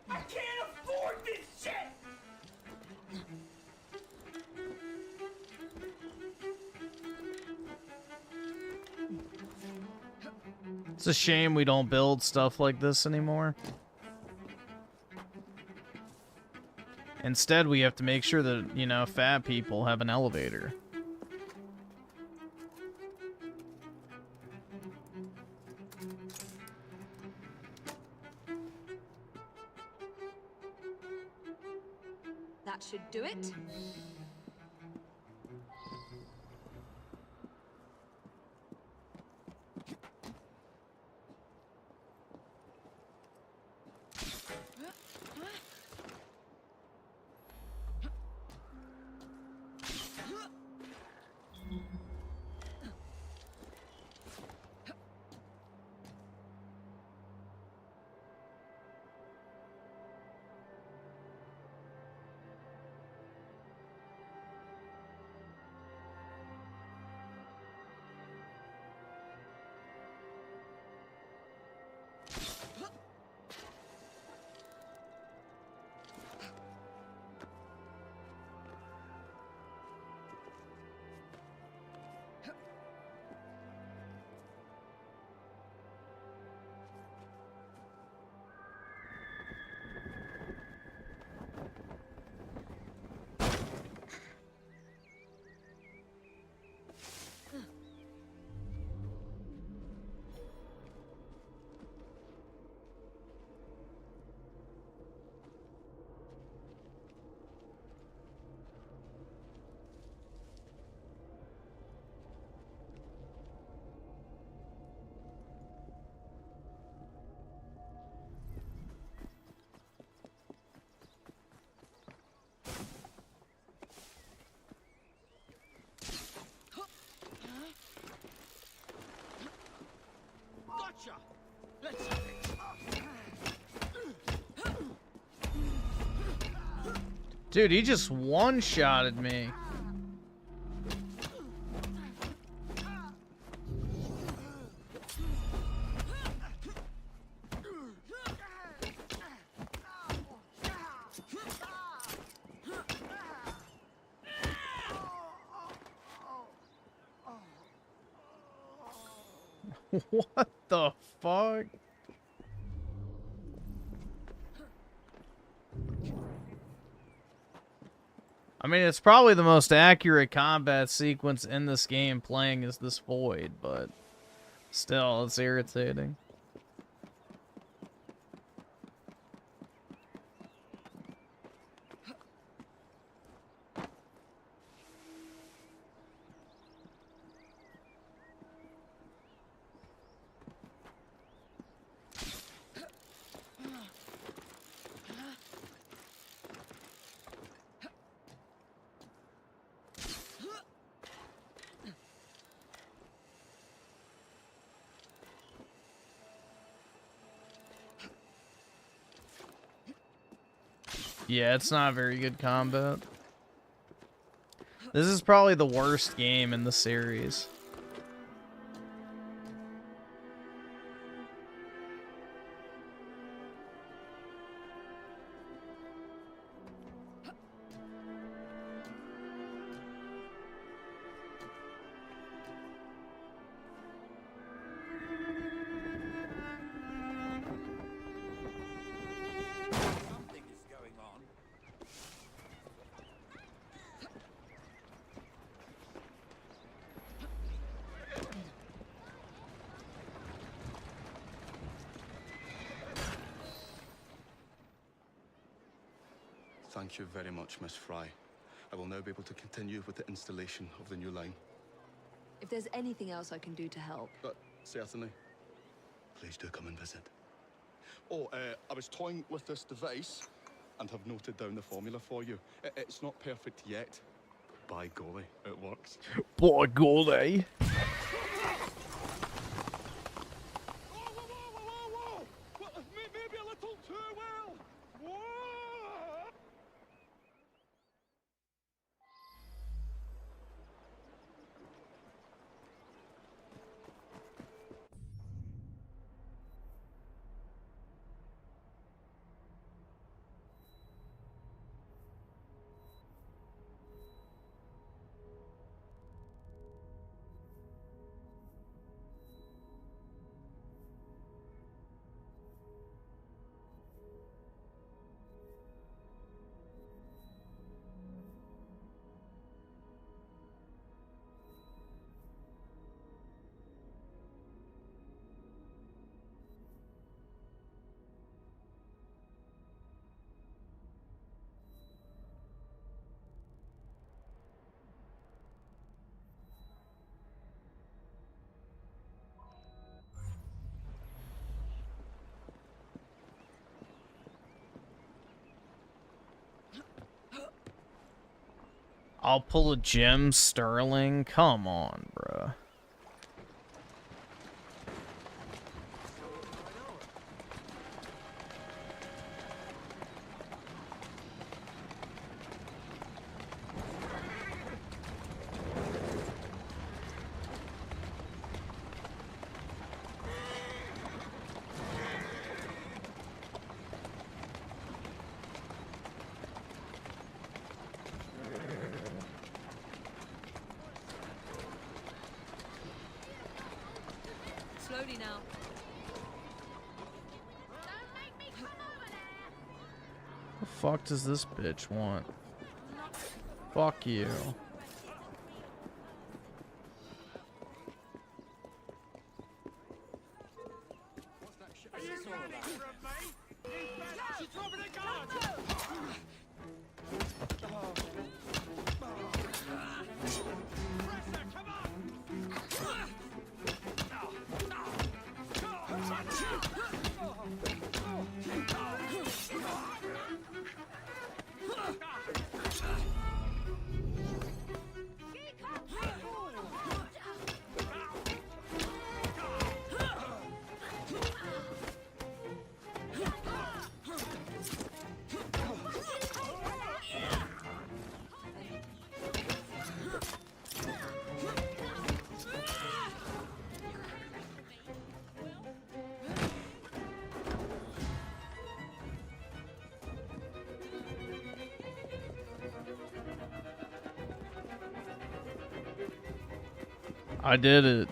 I can't afford this shit! It's a shame we don't build stuff like this anymore. Instead, we have to make sure that, you know, fat people have an elevator. That should do it. Gotcha! Let's have it. Dude, he just one-shotted me. What the fuck? I mean, it's probably the most accurate combat sequence in this game playing as this Void, but still, it's irritating. Yeah, it's not very good combat. This is probably the worst game in the series. Thank you very much, Miss Fry. I will now be able to continue with the installation of the new line. If there's anything else I can do to help. Certainly. Please do come and visit. Oh, I was toying with this device and have noted down the formula for you. It's not perfect yet, but by golly, it works. By golly. Maybe a little too well. Whoa! I'll pull a Jim Sterling. Come on, bruh. Slowly now. The fuck does this bitch want? Fuck you. I did it.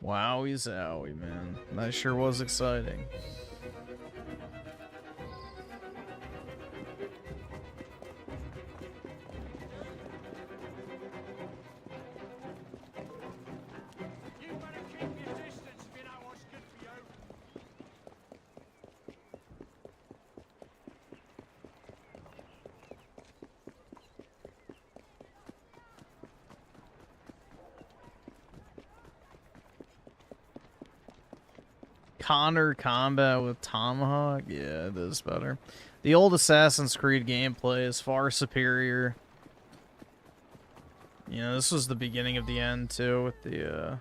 Wowie zowie, man. That sure was exciting. Connor combat with Tomahawk? Yeah, it is better. The old Assassin's Creed gameplay is far superior. You know, this was the beginning of the end, too, with the,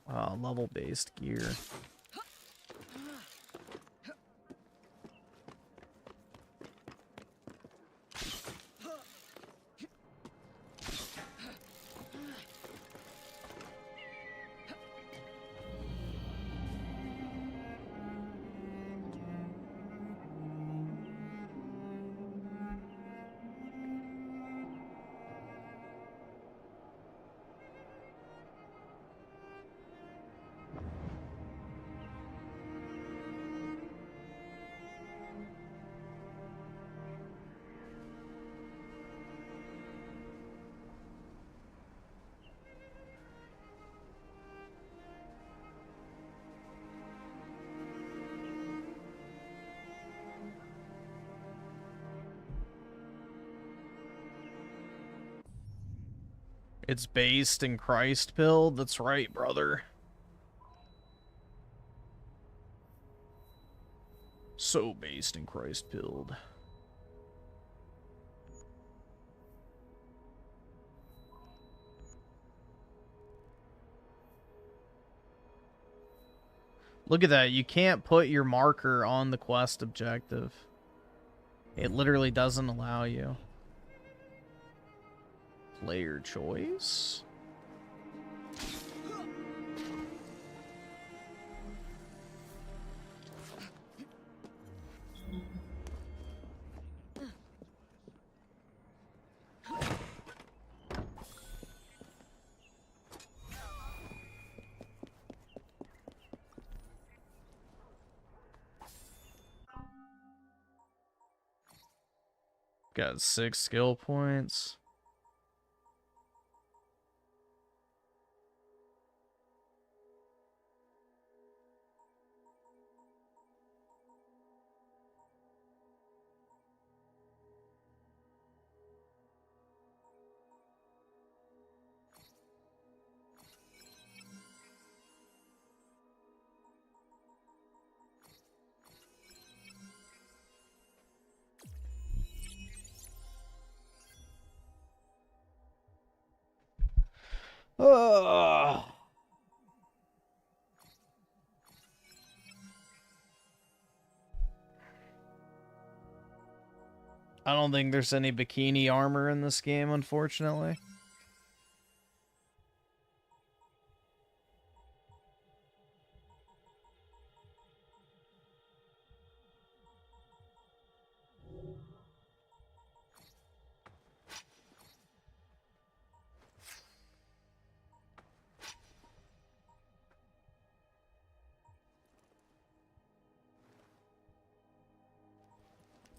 level-based gear. It's based in Christ build. That's right, brother. So based in Christ build. Look at that. You can't put your marker on the quest objective. It literally doesn't allow you. Player choice? Got 6 skill points. Ugh. I don't think there's any bikini armor in this game, unfortunately.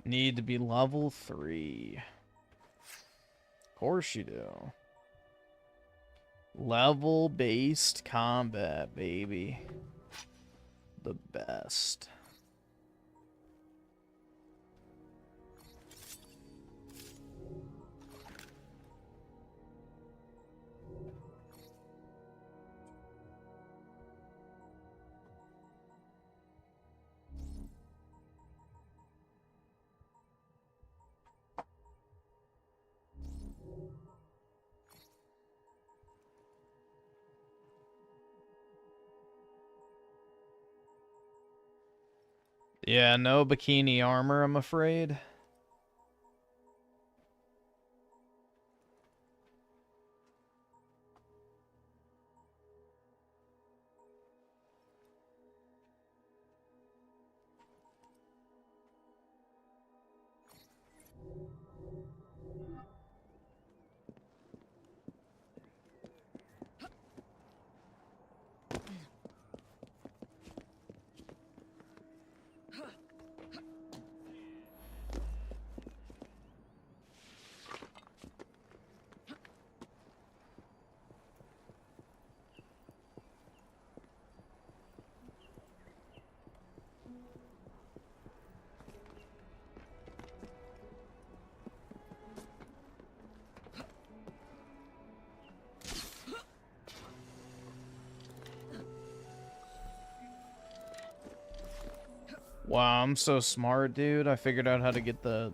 Need to be level 3. Of course you do. Level-based combat, baby. The best. Yeah, no bikini armor, I'm afraid. Wow, I'm so smart, dude. I figured out how to get the...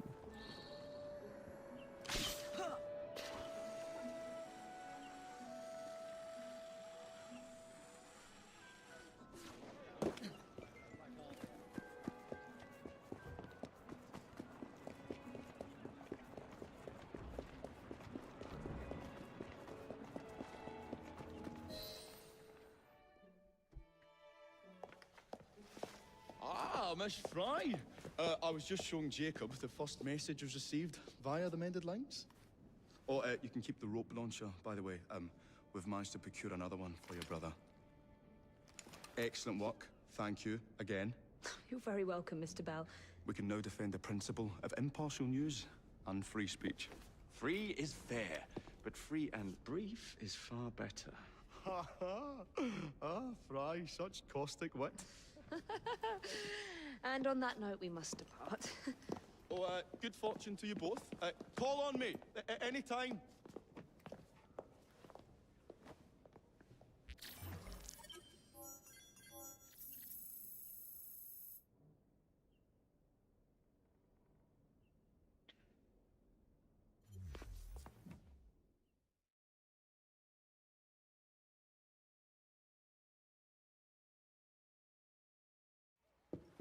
Ah, Miss Fry. I was just showing Jacob the first message was received via the mended lines. Oh, you can keep the rope launcher, by the way. We've managed to procure another one for your brother. Excellent work. Thank you again. You're very welcome, Mr. Bell. We can now defend the principle of impartial news and free speech. Free is fair, but free and brief is far better. Ha ha! Ah, Fry, such caustic wit. And on that note, we must depart. Oh, good fortune to you both. Call on me anytime.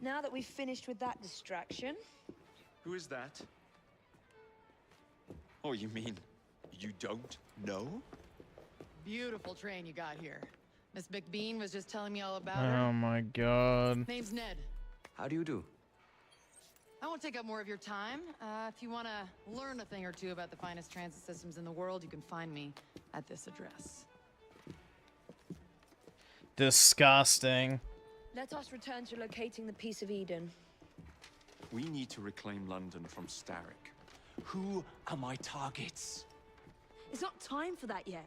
Now that we've finished with that distraction... Who is that? Oh, you mean you don't know? Beautiful train you got here. Miss McBean was just telling me all about her. Oh my god. Name's Ned. How do you do? I won't take up more of your time. If you want to learn a thing or two about the finest transit systems in the world, you can find me at this address. Disgusting. Let us return to locating the Piece of Eden. We need to reclaim London from Starrick. Who are my targets? It's not time for that yet.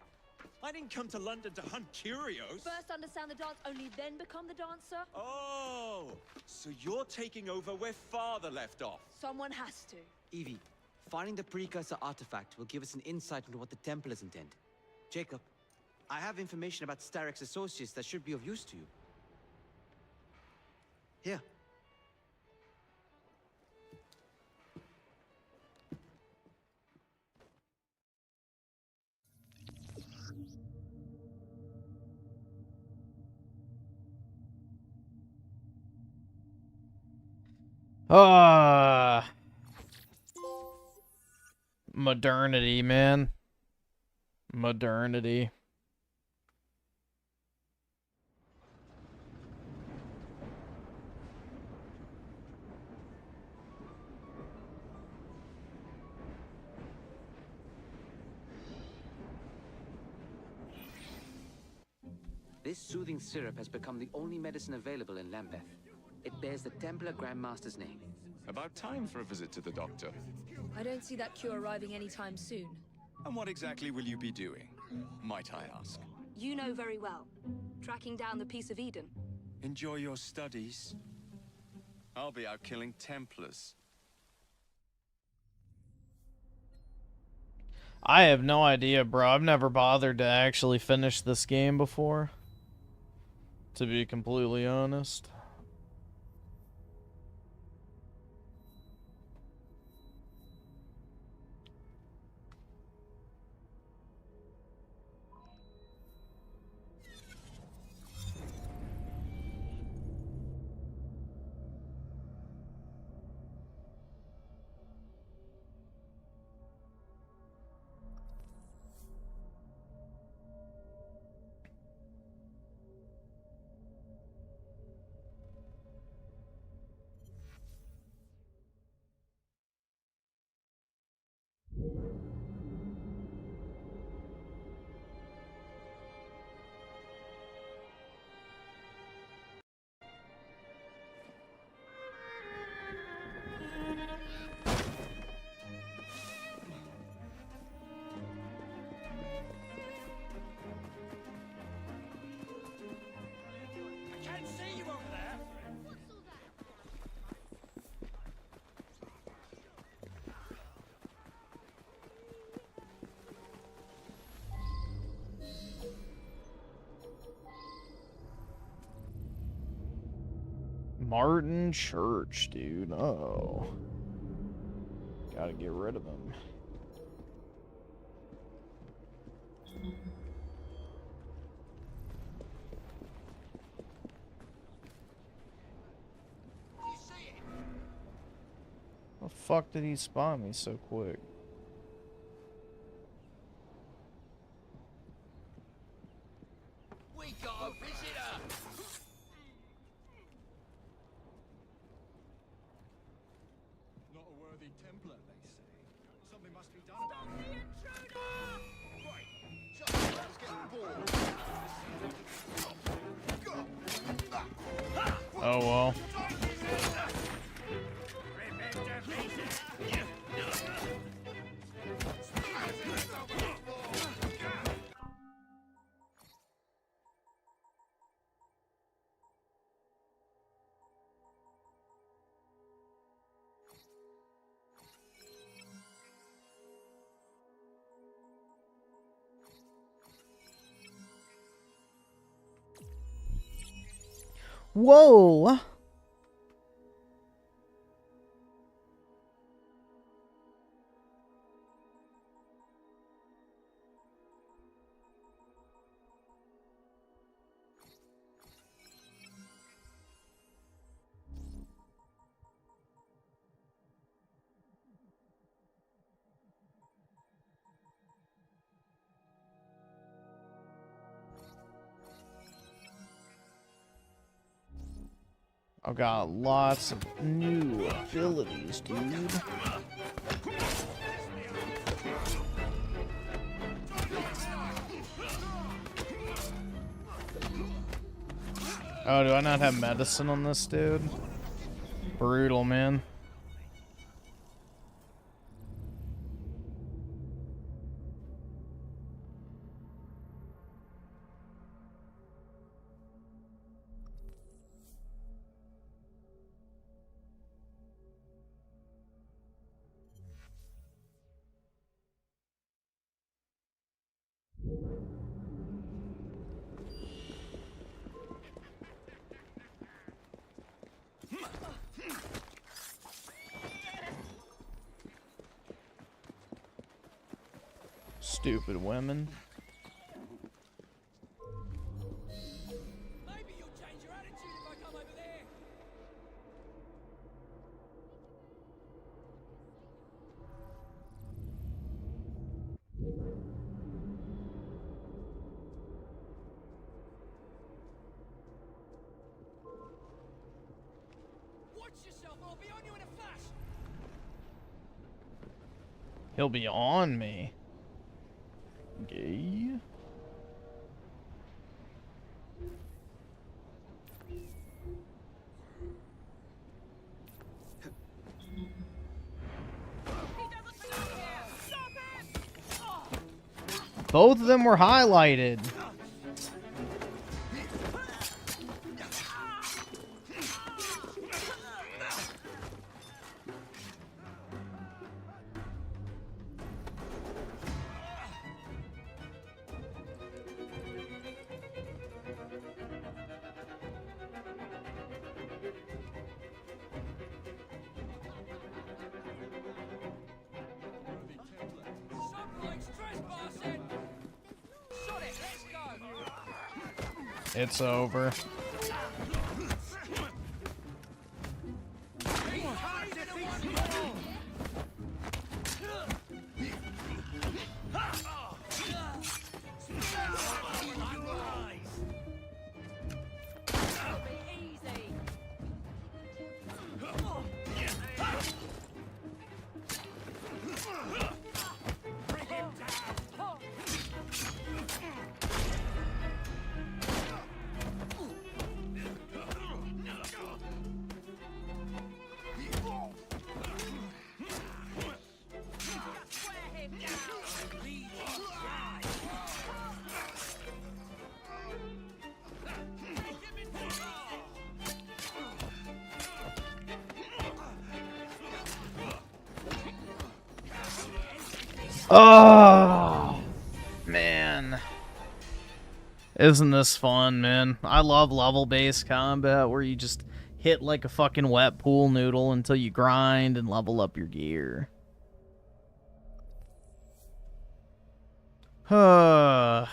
I didn't come to London to hunt curios. First understand the dance, only then become the dancer. Oh, so you're taking over where Father left off. Someone has to. Evie, finding the precursor artifact will give us an insight into what the Templars intend. Jacob, I have information about Starrick's associates that should be of use to you. Here. Ah, modernity, man. Modernity. This soothing syrup has become the only medicine available in Lambeth. It bears the Templar Grandmaster's name. About time for a visit to the doctor. I don't see that cure arriving anytime soon. And what exactly will you be doing, might I ask? You know very well. Tracking down the Piece of Eden. Enjoy your studies. I'll be out killing Templars. I have no idea, bro. I've never bothered to actually finish this game before, to be completely honest. Martin Church, dude. Oh. Gotta get rid of him. The fuck did he spawn me so quick? We got a visitor. Not a worthy Templar, they say. Something must be done about it. Right. Just let's get bored. Oh well. Whoa! I've got lots of new abilities, dude. Oh, do I not have medicine on this dude? Brutal, man. Stupid women. Maybe you'll change your attitude if I come over there. Watch yourself, I'll be on you in a flash. He'll be on me. Gay. Both of them were highlighted. It's over. Oh, man. Isn't this fun, man? I love level-based combat where you just hit like a fucking wet pool noodle until you grind and level up your gear. Huh.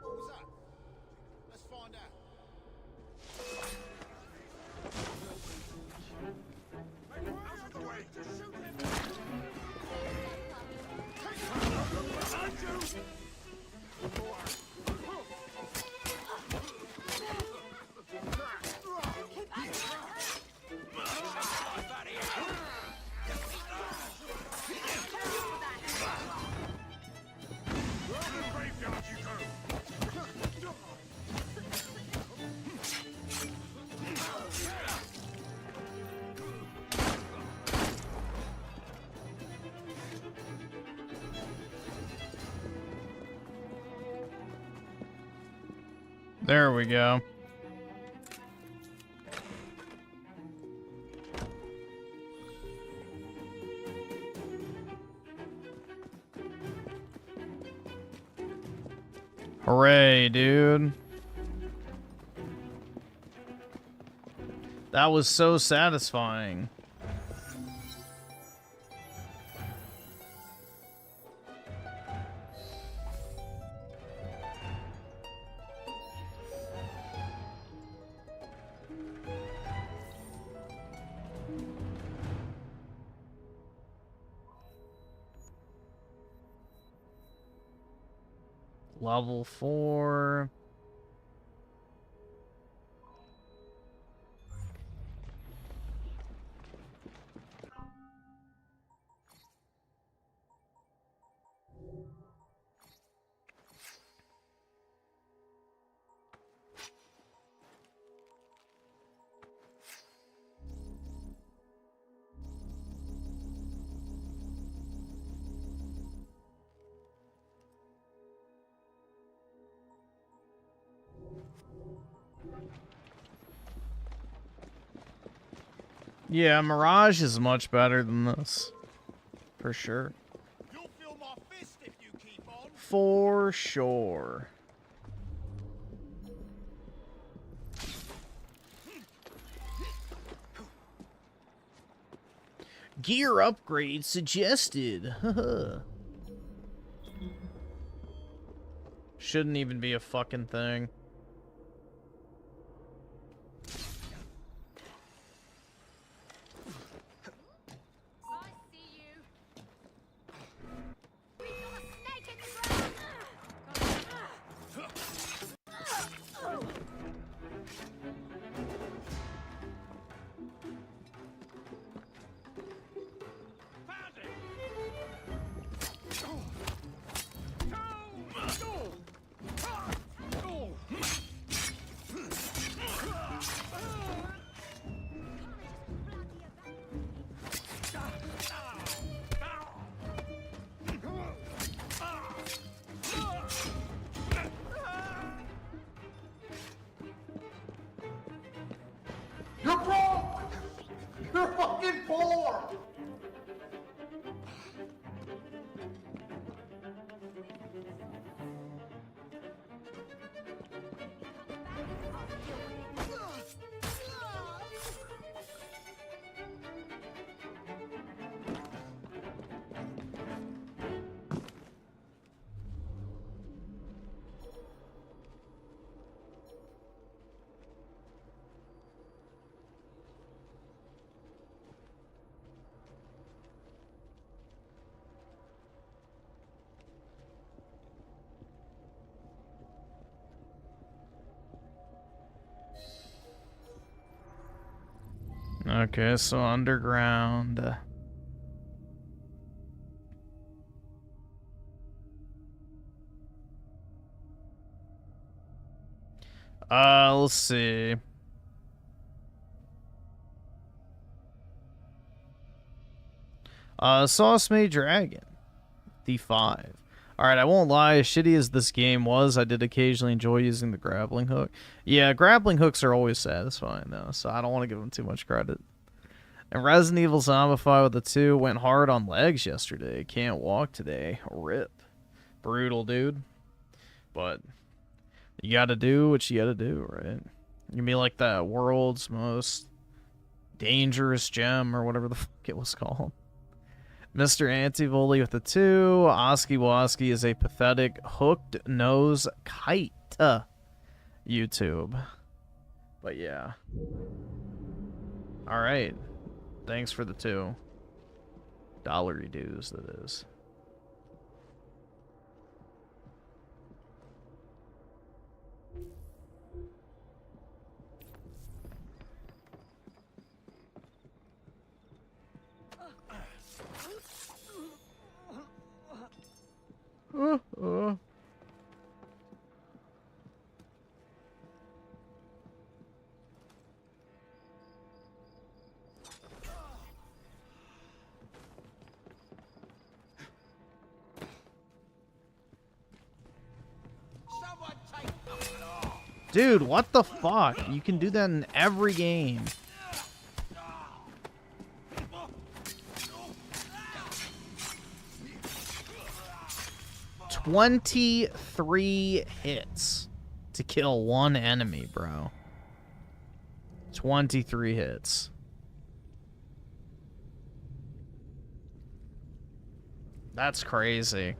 What was that? Let's find out. Out of the way! Just shoot him! Behind you! There we go. Hooray, dude. That was so satisfying. Level 4. Yeah, Mirage is much better than this. For sure. You'll feel my fist if you keep on. For sure. Gear upgrade suggested. Shouldn't even be a fucking thing. You're broke! You're fucking poor! Okay, so underground. Let's see. Sauce Made Dragon. D5. Alright, I won't lie, as shitty as this game was, I did occasionally enjoy using the grappling hook. Yeah, grappling hooks are always satisfying, though, so I don't want to give them too much credit. And Resident Evil Zombify with the 2 went hard on legs yesterday. Can't walk today. RIP. Brutal, dude. But you gotta do what you gotta do, right? You can be like that world's most dangerous gem, or whatever the fuck it was called. Mr. Antivoli with the 2. Oski Woski is a pathetic hooked nose kite. YouTube. But yeah. Alright. Thanks for the 2. $1 dues, that is. Dude, what the fuck? You can do that in every game. $23 hits to kill one enemy, bro. 23 hits. That's crazy.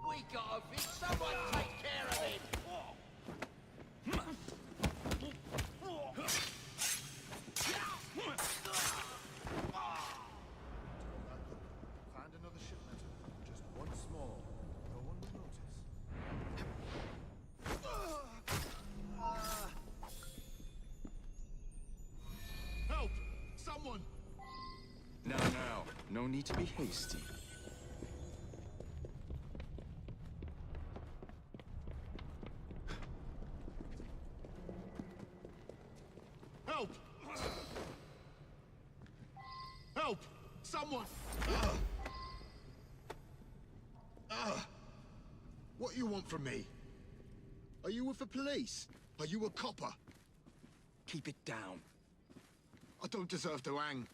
We got a bit. Someone take care of him. Find another shipment. Just once more. No one will notice. Help! Someone! Now. No need to be hasty. Help! Help! Someone! What you want from me? Are you with the police? Are you a copper? Keep it down. I don't deserve to hang.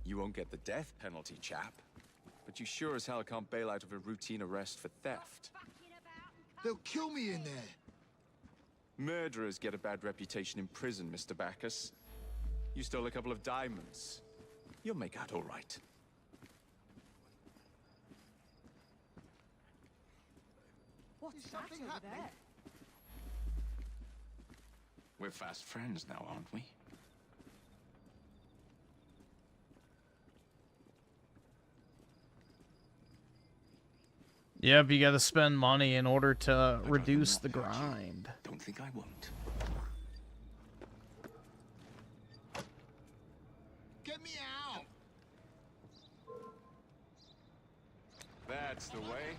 You won't get the death penalty, chap. But you sure as hell can't bail out of a routine arrest for theft. They'll kill me in there. Murderers get a bad reputation in prison, Mr. Bacchus. You stole a couple of diamonds. You'll make out all right. What's that over there? We're fast friends now, aren't we? Yep, you gotta spend money in order to reduce the grind. Don't think I won't. Get me out! That's the way.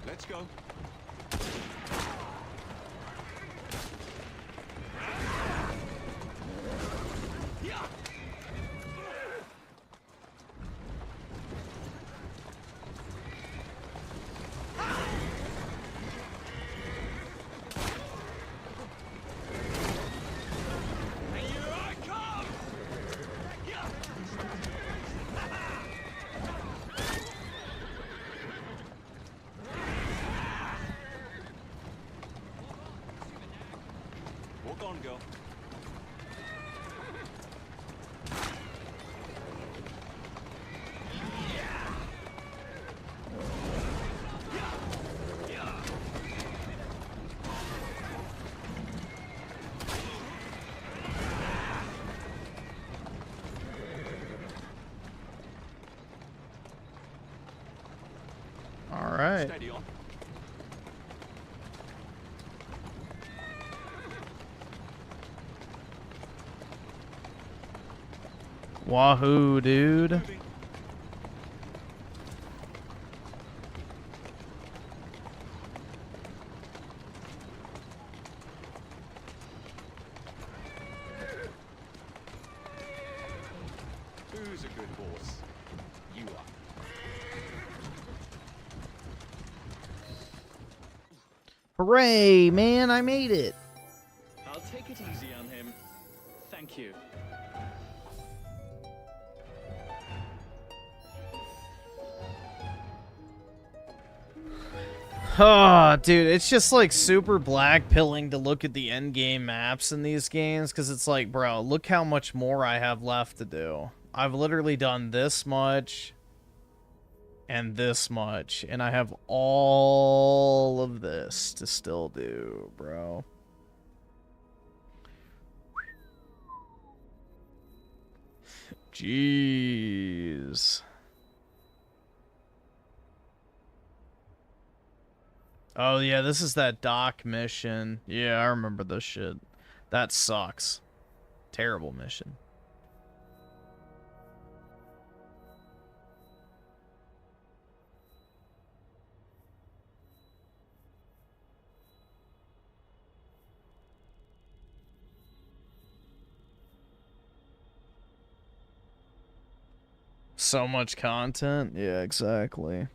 Let's go. All right. Steady on. Wahoo, dude. Who's a good horse? You are. Hooray, man, I made it. I'll take it easy on him. Thank you. Oh, dude, it's just like super black pilling to look at the end game maps in these games because it's like, bro, look how much more I have left to do. I've literally done this much and this much, and I have all of this to still do, bro. Jeez. Oh, yeah, this is that dock mission. Yeah, I remember this shit. That sucks. Terrible mission. So much content? Yeah, exactly.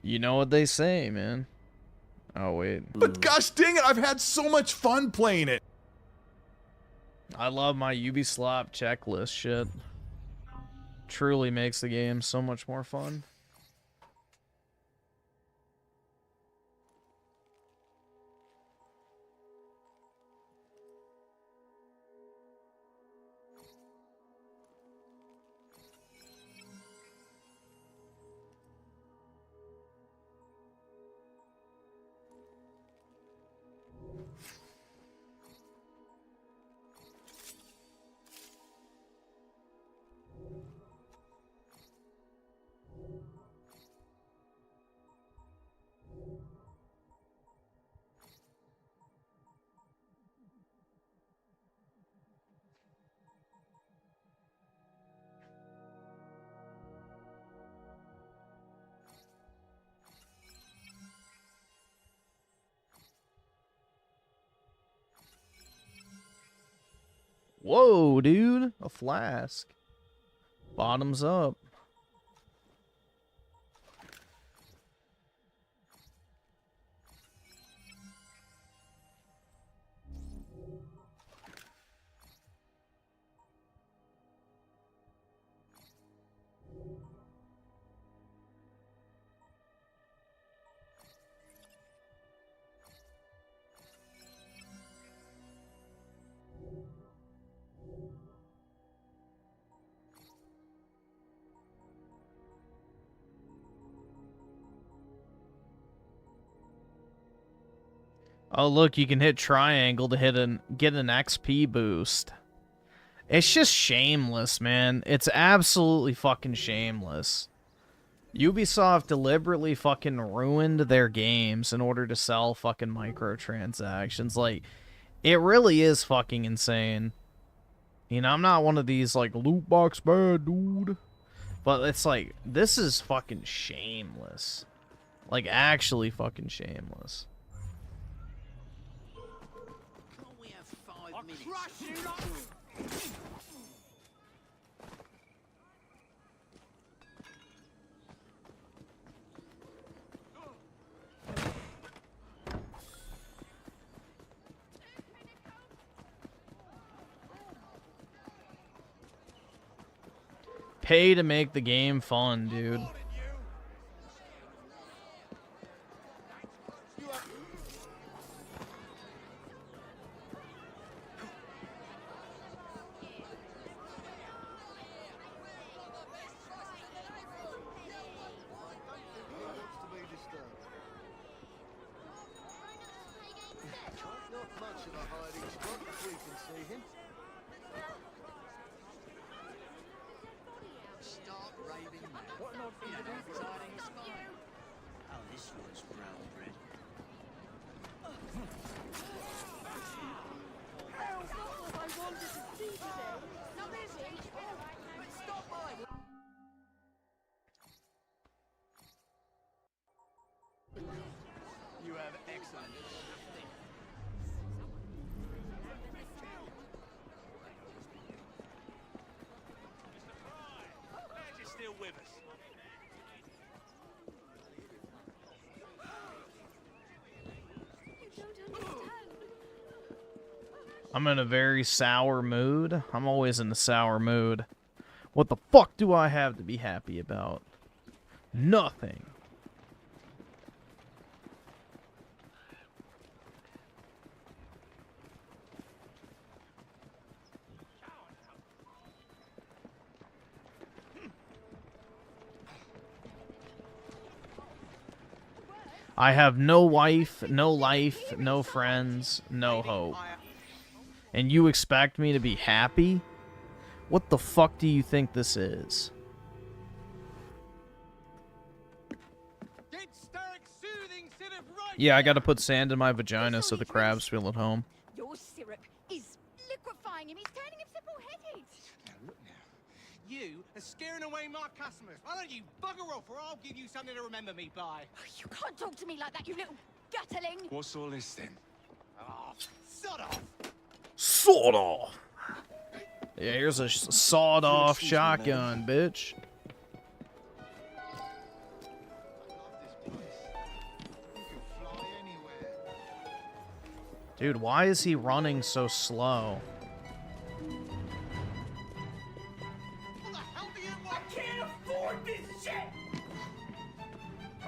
You know what they say, man. Oh, wait. But gosh dang it, I've had so much fun playing it. I love my Ubisoft checklist shit. Truly makes the game so much more fun. Whoa, dude. A flask. Bottoms up. Oh, look, you can hit triangle to get an XP boost. It's just shameless, man. It's absolutely fucking shameless. Ubisoft deliberately fucking ruined their games in order to sell fucking microtransactions. Like, it really is fucking insane. You know, I'm not one of these, like, loot box bad, dude. But it's like, this is fucking shameless. Like, actually fucking shameless. Pay to make the game fun, dude. Not much of a hiding spot if we can see him. This one's brown bread. Hell's not what I wanted to see today. Now there's it. But stop by. You have excellent. Glad you're still with us. I'm in a very sour mood. I'm always in a sour mood. What the fuck do I have to be happy about? Nothing. I have no wife, no life, no friends, no hope. And you expect me to be happy? What the fuck do you think this is? Yeah, I gotta put sand in my vagina so the crabs feel at home. Your syrup is liquefying him. He's turning him simple-headed. Now look now. You are scaring away my customers. Why don't you bugger off, or I'll give you something to remember me by. You can't talk to me like that, you little gutterling. What's all this then? Oh, sod off. Sawed off. Yeah, here's a sawed off shotgun, bitch. Dude, why is he running so slow? I can't afford this shit.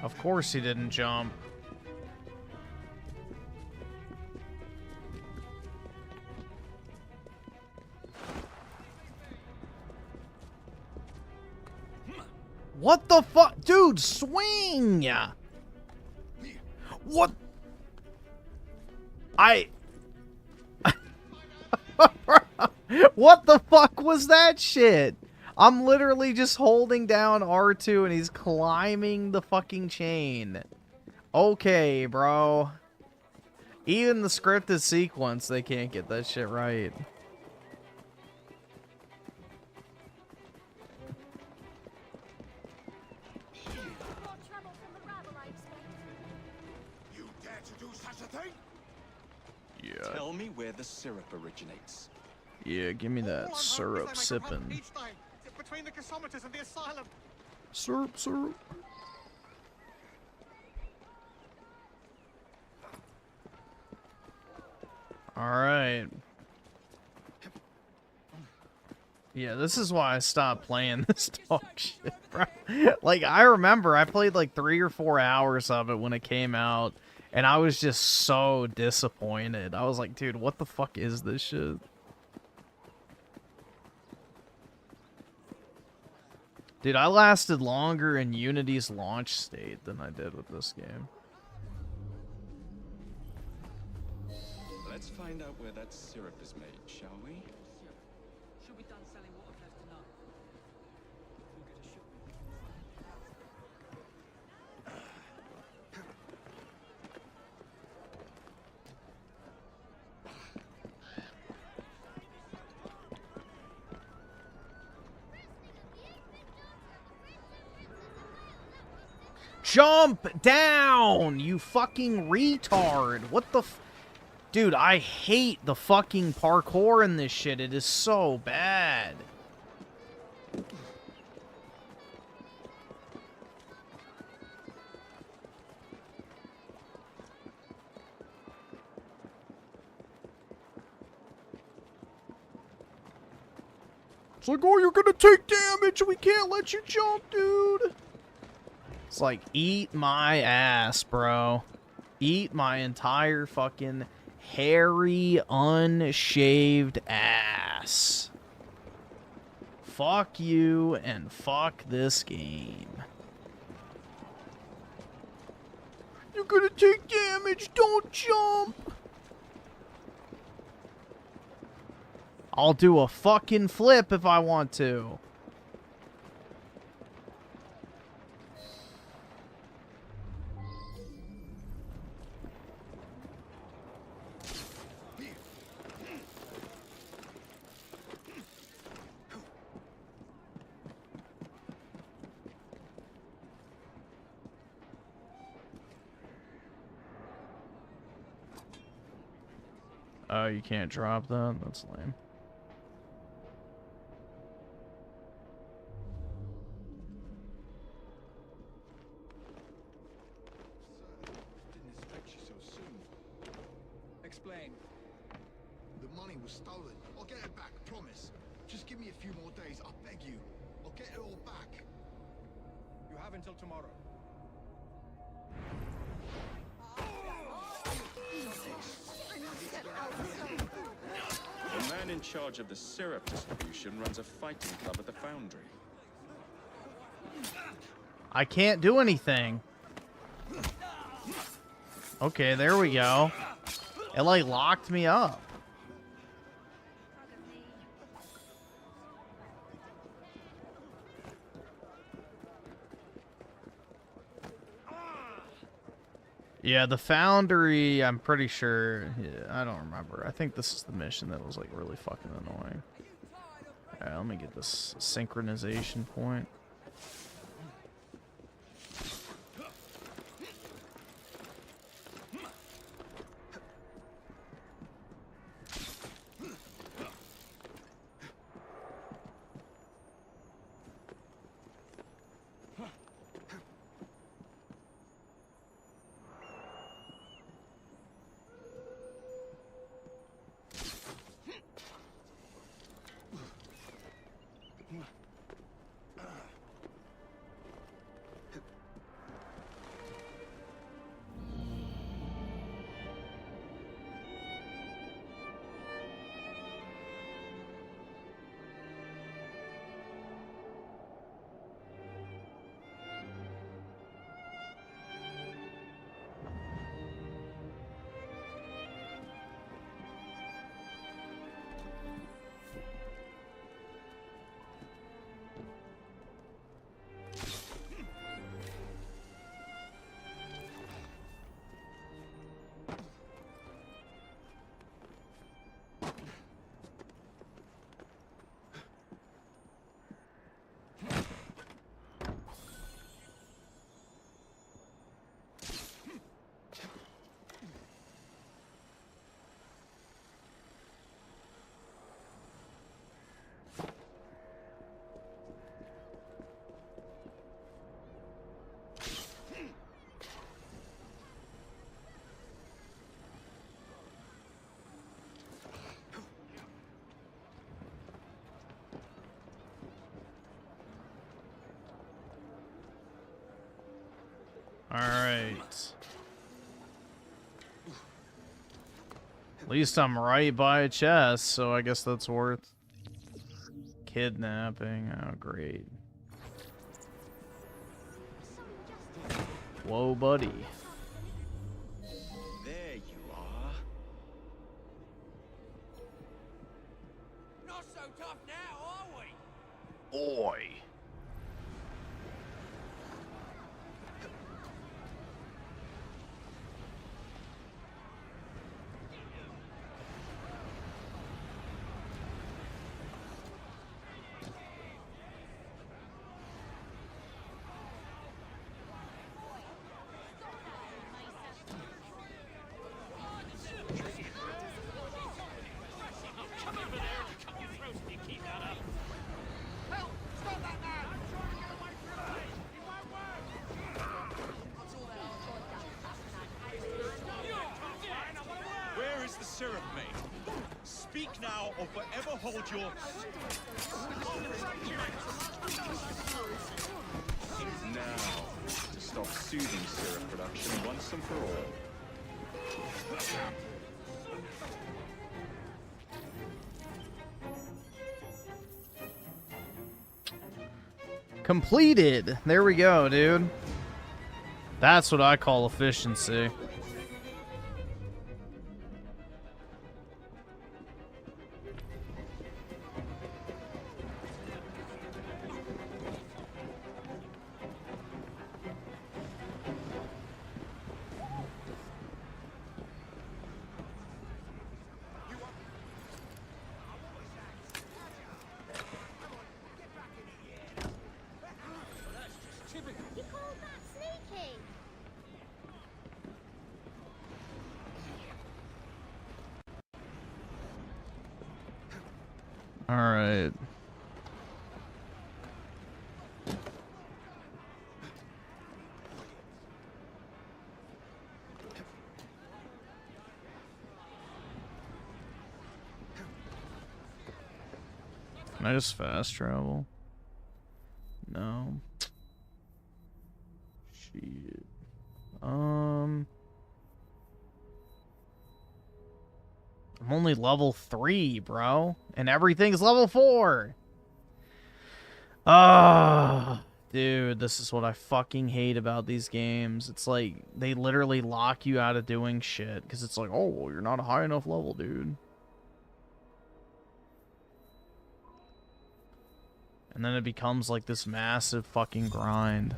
Of course he didn't jump. What the fuck? Dude, swing! What? What the fuck was that shit? I'm literally just holding down R2 and he's climbing the fucking chain. Okay, bro. Even the scripted sequence, they can't get that shit right. You dare to do such a thing? Yeah. Tell me where the syrup originates. Yeah, give me that syrup sipping. Between the gasometers and the asylum. Syrup, syrup. Alright. Yeah, this is why I stopped playing this dog shit, bro. Like, I remember I played like 3 or 4 hours of it when it came out, and I was just so disappointed. I was like, dude, what the fuck is this shit? Dude, I lasted longer in Unity's launch state than I did with this game. Let's find out where that syrup is made, shall we? Should be done selling what I've left tonight. We'll get a shipment. Jump down, you fucking retard. What the f... Dude, I hate the fucking parkour in this shit. It is so bad. It's like, oh, you're gonna take damage. We can't let you jump, dude. It's like, eat my ass, bro. Eat my entire fucking hairy, unshaved ass. Fuck you and fuck this game. You're gonna take damage. Don't jump. I'll do a fucking flip if I want to. Oh, you can't drop that? That's lame. Didn't expect you so soon. Explain. The money was stolen. I'll get it back, promise. Just give me a few more days, I beg you. I'll get it all back. You have until tomorrow. The man in charge of the syrup distribution runs a fighting club at the foundry. I can't do anything. Okay, there we go. It like locked me up. Yeah, the foundry, I'm pretty sure. Yeah, I don't remember. I think this is the mission that was like really fucking annoying. Alright, let me get this synchronization point. Alright. At least I'm right by a chest, so I guess that's worth kidnapping. Oh, great. Whoa, buddy. There you are. Not so tough now, are we? Oi. Where is the syrup made? Speak now or forever hold your... Now, to stop soothing syrup production once and for all. Completed. There we go, dude. That's what I call efficiency. Alright. Can I just fast travel? No. Shit. I'm only level 3, bro. And everything's level 4. Ah, dude, this is what I fucking hate about these games. It's like, they literally lock you out of doing shit. Because it's like, oh, well, you're not a high enough level, dude. And then it becomes like this massive fucking grind.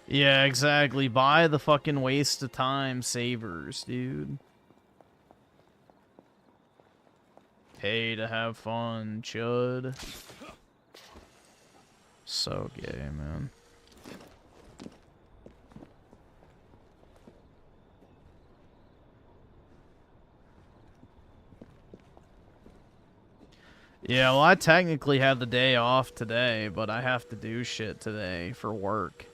Yeah, exactly. Buy the fucking waste of time savers, dude. Pay to have fun, chud. So gay, man. Yeah, well, I technically had the day off today, but I have to do shit today for work.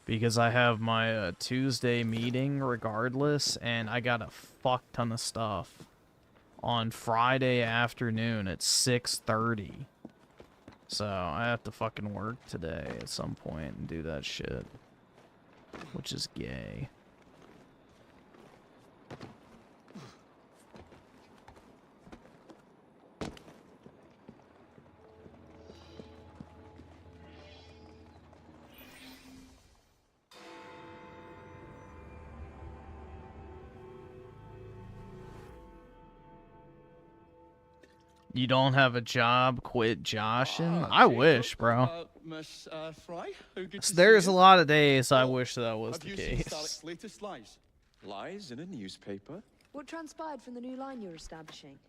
Because I have my Tuesday meeting regardless, and I got a fuck ton of stuff on Friday afternoon at 6:30. So I have to fucking work today at some point and do that shit. Which is gay. You don't have a job, quit joshing? I wish, bro. Miss Fry, how good to There's see a you. lot of days I wish that was Have the you seen case. Starrick's latest lies? Lies in a newspaper? What transpired from the new line you're establishing?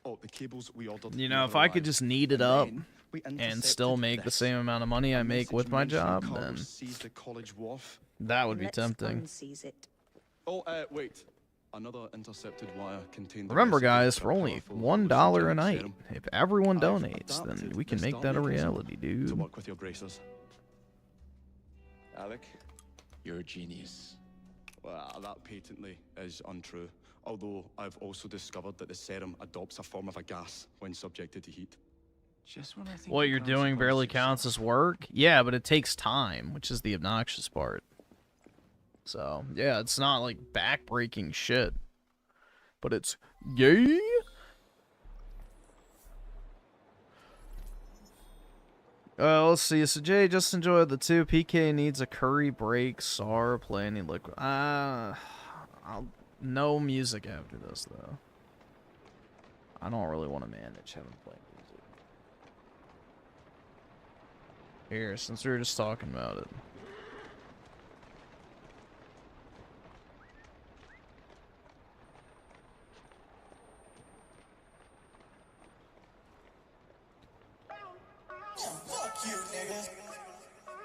Oh, the cables we ordered. You know, never if I could arrived. just knead it And up then we and intercepted still make the this. same amount of money I A make with message my mentioning job, cargo then seized the college wharf. that would be Let's tempting. unseize it. Oh, wait. Another intercepted wire contained the Remember, recipe guys, for for a only powerful $1 a hallucinogenic night, serum. if everyone I've donates, then adapted we can this make that a dark mechanism reality, dude. To work with your bracers. Alec, you're a genius. Well, that patently is untrue. Although I've also discovered that the serum adopts a form of a gas when subjected to heat. Just when I think What you're doing barely counts as work? Yeah, but it takes time, which is the obnoxious part. So, yeah, it's not like backbreaking shit. But it's gay? Let's see. So, Jay, just enjoyed the 2. PK needs a curry break. SAR, play any liquid. No music after this, though. I don't really want to manage having played music. Here, since we were just talking about it.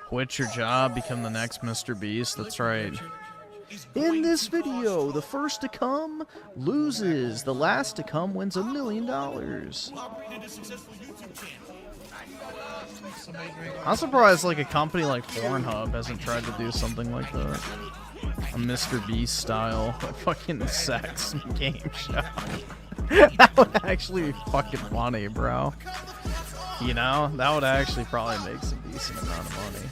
Quit your job, become the next Mr. Beast. That's right. In this video, the first to come loses. The last to come wins $1 million. I'm surprised like a company like Pornhub hasn't tried to do something like that. A Mr. Beast style fucking sex game show. That would actually be fucking funny, bro. You know, that would actually probably make some decent amount of money.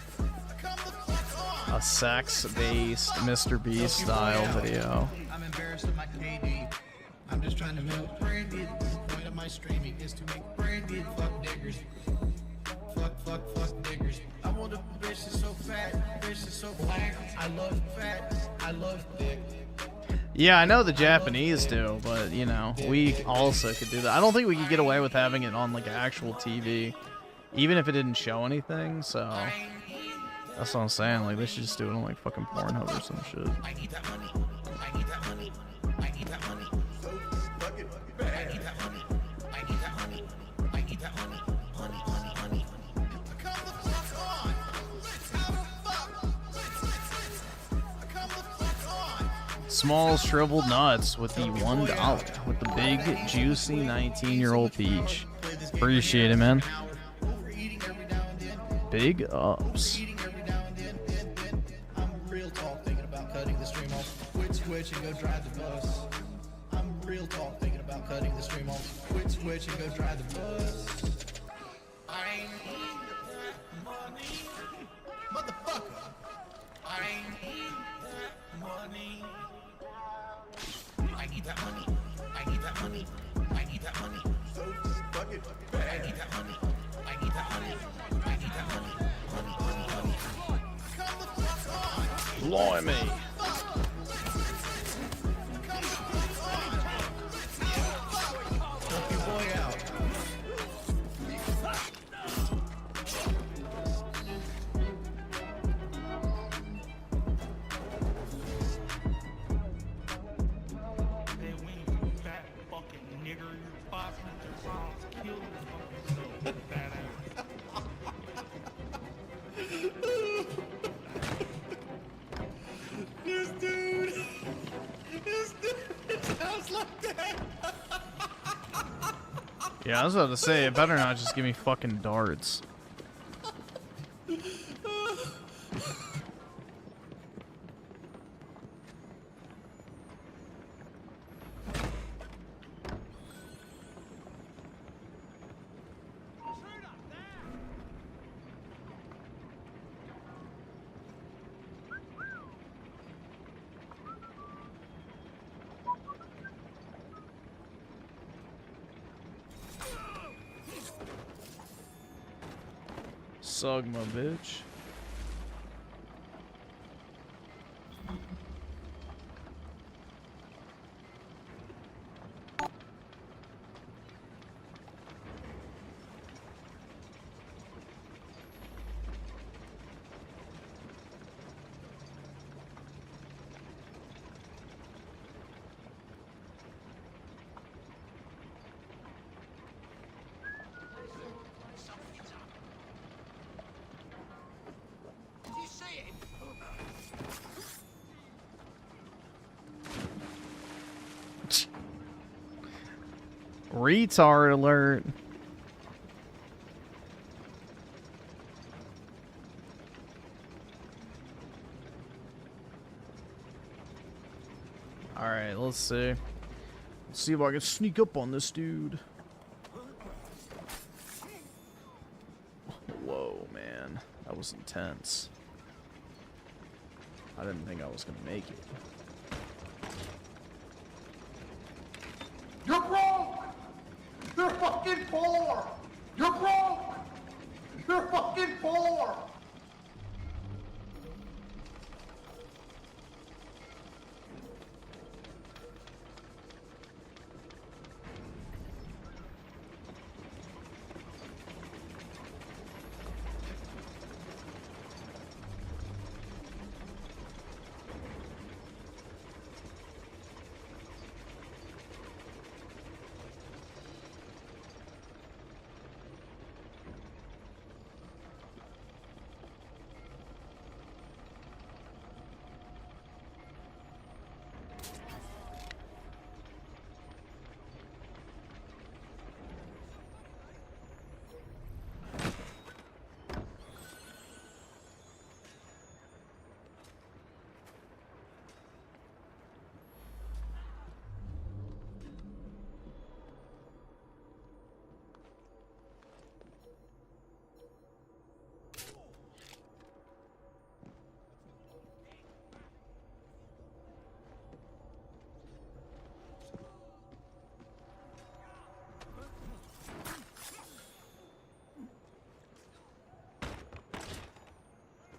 A sex-based Mr. Beast style video. I'm embarrassed of my KD. I'm just trying to milk branded. The point of my streaming is to make branded fuck diggers. Fuck diggers. I want a bitch that's so fat, bitch that's so flat. I love fat, I love thick. Yeah, I know the Japanese do, but, you know, we also could do that. I don't think we could get away with having it on, like, actual TV, even if it didn't show anything, so... That's what I'm saying, like, they should just do it on, like, fucking Pornhub or some shit. I need that money. I need that money. I need that money. So fucking bad. I need that money. I need that money. I need that money. Honey, honey, honey. Come the fuck on. Let's have a fuck. Let's. Come the fuck on. Small shriveled nuts with the $1 with the big juicy 19-year-old peach. Appreciate it, man. Big ups. I'm real talk thinking about cutting the stream off. Switch and go drive the bus. I'm real talk thinking about cutting the stream off. Switch and go drive the bus. I need that money. Motherfucker. I need that money. I need that money. I need that money. I need that money. So fucking bad. I need that money. I need that money. I need that money. Honey, honey, honey. Come the fuck on. Blimey. Help your boy out. This dude sounds like that. Yeah, I was about to say, it better not just give me fucking darts. Sugma, bitch. Retard alert. Alright, let's see. Let's see if I can sneak up on this dude. Whoa, man. That was intense. I didn't think I was gonna make it. You're broke! You're fucking poor! You're broke! You're fucking poor!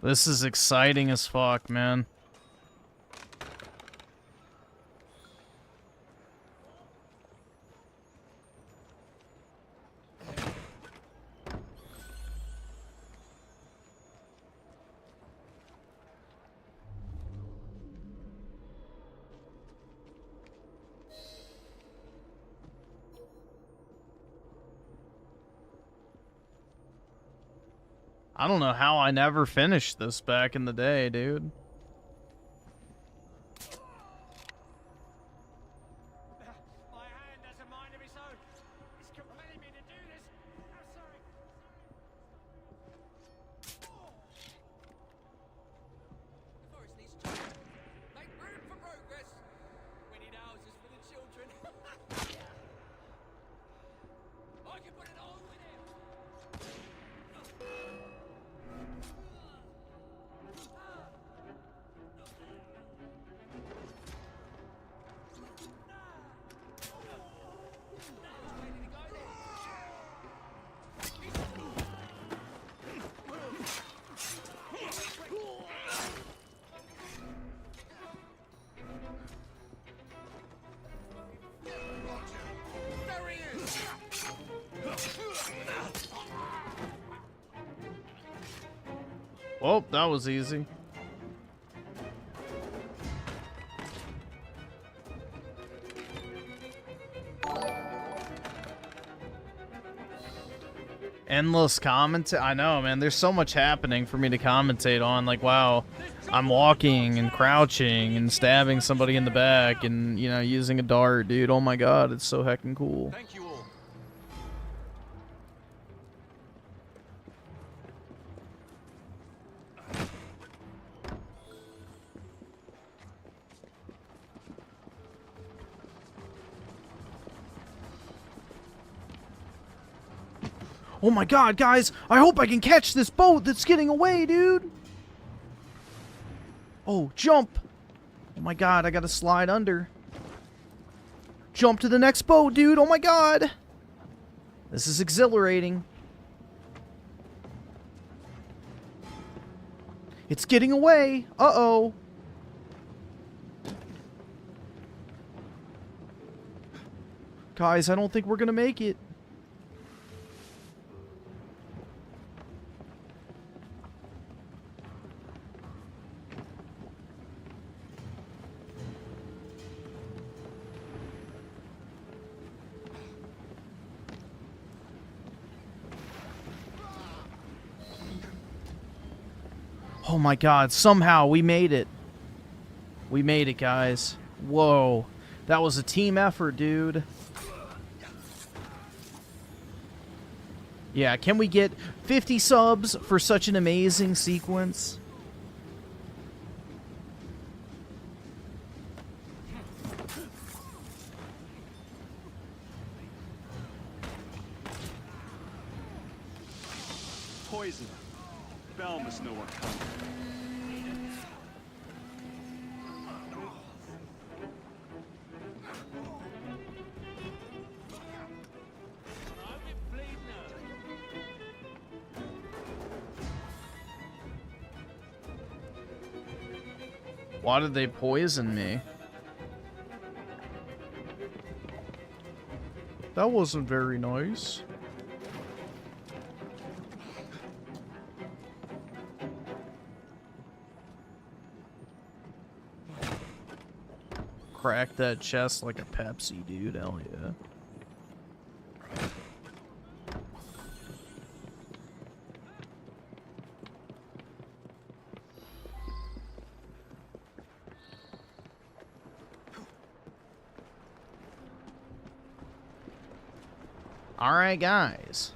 This is exciting as fuck, man. I don't know how I never finished this back in the day, dude. My hand has a mind of its own. It's compelling me to do this. I'm sorry. The forest needs children. Make room for progress. We need houses for the children. I can put it all with him. There he is! Well, that was easy. Endless commentate. I know, man. There's so much happening for me to commentate on. Like, wow, I'm walking and crouching and stabbing somebody in the back and, you know, using a dart, dude. Oh my god, it's so heckin' cool. Thank you all. Oh my god, guys! I hope I can catch this boat that's getting away, dude! Oh, jump! Oh my god, I gotta slide under. Jump to the next boat, dude! Oh my god! This is exhilarating. It's getting away! Uh-oh! Guys, I don't think we're gonna make it. Oh my god, somehow we made it. We made it, guys. Whoa. That was a team effort, dude. Yeah, can we get 50 subs for such an amazing sequence? Poison. Bell must know what kind. Why did they poison me? That wasn't very nice. Crack that chest like a Pepsi, dude. Hell yeah. Alright, guys.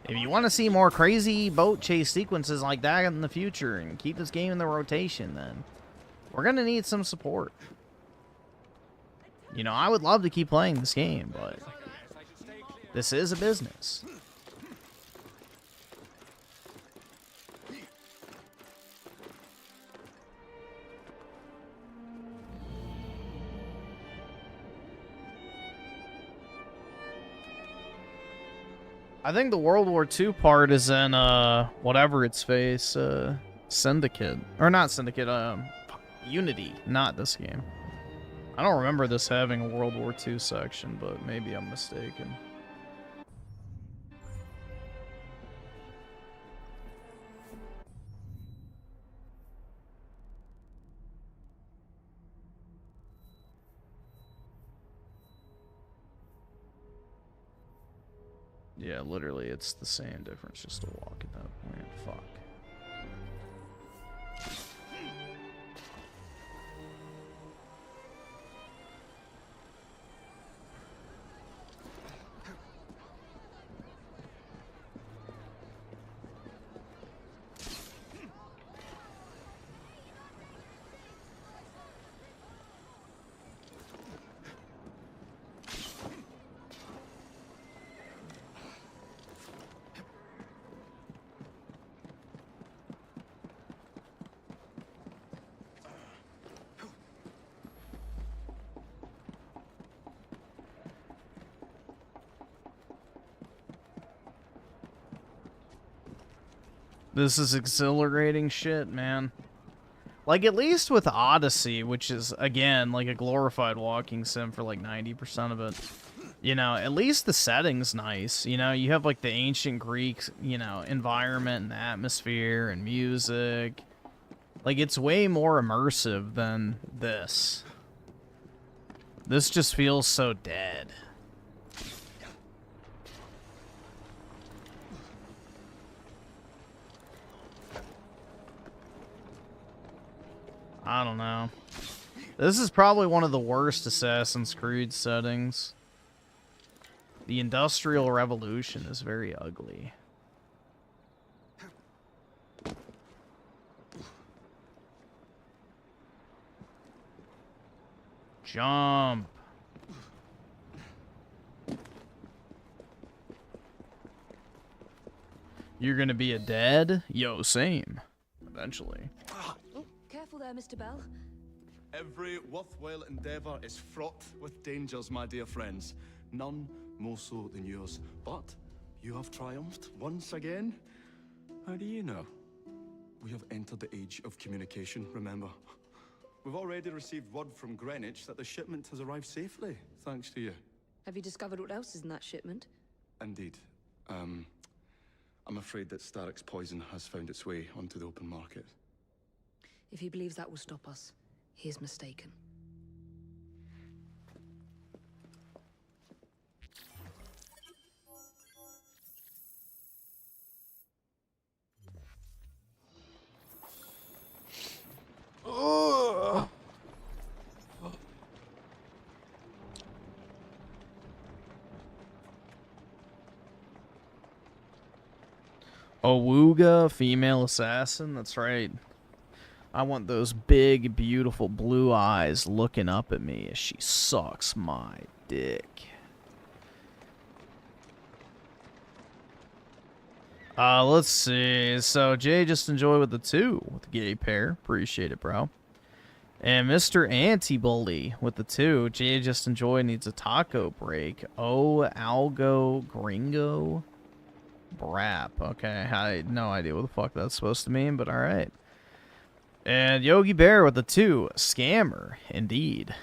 If you want to see more crazy boat chase sequences like that in the future and keep this game in the rotation, then we're going to need some support. You know, I would love to keep playing this game, but this is a business. I think the World War II part is in, whatever its face, Syndicate. Or not Syndicate, Unity, not this game. I don't remember this having a World War II section, but maybe I'm mistaken. Yeah, literally, it's the same difference, just a walk at that point. Fuck. This is exhilarating shit, man. Like, at least with Odyssey, which is, again, like a glorified walking sim for like 90% of it, you know, at least the setting's nice. You know, you have like the ancient Greek, you know, environment and atmosphere and music. Like, it's way more immersive than this. This just feels so dead. I don't know. This is probably one of the worst Assassin's Creed settings. The Industrial Revolution is very ugly. Jump. You're gonna be a dead? Yo, same. Eventually. Careful there, Mr. Bell. Every worthwhile endeavor is fraught with dangers, my dear friends. None more so than yours. But you have triumphed once again. How do you know? We have entered the age of communication, remember? We've already received word from Greenwich that the shipment has arrived safely, thanks to you. Have you discovered what else is in that shipment? Indeed. I'm afraid that Starrick's poison has found its way onto the open market. If he believes that will stop us, he is mistaken. Ugh. Awuga, female assassin, that's right. I want those big, beautiful blue eyes looking up at me as she sucks my dick. Let's see. So, Jay just enjoyed with the 2 with the gay pair. Appreciate it, bro. And Mr. Anti-Bully with the 2. Jay just enjoyed needs a taco break. Oh, Algo Gringo Brap. Okay, I had no idea what the fuck that's supposed to mean, but alright. And Yogi Bear with the 2. Scammer, indeed.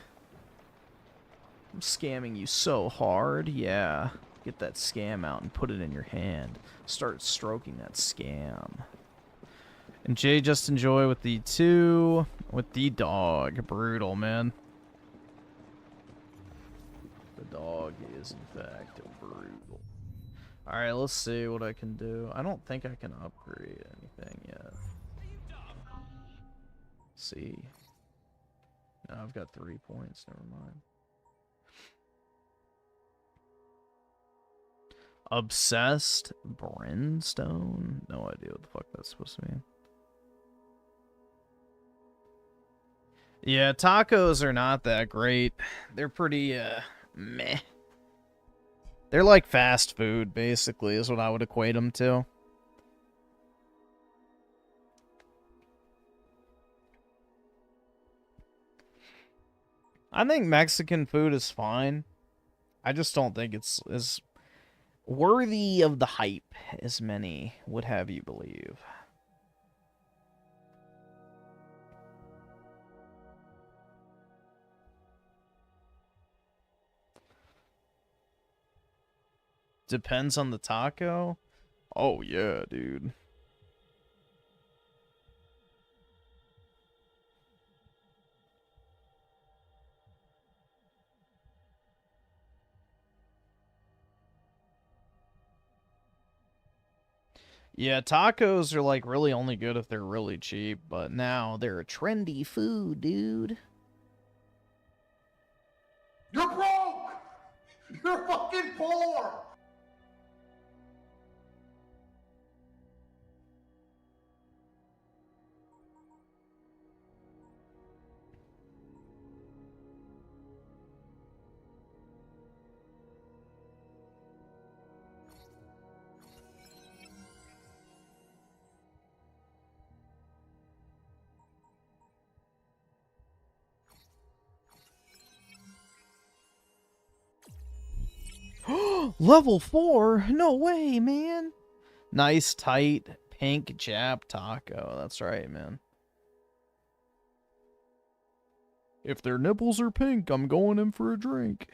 I'm scamming you so hard. Yeah. Get that scam out and put it in your hand. Start stroking that scam. And Jay just enjoy with the 2. With the dog. Brutal, man. The dog is, in fact, brutal. Alright, let's see what I can do. I don't think I can upgrade anything yet. See. No, I've got 3 points. Never mind. Obsessed Brimstone? No idea what the fuck that's supposed to mean. Yeah, tacos are not that great. They're pretty, meh. They're like fast food, basically, is what I would equate them to. I think Mexican food is fine. I just don't think it's as Worthy of the hype, as many would have you believe. Depends on the taco. Oh yeah, dude. Yeah, tacos are like really only good if they're really cheap, but now they're a trendy food, dude. You're broke! You're fucking poor! Level 4? No way, man. Nice, tight, pink Jap taco. That's right, man. If their nipples are pink, I'm going in for a drink.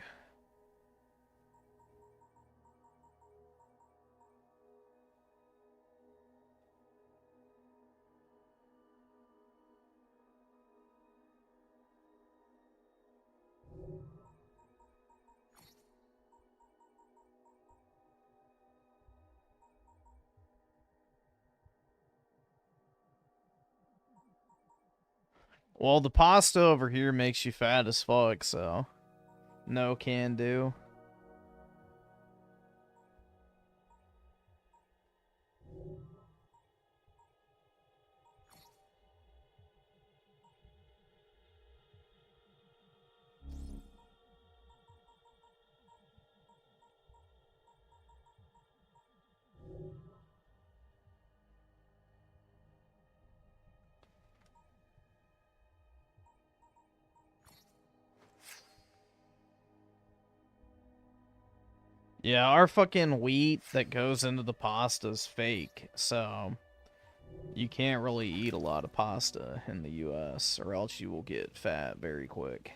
Well, the pasta over here makes you fat as fuck, so no can do. Yeah, our fucking wheat that goes into the pasta is fake, so you can't really eat a lot of pasta in the US, or else you will get fat very quick.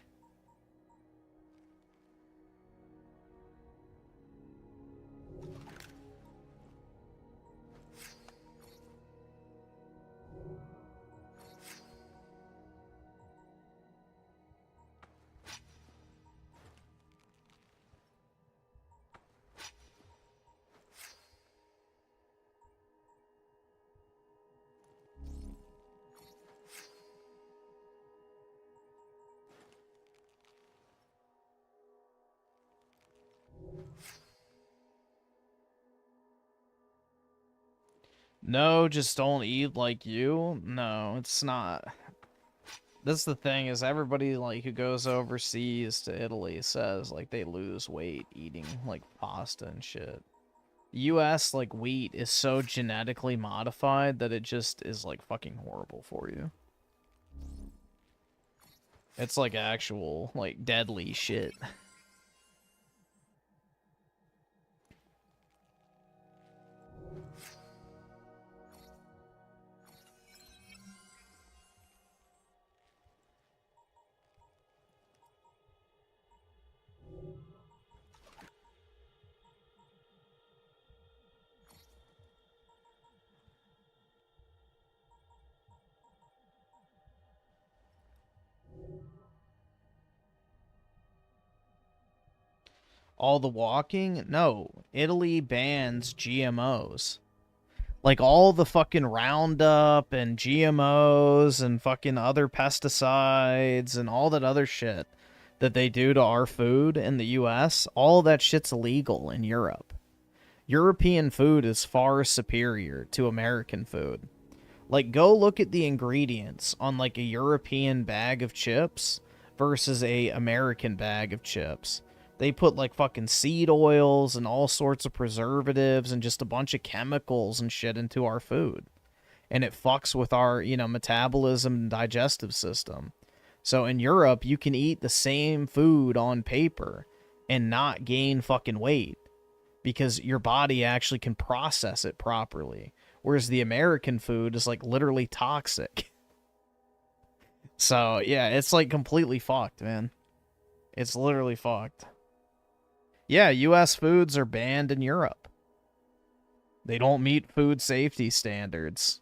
No, just don't eat like you. No, it's not. That's the thing, is everybody like who goes overseas to Italy says like they lose weight eating like pasta and shit. US like wheat is so genetically modified that it just is like fucking horrible for you. It's like actual like deadly shit. All the walking? No. Italy bans GMOs. Like all the fucking Roundup and GMOs and fucking other pesticides and all that other shit that they do to our food in the US, all that shit's illegal in Europe. European food is far superior to American food. Like, go look at the ingredients on like a European bag of chips versus a American bag of chips. They put like fucking seed oils and all sorts of preservatives and just a bunch of chemicals and shit into our food. And it fucks with our, you know, metabolism and digestive system. So in Europe, you can eat the same food on paper and not gain fucking weight. because your body actually can process it properly. Whereas the American food is like literally toxic. So, yeah, it's like completely fucked, man. It's literally fucked. Yeah, US foods are banned in Europe. They don't meet food safety standards.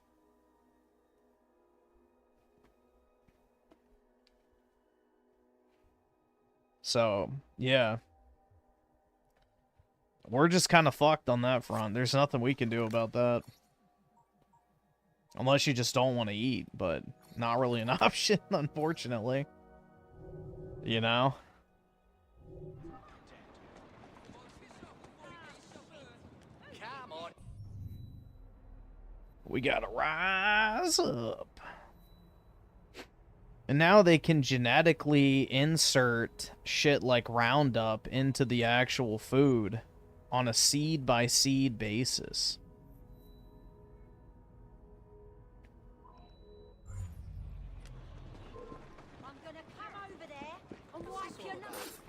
So, yeah. We're just kind of fucked on that front. There's nothing we can do about that. Unless you just don't want to eat, but not really an option, unfortunately. You know? We gotta rise up. And now they can genetically insert shit like Roundup into the actual food on a seed-by-seed basis. I'm gonna come over there and wipe your nose.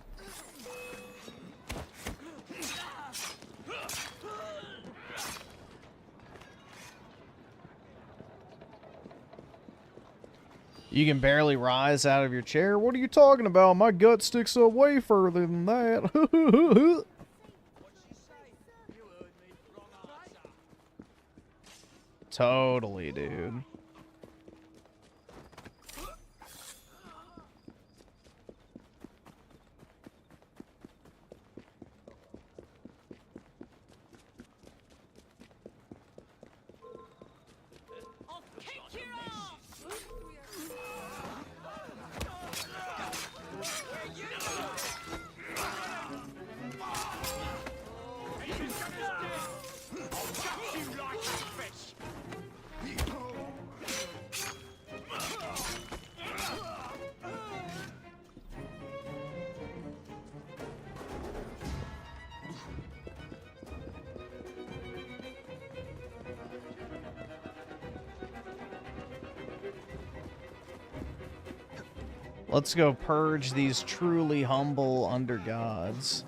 You can barely rise out of your chair. What are you talking about? My gut sticks up way further than that. Totally, dude. Let's go purge these truly humble undergods.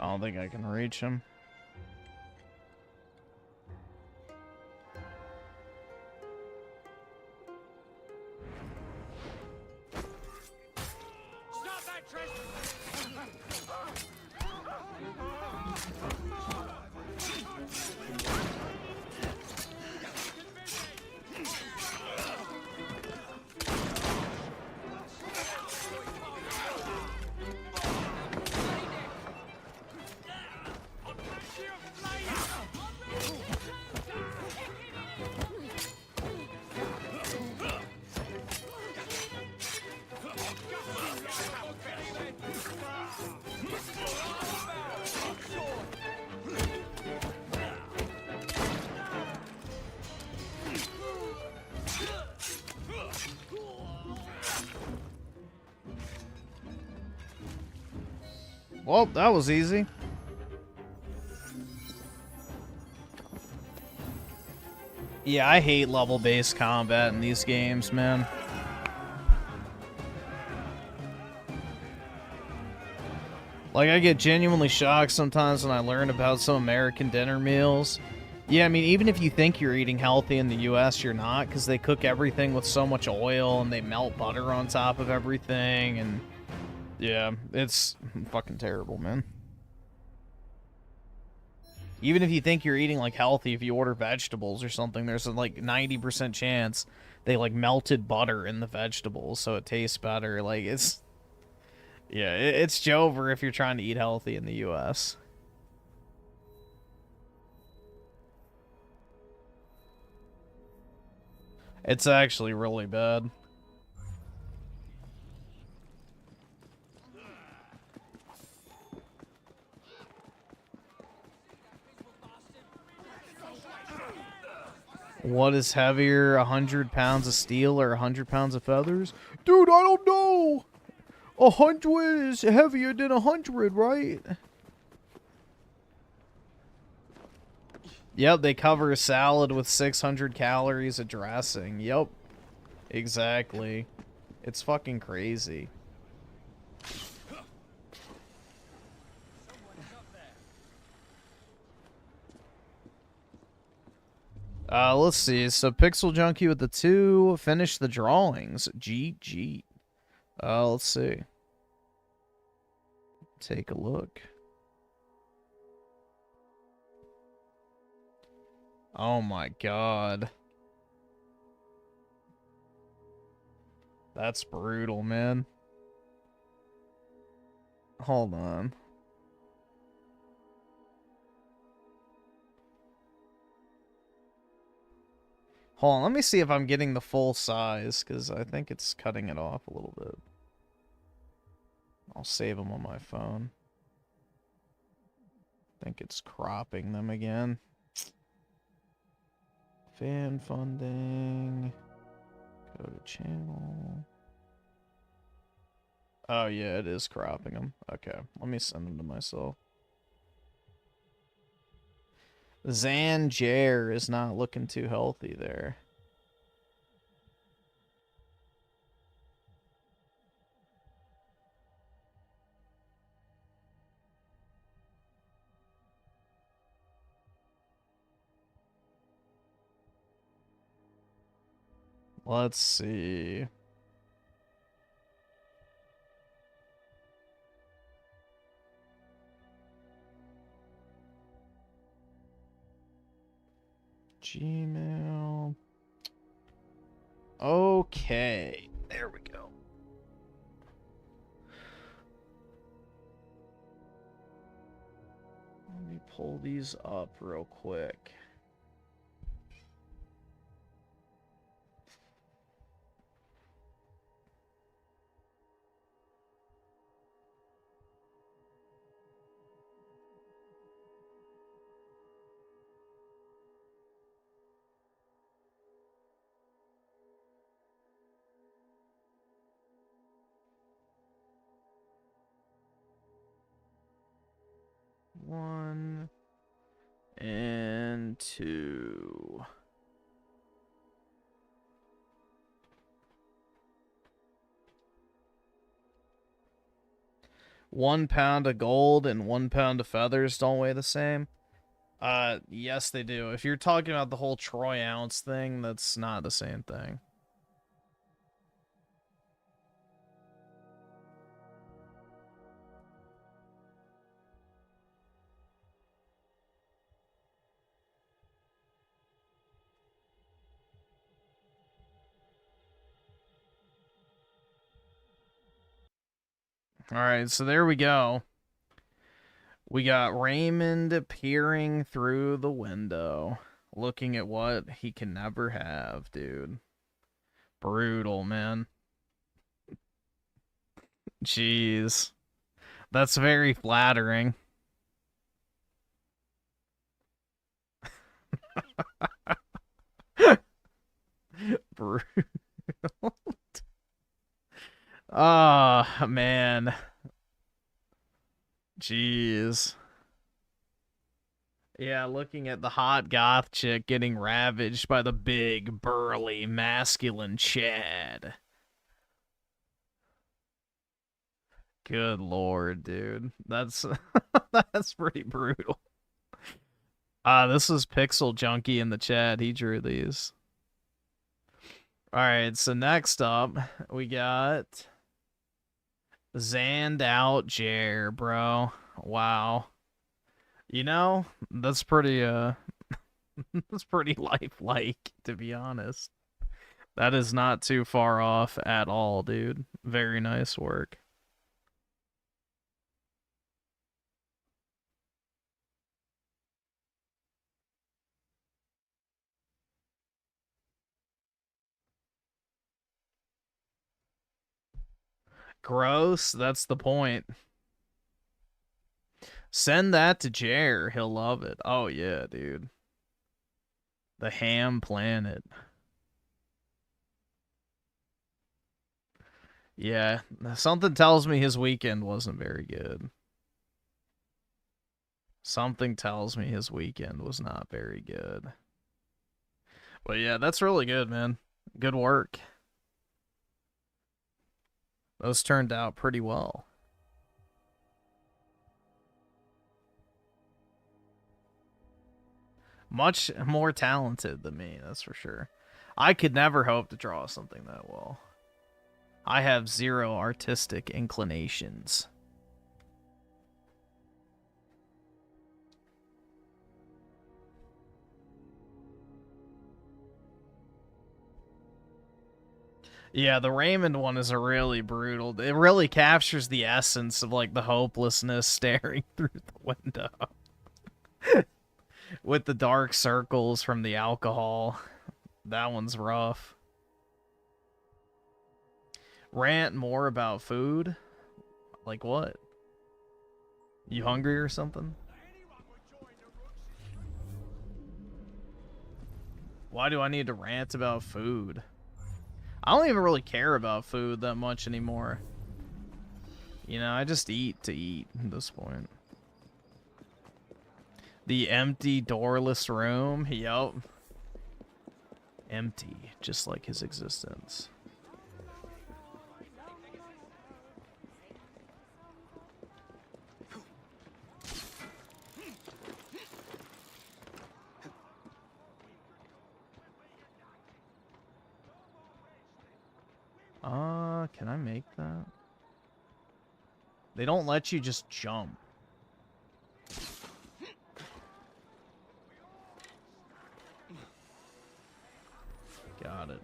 I don't think I can reach him. Stop that Well, that was easy. Yeah, I hate level-based combat in these games, man. Like, I get genuinely shocked sometimes when I learn about some American dinner meals. Yeah, I mean, even if you think you're eating healthy in the US, you're not, because they cook everything with so much oil, and they melt butter on top of everything, and... yeah, it's fucking terrible, man. Even if you think you're eating like healthy, if you order vegetables or something, there's a like 90% chance they like melted butter in the vegetables so it tastes better. Like it's yeah, it's Jover if you're trying to eat healthy in the US. It's actually really bad. What is heavier, 100 pounds of steel or 100 pounds of feathers? Dude, I don't know. 100 is heavier than 100, right? Yep, they cover a salad with 600 calories of dressing. Yep, exactly. It's fucking crazy. Let's see. So Pixel Junkie with the 2. Finish the drawings. GG. Let's see. Take a look. Oh my god. That's brutal, man. Hold on. Hold on, let me see if I'm getting the full size, because I think it's cutting it off a little bit. I'll save them on my phone. I think it's cropping them again. Fan funding. Go to channel. Oh yeah, it is cropping them. Okay, let me send them to myself. Zanjair is not looking too healthy there. Let's see. Gmail. Okay, there we go. Let me pull these up real quick. One and 2. £1 of gold and £1 of feathers don't weigh the same. Yes, they do. If you're talking about the whole Troy ounce thing, that's not the same thing. Alright, so there we go. We got Raymond peering through the window, looking at what he can never have, dude. Brutal, man. Jeez. That's very flattering. Brutal. Ah, man. Jeez. Yeah, looking at the hot goth chick getting ravaged by the big, burly, masculine Chad. Good lord, dude. That's that's pretty brutal. This was Pixel Junkie in the chat. He drew these. Alright, so next up, we got Zand out Jer, bro. Wow. You know, that's pretty, that's pretty lifelike, to be honest. That is not too far off at all, dude. Very nice work. Gross, that's the point. Send that to Jer, he'll love it. Oh yeah, dude. The Ham Planet. Yeah, something tells me his weekend wasn't very good. Something tells me his weekend was not very good. But yeah, that's really good, man. Good work. Those turned out pretty well. Much more talented than me, that's for sure. I could never hope to draw something that well. I have zero artistic inclinations. Yeah, the Raymond one is a really brutal. It really captures the essence of like the hopelessness staring through the window. With the dark circles from the alcohol. That one's rough. Rant more about food? Like what? You hungry or something? Why do I need to rant about food? I don't even really care about food that much anymore. You know, I just eat to eat at this point. The empty, doorless room. Yup. Empty, just like his existence. Can I make that? They don't let you just jump. Got it.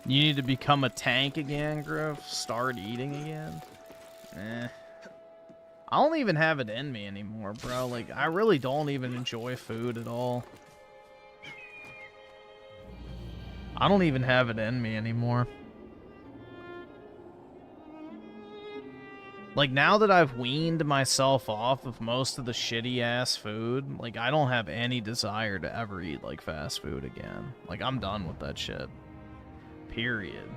You need to become a tank again, Griff? Start eating again? Eh. I don't even have it in me anymore, bro. Like, I really don't even enjoy food at all. I don't even have it in me anymore. Like, now that I've weaned myself off of most of the shitty-ass food, like, I don't have any desire to ever eat, like, fast food again. Like, I'm done with that shit. Period.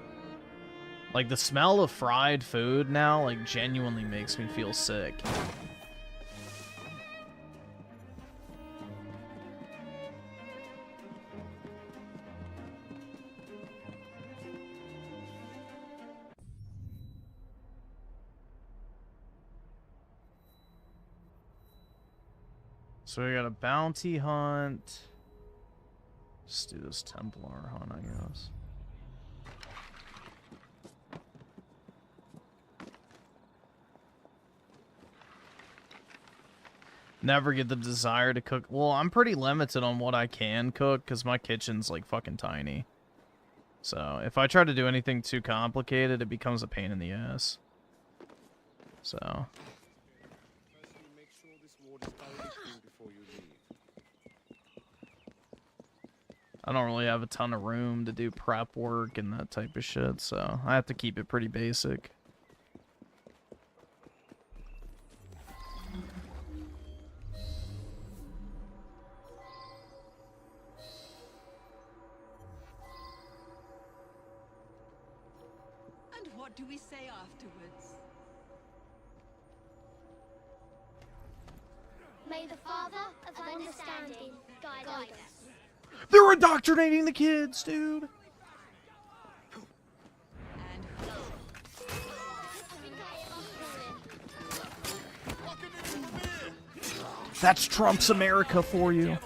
Like, the smell of fried food now, like, genuinely makes me feel sick. So we got a bounty hunt. Let's do this Templar hunt, I guess. Never get the desire to cook. Well, I'm pretty limited on what I can cook because my kitchen's like fucking tiny. So if I try to do anything too complicated, it becomes a pain in the ass. So. I don't really have a ton of room to do prep work and that type of shit, so I have to keep it pretty basic. And what do we say afterwards? May the Father of Understanding guide us. They're indoctrinating the kids, dude. That's Trump's America for you.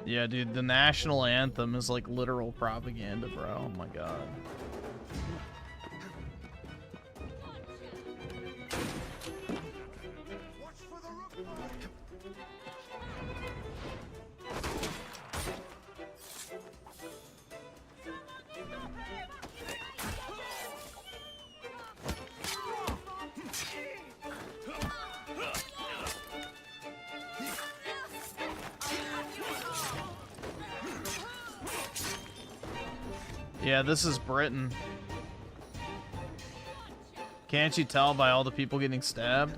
Yeah, dude, the national anthem is like literal propaganda, bro. Oh my god. Yeah, this is Britain. Can't you tell by all the people getting stabbed?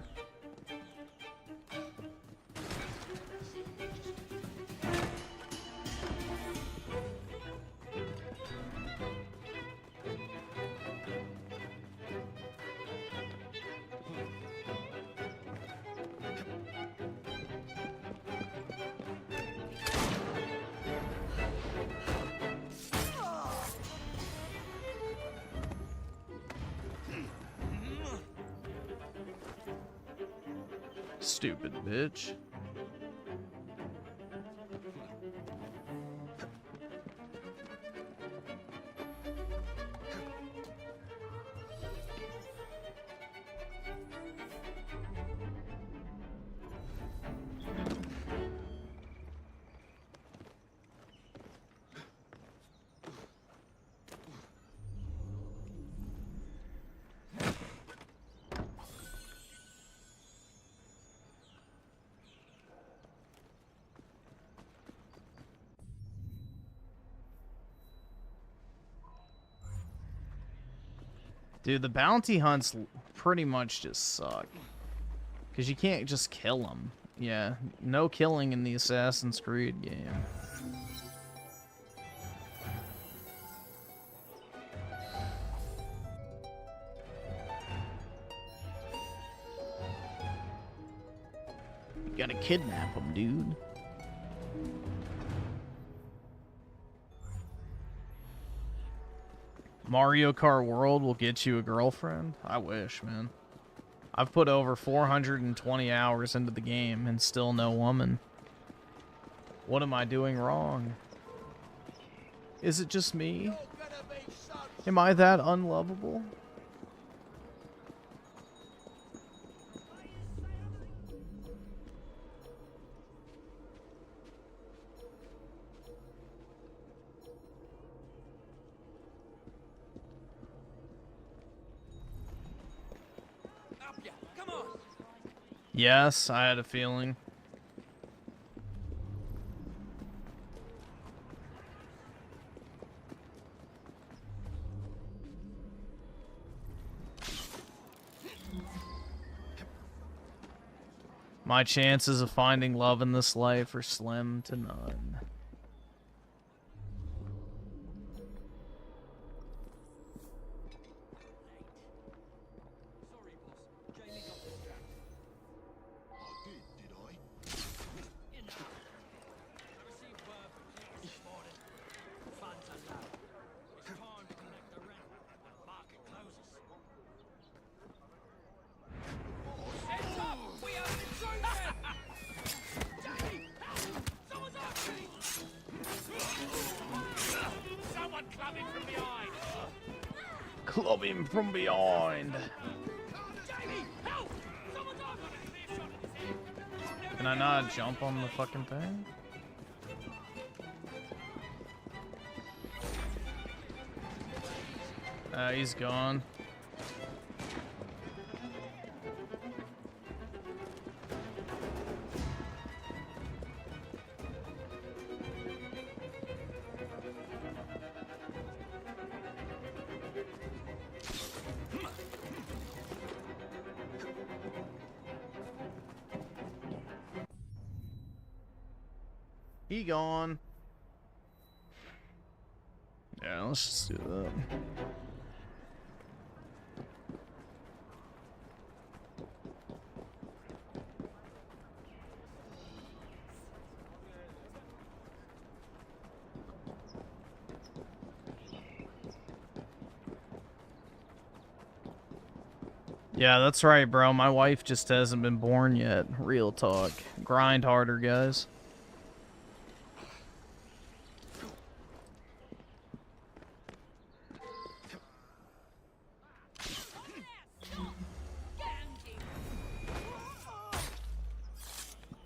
Stupid bitch. Dude, the bounty hunts pretty much just suck. Because you can't just kill them. Yeah, no killing in the Assassin's Creed game. You gotta kidnap them, dude. Mario Kart World will get you a girlfriend? I wish, man. I've put over 420 hours into the game and still no woman. What am I doing wrong? Is it just me? Am I that unlovable? Yes, I had a feeling. My chances of finding love in this life are slim to none. Club him from behind. Can I not jump on the fucking thing? He's gone. He gone. let's just do that. Yeah, that's right, bro. My wife just hasn't been born yet. Real talk. Grind harder, guys.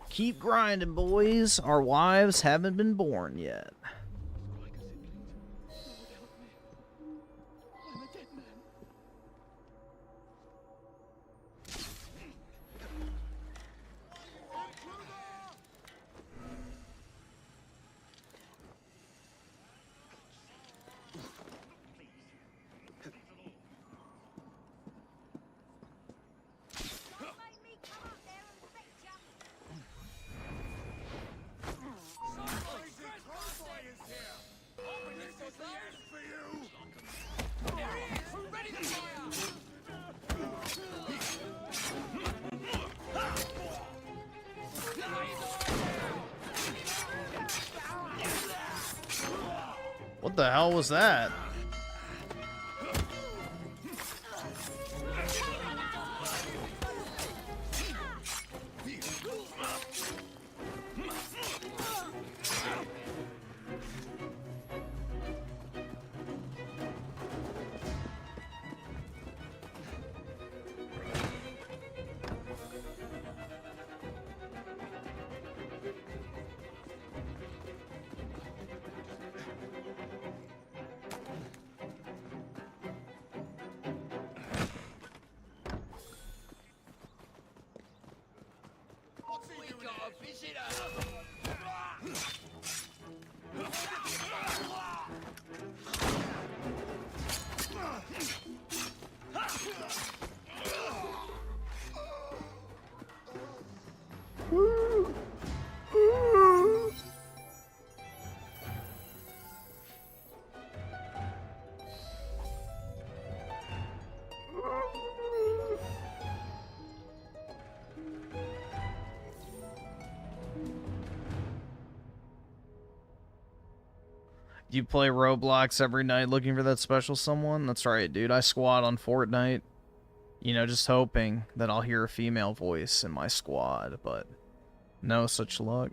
Keep grinding, boys. Our wives haven't been born yet. What the hell was that? You play Roblox every night looking for that special someone? That's right, dude. I squad on Fortnite. You know, just hoping that I'll hear a female voice in my squad, but no such luck.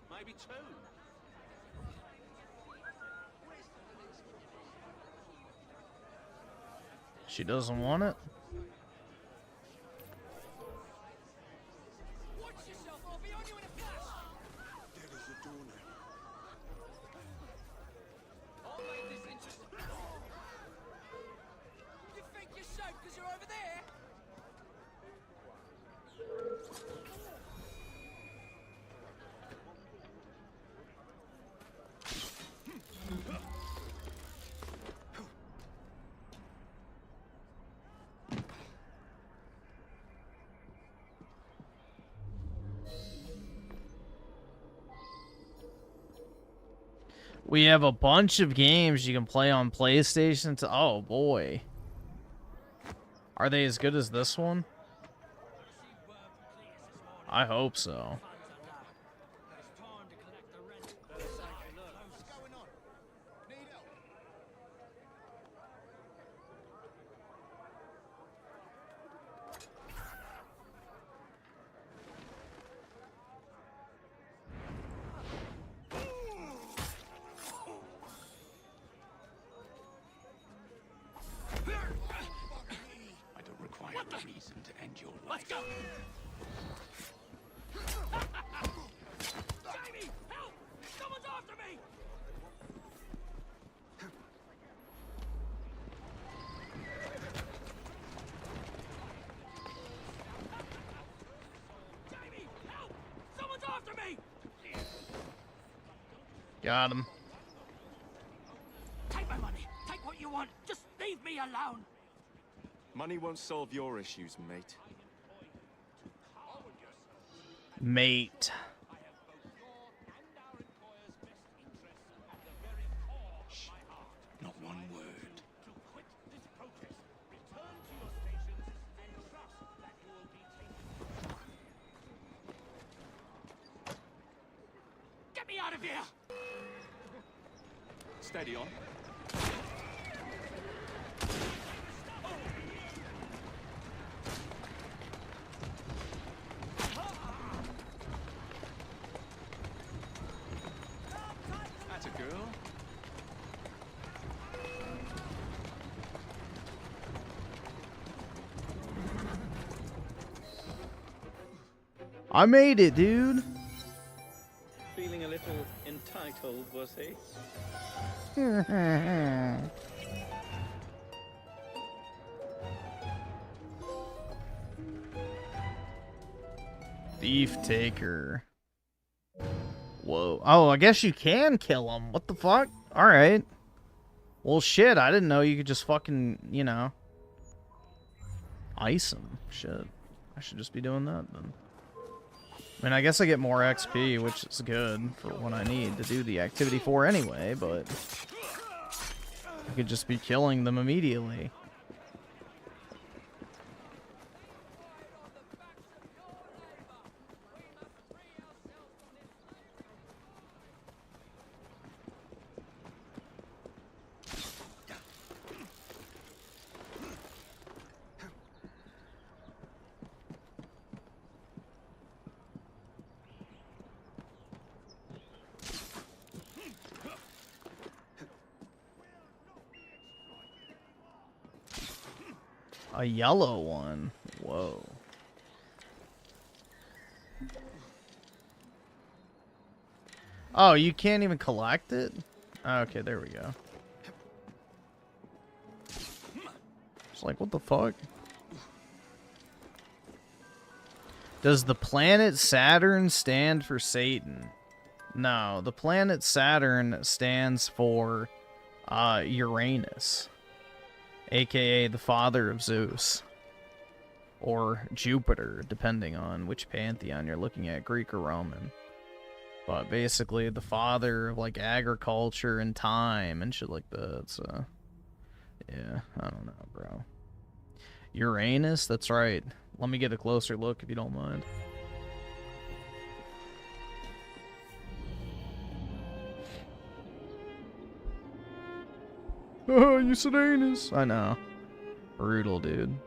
Maybe two. She doesn't want it? Watch yourself, I'll be on you in a flash. There is a door now. I'll make this interesting. You think you're safe because you're over there? We have a bunch of games you can play on PlayStation. Oh boy. Are they as good as this one? I hope so. I don't require a reason to end your life. Let's go! Jamie, help! Someone's after me! Jamie, help! Someone's after me! Got him. Take my money. Take what you want. Just leave me alone. Money won't solve your issues, mate. Mate. Shh. Not one word. Get me out of here! Steady on. That's a girl. I made it, dude. Feeling a little entitled, was he? Thief taker. Whoa. Oh, I guess you can kill him. What the fuck? Alright. Well, shit, I didn't know you could just fucking, you know, ice him. Shit. I should just be doing that then. I mean, I guess I get more XP, which is good for what I need to do the activity for anyway, but I could just be killing them immediately. A yellow one. Whoa. Oh, you can't even collect it? Okay, there we go. It's like, what the fuck? Does the planet Saturn stand for Satan? No, the planet Saturn stands for Uranus, aka the father of Zeus, or Jupiter, depending on which pantheon you're looking at, Greek or Roman. But basically the father of like agriculture and time and shit like that. So yeah, I don't know, bro. Uranus, that's right. Let me get a closer look if you don't mind. Oh, you said anus. I know. Brutal, dude.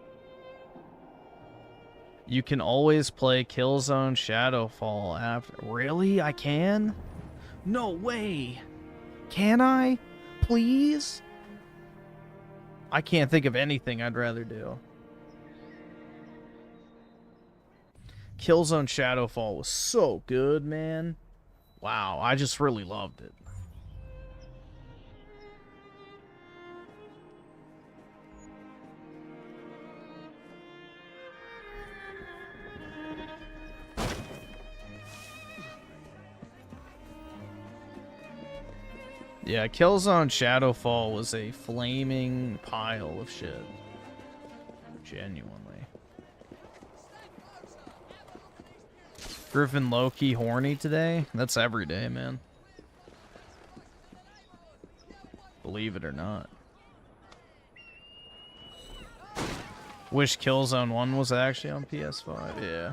You can always play Killzone Shadowfall after. Really? I can? No way. Can I? Please? I can't think of anything I'd rather do. Killzone Shadowfall was so good, man. Wow, I just really loved it. Yeah, Killzone Shadowfall was a flaming pile of shit. Genuinely. Griffin low-key horny today? That's every day, man. Believe it or not. Wish Killzone 1 was actually on PS5. Yeah.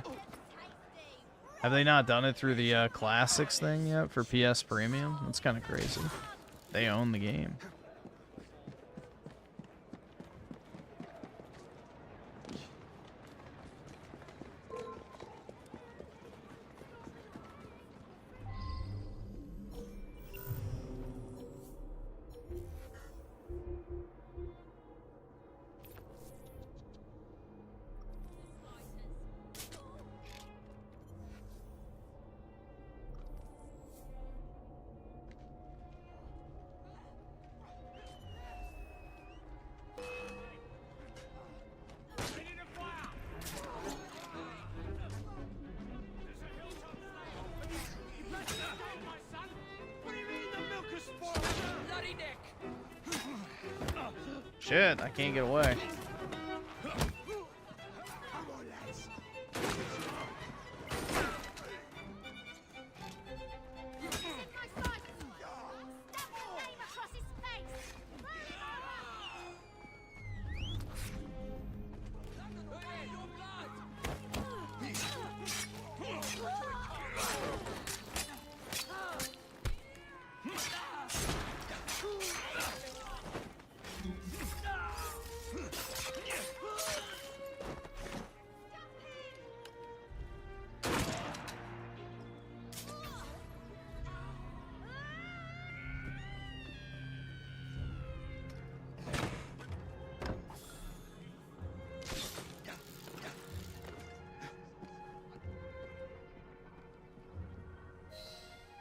Have they not done it through the Classics thing yet for PS Premium? That's kind of crazy. They own the game. Shit, I can't get away.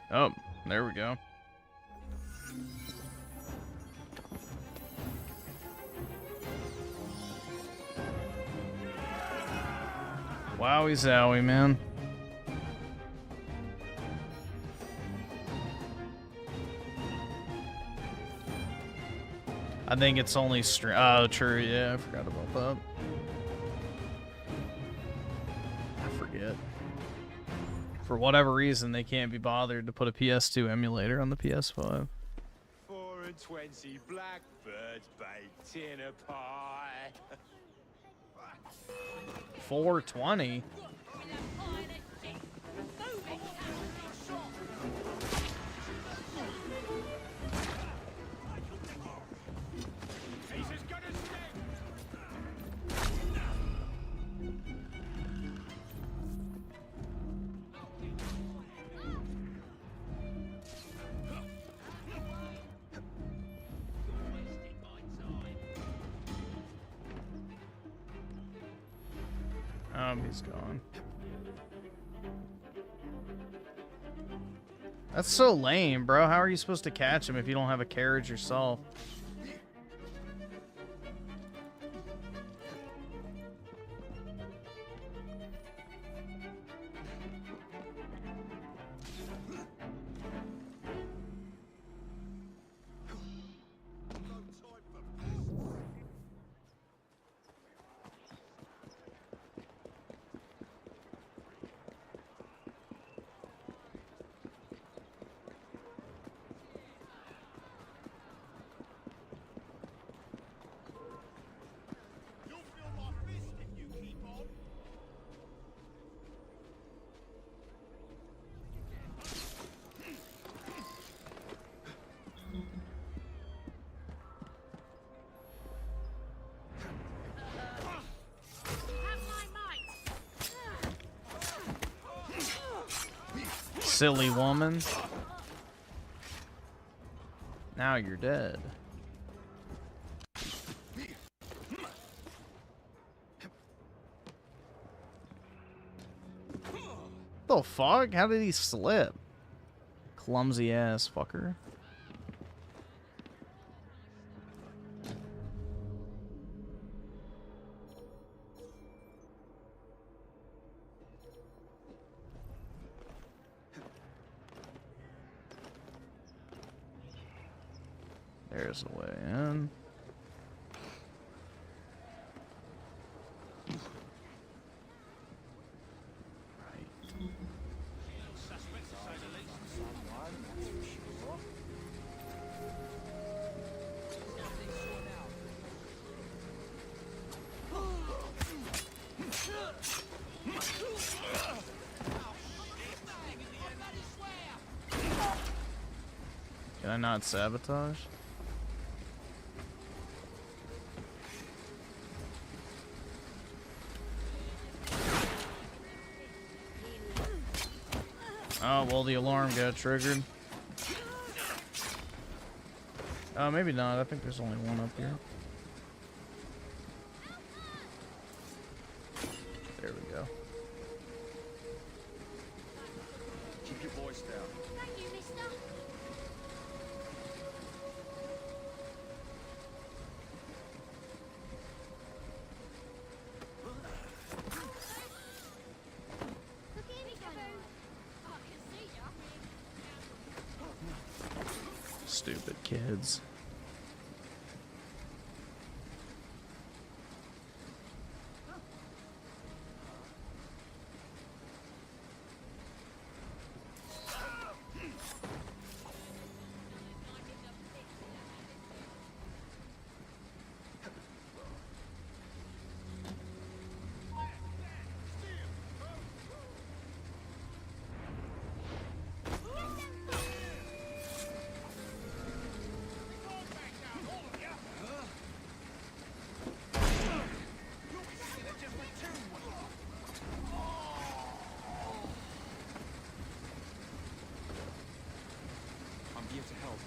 Oh, there we go. Wowie zowie, man. I think it's only oh, true, yeah, I forgot about that. I forget. For whatever reason, they can't be bothered to put a PS2 emulator on the PS5. 4 and 20 blackbirds baked in a pie. 420. He's gone. That's so lame, bro. How are you supposed to catch him if you don't have a carriage yourself? Silly woman. Now you're dead. The fuck? How did he slip? Clumsy ass fucker. There's the way in. Can I not sabotage? Oh, well, the alarm got triggered. Maybe not. I think there's only one up here. There we go. Keep your voice down. Thank you, mister. Stupid kids. I'm here to help.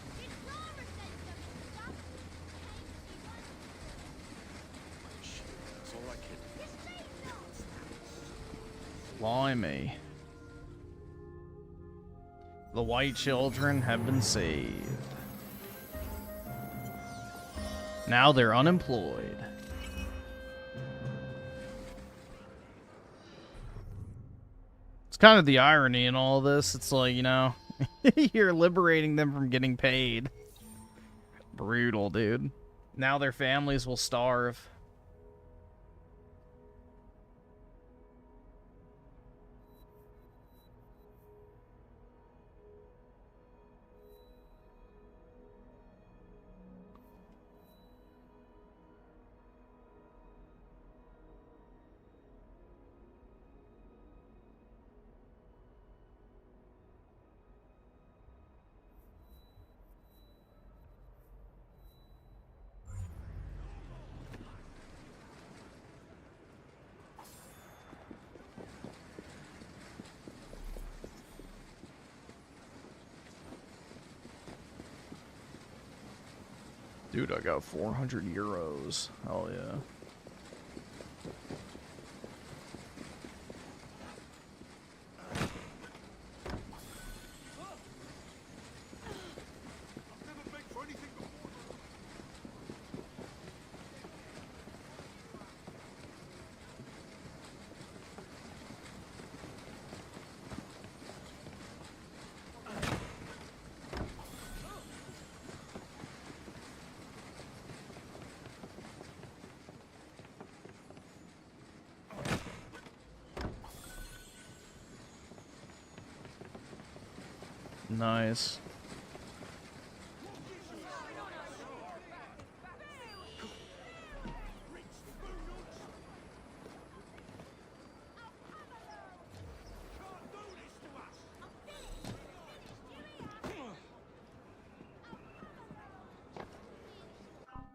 It's all right, kid. Blimey. The white children have been saved. Now they're unemployed. It's kind of the irony in all this. It's like, you know, you're liberating them from getting paid. Brutal, dude. Now their families will starve. Dude, I got 400 euros. Hell yeah. Nice.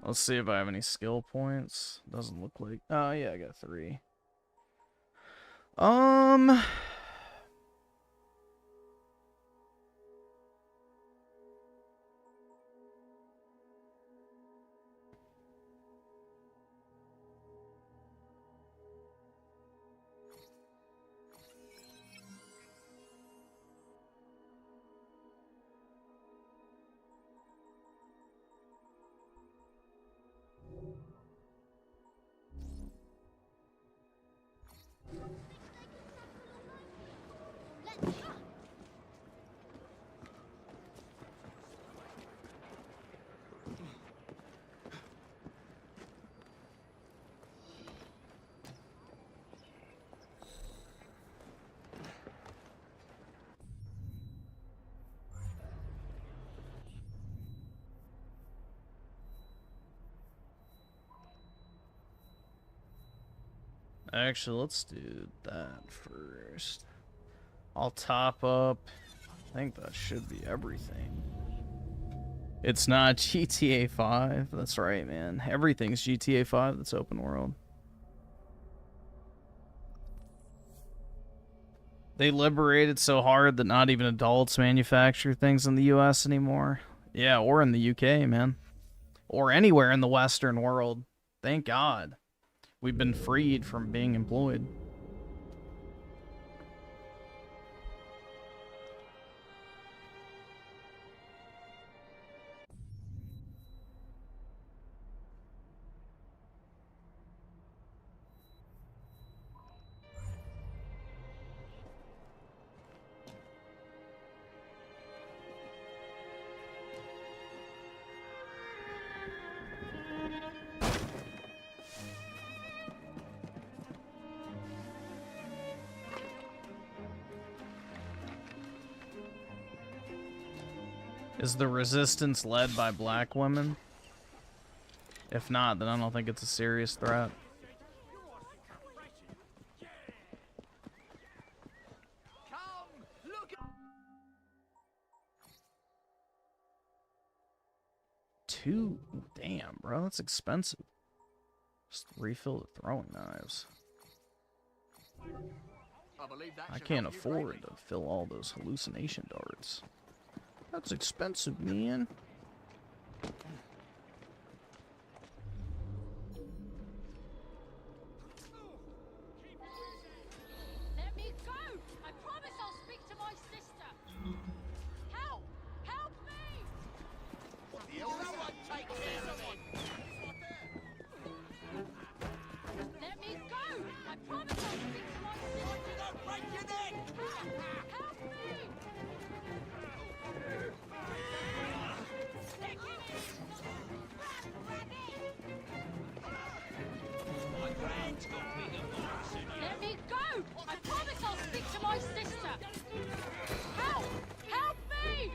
Let's see if I have any skill points. Doesn't look like. Oh, yeah, I got 3. Actually, let's do that first. I'll top up. I think that should be everything. It's not GTA 5. That's right, man. Everything's GTA 5 that's open world. They liberated so hard that not even adults manufacture things in the US anymore. Yeah, or in the UK, man. Or anywhere in the Western world. Thank God. We've been freed from being employed. Is the resistance led by black women? If not, then I don't think it's a serious threat. Two, damn, bro, that's expensive. Just refill the throwing knives. I can't afford to fill all those hallucination darts. That's expensive, man. Let me go! I promise I'll speak to my sister! Help! Help me! Someone take care of it! Let me go! I promise I'll speak to my sister! Don't break your neck! Help me! Stick in it! My friend's got bigger balls than you! Let me go! I promise I'll speak to my sister! Help! Help me!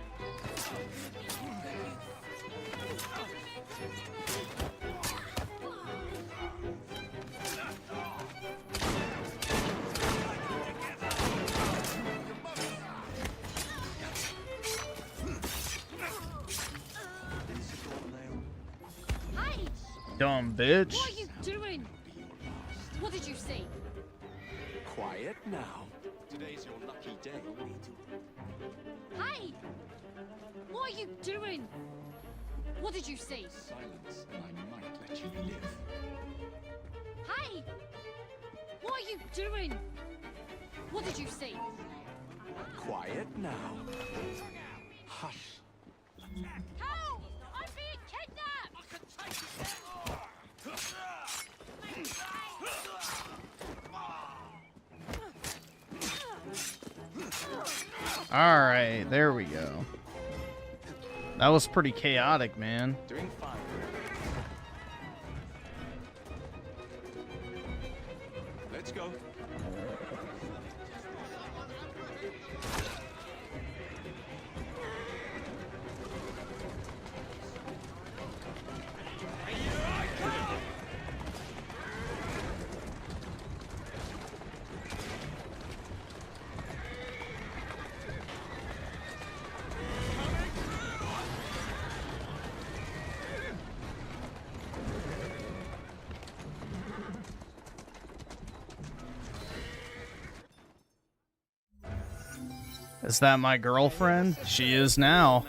Hey! Dumb bitch. What are you doing? What did you see? Quiet now. Today's your lucky day. Hey! What are you doing? What did you see? Silence, and I might let you live. Hey! What are you doing? What did you see? Quiet now. Hush. Help! I'm being kidnapped! I can take Alright, there we go. That was pretty chaotic, man. Doing fine. Let's go. Is that my girlfriend? She is now.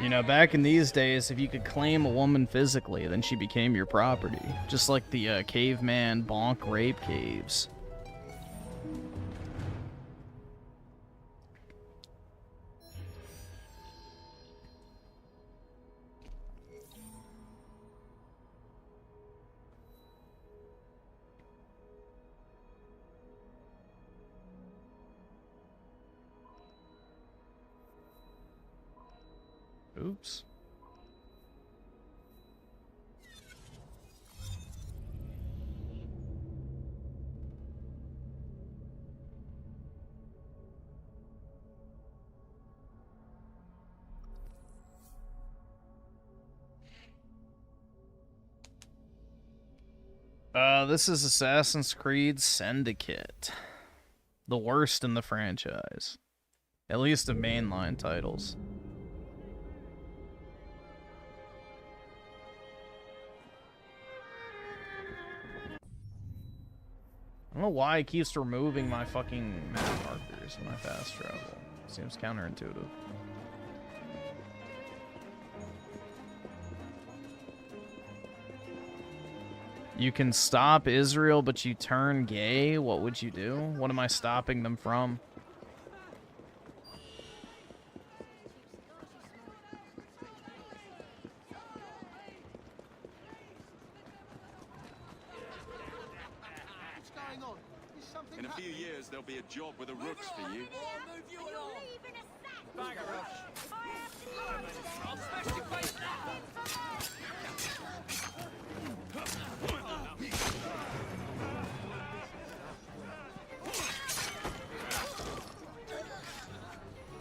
You know, back in these days, if you could claim a woman physically, then she became your property. Just like the caveman bonk rape caves. Oops. This is Assassin's Creed Syndicate. The worst in the franchise. At least of mainline titles. I don't know why it keeps removing my fucking map markers in my fast travel. Seems counterintuitive. You can stop Israel, but you turn gay? What would you do? What am I stopping them from? In a few years, there'll be a job with the rooks for you.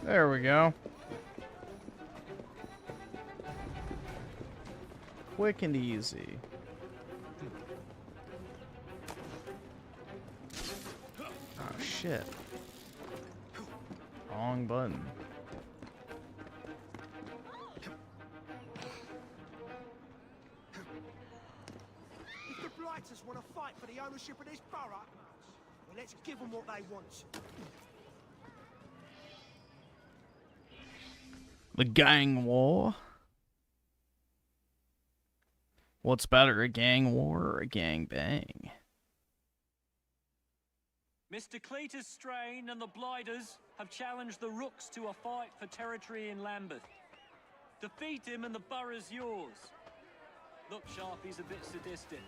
There we go. Quick and easy. Oh shit. Wrong button. If the Blighters want to fight for the ownership of this borough, well, let's give them what they want. The gang war. What's better, a gang war or a gang bang? Mr. Cletus Strain and the Blighters have challenged the Rooks to a fight for territory in Lambeth. Defeat him and the borough's yours. Look, Sharpie's a bit sadistic.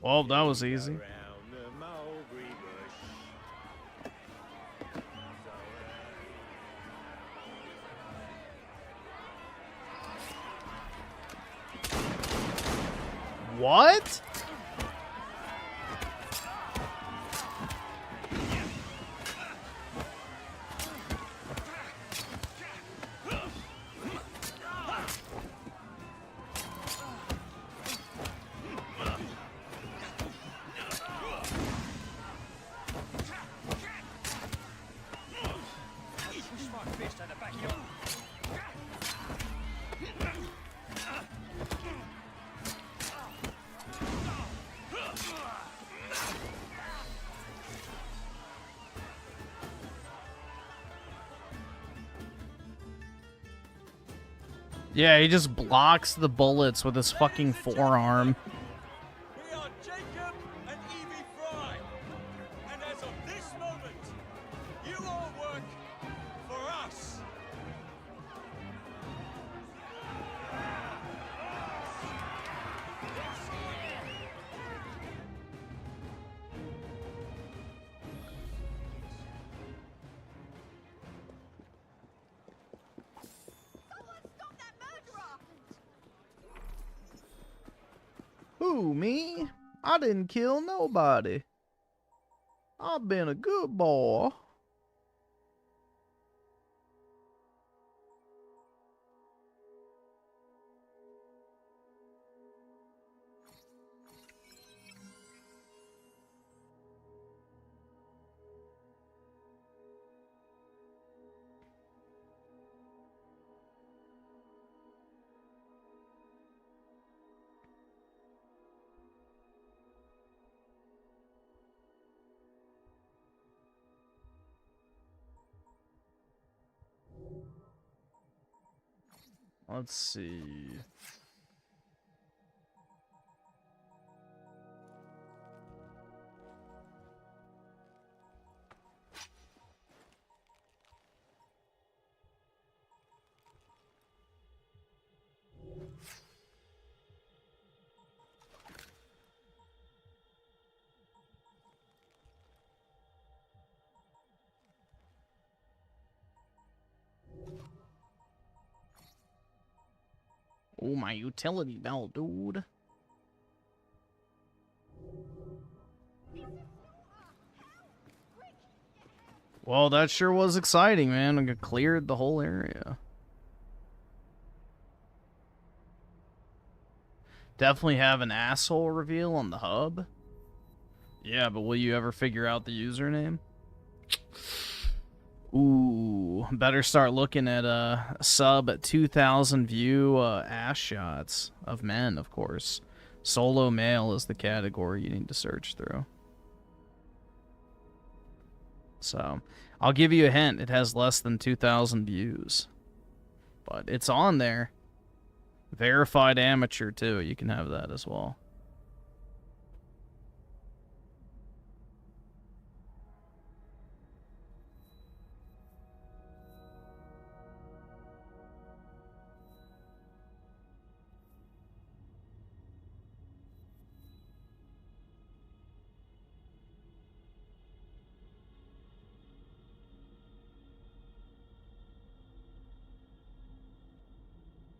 Well, that was easy. What? Yeah, he just blocks the bullets with his fucking forearm. We are Jacob and Evie Fry. And as of this moment, you all work for us. Who, me? I didn't kill nobody. I've been a good boy. Let's see. Oh, my utility belt, dude. Well, that sure was exciting, man. I cleared the whole area. Definitely have an asshole reveal on the hub. Yeah, but will you ever figure out the username? Ooh, better start looking at a sub at 2,000 view ass shots of men, of course. Solo male is the category you need to search through. So, I'll give you a hint. It has less than 2,000 views. But it's on there. Verified amateur, too. You can have that as well.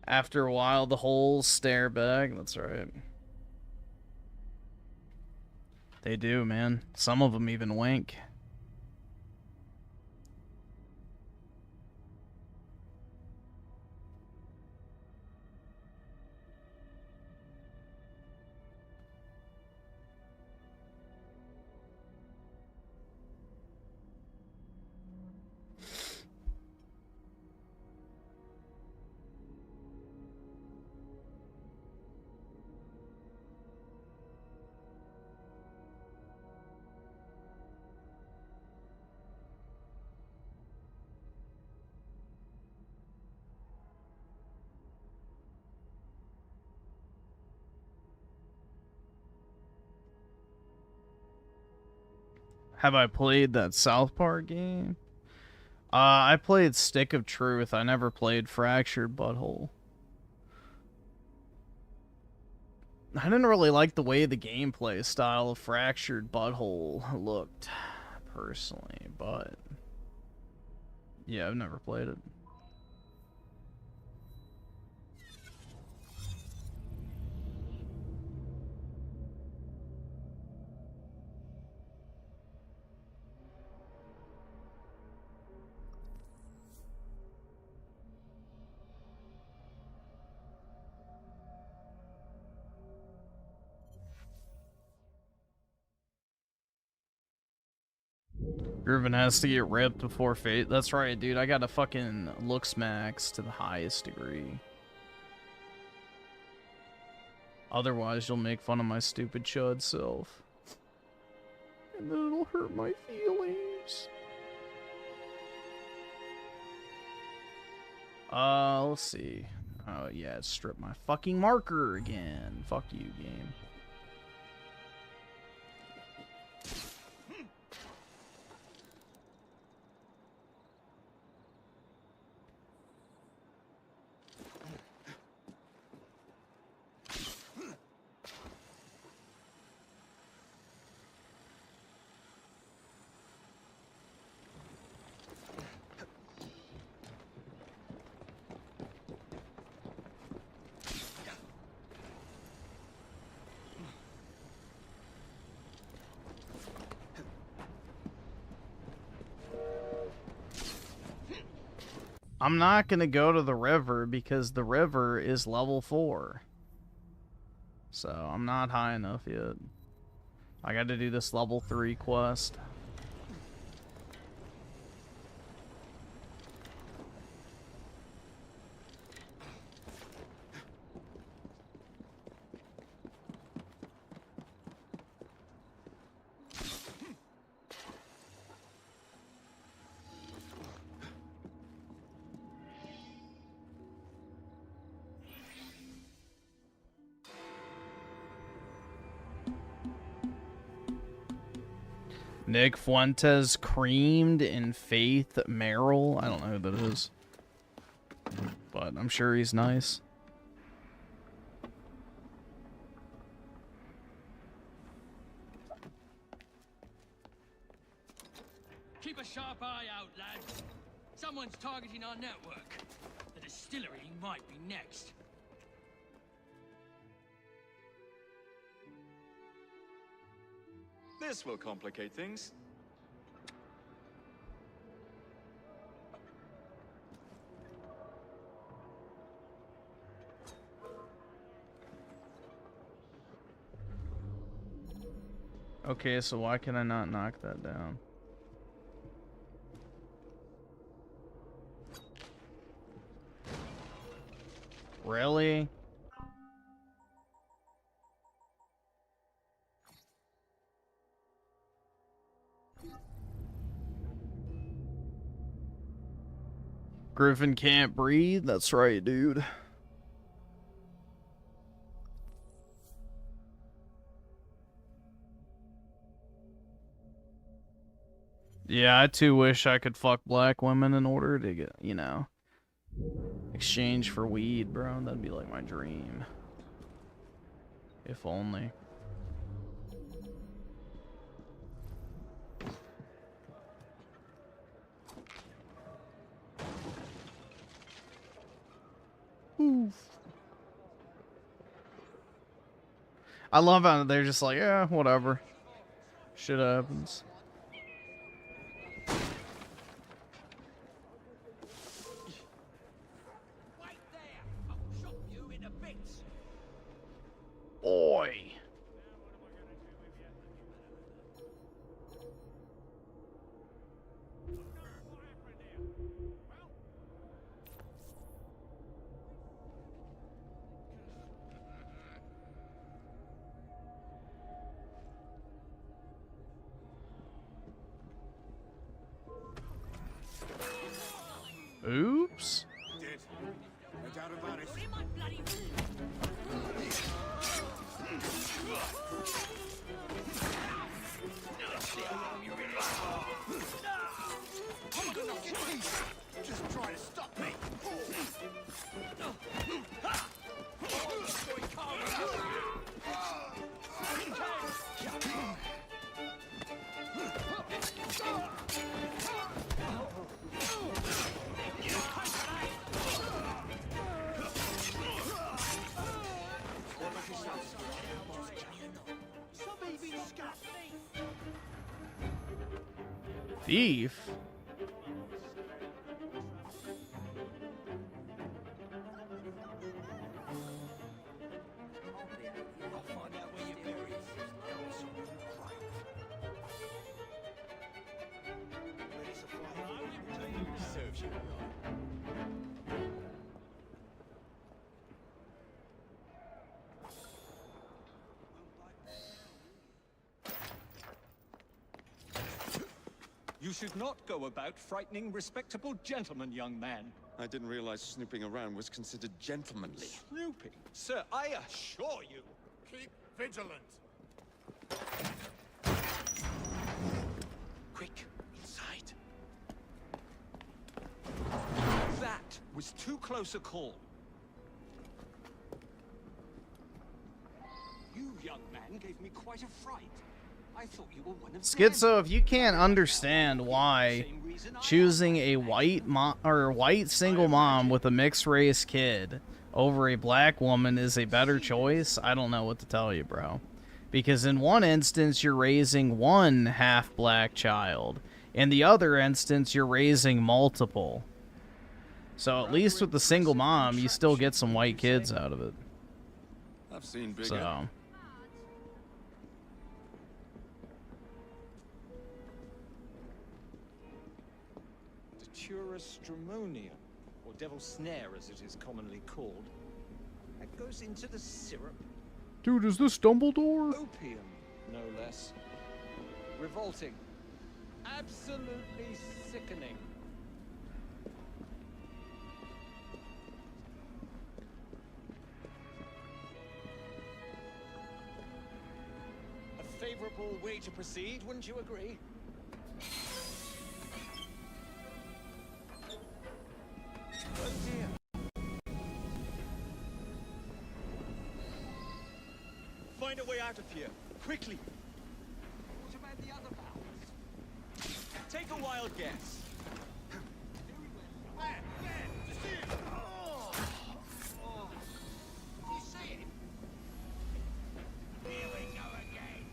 After a while, the holes stare back. That's right. They do, man. Some of them even wink. Have I played that South Park game? I played Stick of Truth. I never played Fractured Butthole. I didn't really like the way the gameplay style of Fractured Butthole looked, personally, but yeah, I've never played it. Griffin has to get ripped before fate. That's right, dude. I got a fucking looks max to the highest degree. Otherwise, you'll make fun of my stupid chud self. And then it'll hurt my feelings. Let's see. Oh, yeah, strip my fucking marker again. Fuck you, game. I'm not going to go to the river because the river is level 4. So, I'm not high enough yet. I got to do this level 3 quest. Nick Fuentes creamed in Faith Merrill. I don't know who that is. But I'm sure he's nice. Keep a sharp eye out, lad. Someone's targeting our network. The distillery might be next. This will complicate things. Okay, so why can I not knock that down? Really? Griffin can't breathe. That's right, dude. Yeah, I too wish I could fuck black women in order to get, you know, exchange for weed, bro. That'd be like my dream. If only. Oof. I love how they're just like, yeah, whatever. Shit happens. Oi. Oops. Dead. No doubt about it. I'm gonna knock your teeth. Just try to stop me. Thief? You should not go about frightening respectable gentlemen, young man. I didn't realize snooping around was considered gentlemanly. Snooping? Sir, I assure you. Keep vigilant. Quick, inside. That was too close a call. You, young man, gave me quite a fright. I thought you were one of them. Schizo, if you can't understand why choosing a white mom or white single mom with a mixed race kid over a black woman is a better choice, I don't know what to tell you, bro. Because in one instance you're raising one half black child, in the other instance you're raising multiple. So at least with the single mom, you still get some white kids out of it. I've seen bigger. So Stramonium, or devil's snare as it is commonly called. That goes into the syrup. dude, is this Dumbledore? Opium, no less. Revolting. Absolutely sickening. A favorable way to proceed, wouldn't you agree? Oh dear. Find a way out of here, quickly. What about the other valves? Take a wild guess. You see it? Here we go again.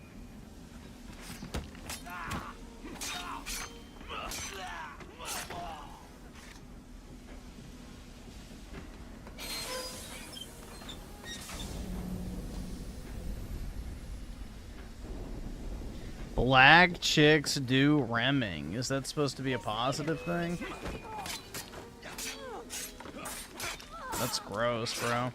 Black chicks do remming. Is that supposed to be a positive thing? That's gross, bro.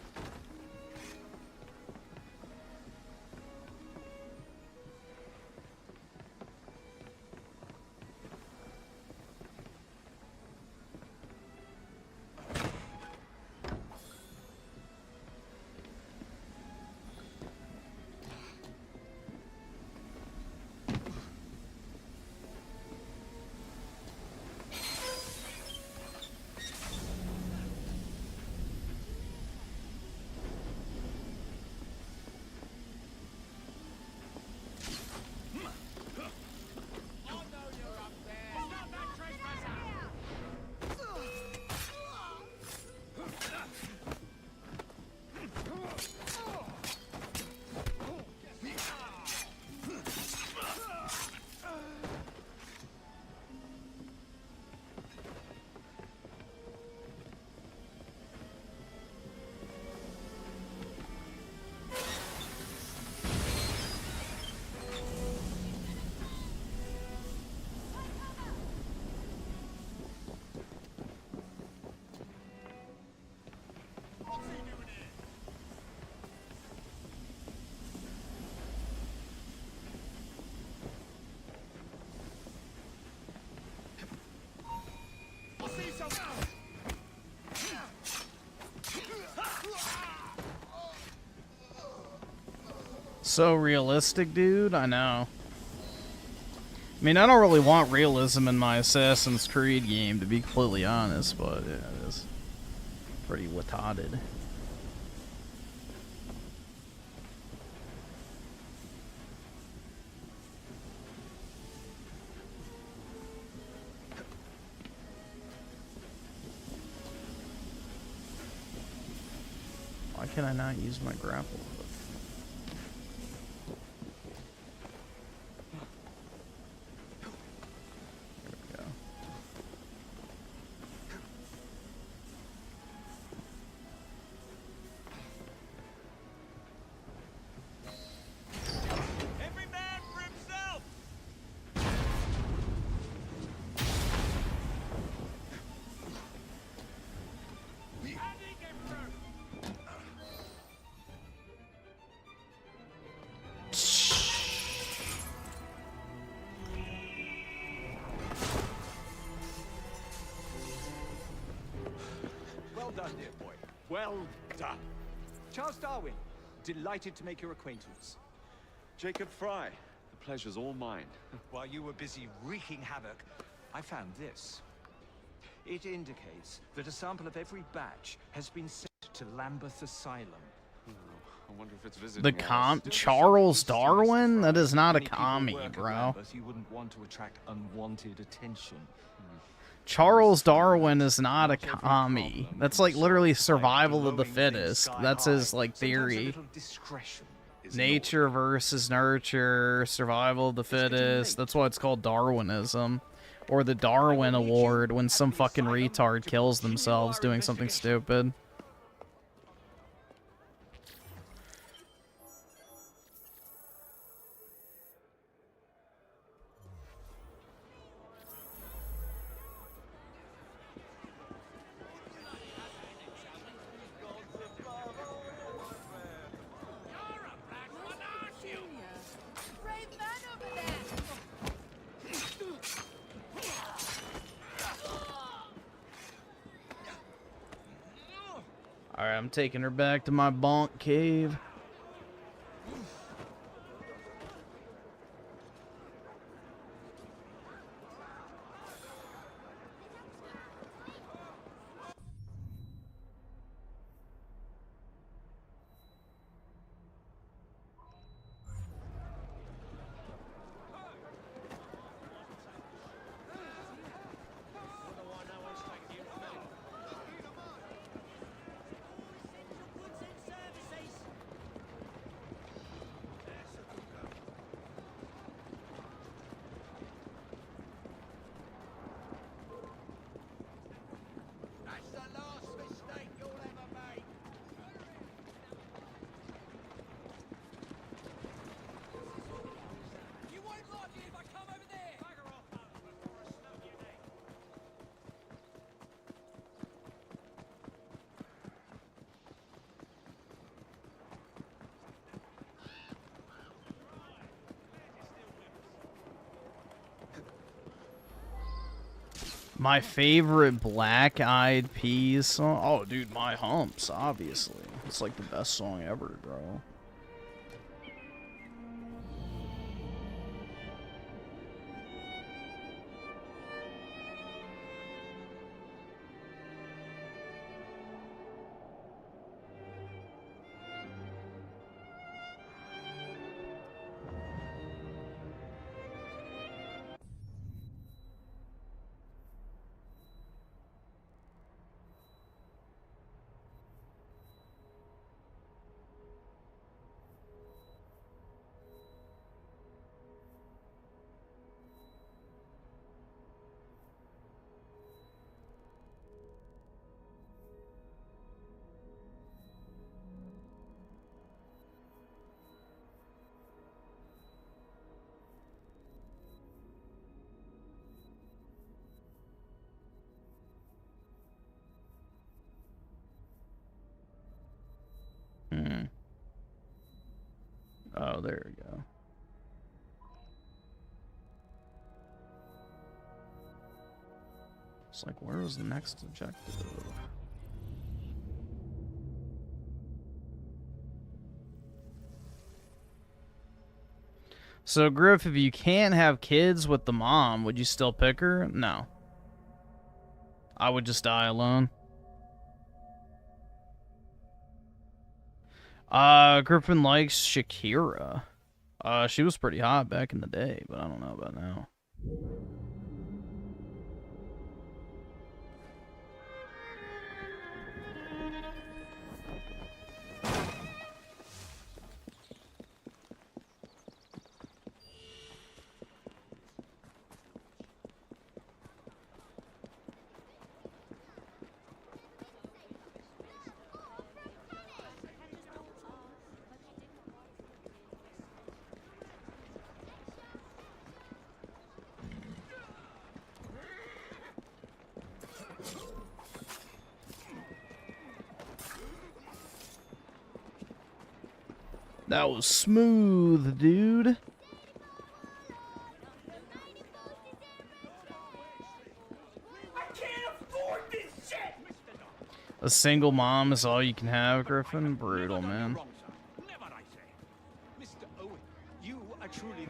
So realistic, dude. I know. I mean, I don't really want realism in my Assassin's Creed game, to be completely honest, but yeah, it is pretty retarded. Why can I not use my grapple hook? There we go. Every man for himself! Well done, dear boy. Well done. Charles Darwin, delighted to make your acquaintance. Jacob Fry, the pleasure's all mine. While you were busy wreaking havoc, I found this. It indicates that a sample of every batch has been sent to Lambeth Asylum. I wonder if it's visiting The Charles Darwin? That is not a commie, bro. Lambeth, you wouldn't want to attract unwanted attention. Charles Darwin is not a commie. That's like literally survival of the fittest. That's his like theory. Nature versus nurture, survival of the fittest. That's why it's called Darwinism. Or the Darwin Award when some fucking retard kills themselves doing something stupid. Alright, I'm taking her back to my bonk cave. That's the last mistake you'll ever make. You won't like it if I come over there. Bugger off, before I snub your neck. My favorite Black Eyed Peas song? Oh, dude, My Humps, obviously. It's like the best song ever, bro. Oh, there we go. It's like, where was the next objective? So, Griff, if you can't have kids with the mom, would you still pick her? No. I would just die alone. Griffin likes Shakira. She was pretty hot back in the day, but I don't know about now. That was smooth, dude. A single mom is all you can have, Griffin? Brutal, man.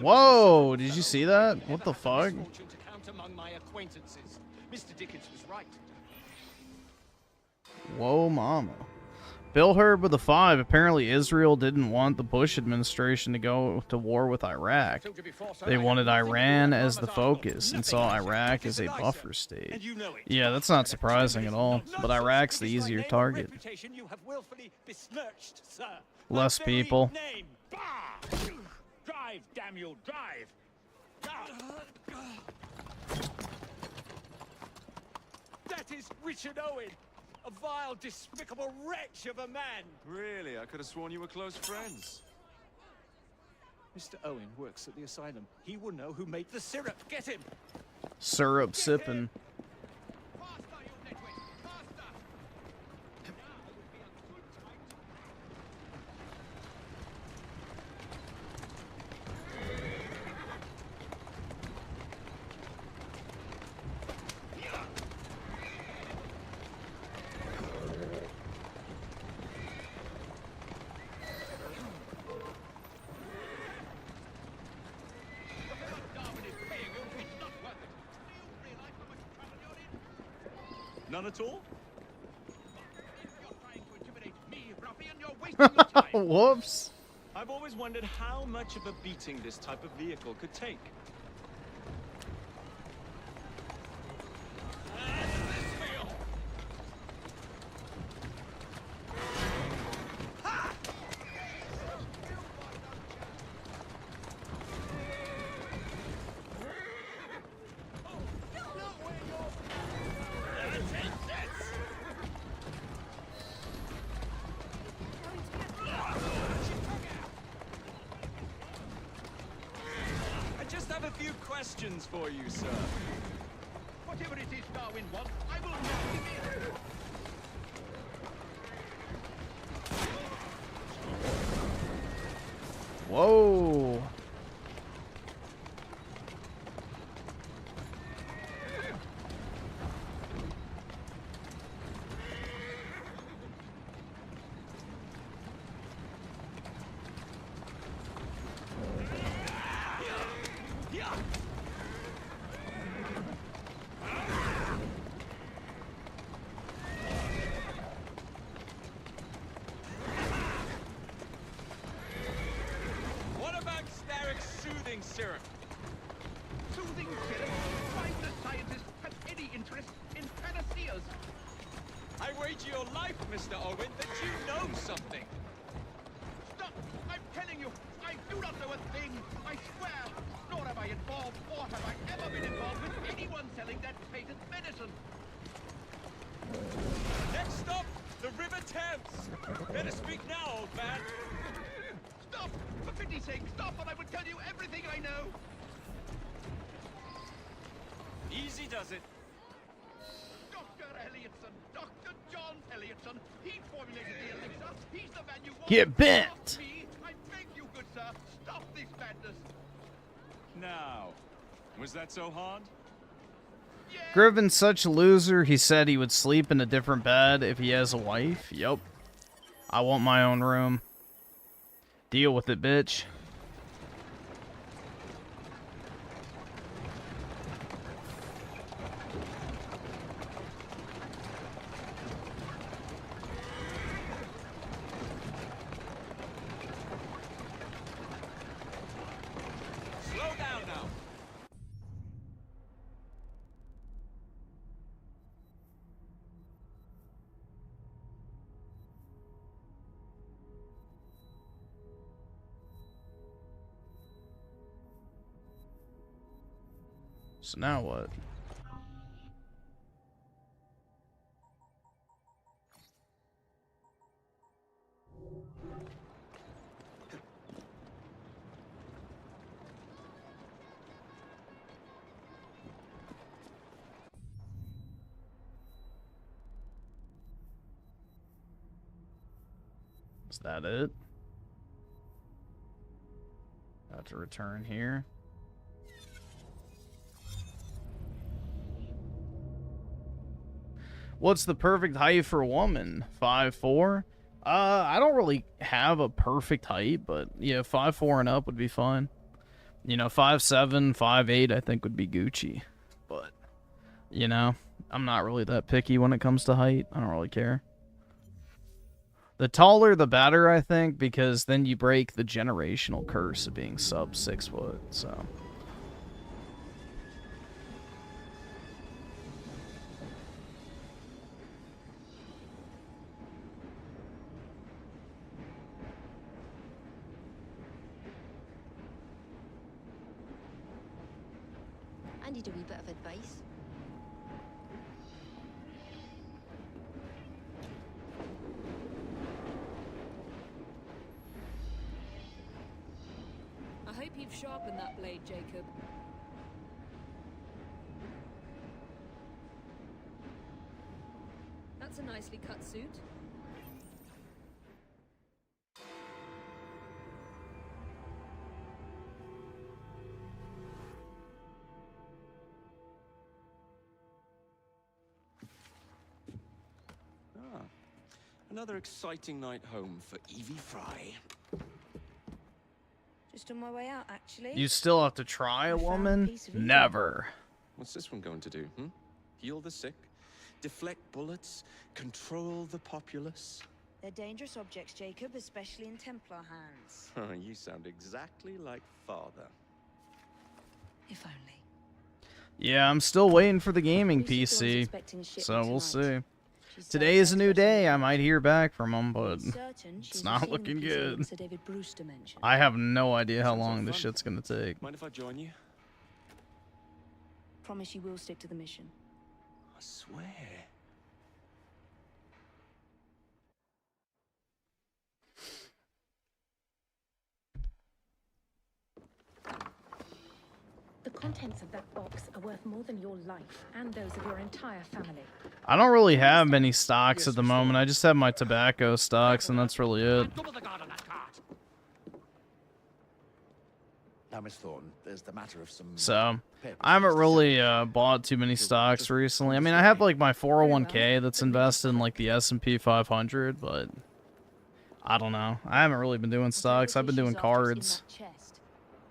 Whoa, did you see that? What the fuck? Whoa, mama. Bill Herb with a 5. Apparently Israel didn't want the Bush administration to go to war with Iraq. They wanted Iran as the focus and saw Iraq as a buffer state. Yeah, that's not surprising at all, but Iraq's the easier target. Less people. Drive, damn you, drive! That is Richard Owen! A vile, despicable wretch of a man! Really? I could have sworn you were close friends. Mr. Owen works at the asylum. He will know who made the syrup. Get him! Syrup sipping. None at all? Whoops. I've always wondered how much of a beating this type of vehicle could take. For you, sir. Whatever it is Darwin wants, I will not give in. Whoa. Syrup. Soothing syrup? Why would a scientist have any interest in panaceas? I wager your life, Mr. Owen, that you know something. Stop! I'm telling you, I do not know a thing. I swear. Nor am I involved, or have I ever been involved with anyone selling that patent medicine. Next stop, the River Thames. Better speak now, old man. Stop! For pity's sake, stop, and I will tell you everything I know! Easy does it. Dr. Elliotson, Dr. John Elliotson, he formulated the elixir. He's the man you want. Get bent! Me. I beg you, good sir, stop this madness. Now, was that so hard? Griffin's such a loser, he said he would sleep in a different bed if he has a wife. Yup. I want my own room. Deal with it, bitch. So now what? Is that it? Have to return here. What's the perfect height for a woman? 5'4"? I don't really have a perfect height, but yeah, 5'4" and up would be fine. You know, 5'7", 5'8", I think would be Gucci. But, you know, I'm not really that picky when it comes to height. I don't really care. The taller, the better, I think, because then you break the generational curse of being sub 6 foot, so. I need a wee bit of advice. I hope you've sharpened that blade, Jacob. That's a nicely cut suit. Ah, another exciting night home for Evie Fry. Just on my way out, actually. You still have to try a woman? Never. What's this one going to do, Heal the sick, deflect bullets, control the populace? They're dangerous objects, Jacob, especially in Templar hands. You sound exactly like Father. If only. Yeah, I'm still waiting for the gaming PC, so we'll see. Today is a new day. I might hear back from him, but it's not looking good. I have no idea how long this shit's gonna take. Mind if I join you? Promise you will stick to the mission. I swear. The contents of that box are worth more than your life and those of your entire family. I don't really have many stocks at the moment. I just have my tobacco stocks, and that's really it. Now, Miss Thornton, there's the matter of some... So, I haven't really bought too many stocks recently. I mean, I have like my 401k that's invested in like the S&P 500, but I don't know. I haven't really been doing stocks. I've been doing cards.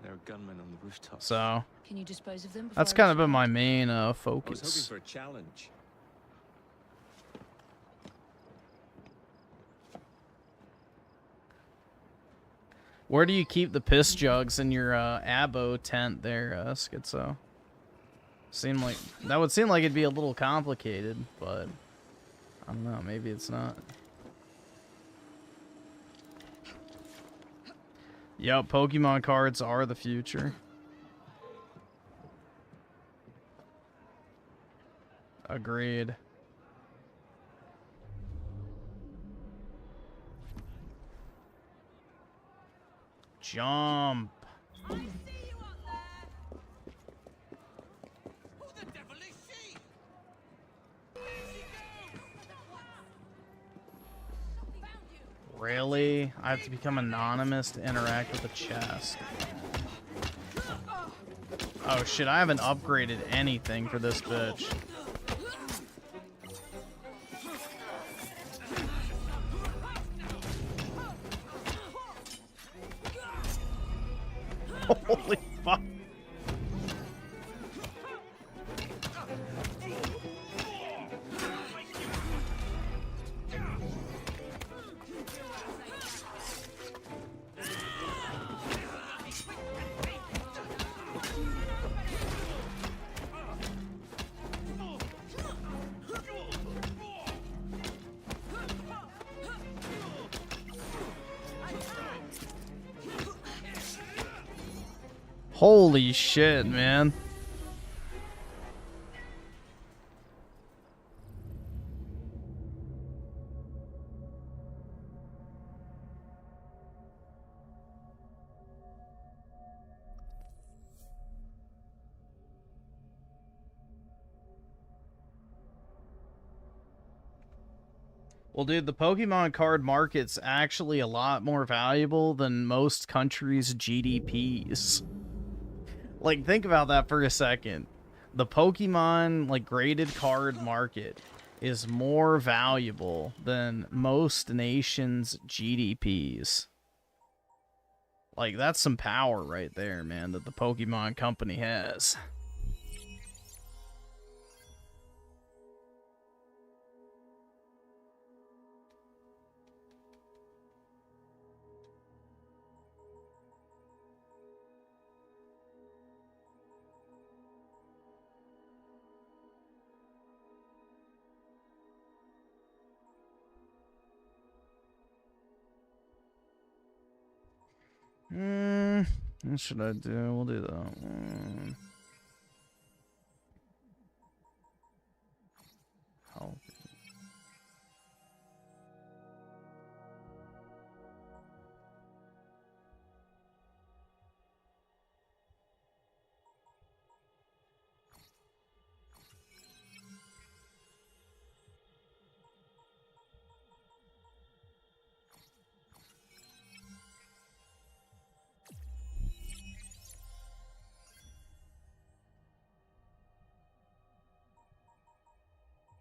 There are gunmen on the rooftop. So, Can you dispose of them that's kind of been my main I was focus. hoping for a challenge. Where do you keep the piss jugs in your abo tent there, Schizo? That would seem like it'd be a little complicated, but I don't know, maybe it's not. Yep, Pokemon cards are the future. Agreed. Jump. Really? I have to become anonymous to interact with the chest. Oh shit, I haven't upgraded anything for this bitch. Holy fuck. Holy shit, man. Well, dude, the Pokemon card market's actually a lot more valuable than most countries' GDPs. Like, think about that for a second. The Pokemon, like, graded card market is more valuable than most nations' GDPs. Like, that's some power right there, man, that the Pokemon company has. What should I do? We'll do that one. How?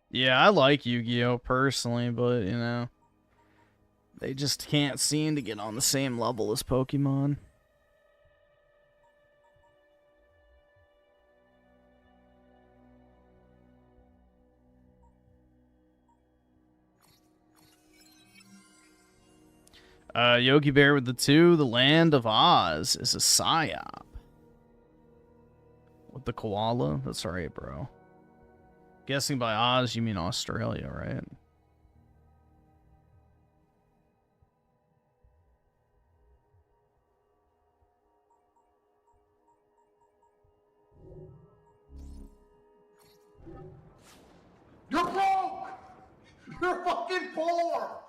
Yeah, I like Yu-Gi-Oh! Personally, but, you know, they just can't seem to get on the same level as Pokemon. Yogi Bear with the 2, the Land of Oz is a psyop. With the koala? That's right, bro. Guessing by Oz, you mean Australia, right? You're broke! You're fucking poor!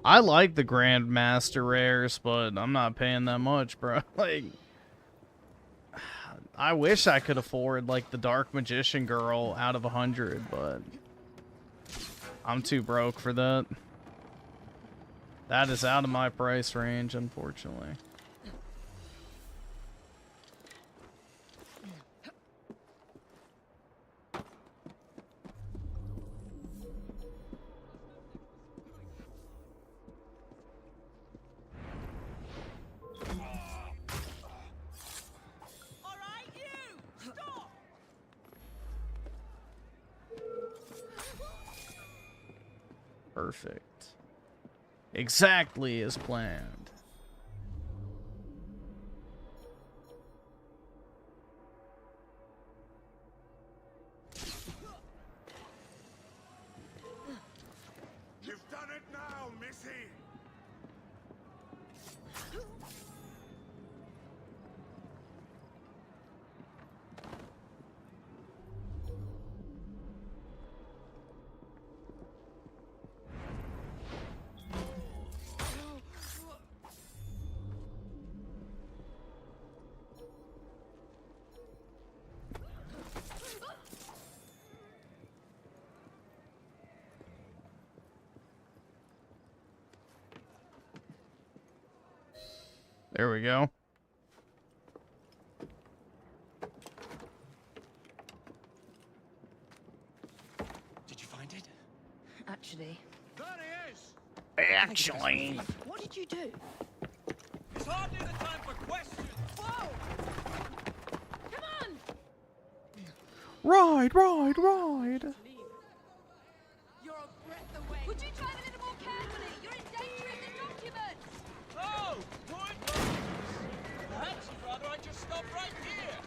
I like the Grandmaster rares, but I'm not paying that much, bro. Like, I wish I could afford, like, the Dark Magician Girl out of 100, but I'm too broke for that. That is out of my price range, unfortunately. Perfect. Exactly as planned. You've done it now, Missy! There we go. Did you find it? Actually. There he is! Actually. What did you do? It's hardly the time for questions. Whoa! Come on! Ride. You're a breath away. Would you drive a little more carefully? You're endangering the documents. Oh, good. Perhaps you'd rather I just stop right here.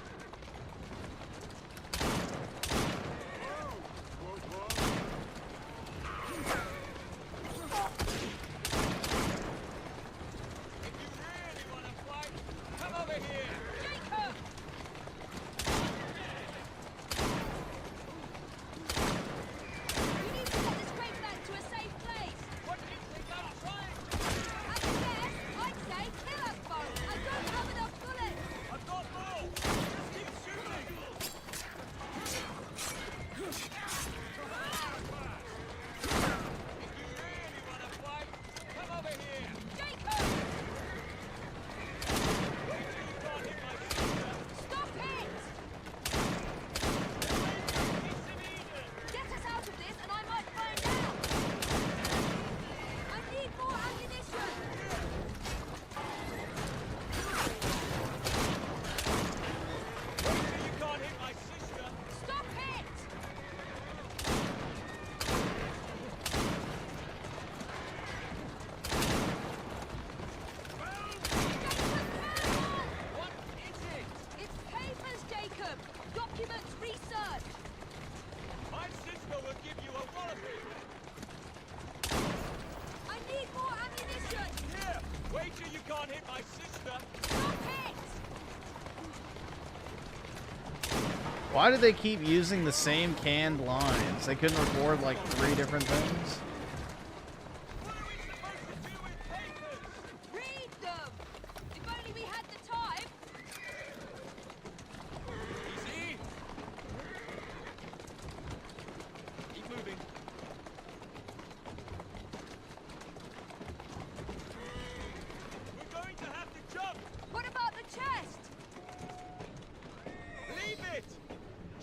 If you really want to fight, come over here. Jacob! You need to get this crate back to a safe place. What do you think I'm trying? At the best, I'd say kill us both. I don't have enough bullets. I've got more. Just keep shooting. If you really want to fight, come over here. Jacob! Wait till you can't hit my sister. Stop it! Get us out of this and I might find out. I need more ammunition. Wait till you can't hit my sister. Stop it! What is it? It's papers, Jacob. Documents, research. My sister will give you a walloping. I need more ammunition. Here, wait till you can't hit my sister. Stop it! Why do they keep using the same canned lines? They couldn't record like 3 different things. What are we supposed to do with papers? Read them. If only we had the time. Easy. Keep moving. We're going to have to jump. What about the chest? Leave it.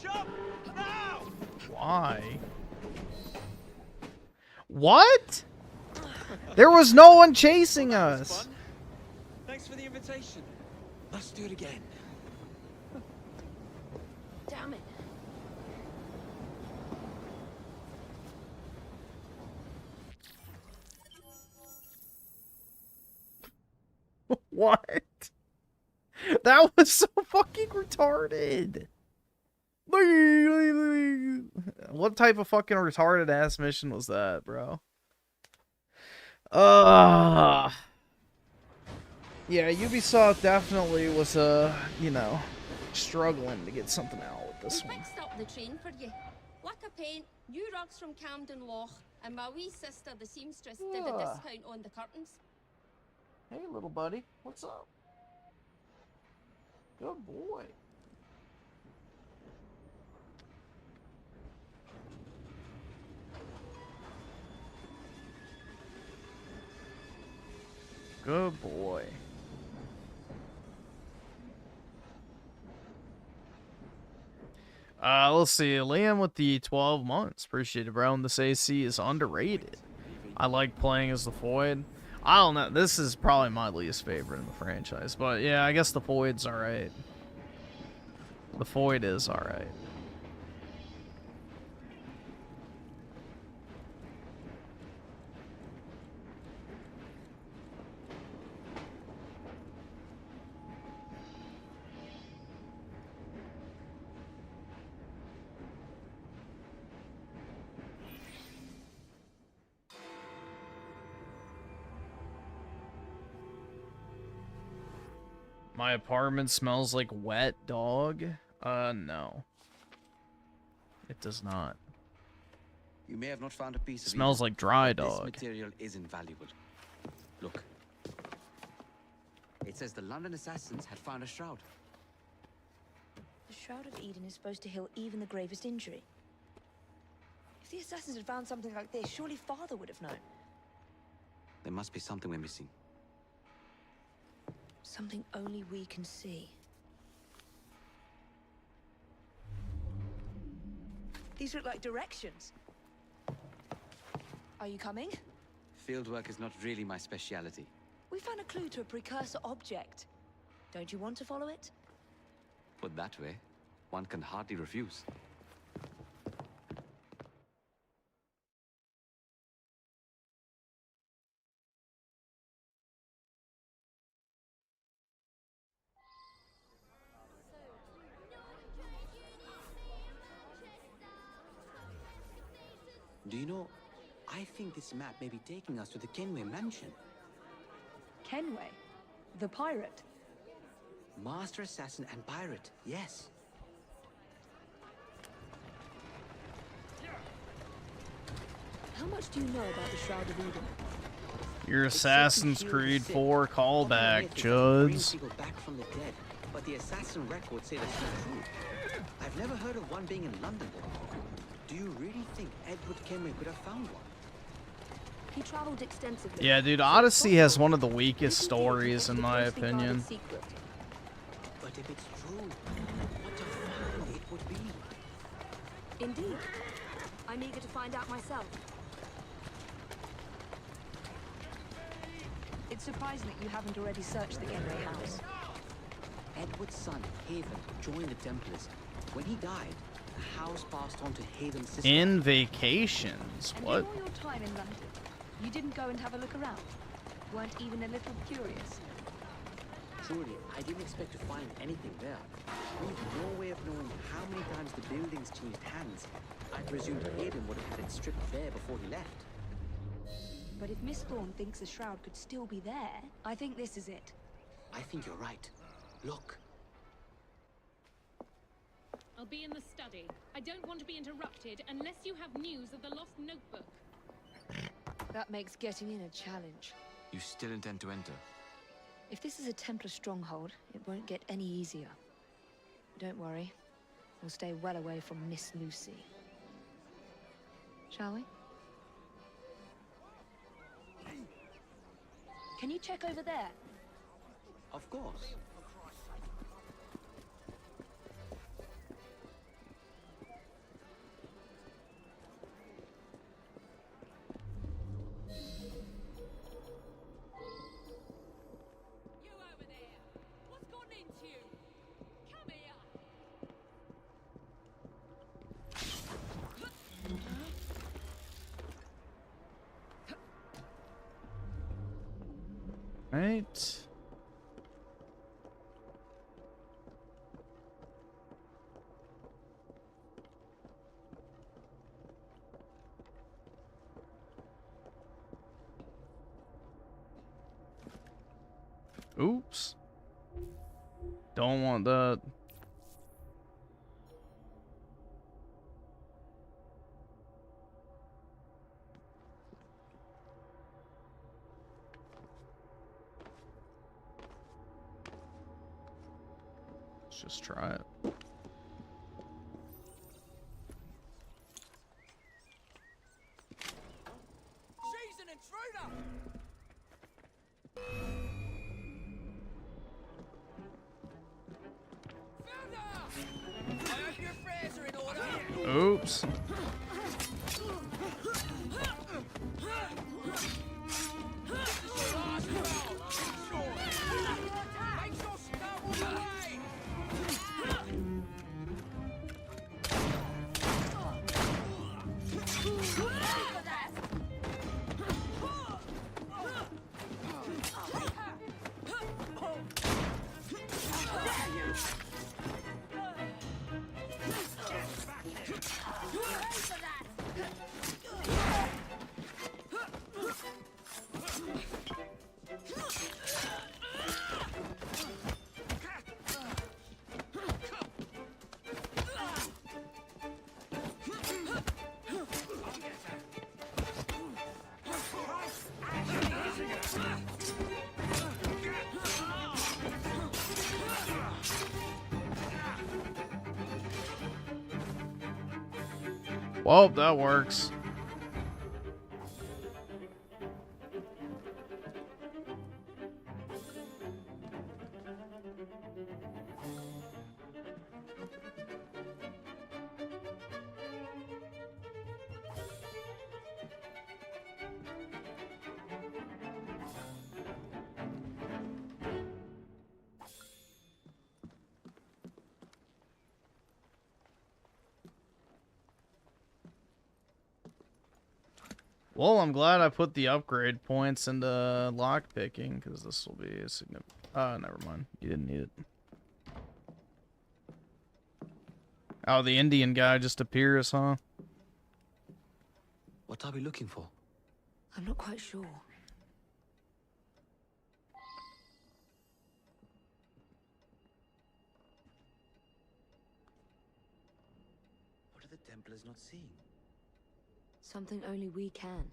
Jump now. Why? What? There was no one chasing us. Thanks for the invitation. Let's do it again. Damn it. What? That was so fucking retarded. What type of fucking retarded ass mission was that, bro? Yeah, Ubisoft definitely was, you know, struggling to get something out with this We one. fixed up the train for you. Lacquer paint, new rugs from Camden Loch, and my wee sister, the seamstress, did a Yeah. discount on the curtains. Hey, little buddy, what's up? Good boy. Good boy. Let's see. Liam with the 12 months. Appreciate it, bro. And this AC is underrated. I like playing as the Void. I don't know. This is probably my least favorite in the franchise. But yeah, I guess the Void's alright. The Void is alright. My apartment smells like wet dog. No. It does not. You may have not found a piece of Smells like dry but dog. This material is invaluable. Look. It says the London assassins had found a shroud. The Shroud of Eden is supposed to heal even the gravest injury. If the assassins had found something like this, surely Father would have known. There must be something we're missing. Something only we can see. These look like directions. Are you coming? Fieldwork is not really my speciality. We found a clue to a precursor object. Don't you want to follow it? Put that way, one can hardly refuse. Do you know, I think this map may be taking us to the Kenway mansion. Kenway? The pirate? Master assassin and pirate, yes. How much do you know about the Shroud of Eden? Your Assassin's Creed 4 callback, Chuds. People back from the dead, but the assassin records say that's not true. I've never heard of one being in London. Do you really think Edward Kenway could have found one? He traveled extensively. Yeah, dude, Odyssey has one of the weakest stories, in my opinion. But if it's true, what a find it would be. Indeed. I'm eager to find out myself. It's surprising that you haven't already searched the Kenway house. Edward's son, Haven, joined the Templars. When he died, the house passed on to Haven's sister. In vacations, what? And in all your time in London, you didn't go and have a look around? Weren't even a little curious? Truly, I didn't expect to find anything there. We've no way of knowing how many times the buildings changed hands. I presumed Haven would have had it stripped bare before he left. But if Miss Thorne thinks the shroud could still be there, I think this is it. I think you're right. Look. I'll be in the study. I don't want to be interrupted unless you have news of the lost notebook. That makes getting in a challenge. You still intend to enter? If this is a Templar stronghold, it won't get any easier. Don't worry. We'll stay well away from Miss Lucy. Shall we? Can you check over there? Of course. Right. Oops. Don't want that. Let's just try it. She's an intruder! Found her! I hope your prayers are in order! Oops. Well, that works. Well, I'm glad I put the upgrade points into lockpicking, because this will be a significant... never mind. You didn't need it. Oh, the Indian guy just appears, huh? What are we looking for? I'm not quite sure. What are the Templars not seeing? Something only we can.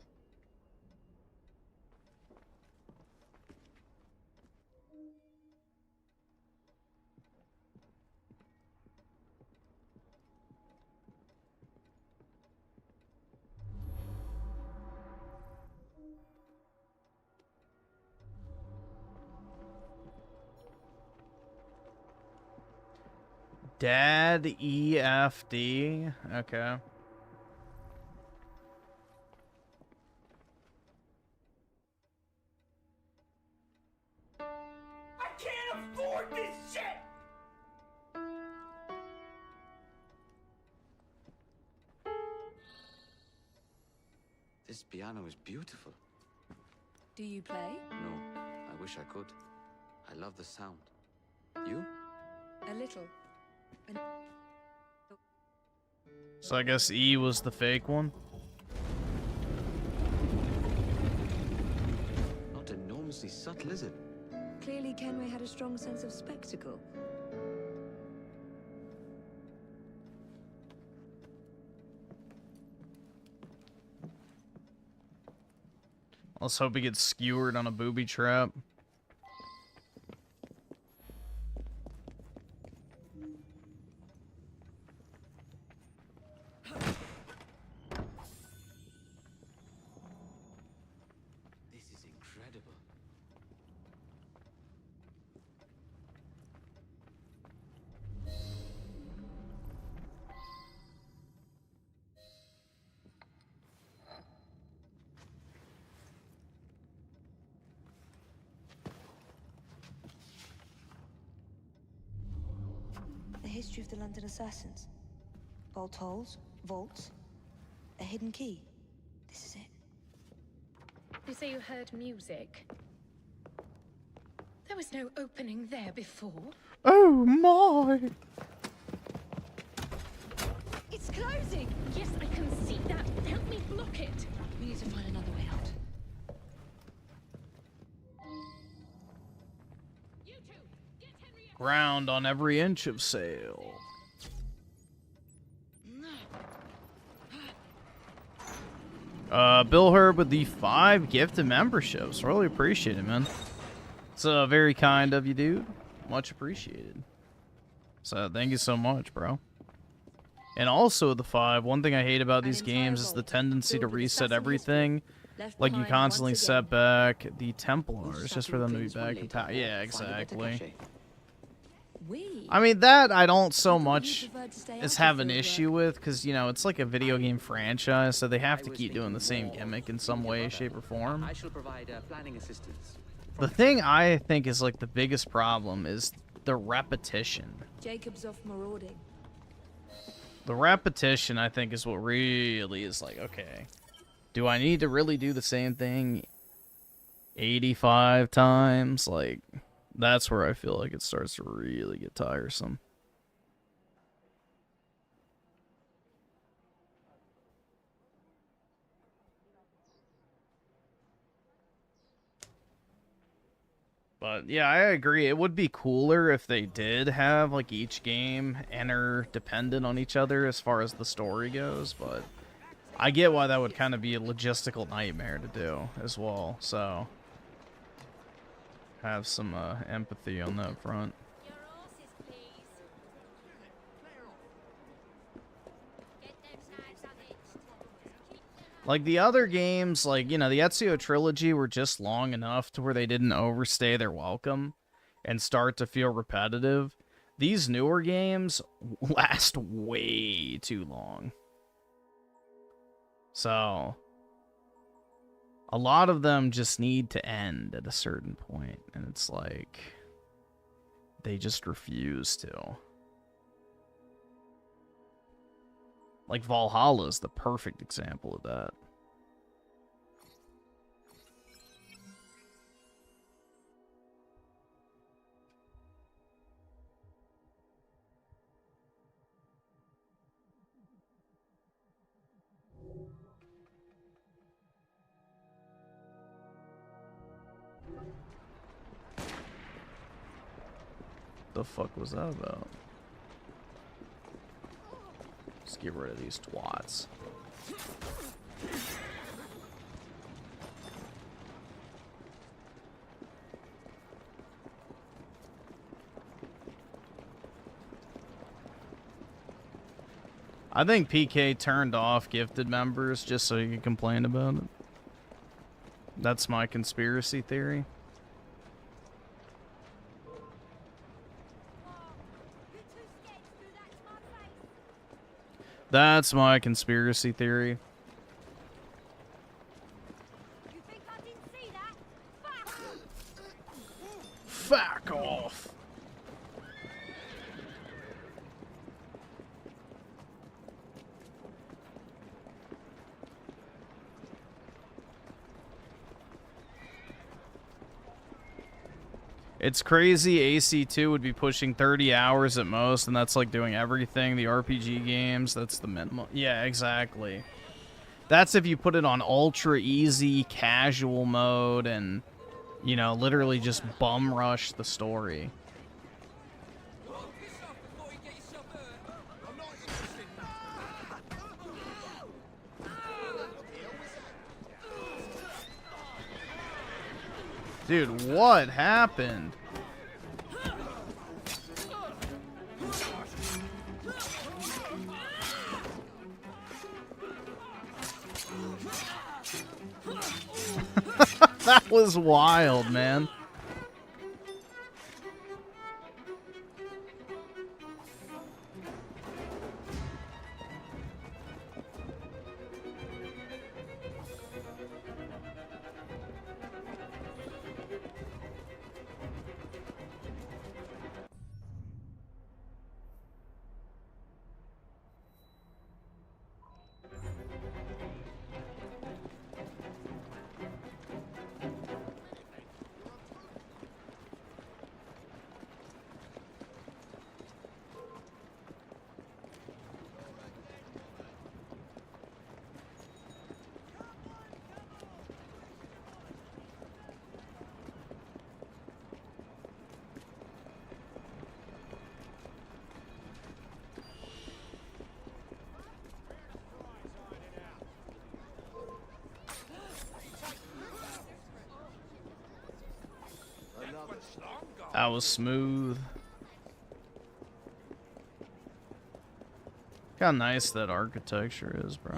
Dad EFD. Okay. I can't afford this shit! This piano is beautiful. Do you play? No, I wish I could. I love the sound. You? A little. So I guess E was the fake one. Not enormously subtle, is it? Clearly Kenway had a strong sense of spectacle. Let's hope he gets skewered on a booby trap. This is incredible. The history of the London assassins. Bolt holes, vaults, a hidden key. This is it. You say you heard music. There was no opening there before. Oh my! It's closing! Yes, I can see that. Help me block it. We need to find another way out. Ground on every inch of sail. Bill Herb with the 5 gifted memberships. Really appreciate it, man. It's very kind of you, dude. Much appreciated. So thank you so much, bro. And also the 5, one thing I hate about these games is the tendency to reset everything. Like you constantly set back the Templars just for them to be back in power. Yeah, exactly. I mean, that I don't so much as have an issue with, because, you know, it's like a video game franchise, so they have to keep doing the same gimmick in some way, shape, or form. I shall provide planning assistance. The thing I think is, like, the biggest problem is the repetition. Jacob's off marauding. The repetition, I think, is what really is like, okay, do I need to really do the same thing 85 times? Like... That's where I feel like it starts to really get tiresome. But yeah, I agree. It would be cooler if they did have like each game interdependent on each other as far as the story goes, but I get why that would kind of be a logistical nightmare to do as well, so have some empathy on that front. Like the other games, like, you know, the Ezio trilogy were just long enough to where they didn't overstay their welcome and start to feel repetitive. These newer games last way too long. So a lot of them just need to end at a certain point, and it's like they just refuse to. Like Valhalla is the perfect example of that. The fuck was that about? Let's get rid of these twats. I think PK turned off gifted members just so he could complain about it. That's my conspiracy theory. That's my conspiracy theory. You think I didn't see that? Fuck off. It's crazy. AC2 would be pushing 30 hours at most, and that's like doing everything. The RPG games, that's the minimum. Yeah, exactly. That's if you put it on ultra easy, casual mode, and, you know, literally just bum rush the story. Dude, what happened? That was wild, man. That was smooth. Look how nice that architecture is, bro.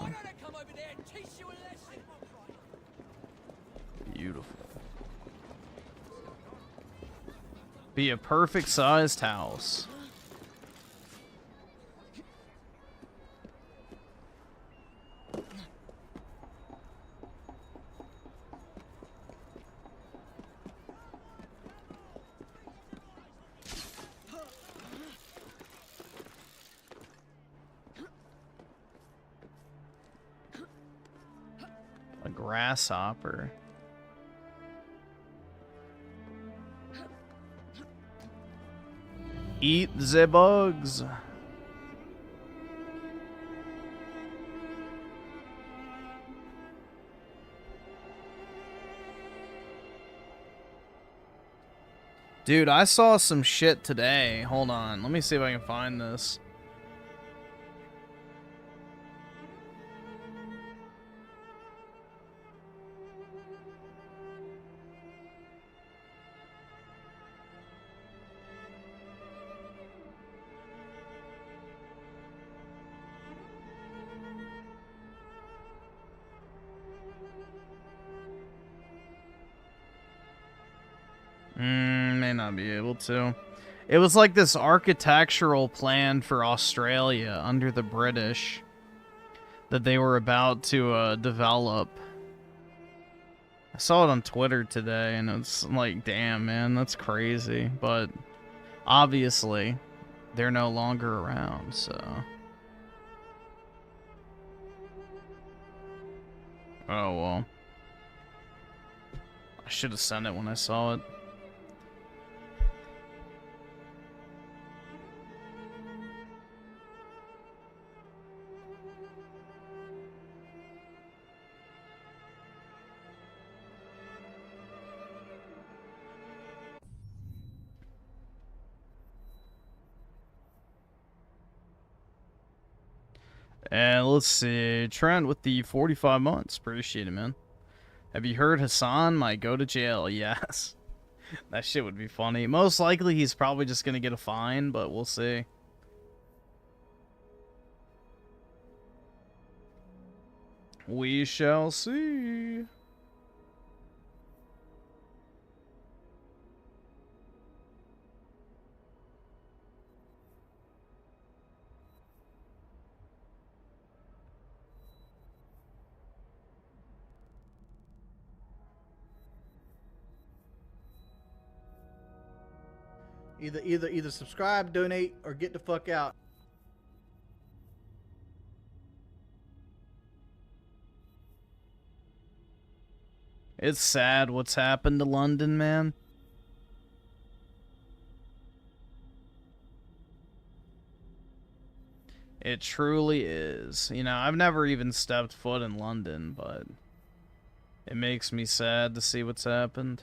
Beautiful. Be a perfect sized house. A grasshopper. Eat the bugs. Dude, I saw some shit today. Hold on. Let me see if I can find this. May not be able to. It was like this architectural plan for Australia under the British that they were about to develop. I saw it on Twitter today, and it's like, damn, man, that's crazy. But obviously, they're no longer around, so. Oh, well. I should have sent it when I saw it. And let's see, Trent with the 45 months. Appreciate it, man. Have you heard Hassan might go to jail? Yes. That shit would be funny. Most likely he's probably just gonna get a fine, but we'll see. We shall see. Either subscribe, donate, or get the fuck out. It's sad what's happened to London, man. It truly is. You know, I've never even stepped foot in London, but it makes me sad to see what's happened.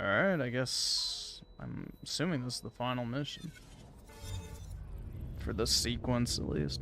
Alright, I guess I'm assuming this is the final mission. For this sequence, at least.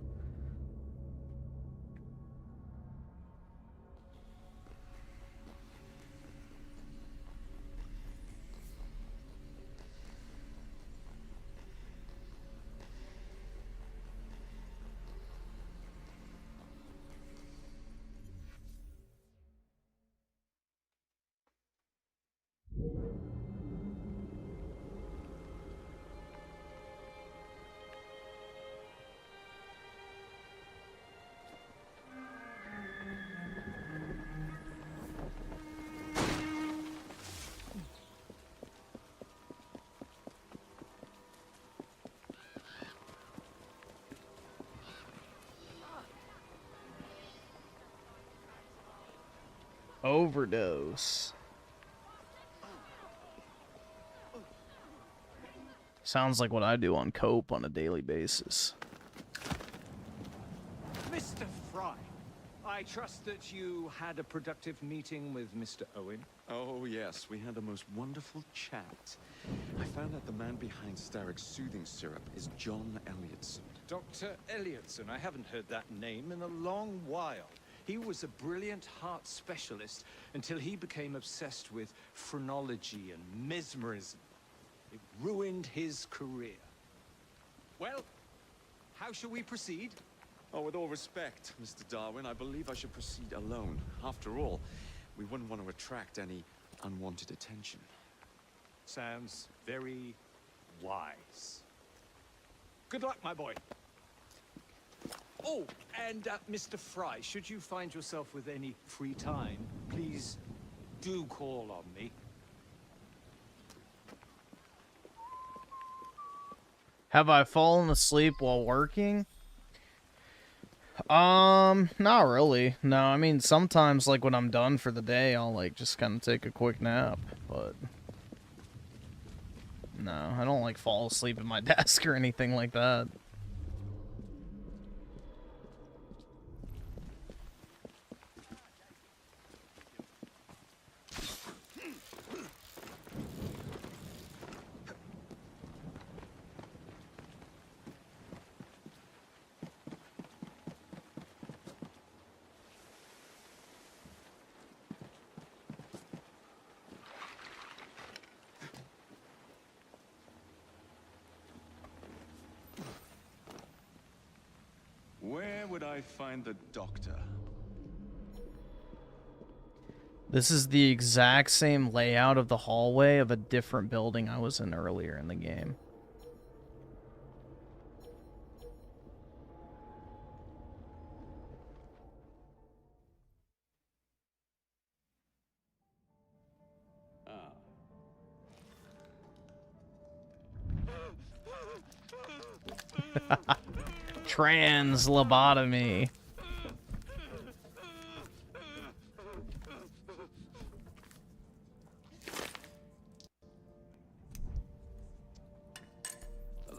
Overdose. Sounds like what I do on Cope on a daily basis. Mr. Fry, I trust that you had a productive meeting with Mr. Owen. Oh, yes, we had the most wonderful chat. I found out the man behind Starrick's soothing syrup is John Elliotson. Dr. Elliotson, I haven't heard that name in a long while. He was a brilliant heart specialist until he became obsessed with phrenology and mesmerism. It ruined his career. Well, how shall we proceed? Oh, with all respect, Mr. Darwin, I believe I should proceed alone. After all, we wouldn't want to attract any unwanted attention. Sounds very wise. Good luck, my boy. Oh, and Mr. Fry, should you find yourself with any free time, please do call on me. Have I fallen asleep while working? Not really. No, I mean, sometimes, like, when I'm done for the day, I'll, like, just kind of take a quick nap, but... No, I don't, like, fall asleep at my desk or anything like that. Where would I find the doctor? This is the exact same layout of the hallway of a different building I was in earlier in the game. Trans lobotomy.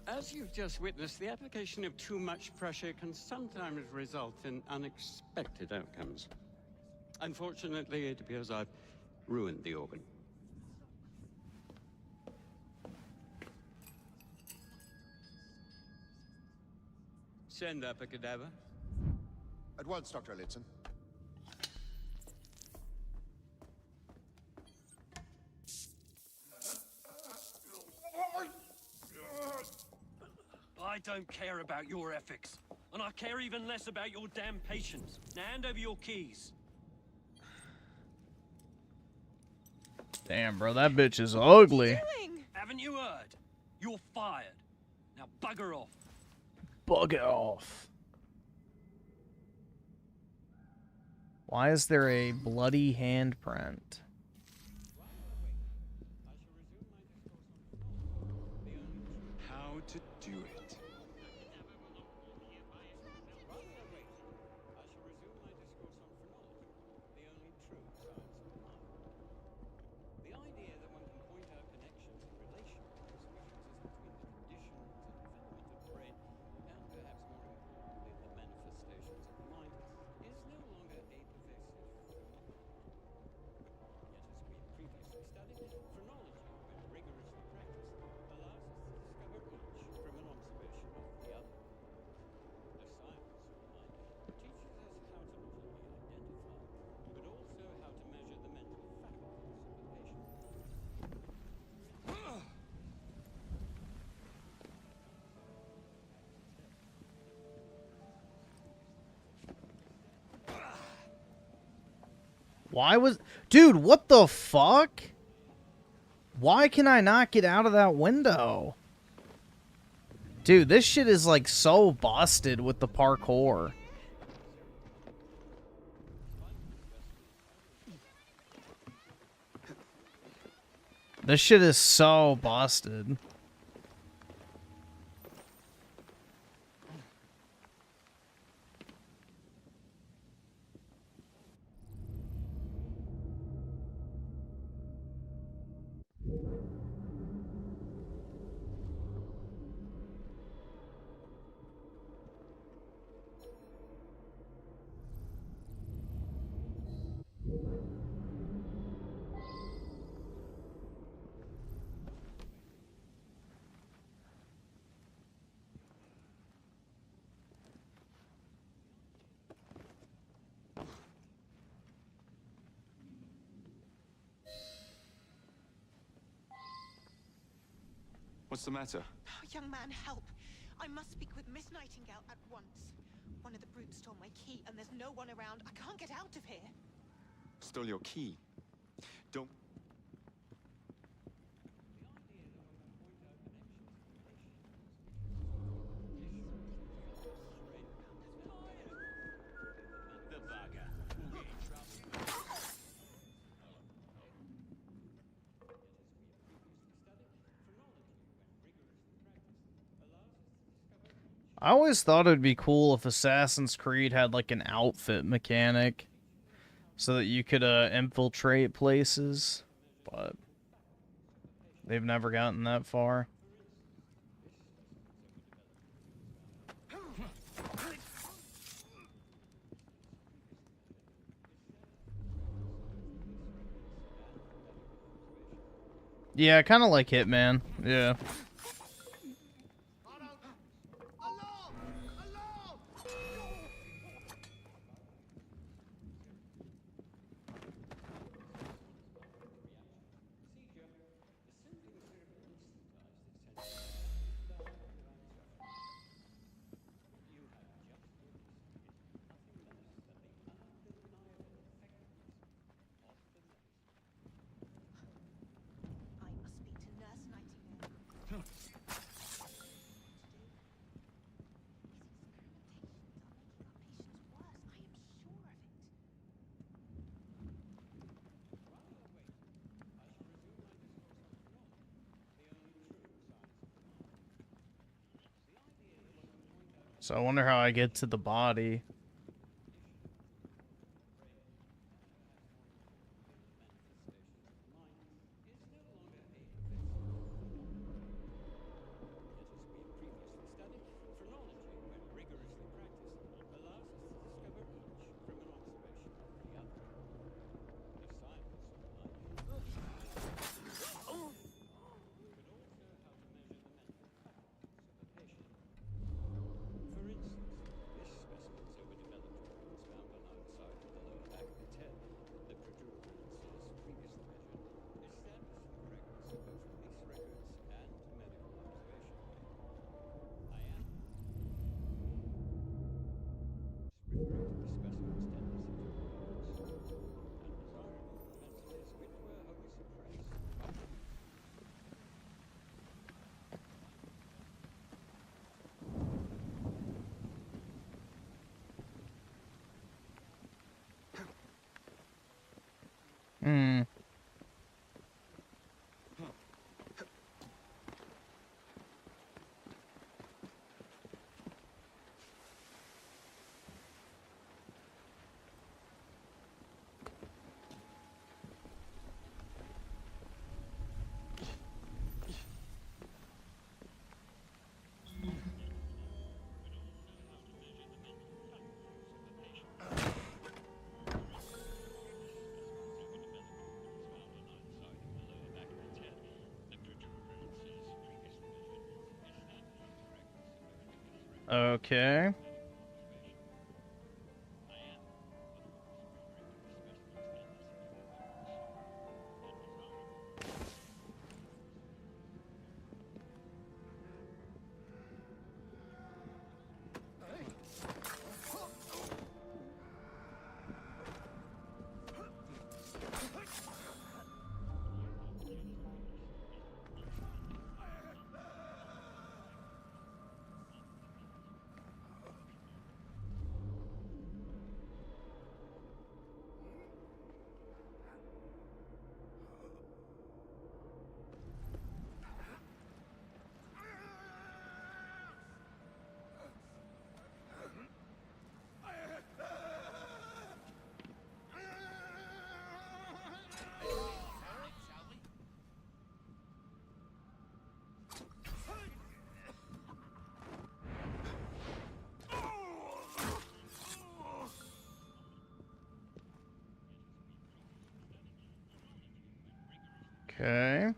As you've just witnessed, the application of too much pressure can sometimes result in unexpected outcomes. Unfortunately, it appears I've ruined the organ. Send up a cadaver. At once, Dr. Elliotson. I don't care about your ethics, and I care even less about your damn patience. Now hand over your keys. Damn, bro, that bitch is ugly. Haven't you heard? You're fired. Now bugger off. Bugger off. Why is there a bloody handprint? How to do it. The idea that one can point out connections and relationships between the traditions and development of the brain, and perhaps more importantly, the manifestations of the mind, is no longer a pervasive phenomenon. Yet, as we previously studied, phrenology, when rigorously practiced, allows us to discover each from an observation of the other. The science of the mind teaches us how to not only identify, but also how to measure the mental faculties of a patient. Why was... Dude, what the fuck? Why can I not get out of that window? Dude, this shit is like so busted with the parkour. This shit is so busted. What's the matter? Oh, young man, help. I must speak with Miss Nightingale at once. One of the brutes stole my key, and there's no one around. I can't get out of here. Stole your key. Don't... The bugger. We'll get in trouble. I always thought it'd be cool if Assassin's Creed had like an outfit mechanic so that you could infiltrate places, but they've never gotten that far. Yeah, kind of like Hitman. Yeah. So I wonder how I get to the body. Hmm. Okay. Okay.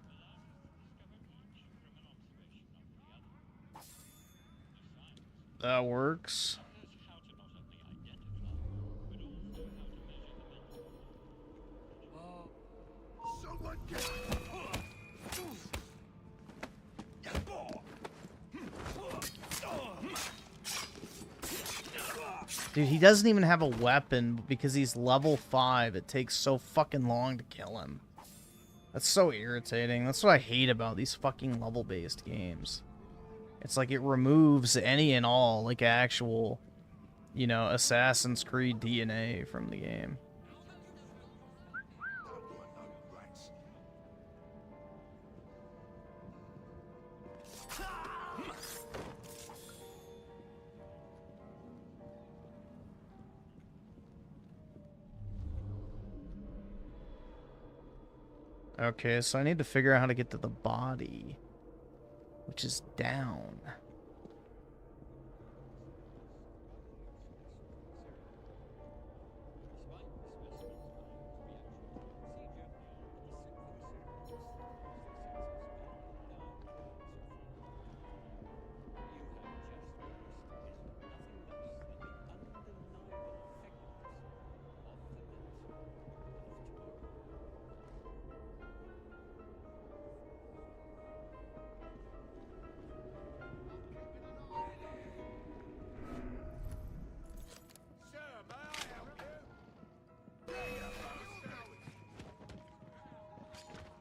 That works. Someone get... Dude, he doesn't even have a weapon because he's level 5. It takes so fucking long to kill him. That's so irritating. That's what I hate about these fucking level-based games. It's like it removes any and all, like, actual, you know, Assassin's Creed DNA from the game. Okay, so I need to figure out how to get to the body, which is down.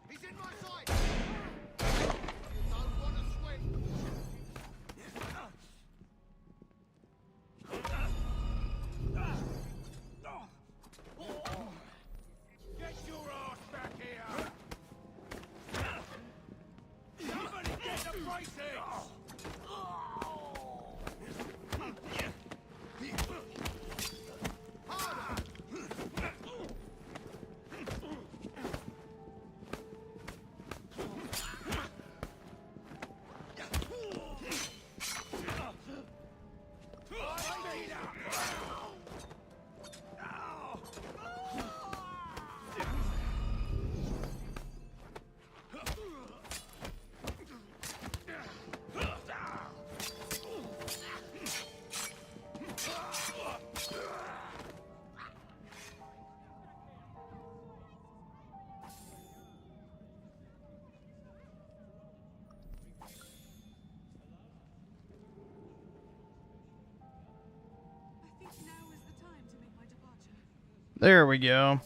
He's in my sight! You don't want to swim! Get your ass back here! Somebody get the braces! There we go.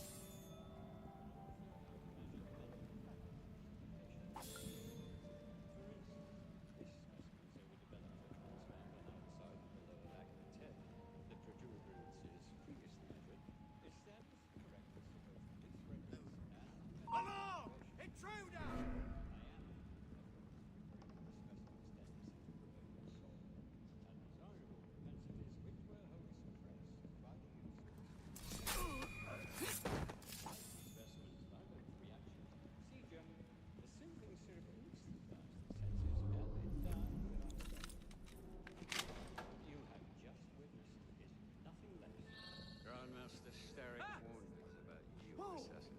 Grandmaster Starrick warned us about you, assassin.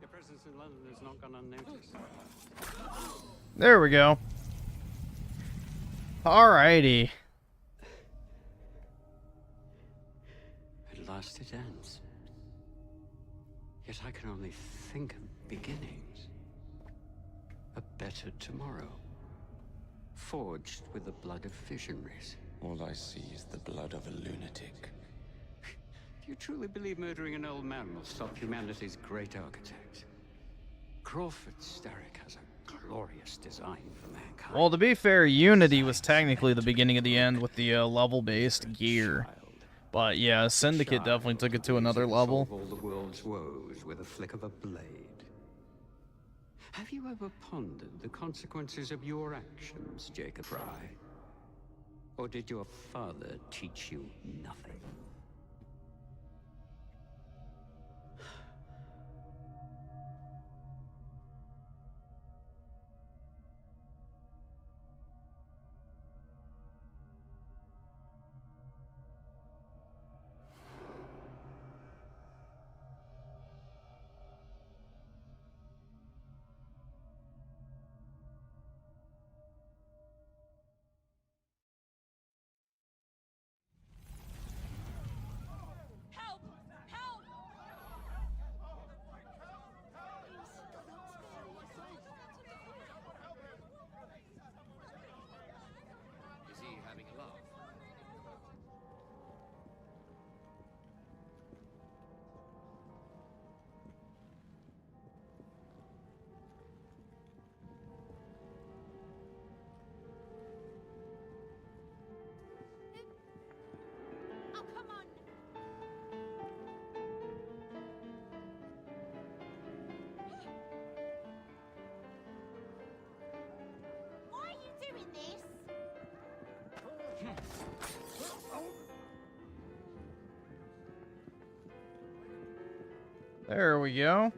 Your presence in London has not gone unnoticed. There we go. Alrighty. At last it ends. Yet I can only think of beginnings. A better tomorrow. Forged with the blood of visionaries. All I see is the blood of a lunatic. Do you truly believe murdering an old man will stop humanity's great architect? Crawford Starrick has a glorious design for mankind. Well, to be fair, Unity was technically the beginning of the end with the level-based gear. But yeah, Syndicate definitely took it to another level. Solve all the world's woes with a flick of a blade. Have you ever pondered the consequences of your actions, Jacob Fry? Or did your father teach you nothing? Is he having a laugh? Oh, come on. Why are you doing this? There we go.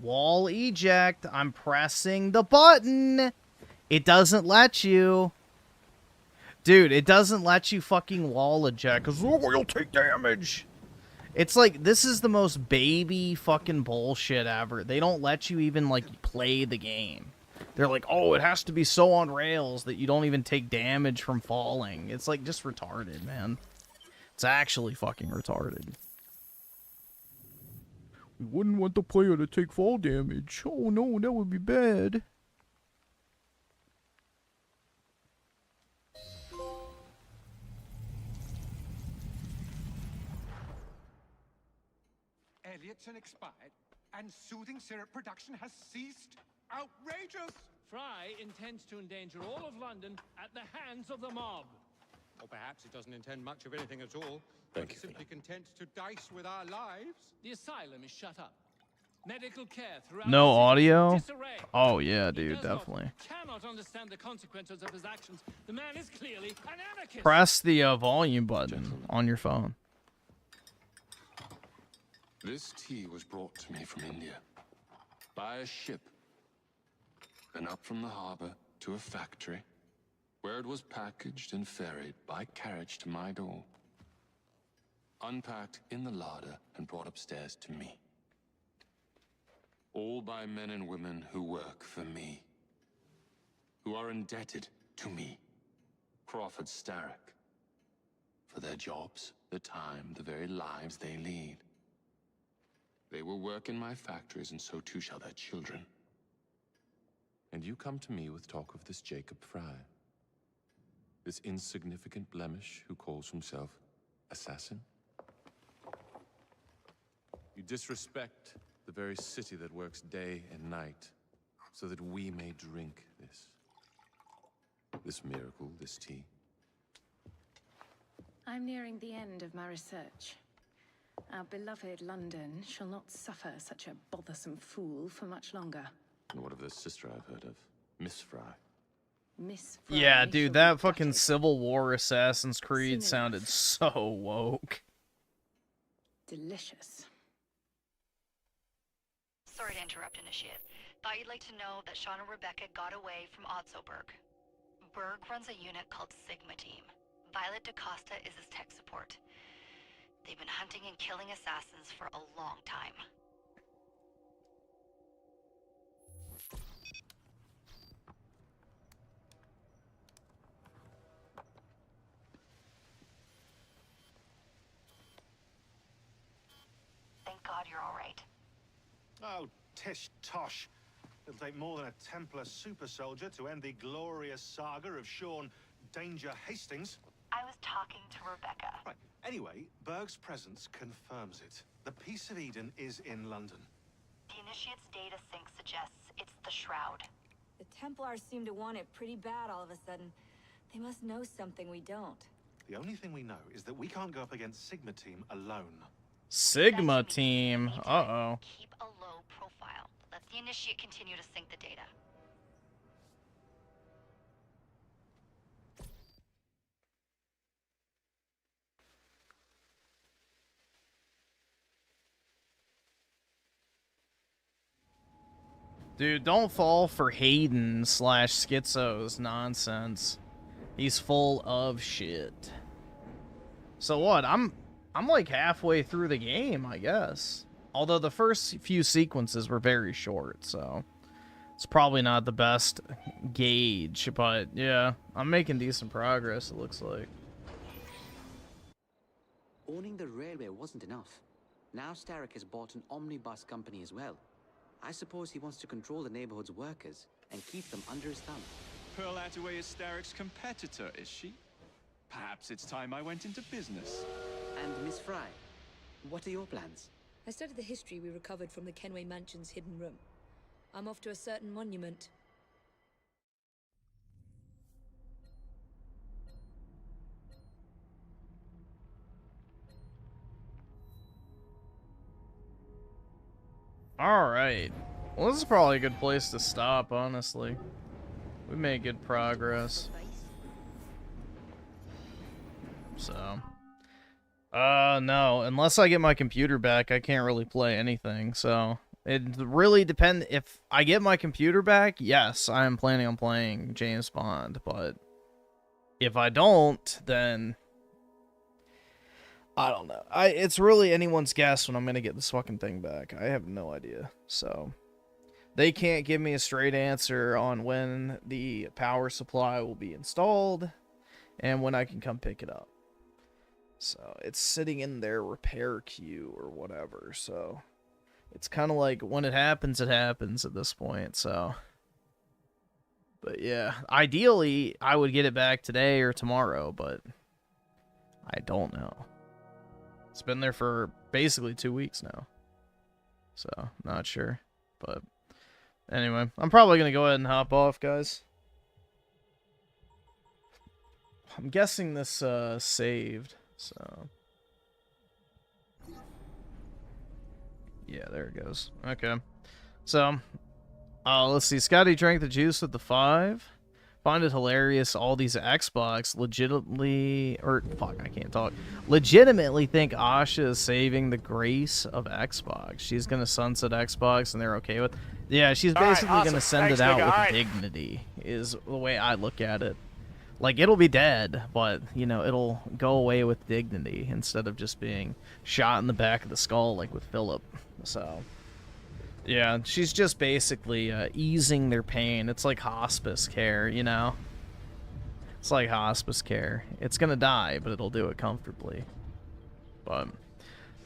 Wall eject. I'm pressing the button. It doesn't let you. Dude, it doesn't let you fucking wall eject because you'll take damage. It's like, this is the most baby fucking bullshit ever. They don't let you even, like, play the game. They're like, oh, it has to be so on rails that you don't even take damage from falling. It's, like, just retarded, man. It's actually fucking retarded. We wouldn't want the player to take fall damage. Oh, no, that would be bad. Elliotson expired, and soothing syrup production has ceased. Outrageous! Fry intends to endanger all of London at the hands of the mob. Or perhaps it doesn't intend much of anything at all. Thank but you, simply content to dice with our lives. The asylum is shut up. Medical care throughout No the city audio? is in disarray. Oh, yeah, He dude, does not- definitely. Cannot understand the consequences of his actions. The man is clearly an anarchist. Press the volume button on your phone. This tea was brought to me from India by a ship, then up from the harbor to a factory, where it was packaged and ferried by carriage to my door, unpacked in the larder and brought upstairs to me. All by men and women who work for me, who are indebted to me, Crawford Starrick, for their jobs the time, the very lives they lead. They will work in my factories, and so too shall their children. And you come to me with talk of this Jacob Fry, this insignificant blemish who calls himself assassin? You disrespect the very city that works day and night so that we may drink this miracle, this tea. I'm nearing the end of my research. Our beloved London shall not suffer such a bothersome fool for much longer. And what of this sister I've heard of, Miss Fry? Miss Fry Yeah, dude, shall that be fucking gutted. Civil War Assassin's Creed Soon sounded enough. so woke. Delicious. Sorry to interrupt, Initiate. Thought you'd like to know that Sean and Rebecca got away from Otzoberg. Berg runs a unit called Sigma Team. Violet DaCosta is his tech support. They've been hunting and killing assassins for a long time. Thank God you're all right. Oh, tish tosh. It'll take more than a Templar super soldier to end the glorious saga of Sean Danger Hastings. I was talking to Rebecca. Right. Anyway, Berg's presence confirms it. The Peace of Eden is in London. The Initiate's data sync suggests it's the Shroud. The Templars seem to want it pretty bad all of a sudden. They must know something we don't. The only thing we know is that we can't go up against Sigma Team alone. Sigma Team. Uh-oh. Keep a low profile. Let the Initiate continue to sync the data. Dude, don't fall for Hayden / Schizo's nonsense. He's full of shit. So what? I'm like halfway through the game, I guess. Although the first few sequences were very short, so it's probably not the best gauge, but yeah, I'm making decent progress, it looks like. Owning the railway wasn't enough. Now Starrick has bought an omnibus company as well. I suppose he wants to control the neighborhood's workers and keep them under his thumb. Pearl Attaway is Starrick's competitor, is she? Perhaps it's time I went into business. And Miss Fry, what are your plans? I studied the history we recovered from the Kenway Mansion's hidden room. I'm off to a certain monument. Alright. Well, this is probably a good place to stop, honestly. We made good progress. So. No. Unless I get my computer back, I can't really play anything, so. It really depends. If I get my computer back, yes, I am planning on playing James Bond, but if I don't, then I don't know. It's really anyone's guess when I'm going to get this fucking thing back. I have no idea. So, they can't give me a straight answer on when the power supply will be installed and when I can come pick it up. So, it's sitting in their repair queue or whatever. So, it's kind of like when it happens at this point. So, but yeah, ideally, I would get it back today or tomorrow, but I don't know. It's been there for basically 2 weeks now. So, not sure. But anyway, I'm probably going to go ahead and hop off, guys. I'm guessing this saved. So, yeah, there it goes. Okay. So, let's see. Scotty drank the juice with the 5. Find it hilarious all these Xbox legitimately, or fuck, I can't talk. Legitimately think Asha is saving the grace of Xbox. She's gonna sunset Xbox and they're okay with. Yeah, she's basically gonna send it out with dignity, is the way I look at it. Like, it'll be dead, but, you know, it'll go away with dignity instead of just being shot in the back of the skull like with Philip. So, yeah, she's just basically easing their pain. It's like hospice care, you know? It's like hospice care. It's gonna die, but it'll do it comfortably. But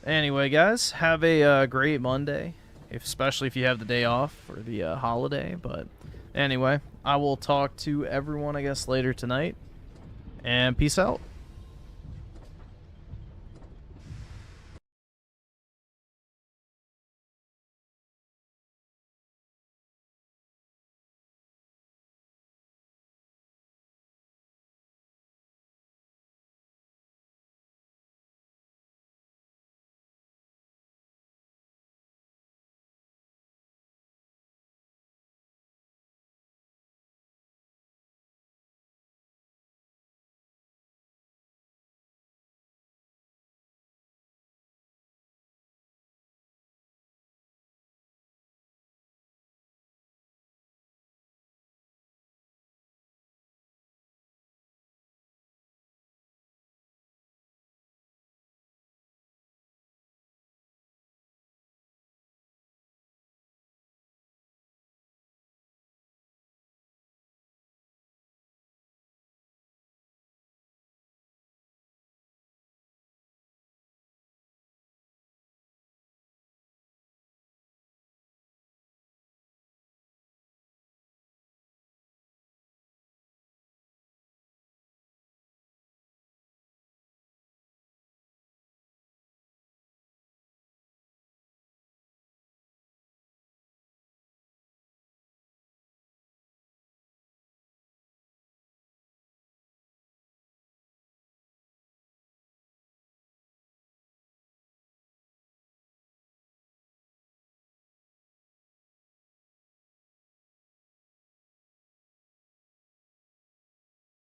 anyway, guys, have a great Monday, especially if you have the day off for the holiday. But anyway, I will talk to everyone, I guess, later tonight. And peace out.